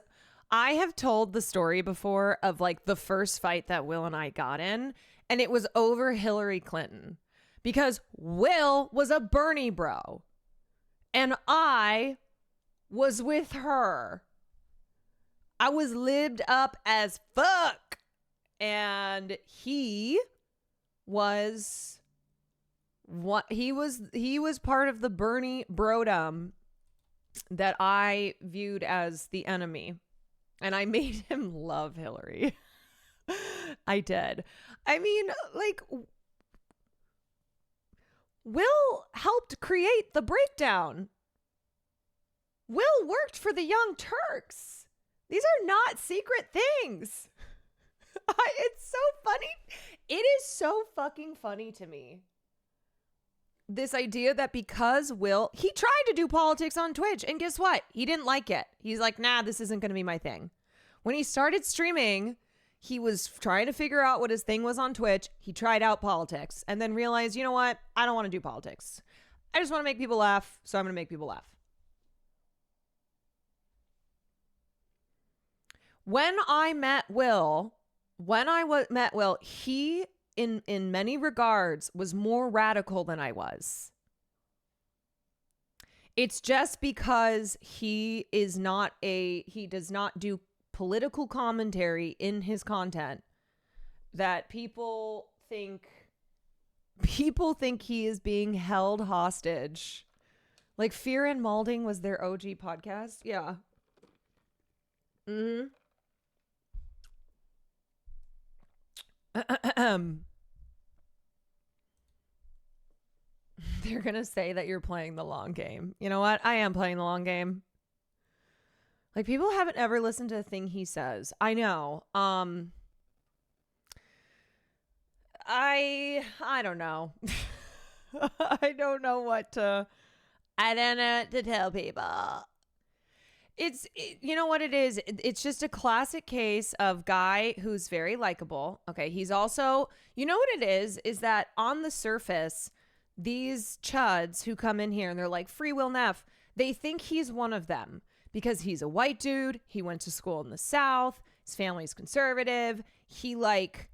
I have told the story before of like the first fight that Will and I got in, and it was over Hillary Clinton because Will was a Bernie bro and I was with her. I was libbed up as fuck, and he was what he was part of the Bernie brodom that I viewed as the enemy, and I made him love Hillary. I did. I mean, like, Will helped create the breakdown. Will worked for the Young Turks. These are not secret things. It's so funny. It is so fucking funny to me. This idea that because Will, he tried to do politics on Twitch, and guess what? He didn't like it. He's like, nah, this isn't going to be my thing. When he started streaming, he was trying to figure out what his thing was on Twitch. He tried out politics and then realized, you know what? I don't want to do politics. I just want to make people laugh, so I'm going to make people laugh. When I met Will, he, in many regards, was more radical than I was. It's just because he does not do political commentary in his content that people think he is being held hostage. Like Fear and Malding was their OG podcast. Yeah. Mm-hmm. They're gonna say that you're playing the long game. You know what? I am playing the long game. Like, people haven't ever listened to a thing he says. I know. I don't know. I don't know what to tell people. You know what it is? It's just a classic case of guy who's very likable. Okay, he's also, you know what it is that on the surface, these chuds who come in here and they're like, Free Will Neff, they think he's one of them because he's a white dude. He went to school in the South. His family's conservative. He, like,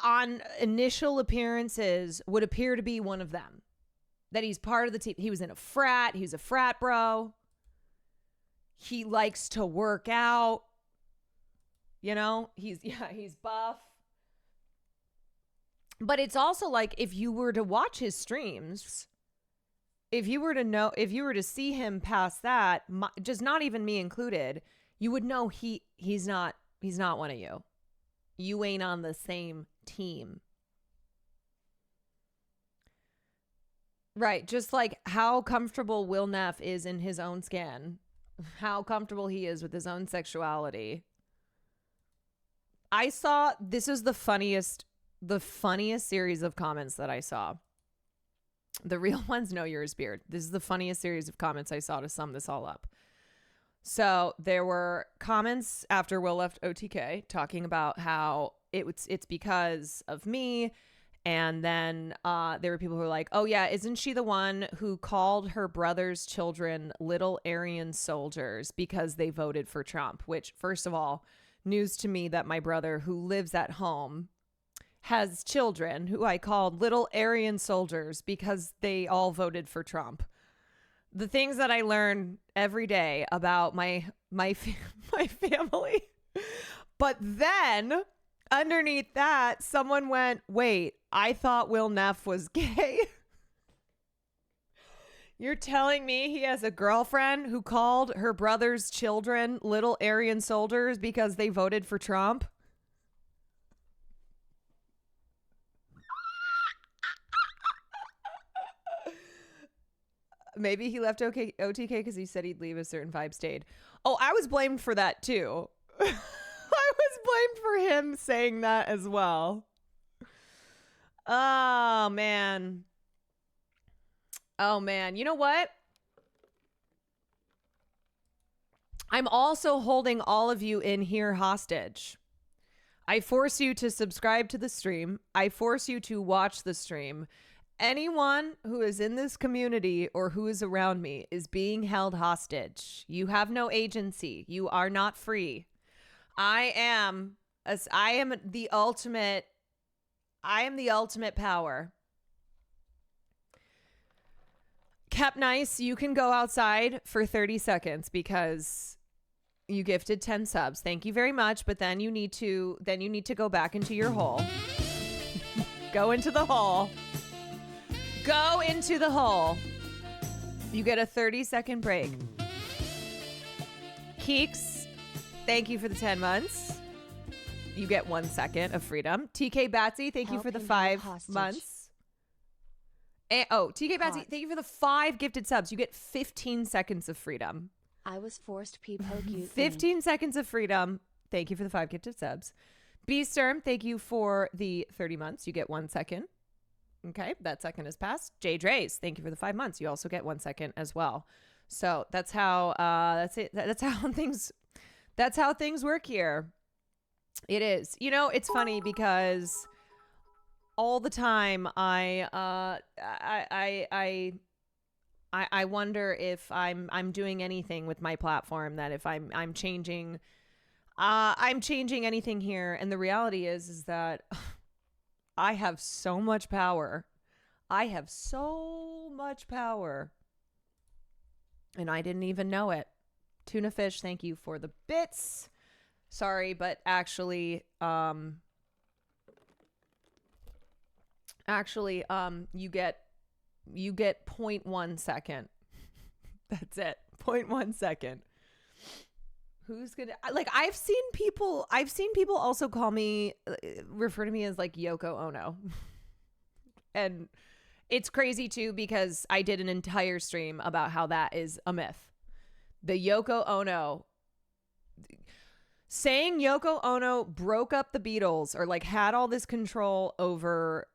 on initial appearances would appear to be one of them. That he's part of the team. He was in a frat. He was a frat bro. He likes to work out. You know, he's buff. But it's also like, if you were to watch his streams, if you were to see him past that, just not even me included, you would know he's not one of you. You ain't on the same team. Right. Just like how comfortable Will Neff is in his own skin. How comfortable he is with his own sexuality. This is the funniest series of comments that I saw. The real ones know yours, Beard. This is the funniest series of comments I saw to sum this all up. So there were comments after Will left OTK talking about how it's because of me. And then there were people who were like, oh, yeah, isn't she the one who called her brother's children little Aryan soldiers because they voted for Trump? Which, first of all, news to me that my brother, who lives at home, has children who I called little Aryan soldiers because they all voted for Trump. The things that I learn every day about my family. But then underneath that, someone went, wait, I thought Will Neff was gay. You're telling me he has a girlfriend who called her brother's children little Aryan soldiers because they voted for Trump? Maybe he left OTK because he said he'd leave. A certain vibe stayed. Oh, I was blamed for that too. I was blamed for him saying that as well. Oh, man. Oh, man. You know what? I'm also holding all of you in here hostage. I force you to subscribe to the stream. I force you to watch the stream. Anyone who is in this community or who is around me is being held hostage. You have no agency. You are not free. I am the ultimate power. Kept Nice, you can go outside for 30 seconds because you gifted 10 subs. Thank you very much, but then you need to go back into your hole. Go into the hole. Go into the hole. You get a 30-second break. Keeks, thank you for the 10 months. You get 1 second of freedom. TK Batsy, thank you for the 5 months. TK Batsy, thank you for the 5 gifted subs. You get 15 seconds of freedom. I was forced to poke you. 15 seconds of freedom. Thank you for the 5 gifted subs. B Sturm, thank you for the 30 months. You get 1 second. Okay, that second has passed. Jay Drays, thank you for the 5 months. You also get 1 second as well. So that's how that's how things work here. It is. You know, it's funny because all the time I wonder if I'm doing anything with my platform, that if I'm changing anything here, and the reality is that I have so much power. I have so much power. And I didn't even know it. Tuna Fish, thank you for the bits. Sorry, but actually, you get 0.1 second. That's it. 0.1 second. Who's gonna, like, I've seen people also call me, refer to me as like Yoko Ono. And it's crazy too, because I did an entire stream about how that is a myth. The Yoko Ono, saying Yoko Ono broke up the Beatles or like had all this control over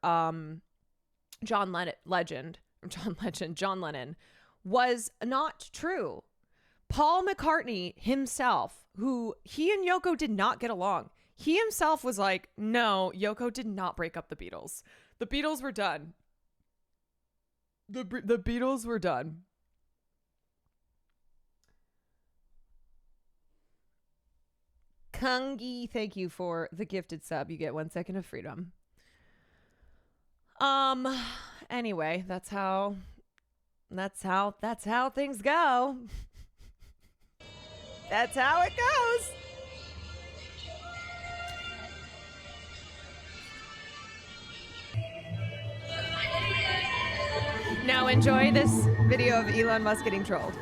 John Lennon was not true. Paul McCartney himself, who he and Yoko did not get along, he himself was like, no, Yoko did not break up the Beatles. The Beatles were done. The Beatles were done. Kungi, thank you for the gifted sub. You get 1 second of freedom. Anyway, that's how things go. That's how it goes. Now enjoy this video of Elon Musk getting trolled.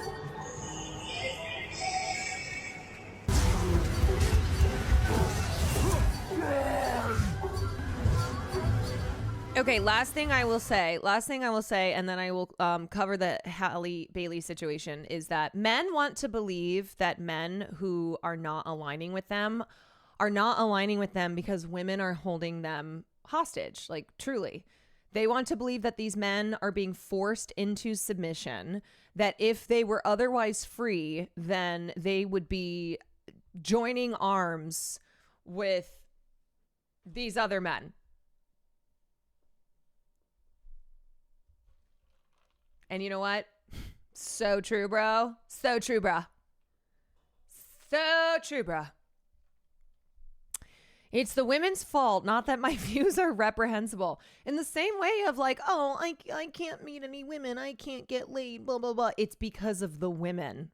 Okay, last thing I will say, and then I will cover the Halle Bailey situation, is that men want to believe that men who are not aligning with them because women are holding them hostage. Like, truly. They want to believe that these men are being forced into submission, that if they were otherwise free, then they would be joining arms with these other men. And you know what? So true, bro. So true, bro. So true, bro. It's the women's fault, not that my views are reprehensible. In the same way of like, oh, I can't meet any women. I can't get laid, blah, blah, blah. It's because of the women.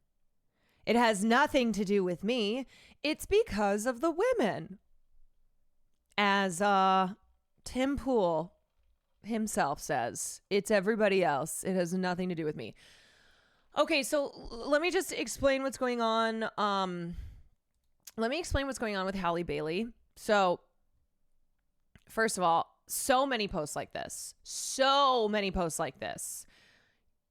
It has nothing to do with me. It's because of the women. As Tim Pool himself says, it's everybody else. It has nothing to do with me. Okay, so let me just explain what's going on. Let me explain what's going on with Halle Bailey. So, first of all, so many posts like this.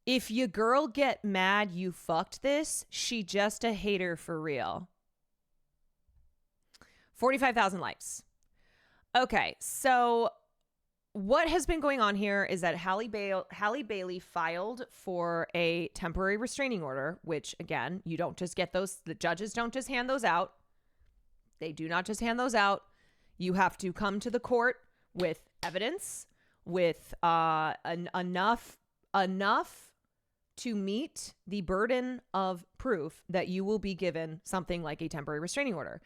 If your girl get mad you fucked this, she just a hater for real. 45,000 likes. Okay, so what has been going on here is that Halle Bailey filed for a temporary restraining order, which, again, you don't just get those. The judges don't just hand those out. They do not just hand those out. You have to come to the court with evidence, with enough to meet the burden of proof that you will be given something like a temporary restraining order.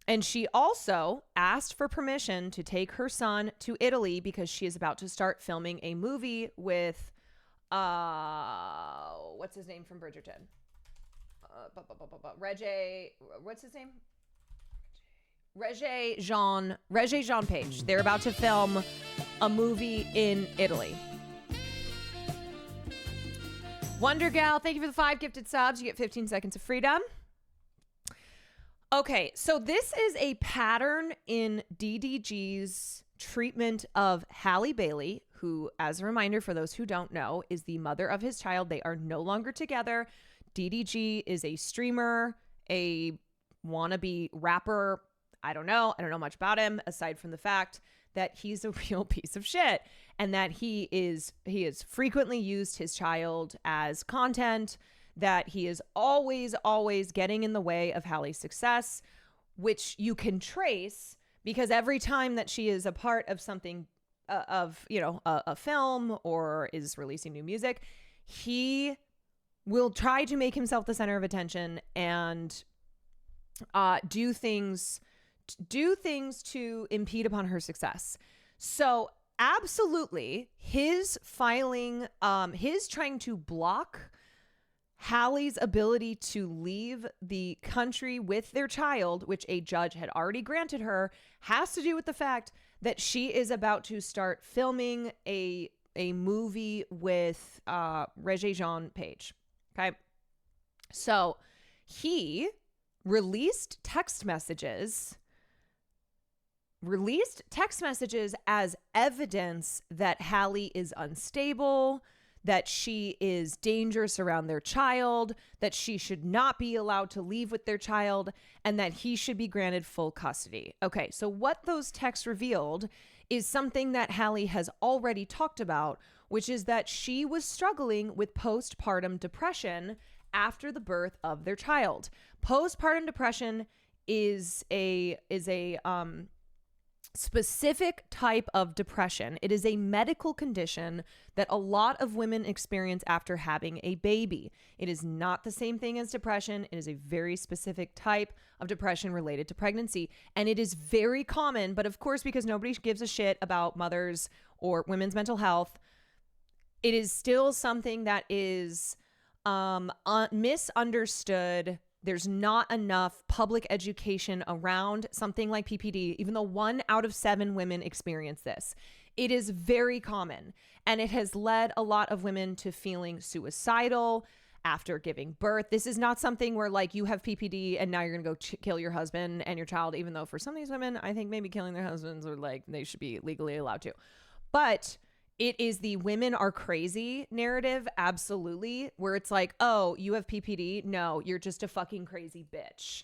And she also asked for permission to take her son to Italy because she is about to start filming a movie with, what's his name from Bridgerton? What's his name? Regé Jean Page. They're about to film a movie in Italy. Wonder Gal, thank you for the 5 gifted subs. You get 15 seconds of freedom. Okay, so this is a pattern in DDG's treatment of Halle Bailey, who, as a reminder for those who don't know, is the mother of his child. They are no longer together. DDG is a streamer, a wannabe rapper. I don't know much about him aside from the fact that he's a real piece of shit and that he has frequently used his child as content, that he is always getting in the way of Halle's success, which you can trace because every time that she is a part of something a film or is releasing new music, he will try to make himself the center of attention and do things to impede upon her success. So absolutely, his trying to block Halle's ability to leave the country with their child, which a judge had already granted her, has to do with the fact that she is about to start filming a movie with Regé Jean Page. Okay. So he released text messages as evidence that Halle is unstable, that she is dangerous around their child, that she should not be allowed to leave with their child, and that he should be granted full custody. Okay, so what those texts revealed is something that Halle has already talked about, which is that she was struggling with postpartum depression after the birth of their child. Postpartum depression is a specific type of depression. It is a medical condition that a lot of women experience after having a baby. It is not the same thing as depression. It is a very specific type of depression related to pregnancy. And it is very common, but of course, because nobody gives a shit about mothers or women's mental health, it is still something that is misunderstood. There's not enough public education around something like PPD, even though 1 out of 7 women experience this. It is very common, and it has led a lot of women to feeling suicidal after giving birth. This is not something where like you have PPD and now you're going to go kill your husband and your child, even though for some of these women, I think maybe killing their husbands or like they should be legally allowed to. But it is the women are crazy narrative, absolutely, where it's like, oh, you have PPD? No, you're just a fucking crazy bitch.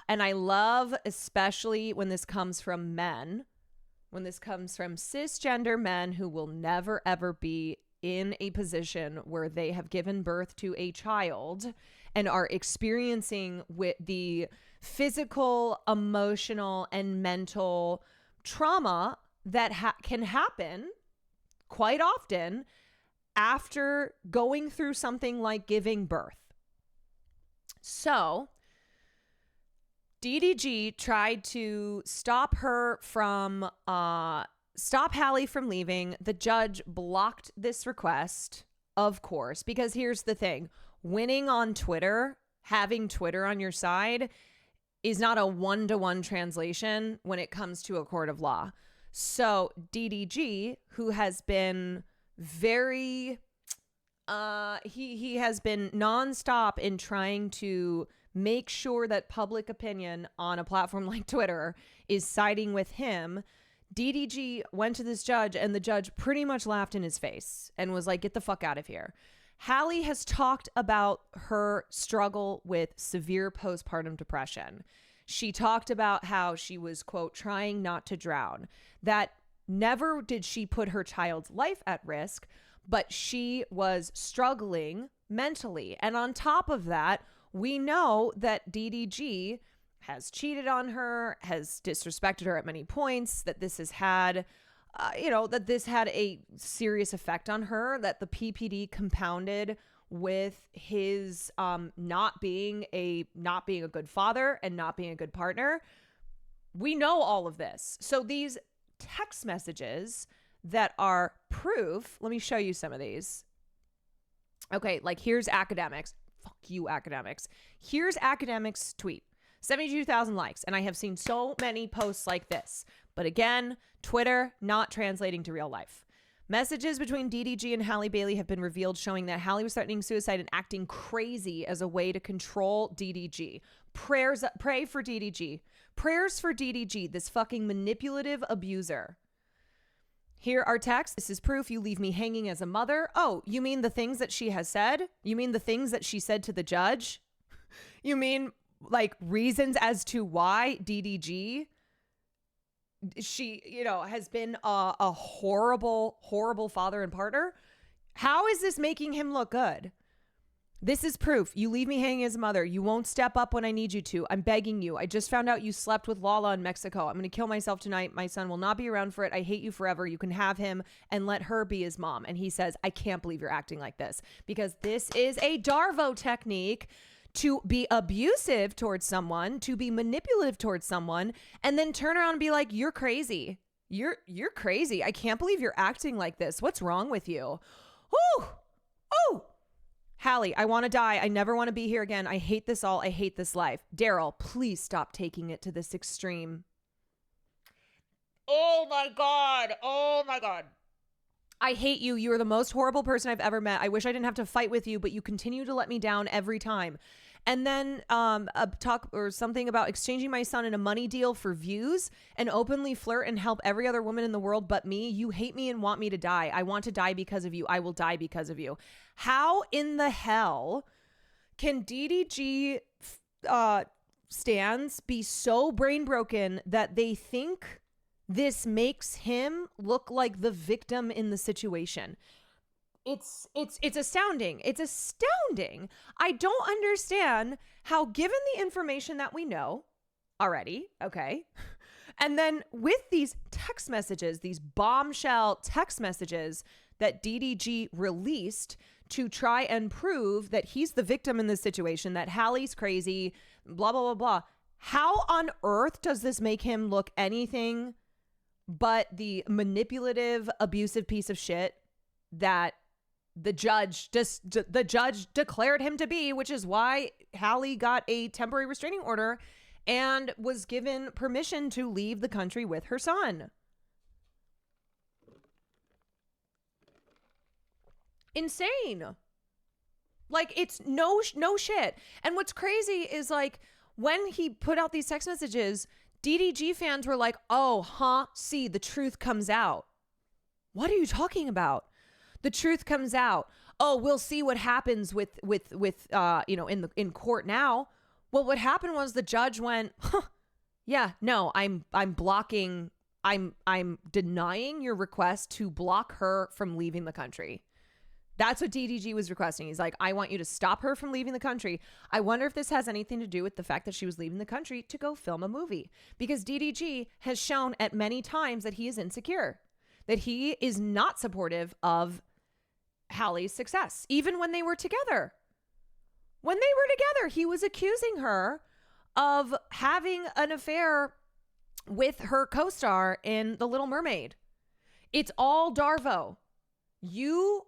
And I love, especially when this comes from men, when this comes from cisgender men who will never, ever be in a position where they have given birth to a child and are experiencing with the physical, emotional, and mental trauma that can happen quite often after going through something like giving birth. So DDG tried to stop Halle from leaving. The judge blocked this request, of course, because here's the thing. Winning on Twitter, having Twitter on your side is not a one-to-one translation when it comes to a court of law. So DDG, who has been very, he has been nonstop in trying to make sure that public opinion on a platform like Twitter is siding with him, DDG went to this judge, and the judge pretty much laughed in his face and was like, get the fuck out of here. Hallie has talked about her struggle with severe postpartum depression. She talked about how she was, quote, trying not to drown. That never did she put her child's life at risk, but she was struggling mentally. And on top of that, we know that DDG has cheated on her, has disrespected her at many points, that this has had, that this had a serious effect on her, that the PPD compounded with his not being a good father and not being a good partner. We know all of this. So these text messages that are proof, let me show you some of these. Okay, like here's Academics. Fuck you, Academics. Here's Academics' tweet. 72,000 likes, and I have seen so many posts like this. But again, Twitter not translating to real life. Messages between DDG and Halle Bailey have been revealed showing that Halle was threatening suicide and acting crazy as a way to control DDG. Pray for DDG. Prayers for DDG, this fucking manipulative abuser. Here are texts. This is proof you leave me hanging as a mother. Oh, you mean the things that she has said? You mean the things that she said to the judge? You mean like reasons as to why DDG, she, has been a horrible, horrible father and partner? How is this making him look good? This is proof. You leave me hanging as a mother. You won't step up when I need you to. I'm begging you. I just found out you slept with Lala in Mexico. I'm going to kill myself tonight. My son will not be around for it. I hate you forever. You can have him and let her be his mom. And he says, I can't believe you're acting like this, because this is a Darvo technique to be abusive towards someone, to be manipulative towards someone, and then turn around and be like, you're crazy. You're crazy. I can't believe you're acting like this. What's wrong with you? Ooh. Oh. Hallie, I want to die. I never want to be here again. I hate this all. I hate this life. Daryl, please stop taking it to this extreme. Oh my God. Oh my God. I hate you. You are the most horrible person I've ever met. I wish I didn't have to fight with you, but you continue to let me down every time. And then talk or something about exchanging my son in a money deal for views and openly flirt and help every other woman in the world but me. You hate me and want me to die. I want to die because of you. I will die because of you. How in the hell can DDG stands be so brain broken that they think this makes him look like the victim in the situation? It's astounding. It's astounding. I don't understand how, given the information that we know already, okay, and then with these text messages, these bombshell text messages that DDG released to try and prove that he's the victim in this situation, that Hallie's crazy, blah, blah, blah, blah. How on earth does this make him look anything but the manipulative, abusive piece of shit that the judge declared him to be, which is why Hallie got a temporary restraining order and was given permission to leave the country with her son. Insane. Like, it's no shit. And what's crazy is, like, when he put out these text messages, DDG fans were like, oh, see, the truth comes out. What are you talking about? The truth comes out. Oh, we'll see what happens with in court now. Well, what happened was the judge went, yeah, no, I'm blocking, I'm denying your request to block her from leaving the country. That's what DDG was requesting. He's like, I want you to stop her from leaving the country. I wonder if this has anything to do with the fact that she was leaving the country to go film a movie, because DDG has shown at many times that he is insecure, that he is not supportive of Hallie's success. Even when they were together. When they were together, he was accusing her of having an affair with her co-star in The Little Mermaid. It's all Darvo. You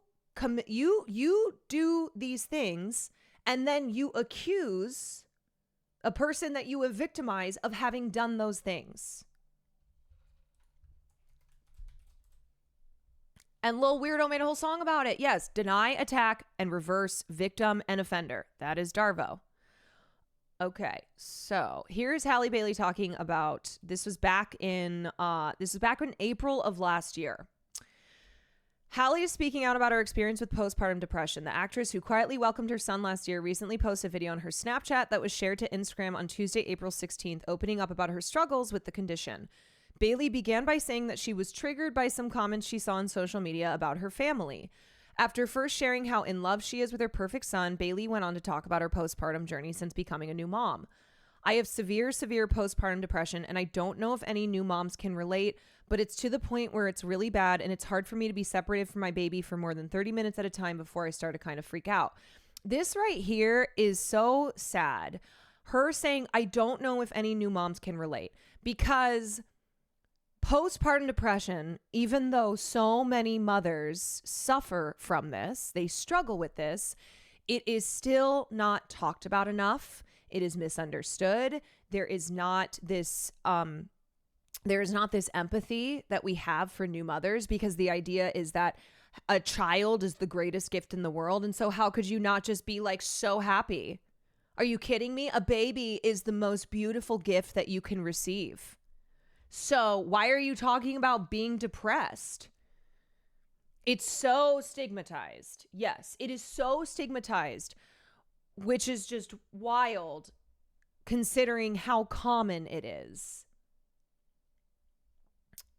do these things, and then you accuse a person that you have victimized of having done those things. And Lil Weirdo made a whole song about it. Yes, deny, attack, and reverse victim and offender. That is Darvo. Okay, so here's Halle Bailey talking about, this was back in April of last year. Halle is speaking out about her experience with postpartum depression. The actress, who quietly welcomed her son last year, recently posted a video on her Snapchat that was shared to Instagram on Tuesday, April 16th, opening up about her struggles with the condition. Bailey began by saying that she was triggered by some comments she saw on social media about her family. After first sharing how in love she is with her perfect son, Bailey went on to talk about her postpartum journey since becoming a new mom. I have severe postpartum depression, and I don't know if any new moms can relate, but it's to the point where it's really bad, and it's hard for me to be separated from my baby for more than 30 minutes at a time before I start to kind of freak out. This right here is so sad. Her saying, I don't know if any new moms can relate, because postpartum depression, even though so many mothers suffer from this, they struggle with this, it is still not talked about enough. It is misunderstood. There is not this empathy that we have for new mothers, because the idea is that a child is the greatest gift in the world. And so how could you not just be like so happy? Are you kidding me? A baby is the most beautiful gift that you can receive. So why are you talking about being depressed? It's so stigmatized. Yes, it is so stigmatized, which is just wild considering how common it is.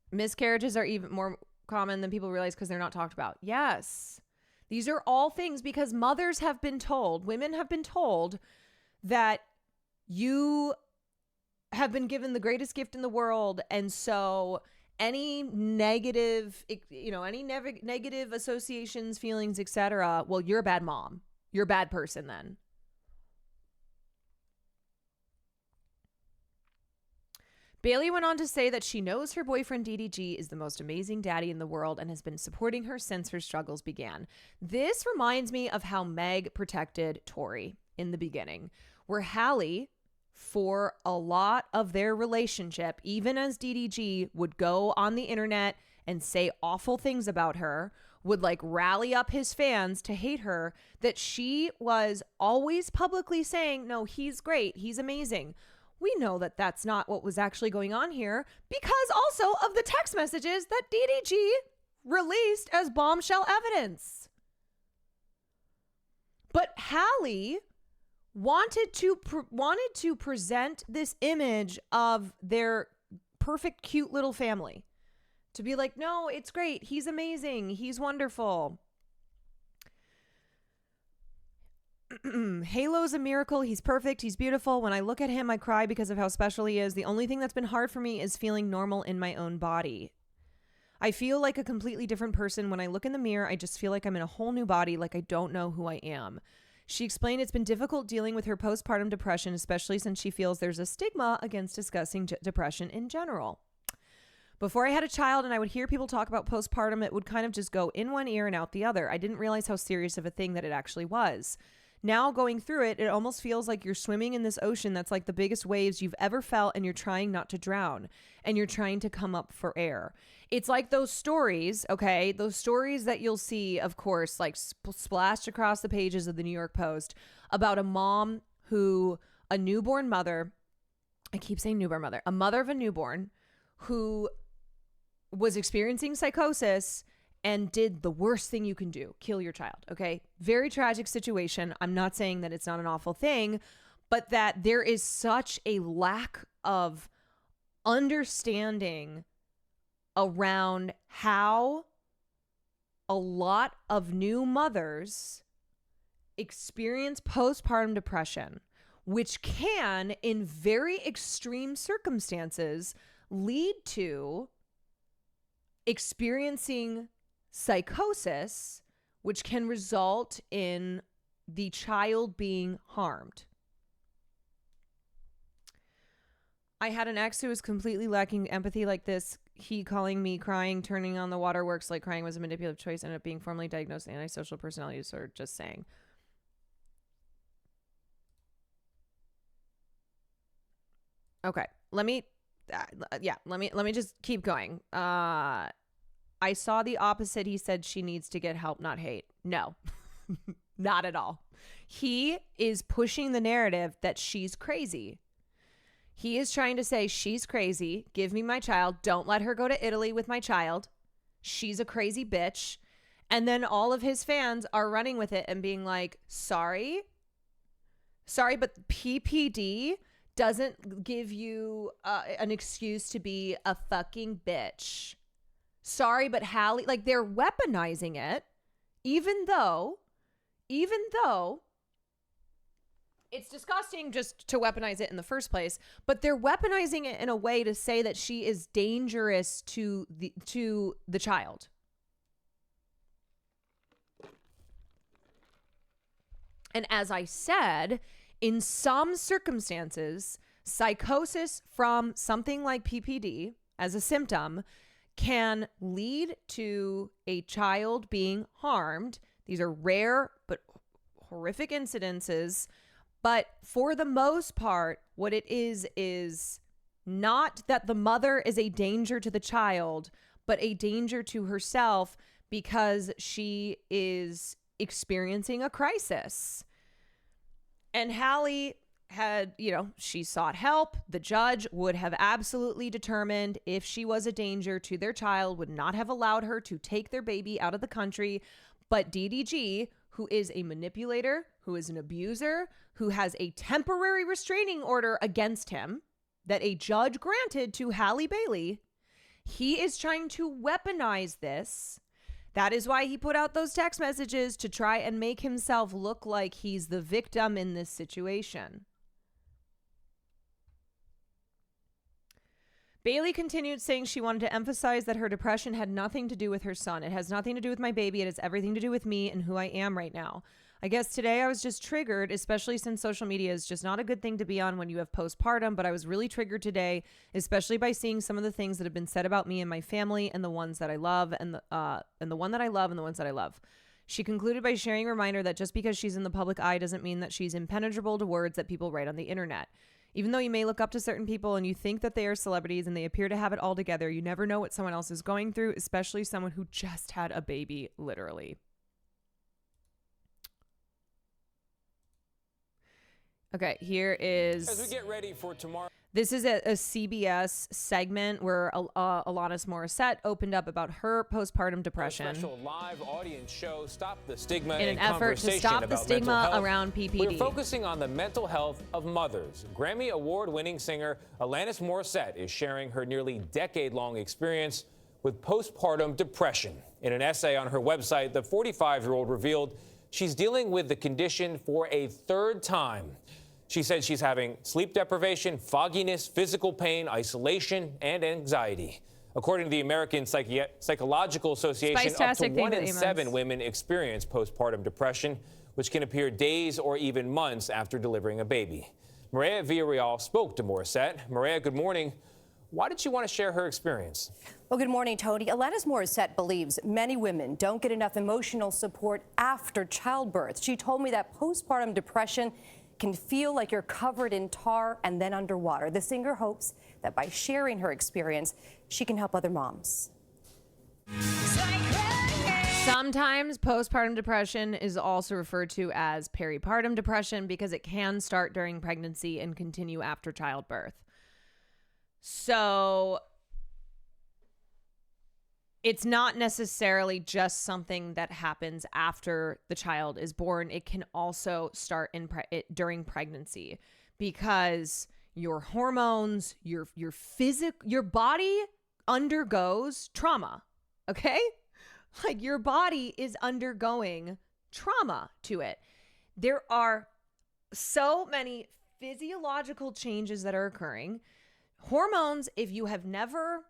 Miscarriages are even more common than people realize because they're not talked about. Yes, these are all things because mothers have been told, women have been told that you have been given the greatest gift in the world. And so any negative, negative associations, feelings, etc., well, you're a bad mom. You're a bad person then. Bailey went on to say that she knows her boyfriend DDG is the most amazing daddy in the world and has been supporting her since her struggles began. This reminds me of how Meg protected Tori in the beginning, where Halle, for a lot of their relationship, even as DDG would go on the internet and say awful things about her, would like rally up his fans to hate her, that she was always publicly saying, no, he's great, he's amazing. We know that that's not what was actually going on here because also of the text messages that DDG released as bombshell evidence. But Halle wanted to present this image of their perfect, cute little family. To be like, no, it's great. He's amazing. He's wonderful. Halo's a miracle. He's perfect. He's beautiful. When I look at him, I cry because of how special he is. The only thing that's been hard for me is feeling normal in my own body. I feel like a completely different person. When I look in the mirror, I just feel like I'm in a whole new body, like I don't know who I am. She explained it's been difficult dealing with her postpartum depression, especially since she feels there's a stigma against discussing depression in general. Before I had a child and I would hear people talk about postpartum, it would kind of just go in one ear and out the other. I didn't realize how serious of a thing that it actually was. Now going through it, it almost feels like you're swimming in this ocean that's like the biggest waves you've ever felt, and you're trying not to drown and you're trying to come up for air. It's like those stories, okay? Those stories that you'll see, of course, like splashed across the pages of the New York Post about a mom a newborn mother, I keep saying newborn mother, a mother of a newborn who was experiencing psychosis and did the worst thing you can do, kill your child, okay? Very tragic situation. I'm not saying that it's not an awful thing, but that there is such a lack of understanding around how a lot of new mothers experience postpartum depression, which can, in very extreme circumstances, lead to experiencing psychosis, which can result in the child being harmed. I had an ex who was completely lacking empathy like this. He calling me crying, turning on the waterworks like crying was a manipulative choice, ended up being formally diagnosed with antisocial personality disorder. Just saying. Okay, let me just keep going. I saw the opposite. He said she needs to get help, not hate. No. Not at all. He is pushing the narrative that she's crazy. He is trying to say she's crazy. Give me my child. Don't let her go to Italy with my child. She's a crazy bitch. And then all of his fans are running with it and being like, sorry, but PPD doesn't give you an excuse to be a fucking bitch. Sorry, but Hallie, like they're weaponizing it, even though it's disgusting just to weaponize it in the first place, but they're weaponizing it in a way to say that she is dangerous to the child. And as I said, in some circumstances, psychosis from something like PPD as a symptom can lead to a child being harmed. These are rare but horrific incidences. But for the most part, what it is not that the mother is a danger to the child, but a danger to herself because she is experiencing a crisis. And Hallie had, she sought help. The judge would have absolutely determined if she was a danger to their child, would not have allowed her to take their baby out of the country. But DDG, who is a manipulator, who is an abuser, who has a temporary restraining order against him that a judge granted to Halle Bailey, he is trying to weaponize this. That is why he put out those text messages, to try and make himself look like he's the victim in this situation. Bailey continued saying she wanted to emphasize that her depression had nothing to do with her son. It has nothing to do with my baby. It has everything to do with me and who I am right now. I guess today I was just triggered, especially since social media is just not a good thing to be on when you have postpartum, but I was really triggered today, especially by seeing some of the things that have been said about me and my family and the ones that I love and the one that I love and the ones that I love. She concluded by sharing a reminder that just because she's in the public eye doesn't mean that she's impenetrable to words that people write on the internet. Even though you may look up to certain people and you think that they are celebrities and they appear to have it all together, you never know what someone else is going through, especially someone who just had a baby, literally. Okay, here is... As we get ready for tomorrow... This is a CBS segment where Alanis Morissette opened up about her postpartum depression. A special live audience show, Stop the Stigma, in an effort to stop the stigma around PPD. We're focusing on the mental health of mothers. Grammy Award-winning singer Alanis Morissette is sharing her nearly decade-long experience with postpartum depression. In an essay on her website, the 45-year-old revealed she's dealing with the condition for a third time. She said she's having sleep deprivation, fogginess, physical pain, isolation, and anxiety. According to the American Psychological Association, up to 1 in 7 women experience postpartum depression, which can appear days or even months after delivering a baby. Maria Villarreal spoke to Morissette. Maria, good morning. Why did she want to share her experience? Well, good morning, Tony. Alanis Morissette believes many women don't get enough emotional support after childbirth. She told me that postpartum depression can feel like you're covered in tar and then underwater. The singer hopes that by sharing her experience, she can help other moms. Sometimes postpartum depression is also referred to as peripartum depression because it can start during pregnancy and continue after childbirth. So it's not necessarily just something that happens after the child is born. It can also start during pregnancy because your hormones, your body undergoes trauma. Okay? Like your body is undergoing trauma to it. There are so many physiological changes that are occurring. Hormones, if you have never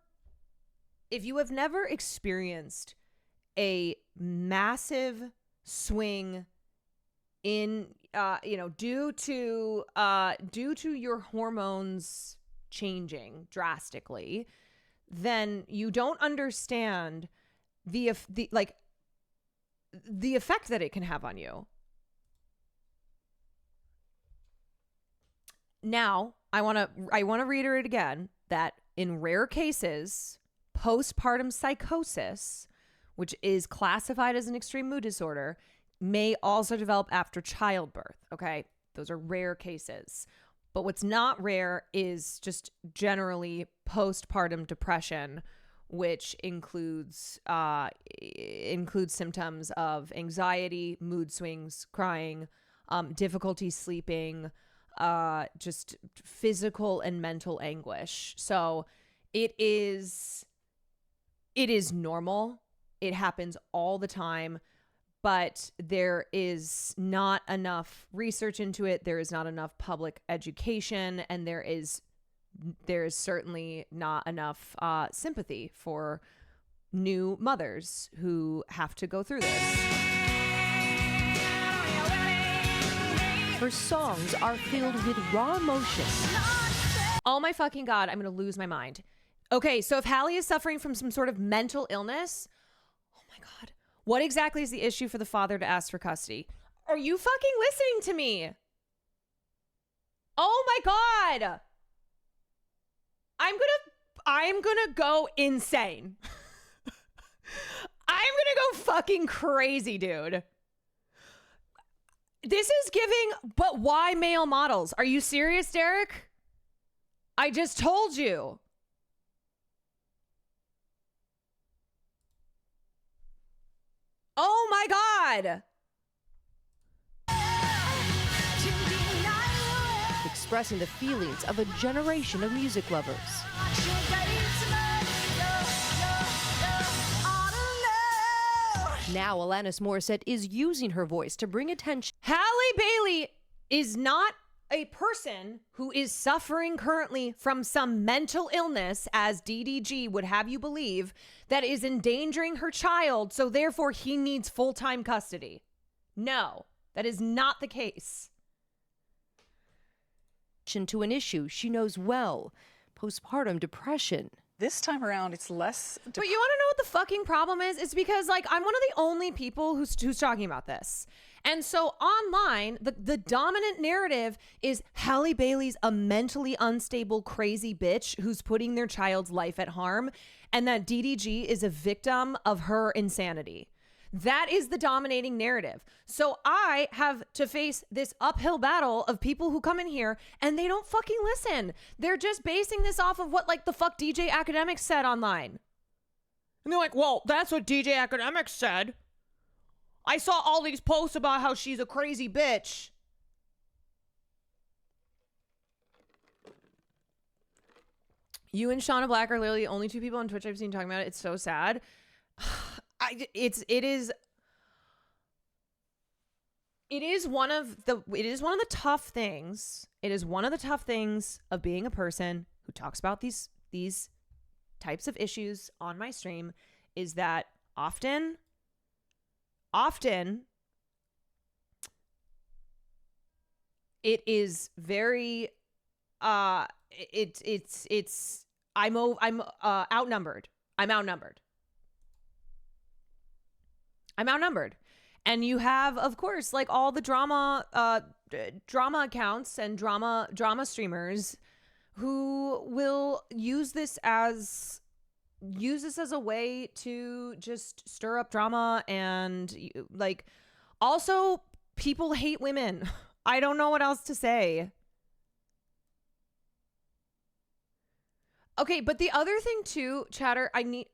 experienced a massive swing in, due to your hormones changing drastically, then you don't understand the effect that it can have on you. Now, I want to reiterate again that in rare cases, postpartum psychosis, which is classified as an extreme mood disorder, may also develop after childbirth. Okay. Those are rare cases. But what's not rare is just generally postpartum depression, which includes symptoms of anxiety, mood swings, crying, difficulty sleeping, just physical and mental anguish. So it is normal. It happens all the time, but there is not enough research into it. There is not enough public education, and there is certainly not enough sympathy for new mothers who have to go through this. Her songs are filled with raw emotion. Oh my fucking God, I'm going to lose my mind. Okay, so if Hallie is suffering from some sort of mental illness, oh my God, what exactly is the issue for the father to ask for custody? Are you fucking listening to me? Oh my God. I'm gonna go insane. I'm gonna go fucking crazy, dude. This is giving, but why male models? Are you serious, Derek? I just told you. Oh my God. Expressing the feelings of a generation of music lovers. Now Alanis Morissette is using her voice to bring attention. Halle Bailey is not a person who is suffering currently from some mental illness, as DDG would have you believe, that is endangering her child, so therefore he needs full-time custody. No, that is not the case. To an issue she knows well, postpartum depression. This time around, it's less. But you want to know what the fucking problem is? It's because, like, I'm one of the only people who's talking about this. And so online, the dominant narrative is Halle Bailey's a mentally unstable, crazy bitch who's putting their child's life at harm, and that DDG is a victim of her insanity. That is the dominating narrative. So I have to face this uphill battle of people who come in here and they don't fucking listen. They're just basing this off of what, like, the fuck DJ Academics said online. And they're like, well, that's what DJ Academics said. I saw all these posts about how she's a crazy bitch. You and Shauna Black are literally the only two people on Twitch I've seen talking about it. It's so sad. It is one of the tough things. It is one of the tough things of being a person who talks about these types of issues on my stream, is that often it is very I'm outnumbered. I'm outnumbered. And you have, of course, like, all the drama accounts and drama streamers who will use this as a way to just stir up drama. And, like, also people hate women. I don't know what else to say. Okay, but the other thing too, chatter, I need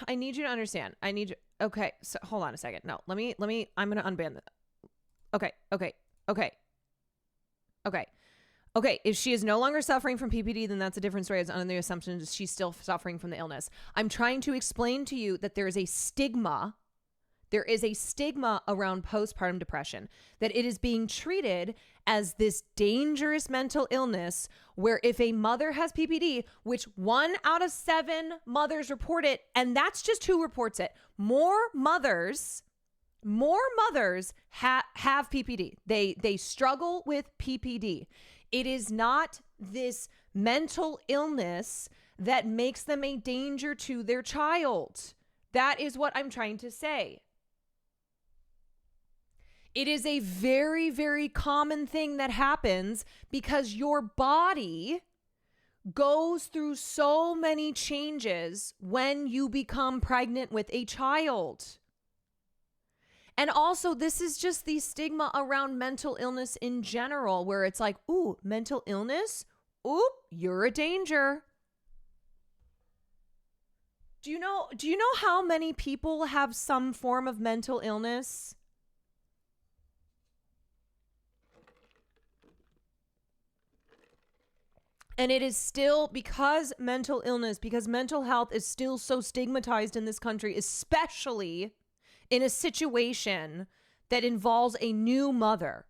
you to understand. Okay, so hold on a second. No, let me, I'm going to unban that. Okay. If she is no longer suffering from PPD, then that's a different story. It's under the assumption that she's still suffering from the illness. I'm trying to explain to you that there is a stigma. There is a stigma around postpartum depression, that it is being treated as this dangerous mental illness where if a mother has PPD, which 1 out of 7 mothers report it, and that's just who reports it. More mothers have PPD. They struggle with PPD. It is not this mental illness that makes them a danger to their child. That is what I'm trying to say. It is a very, very common thing that happens because your body goes through so many changes when you become pregnant with a child. And also, this is just the stigma around mental illness in general, where it's like, ooh, mental illness? Ooh, you're a danger. Do you know how many people have some form of mental illness? And it is still, because mental health is still so stigmatized in this country, especially in a situation that involves a new mother,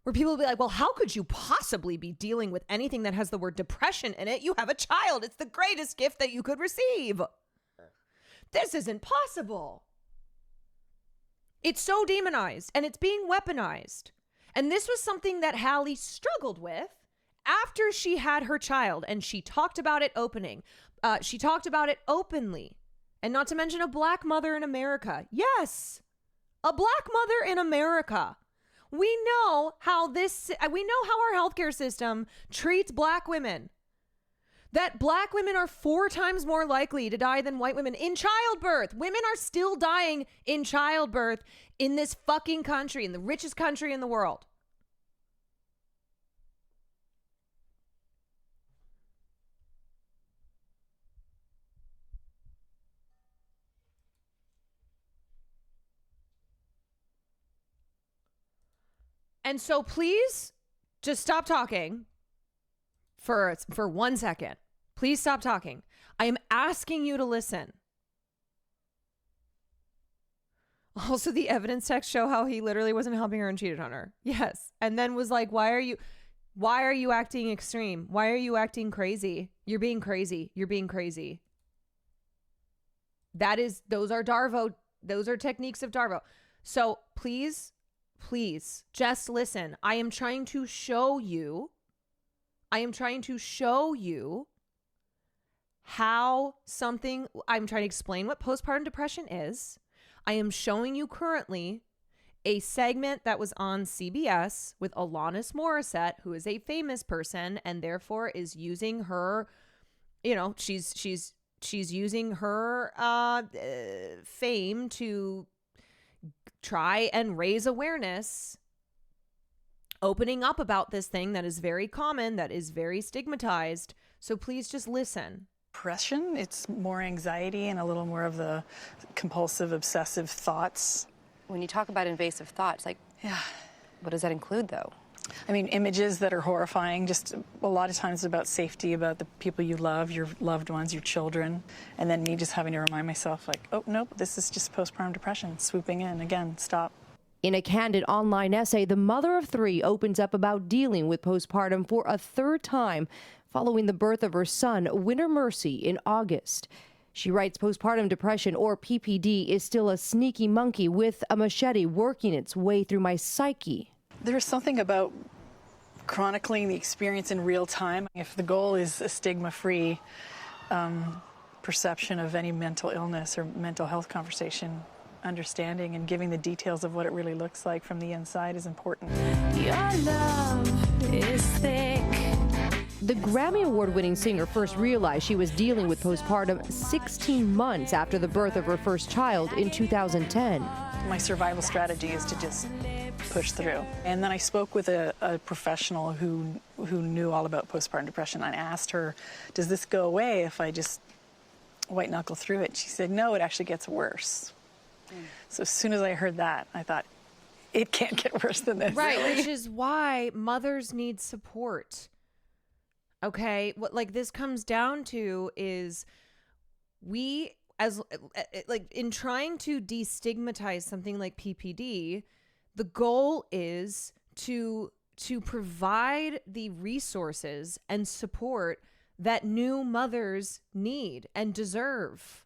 where people will be like, well, how could you possibly be dealing with anything that has the word depression in it? You have a child. It's the greatest gift that you could receive. This isn't possible. It's so demonized and it's being weaponized. And this was something that Hallie struggled with after she had her child, and she talked about it she talked about it openly. And not to mention a black mother in America. Yes, a black mother in America. We know how our healthcare system treats black women. That black women are 4 times more likely to die than white women in childbirth. Women are still dying in childbirth in this fucking country, in the richest country in the world. And so please just stop talking for 1 second. Please stop talking. I am asking you to listen. Also, the evidence texts show how he literally wasn't helping her and cheated on her. Yes. And then was like, why are you acting extreme? Why are you acting crazy? You're being crazy. You're being crazy. Those are Darvo. Those are techniques of Darvo. So please just listen. I am trying to show you how I'm trying to explain what postpartum depression is. I am showing you currently a segment that was on CBS with Alanis Morissette, who is a famous person and therefore is using her, she's using her fame to try and raise awareness, opening up about this thing that is very common, that is very stigmatized. So please just listen. Depression, it's more anxiety and a little more of the compulsive, obsessive thoughts. When you talk about invasive thoughts, what does that include, though? I mean, images that are horrifying, just a lot of times about safety, about the people you love, your loved ones, your children, and then me just having to remind myself, like, oh, nope, this is just postpartum depression, swooping in, again, stop. In a candid online essay, the mother of 3 opens up about dealing with postpartum for a 3rd time following the birth of her son, Winter Mercy, in August. She writes postpartum depression, or PPD, is still a sneaky monkey with a machete working its way through my psyche. There's something about chronicling the experience in real time. If the goal is a stigma-free perception of any mental illness or mental health conversation, understanding and giving the details of what it really looks like from the inside is important. Your love is thick. The Grammy Award-winning singer first realized she was dealing with postpartum 16 months after the birth of her first child in 2010. My survival strategy is to just push through. And then I spoke with a professional who knew all about postpartum depression. I asked her, does this go away if I just white knuckle through it? She said, no, it actually gets worse. So as soon as I heard that, I thought, it can't get worse than this. Right, which is why mothers need support. Okay, what this comes down to is we, as in trying to destigmatize something like PPD, the goal is to provide the resources and support that new mothers need and deserve.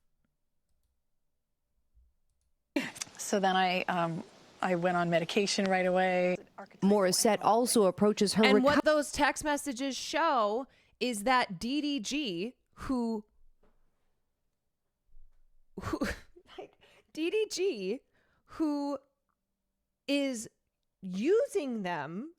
So then I went on medication right away. Morissette also approaches her. And what those text messages show is that DDG, who is using them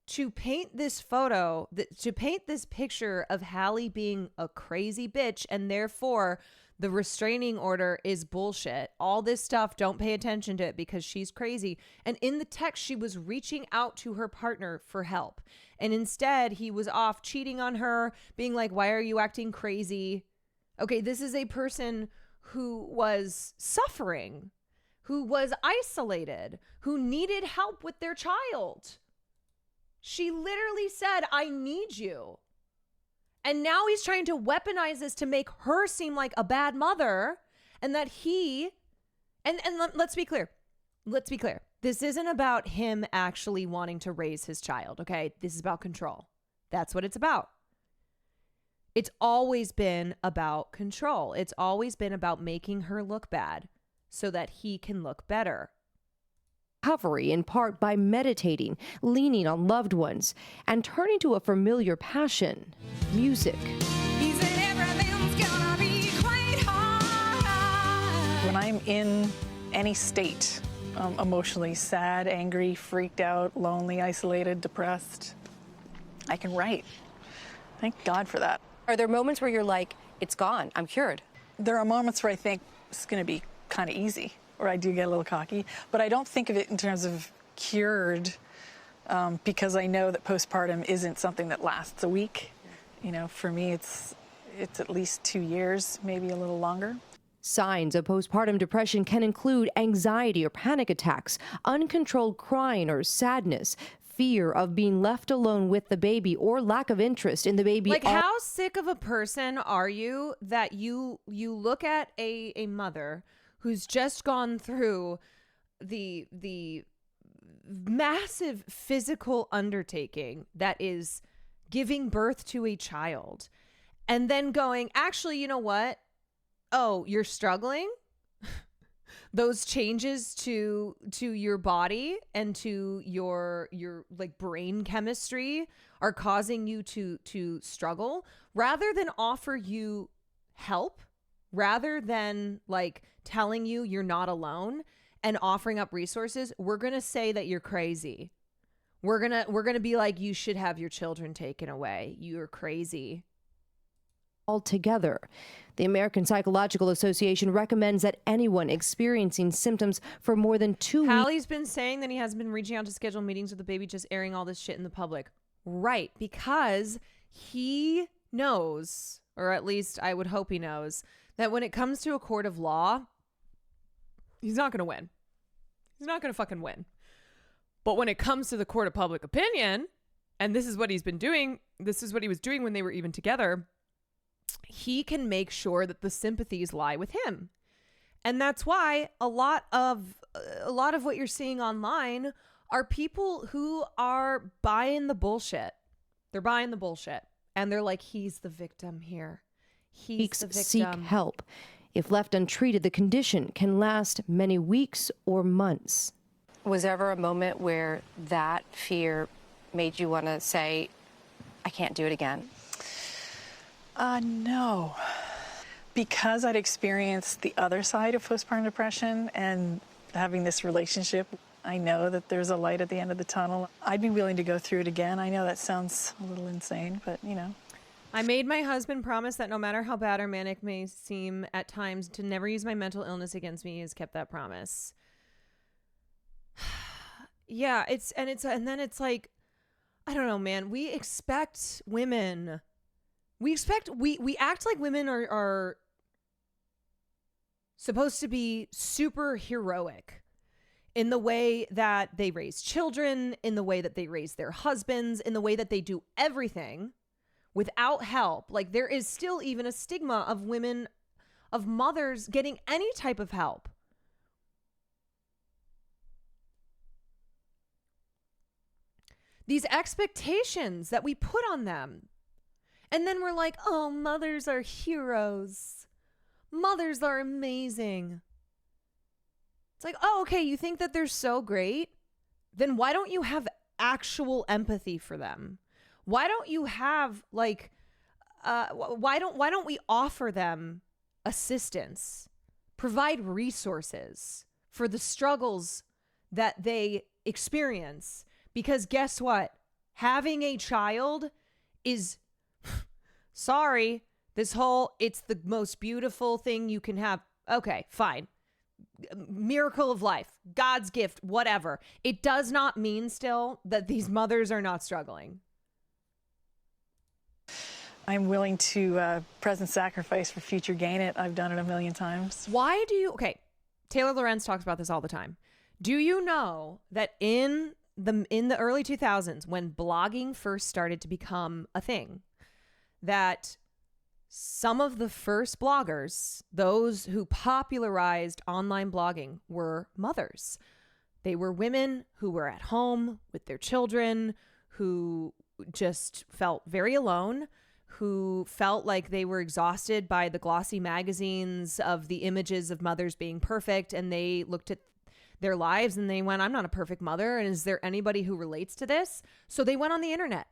to paint this photo, to paint this picture of Hallie being a crazy bitch, and therefore The restraining order is bullshit. All this stuff, don't pay attention to it because she's crazy. And in the text, she was reaching out to her partner for help. And instead, he was off cheating on her, being like, why are you acting crazy? Okay, this is a person who was suffering, who was isolated, who needed help with their child. She literally said, I need you. And now he's trying to weaponize this to make her seem like a bad mother, and that let's be clear. Let's be clear. This isn't about him actually wanting to raise his child, okay? This is about control. That's what it's about. It's always been about control. It's always been about making her look bad so that he can look better. Recovery in part by meditating, leaning on loved ones, and turning to a familiar passion, music. When I'm in any state, emotionally sad, angry, freaked out, lonely, isolated, depressed, I can write. Thank God for that. Are there moments where you're like, it's gone, I'm cured? There are moments where I think it's going to be kind of easy, or I do get a little cocky, but I don't think of it in terms of cured because I know that postpartum isn't something that lasts a week. You know, for me, it's at least 2 years, maybe a little longer. Signs of postpartum depression can include anxiety or panic attacks, uncontrolled crying or sadness, fear of being left alone with the baby, or lack of interest in the baby. Like, how sick of a person are you that you look at a mother who's just gone through the massive physical undertaking that is giving birth to a child, and then going, actually, you know what? Oh, you're struggling? Those changes to your body and to your like brain chemistry are causing you to struggle, rather than offer you help, rather than like telling you you're not alone and offering up resources. We're going to say that you're crazy. We're going to be like, you should have your children taken away. You're crazy. Altogether. The American Psychological Association recommends that anyone experiencing symptoms for more than 2 weeks. Hallie's been saying that he hasn't been reaching out to schedule meetings with the baby, just airing all this shit in the public. Right, because he knows, or at least I would hope he knows, that when it comes to a court of law, he's not going to win. He's not going to fucking win. But when it comes to the court of public opinion, and this is what he's been doing, this is what he was doing when they were even together, he can make sure that the sympathies lie with him. And that's why a lot of what you're seeing online are people who are buying the bullshit. They're buying the bullshit. And they're like, he's the victim here. He's the victim. Seek help. If left untreated, the condition can last many weeks or months. Was there ever a moment where that fear made you want to say, I can't do it again? No. Because I'd experienced the other side of postpartum depression and having this relationship, I know that there's a light at the end of the tunnel. I'd be willing to go through it again. I know that sounds a little insane, but you know. I made my husband promise that no matter how bad or manic may seem at times, to never use my mental illness against me. He has kept that promise. Yeah, and then it's like, I don't know, man. We expect women. We act like women are supposed to be super heroic in the way that they raise children, in the way that they raise their husbands, in the way that they do everything without help. Like, there is still even a stigma of women, of mothers getting any type of help. These expectations that we put on them. And then we're like, oh, mothers are heroes. Mothers are amazing. It's like, oh, okay, you think that they're so great? Then why don't you have actual empathy for them? Why don't you have like, why don't we offer them assistance, provide resources for the struggles that they experience? Because guess what? Having a child is, sorry, This whole, it's the most beautiful thing you can have. Okay, fine. Miracle of life, God's gift, whatever. It does not mean still that these mothers are not struggling. I'm willing to present sacrifice for future gain. I've done it a million times. Why do you, okay, Taylor Lorenz talks about this all the time. Do you know that in the early 2000s, when blogging first started to become a thing, that some of the first bloggers, those who popularized online blogging, were mothers. They were women who were at home with their children, who just felt very alone, who felt like they were exhausted by the glossy magazines of the images of mothers being perfect. And they looked at their lives and they went, I'm not a perfect mother. And is there anybody who relates to this? So they went on the internet.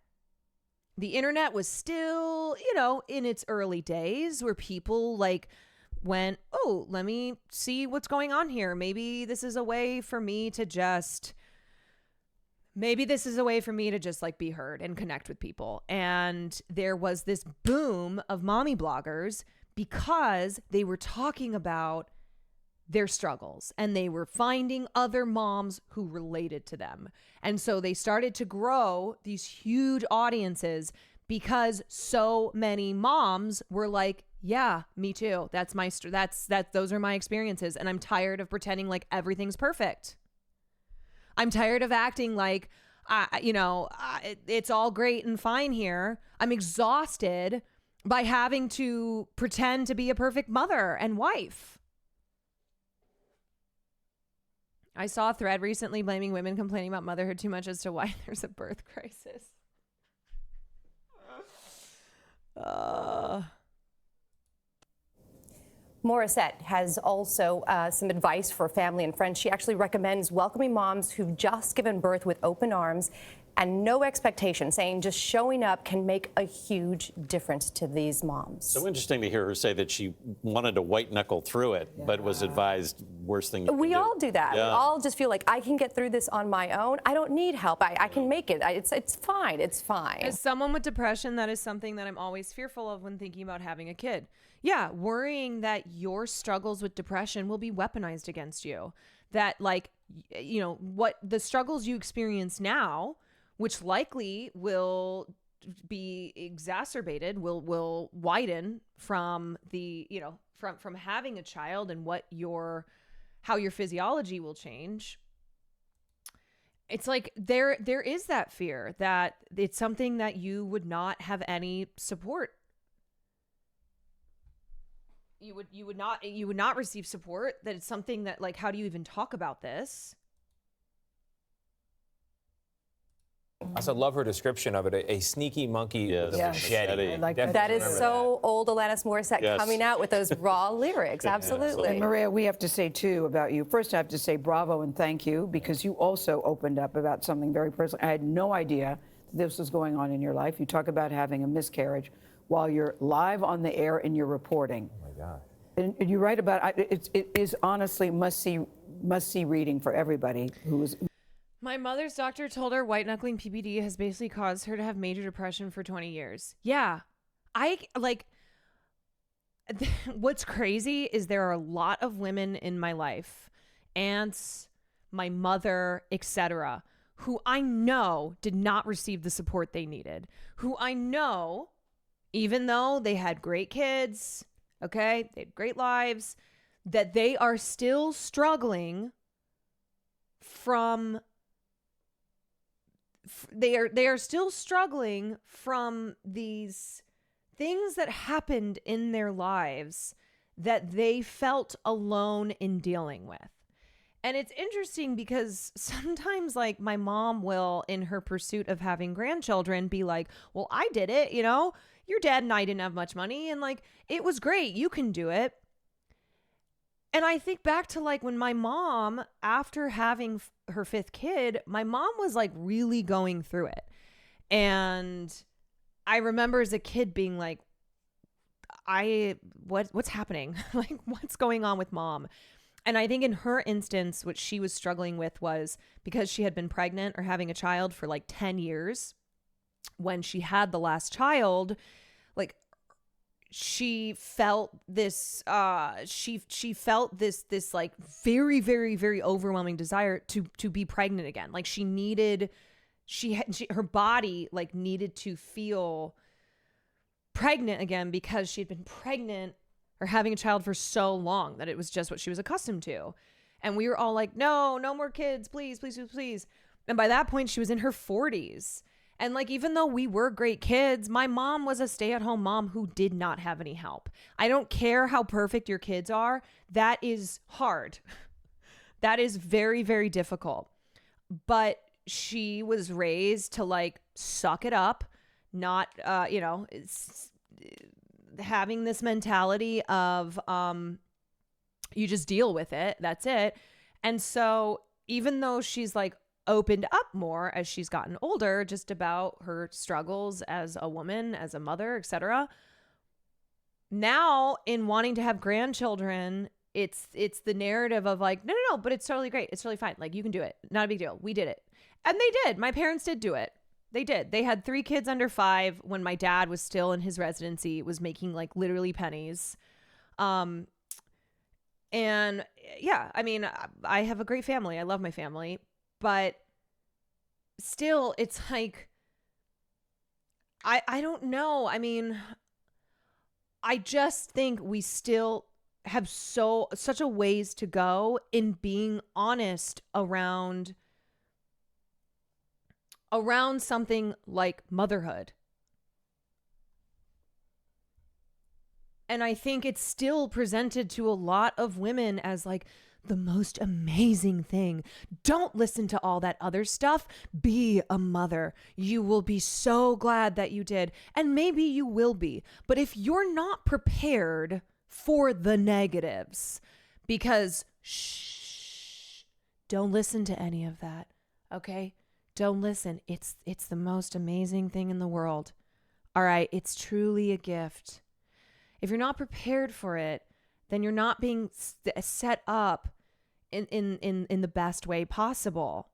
The internet was still, in its early days, where people went, oh, let me see what's going on here. Maybe this is a way for me to just be heard and connect with people. And there was this boom of mommy bloggers because they were talking about their struggles and they were finding other moms who related to them. And so they started to grow these huge audiences because so many moms were like, yeah, me too. That's those are my experiences. And I'm tired of pretending like everything's perfect. I'm tired of acting like, it's all great and fine here. I'm exhausted by having to pretend to be a perfect mother and wife. I saw a thread recently blaming women complaining about motherhood too much as to why there's a birth crisis. Morissette has also some advice for family and friends. She actually recommends welcoming moms who've just given birth with open arms and no expectation, saying just showing up can make a huge difference to these moms. So interesting to hear her say that she wanted to white knuckle through it, but was advised worst thing you We can do. all do that. Yeah. We all just feel like I can get through this on my own. I don't need help. I can make it. It's fine. It's fine. As someone with depression, that is something that I'm always fearful of when thinking about having a kid. Yeah, worrying that your struggles with depression will be weaponized against you. That what the struggles you experience now, which likely will be exacerbated, will widen from the, from having a child and how your physiology will change. It's like there is that fear that it's something that you would not have any support. You would not receive support, that it's something that, like, how do you even talk about this? I also love her description of it, a sneaky monkey with a machete. I like that is so old Alanis Morissette coming out with those raw lyrics. Absolutely. And Maria, we have to say, too, about you. First, I have to say bravo and thank you, because you also opened up about something very personal. I had no idea this was going on in your life. You talk about having a miscarriage while you're live on the air and you're reporting. Oh, my God. And you write about it is honestly must-see reading for everybody who is. My mother's doctor told her white knuckling PPD has basically caused her to have major depression for 20 years. Yeah. What's crazy is there are a lot of women in my life, aunts, my mother, etc., who I know did not receive the support they needed, who I know, even though they had great kids, okay, they had great lives, that they are still struggling from they are still struggling from these things that happened in their lives that they felt alone in dealing with. And it's interesting because sometimes, like, my mom will, in her pursuit of having grandchildren, be like, well, I did it, your dad and I didn't have much money, and, like, it was great, you can do it. And I think back to, like, when my mom, after having her fifth kid, my mom was, like, really going through it. And I remember as a kid being like, what's happening? Like, what's going on with mom? And I think in her instance, what she was struggling with was because she had been pregnant or having a child for like 10 years, when she had the last child, like, she felt this she felt this like very, very, very overwhelming desire to be pregnant again. Like she needed her body like needed to feel pregnant again because she'd been pregnant or having a child for so long that it was just what she was accustomed to. And we were all like, no more kids, please, please, please, please. And by that point she was in her 40s. And like, even though we were great kids, my mom was a stay-at-home mom who did not have any help. I don't care how perfect your kids are. That is hard. That is very, very difficult. But she was raised to like suck it up, not, having this mentality of you just deal with it. That's it. And so even though she's like opened up more as she's gotten older, just about her struggles as a woman, as a mother, etc. Now, in wanting to have grandchildren, it's the narrative of like, no, but it's totally great. It's totally fine. Like, you can do it. Not a big deal. We did it. And they did. My parents did do it. They did. They had 3 kids under 5 when my dad was still in his residency, was making like literally pennies. And yeah, I mean, I have a great family. I love my family. But still, it's like, I don't know. I mean, I just think we still have such a ways to go in being honest around something like motherhood. And I think it's still presented to a lot of women as like the most amazing thing. Don't listen to all that other stuff. Be a mother. You will be so glad that you did. And maybe you will be. But if you're not prepared for the negatives, because don't listen to any of that. Okay? Don't listen. It's the most amazing thing in the world. All right? It's truly a gift. If you're not prepared for it, then you're not being set up in the best way possible.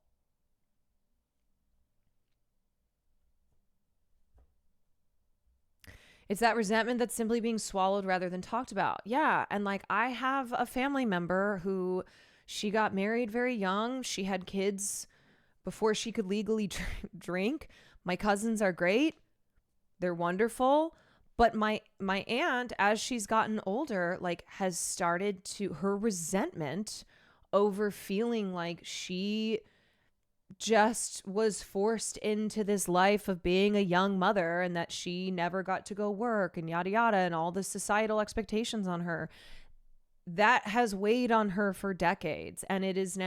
It's that resentment that's simply being swallowed rather than talked about. Yeah. And like, I have a family member who, she got married very young. She had kids before she could legally drink. My cousins are great. They're wonderful. But my aunt, as she's gotten older, like has started to, her resentment over feeling like she just was forced into this life of being a young mother and that she never got to go work and yada yada and all the societal expectations on her. That has weighed on her for decades, and it has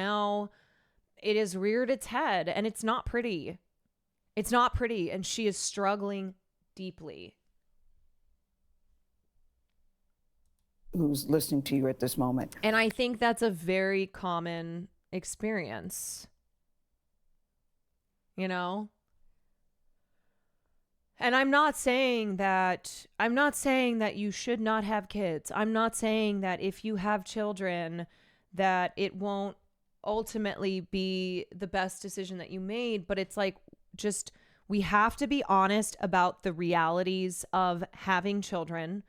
reared its head, and it's not pretty. It's not pretty, and she is struggling deeply. Who's listening to you at this moment. And I think that's a very common experience. You know? And I'm not saying that you should not have kids. I'm not saying that if you have children that it won't ultimately be the best decision that you made, but it's like, just, we have to be honest about the realities of having children,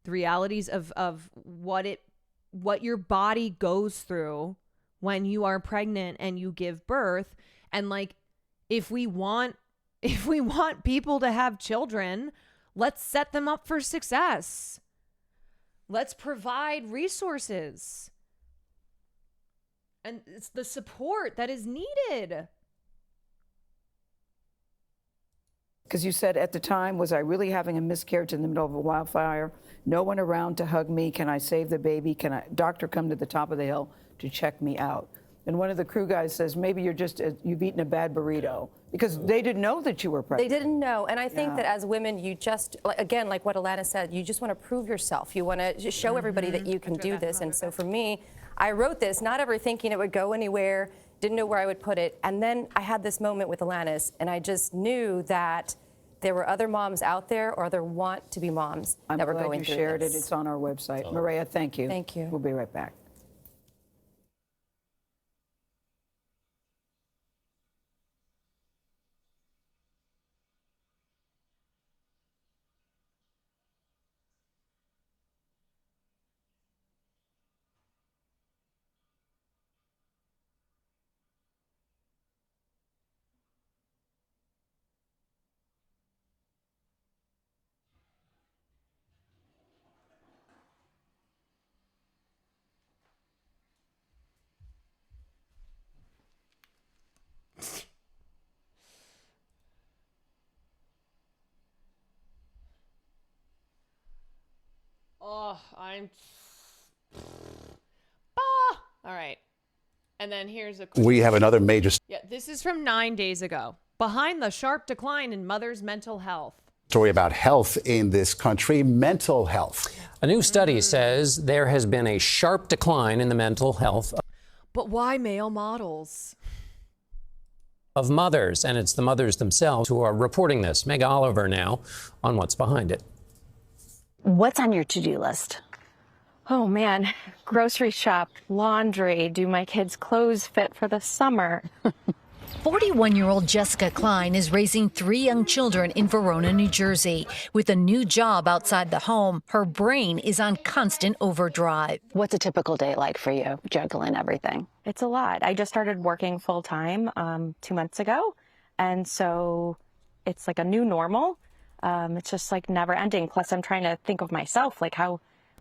the realities of what your body goes through when you are pregnant and you give birth. And like, if we want people to have children, let's set them up for success. Let's provide resources and it's the support that is needed. Because you said at the time, was I really having a miscarriage in the middle of a wildfire? No one around to hug me. Can I save the baby? Can a doctor come to the top of the hill to check me out? And one of the crew guys says, maybe you've eaten a bad burrito, because they didn't know that you were pregnant. They didn't know. And I think that as women, you just, again, like what Alana said, you just want to prove yourself. You want to just show everybody that you can do this. And so for me, I wrote this, not ever thinking it would go anywhere, didn't know where I would put it. And then I had this moment with Alanis, and I just knew that there were other moms out there, or there want to be moms that were going through this. I'm glad you shared it. It's on our website. Maria, thank you. Thank you. We'll be right back. I'm. All right. And then here's a. We have another major Yeah, this is from 9 days ago. Behind the sharp decline in mothers' mental health. story about health in this country, mental health. A new study says there has been a sharp decline in the mental health But why male models? of mothers, and it's the mothers themselves who are reporting this. Meg Oliver now on what's behind it. What's on your to-do list? Oh man, grocery shop, laundry, do my kids' clothes fit for the summer? 41-year-old Jessica Klein is raising 3 young children in Verona, New Jersey. With a new job outside the home, her brain is on constant overdrive. What's a typical day like for you, juggling everything? It's a lot. I just started working full-time 2 months ago, and so it's like a new normal. It's just like never ending. Plus, I'm trying to think of myself, like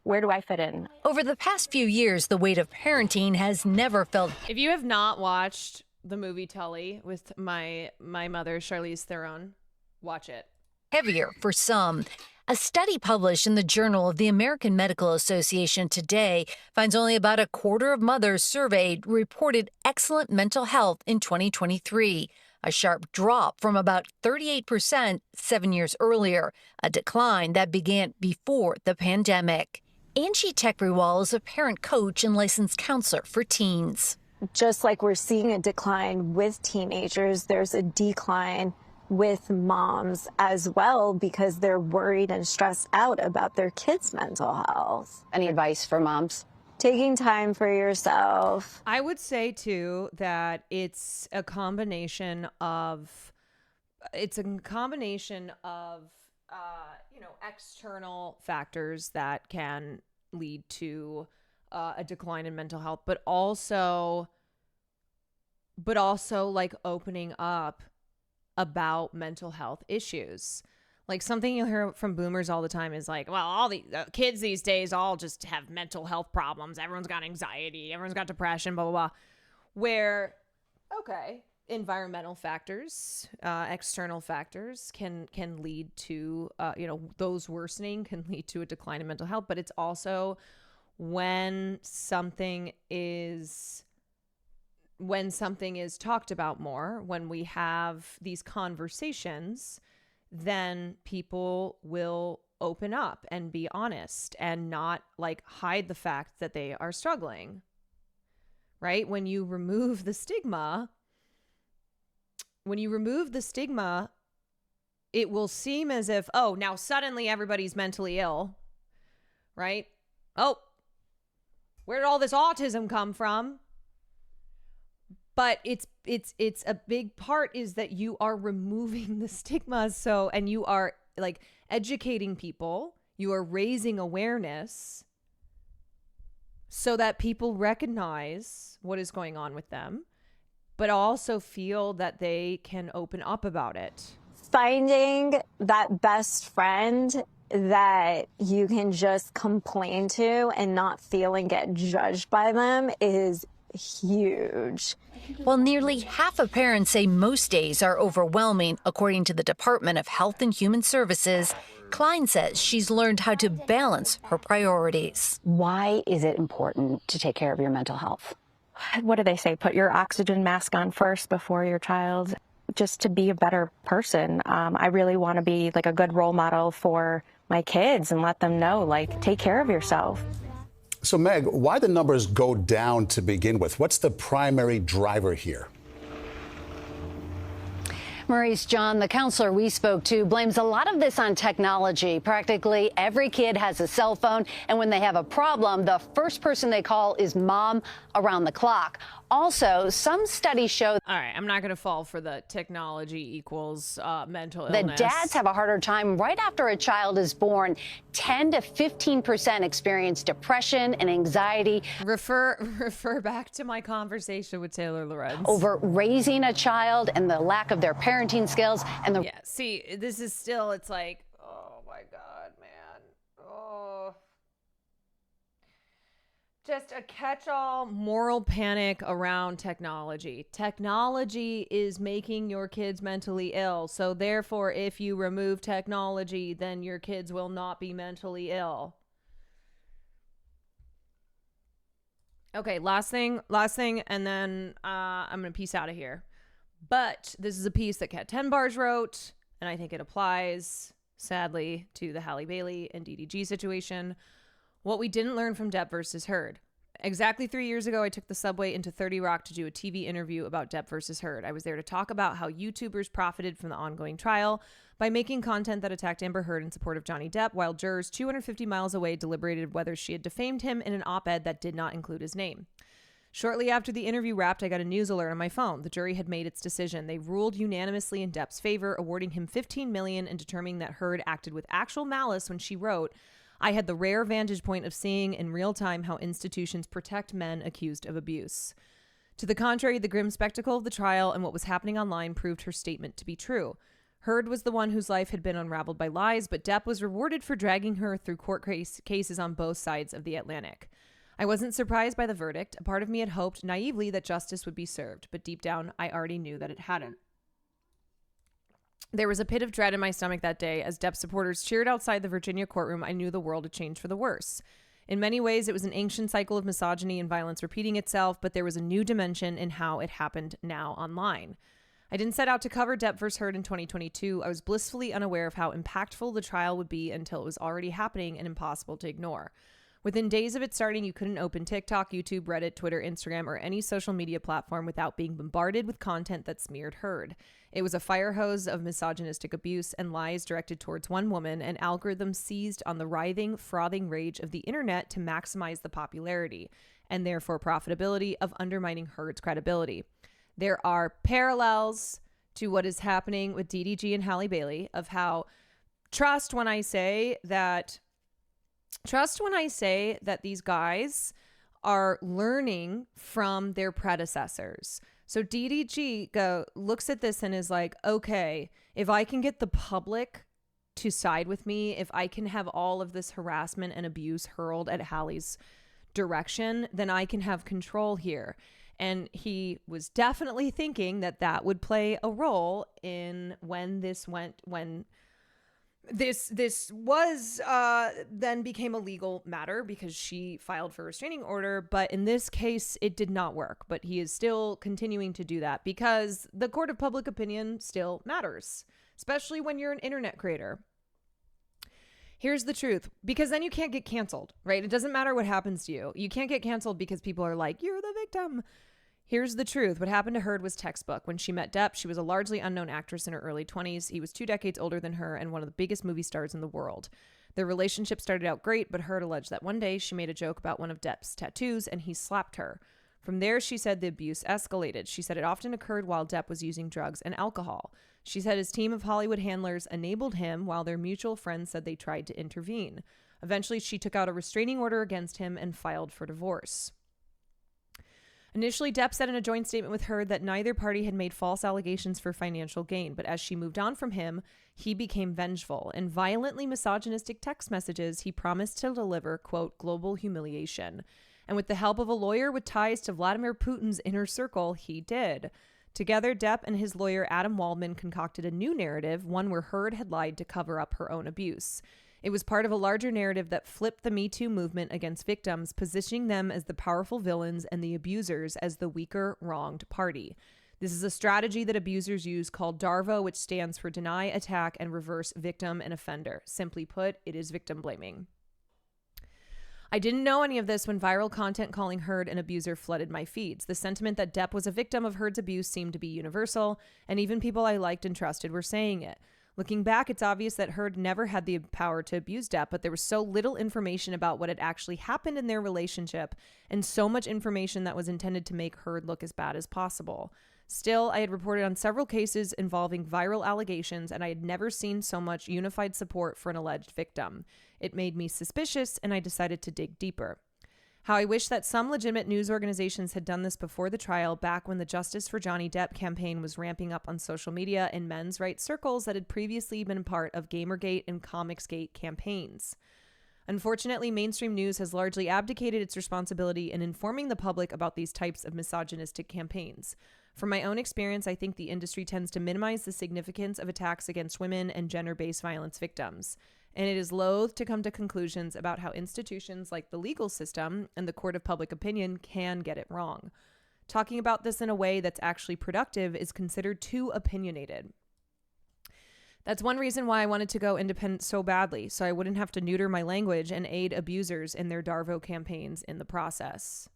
where do I fit in? Over the past few years, the weight of parenting has never felt. If you have not watched the movie Tully with my mother, Charlize Theron, watch it. Heavier for some. A study published in the Journal of the American Medical Association today finds only about a quarter of mothers surveyed reported excellent mental health in 2023, a sharp drop from about 38% 7 years earlier, a decline that began before the pandemic. Angie Tekriwal is a parent coach and licensed counselor for teens. Just like we're seeing a decline with teenagers, there's a decline with moms as well because they're worried and stressed out about their kids' mental health. Any advice for moms? Taking time for yourself. I would say too that it's a combination of external factors that can lead to a decline in mental health, but also like opening up about mental health issues. Like something you'll hear from boomers all the time is like, well, all the kids these days all just have mental health problems. Everyone's got anxiety. Everyone's got depression, blah, blah, blah. Where, okay, environmental factors, external factors can lead to, those worsening can lead to a decline in mental health. But it's also when something is talked about more, when we have these conversations, then people will open up and be honest and not like hide the fact that they are struggling, right? When you remove the stigma, it will seem as if, oh, now suddenly everybody's mentally ill, right? Oh, where did all this autism come from? But it's a big part is that you are removing the stigma. So, and you are like educating people, you are raising awareness so that people recognize what is going on with them, but also feel that they can open up about it. Finding that best friend that you can just complain to and not feel and get judged by them is huge. While nearly half of parents say most days are overwhelming, according to the Department of Health and Human Services, Klein says she's learned how to balance her priorities. Why is it important to take care of your mental health? What do they say? Put your oxygen mask on first before your child, just to be a better person. I really want to be like a good role model for my kids and let them know, like, take care of yourself. So, Meg, why the numbers go down to begin with? What's the primary driver here? Maurice John, the counselor we spoke to, blames a lot of this on technology. Practically every kid has a cell phone, and when they have a problem, the first person they call is mom around the clock. Also, some studies show all right, I'm not going to fall for the technology equals mental that illness. dads have a harder time right after a child is born. 10 to 15% experience depression and anxiety. Refer back to my conversation with Taylor Lorenz over raising a child and the lack of their parenting skills and the see, this is still, it's like, oh my God, man. Oh. Just a catch-all moral panic around technology. Technology is making your kids mentally ill. So therefore, if you remove technology, then your kids will not be mentally ill. Okay, last thing, and then I'm going to peace out of here. But this is a piece that Kat Tenbars wrote, and I think it applies, sadly, to the Halle Bailey and DDG situation. What we didn't learn from Depp versus Heard. Exactly 3 years ago, I took the subway into 30 Rock to do a TV interview about Depp versus Heard. I was there to talk about how YouTubers profited from the ongoing trial by making content that attacked Amber Heard in support of Johnny Depp, while jurors 250 miles away deliberated whether she had defamed him in an op-ed that did not include his name. Shortly after the interview wrapped, I got a news alert on my phone. The jury had made its decision. They ruled unanimously in Depp's favor, awarding him $15 million and determining that Heard acted with actual malice when she wrote, "I had the rare vantage point of seeing in real time how institutions protect men accused of abuse." To the contrary, the grim spectacle of the trial and what was happening online proved her statement to be true. Heard was the one whose life had been unraveled by lies, but Depp was rewarded for dragging her through court cases on both sides of the Atlantic. I wasn't surprised by the verdict. A part of me had hoped naively that justice would be served, but deep down, I already knew that it hadn't. There was a pit of dread in my stomach that day. As Depp supporters cheered outside the Virginia courtroom, I knew the world had changed for the worse. In many ways, it was an ancient cycle of misogyny and violence repeating itself, but there was a new dimension in how it happened now online. I didn't set out to cover Depp vs. Heard in 2022. I was blissfully unaware of how impactful the trial would be until it was already happening and impossible to ignore. Within days of it starting, you couldn't open TikTok, YouTube, Reddit, Twitter, Instagram, or any social media platform without being bombarded with content that smeared Heard. It was a fire hose of misogynistic abuse and lies directed towards one woman, and algorithms seized on the writhing, frothing rage of the internet to maximize the popularity, and therefore profitability, of undermining Heard's credibility. There are parallels to what is happening with DDG and Halle Bailey of how trust when I say that these guys are learning from their predecessors. So DDG looks at this and is like, okay, if I can get the public to side with me, if I can have all of this harassment and abuse hurled at Halle's direction, then I can have control here. And he was definitely thinking that that would play a role in when this was then became a legal matter because she filed for a restraining order. But in this case, it did not work. But he is still continuing to do that because the court of public opinion still matters, especially when you're an internet creator. Here's the truth, because then you can't get canceled, right? It doesn't matter what happens to you. You can't get canceled because people are like, you're the victim. Here's the truth. What happened to Heard was textbook. When she met Depp, she was a largely unknown actress in her early 20s. He was 2 decades older than her and one of the biggest movie stars in the world. Their relationship started out great, but Heard alleged that one day she made a joke about one of Depp's tattoos and he slapped her. From there, she said the abuse escalated. She said it often occurred while Depp was using drugs and alcohol. She said his team of Hollywood handlers enabled him while their mutual friends said they tried to intervene. Eventually, she took out a restraining order against him and filed for divorce. Initially, Depp said in a joint statement with Heard that neither party had made false allegations for financial gain, but as she moved on from him, he became vengeful. In violently misogynistic text messages, he promised to deliver, quote, global humiliation. And with the help of a lawyer with ties to Vladimir Putin's inner circle, he did. Together, Depp and his lawyer Adam Waldman concocted a new narrative, one where Heard had lied to cover up her own abuse. It was part of a larger narrative that flipped the Me Too movement against victims, positioning them as the powerful villains and the abusers as the weaker, wronged party. This is a strategy that abusers use called DARVO, which stands for Deny, Attack, and Reverse Victim and Offender. Simply put, it is victim blaming. I didn't know any of this when viral content calling Heard an abuser flooded my feeds. The sentiment that Depp was a victim of Heard's abuse seemed to be universal, and even people I liked and trusted were saying it. Looking back, it's obvious that Heard never had the power to abuse Depp, but there was so little information about what had actually happened in their relationship, and so much information that was intended to make Heard look as bad as possible. Still, I had reported on several cases involving viral allegations, and I had never seen so much unified support for an alleged victim. It made me suspicious, and I decided to dig deeper. How I wish that some legitimate news organizations had done this before the trial, back when the Justice for Johnny Depp campaign was ramping up on social media in men's rights circles that had previously been part of Gamergate and Comicsgate campaigns. Unfortunately, mainstream news has largely abdicated its responsibility in informing the public about these types of misogynistic campaigns. From my own experience, I think the industry tends to minimize the significance of attacks against women and gender-based violence victims. and it is loath to come to conclusions about how institutions like the legal system and the court of public opinion can get it wrong. Talking about this in a way that's actually productive is considered too opinionated. That's one reason why I wanted to go independent so badly, so I wouldn't have to neuter my language and aid abusers in their Darvo campaigns in the process.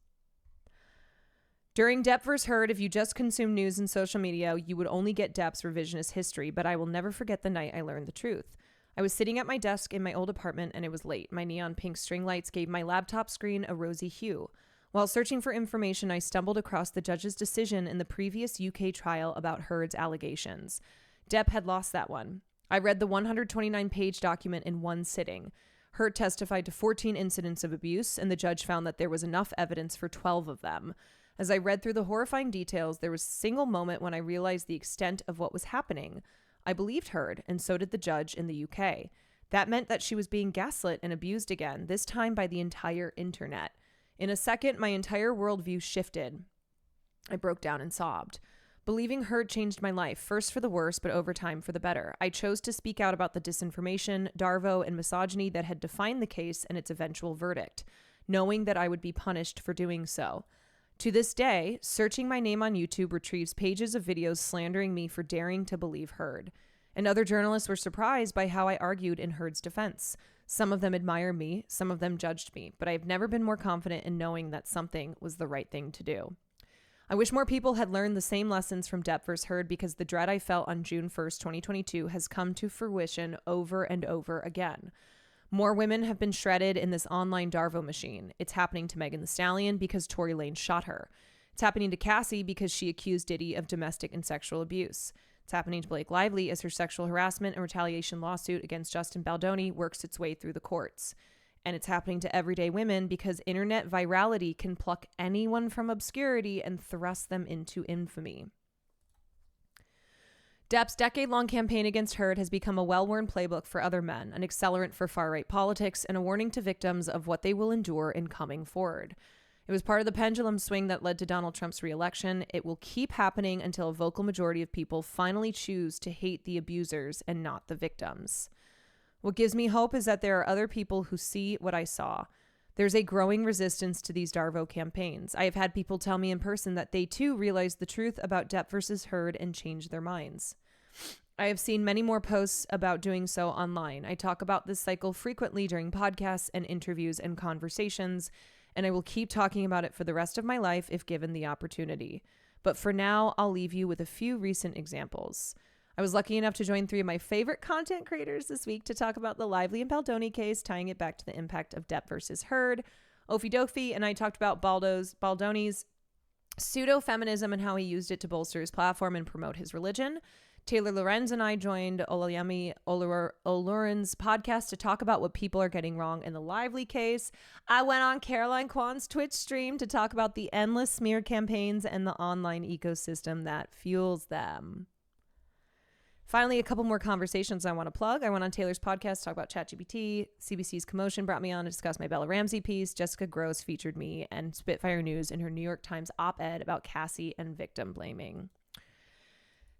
During Depp vs. Heard, if you just consume news and social media, you would only get Depp's revisionist history, but I will never forget the night I learned the truth. I was sitting at my desk in my old apartment and it was late. My neon pink string lights gave my laptop screen a rosy hue. While searching for information, I stumbled across the judge's decision in the previous UK trial about Heard's allegations. Depp had lost that one. I read the 129-page document in one sitting. Heard testified to 14 incidents of abuse, and the judge found that there was enough evidence for 12 of them. As I read through the horrifying details, there was a single moment when I realized the extent of what was happening. I believed Heard, and so did the judge in the UK. That meant that she was being gaslit and abused again, this time by the entire internet. In a second, my entire worldview shifted. I broke down and sobbed. Believing Heard changed my life, first for the worse, but over time for the better. I chose to speak out about the disinformation, Darvo, and misogyny that had defined the case and its eventual verdict, knowing that I would be punished for doing so. To this day, searching my name on YouTube retrieves pages of videos slandering me for daring to believe Heard. And other journalists were surprised by how I argued in Heard's defense. Some of them admired me, some of them judged me, but I've never been more confident in knowing that something was the right thing to do. I wish more people had learned the same lessons from Depp vs. Heard, because the dread I felt on June 1st, 2022 has come to fruition over and over again. More women have been shredded in this online Darvo machine. It's happening to Megan Thee Stallion because Tory Lanez shot her. It's happening to Cassie because she accused Diddy of domestic and sexual abuse. It's happening to Blake Lively as her sexual harassment and retaliation lawsuit against Justin Baldoni works its way through the courts. And it's happening to everyday women because internet virality can pluck anyone from obscurity and thrust them into infamy. Depp's decade-long campaign against Heard has become a well-worn playbook for other men, an accelerant for far-right politics, and a warning to victims of what they will endure in coming forward. It was part of the pendulum swing that led to Donald Trump's re-election. It will keep happening until a vocal majority of people finally choose to hate the abusers and not the victims. What gives me hope is that there are other people who see what I saw. There's a growing resistance to these Darvo campaigns. I have had people tell me in person that they too realized the truth about Depp versus Heard and changed their minds. I have seen many more posts about doing so online. I talk about this cycle frequently during podcasts and interviews and conversations, and I will keep talking about it for the rest of my life if given the opportunity. But for now, I'll leave you with a few recent examples. I was lucky enough to join 3 of my favorite content creators this week to talk about the Lively and Baldoni case, tying it back to the impact of Depp versus Heard. Ofi Dofi and I talked about Baldoni's pseudo-feminism and how he used it to bolster his platform and promote his religion. Taylor Lorenz and I joined Olayemi Olurin's podcast to talk about what people are getting wrong in the Lively case. I went on Caroline Kwan's Twitch stream to talk about the endless smear campaigns and the online ecosystem that fuels them. Finally, a couple more conversations I want to plug. I went on Taylor's podcast to talk about ChatGPT. CBC's Commotion brought me on to discuss my Bella Ramsey piece. Jessica Gross featured me, and Spitfire News in her New York Times op-ed about Cassie and victim blaming.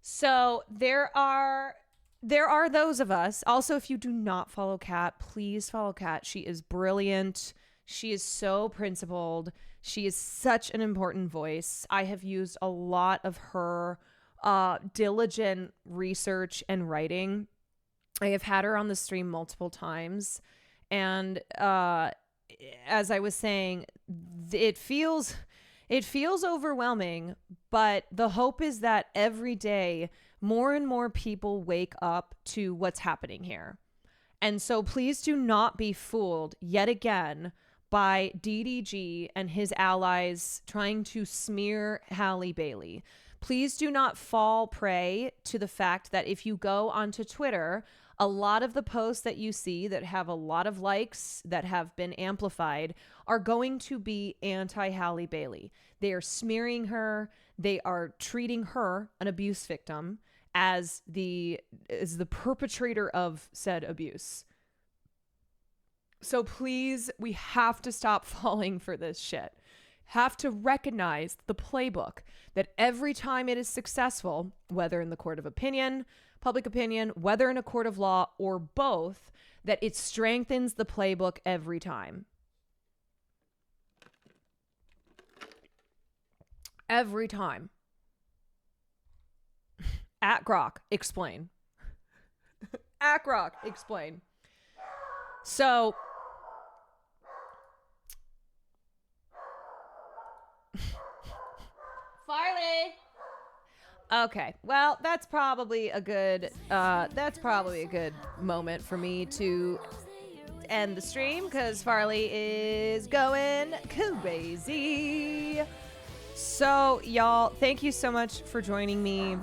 So there are those of us. Also, if you do not follow Kat, please follow Kat. She is brilliant. She is so principled. She is such an important voice. I have used a lot of her diligent research and writing. I have had her on the stream multiple times. And as I was saying, it feels overwhelming, but the hope is that every day more and more people wake up to what's happening here. And so please do not be fooled yet again by DDG and his allies trying to smear Halle Bailey. Please do not fall prey to the fact that if you go onto Twitter, a lot of the posts that you see that have a lot of likes that have been amplified are going to be anti-Halle Bailey. They are smearing her. They are treating her, an abuse victim, as the perpetrator of said abuse. So please, we have to stop falling for this shit. Have to recognize the playbook that every time it is successful, whether in the court of opinion, public opinion, whether in a court of law or both, that it strengthens the playbook every time. Every time. At Grok, explain. At Grok, explain. So, Farley. Okay, well, that's probably a good moment for me to end the stream because Farley is going crazy. So, y'all, thank you so much for joining me.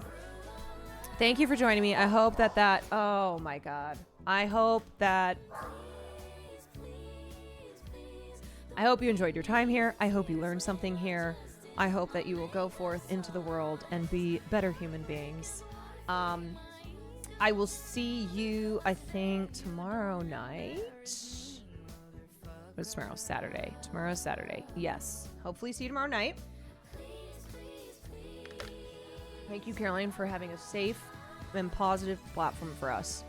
Thank you for joining me. I hope that oh my God. I hope you enjoyed your time here. I hope you learned something here. I hope that you will go forth into the world and be better human beings. I will see you, I think, tomorrow night. What's tomorrow? Saturday. Tomorrow's Saturday. Yes. Hopefully see you tomorrow night. Thank you, Caroline, for having a safe and positive platform for us.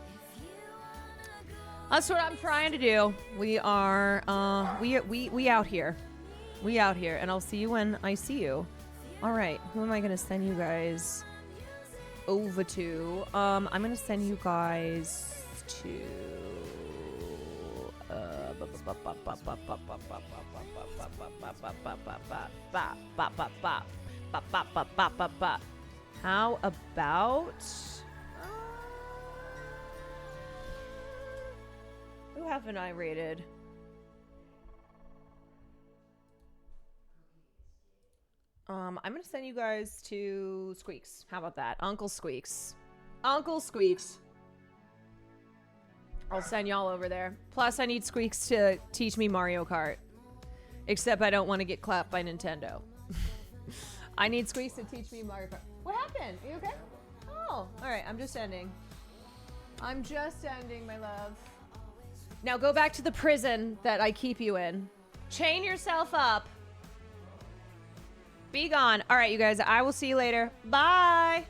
That's what I'm trying to do. We are, we out here. We out here, and I'll see you when I see you. All right, who am I going to send you guys over to? I'm going to send you guys to... How about... who haven't I rated? I'm gonna send you guys to Squeaks. How about that? Uncle Squeaks. Uncle Squeaks. I'll send y'all over there. Plus, I need Squeaks to teach me Mario Kart. Except I don't want to get clapped by Nintendo. I need Squeaks to teach me Mario Kart. What happened? Are you okay? Oh, alright. I'm just ending. I'm just ending, my love. Now go back to the prison that I keep you in. Chain yourself up. Be gone. All right, you guys. I will see you later. Bye.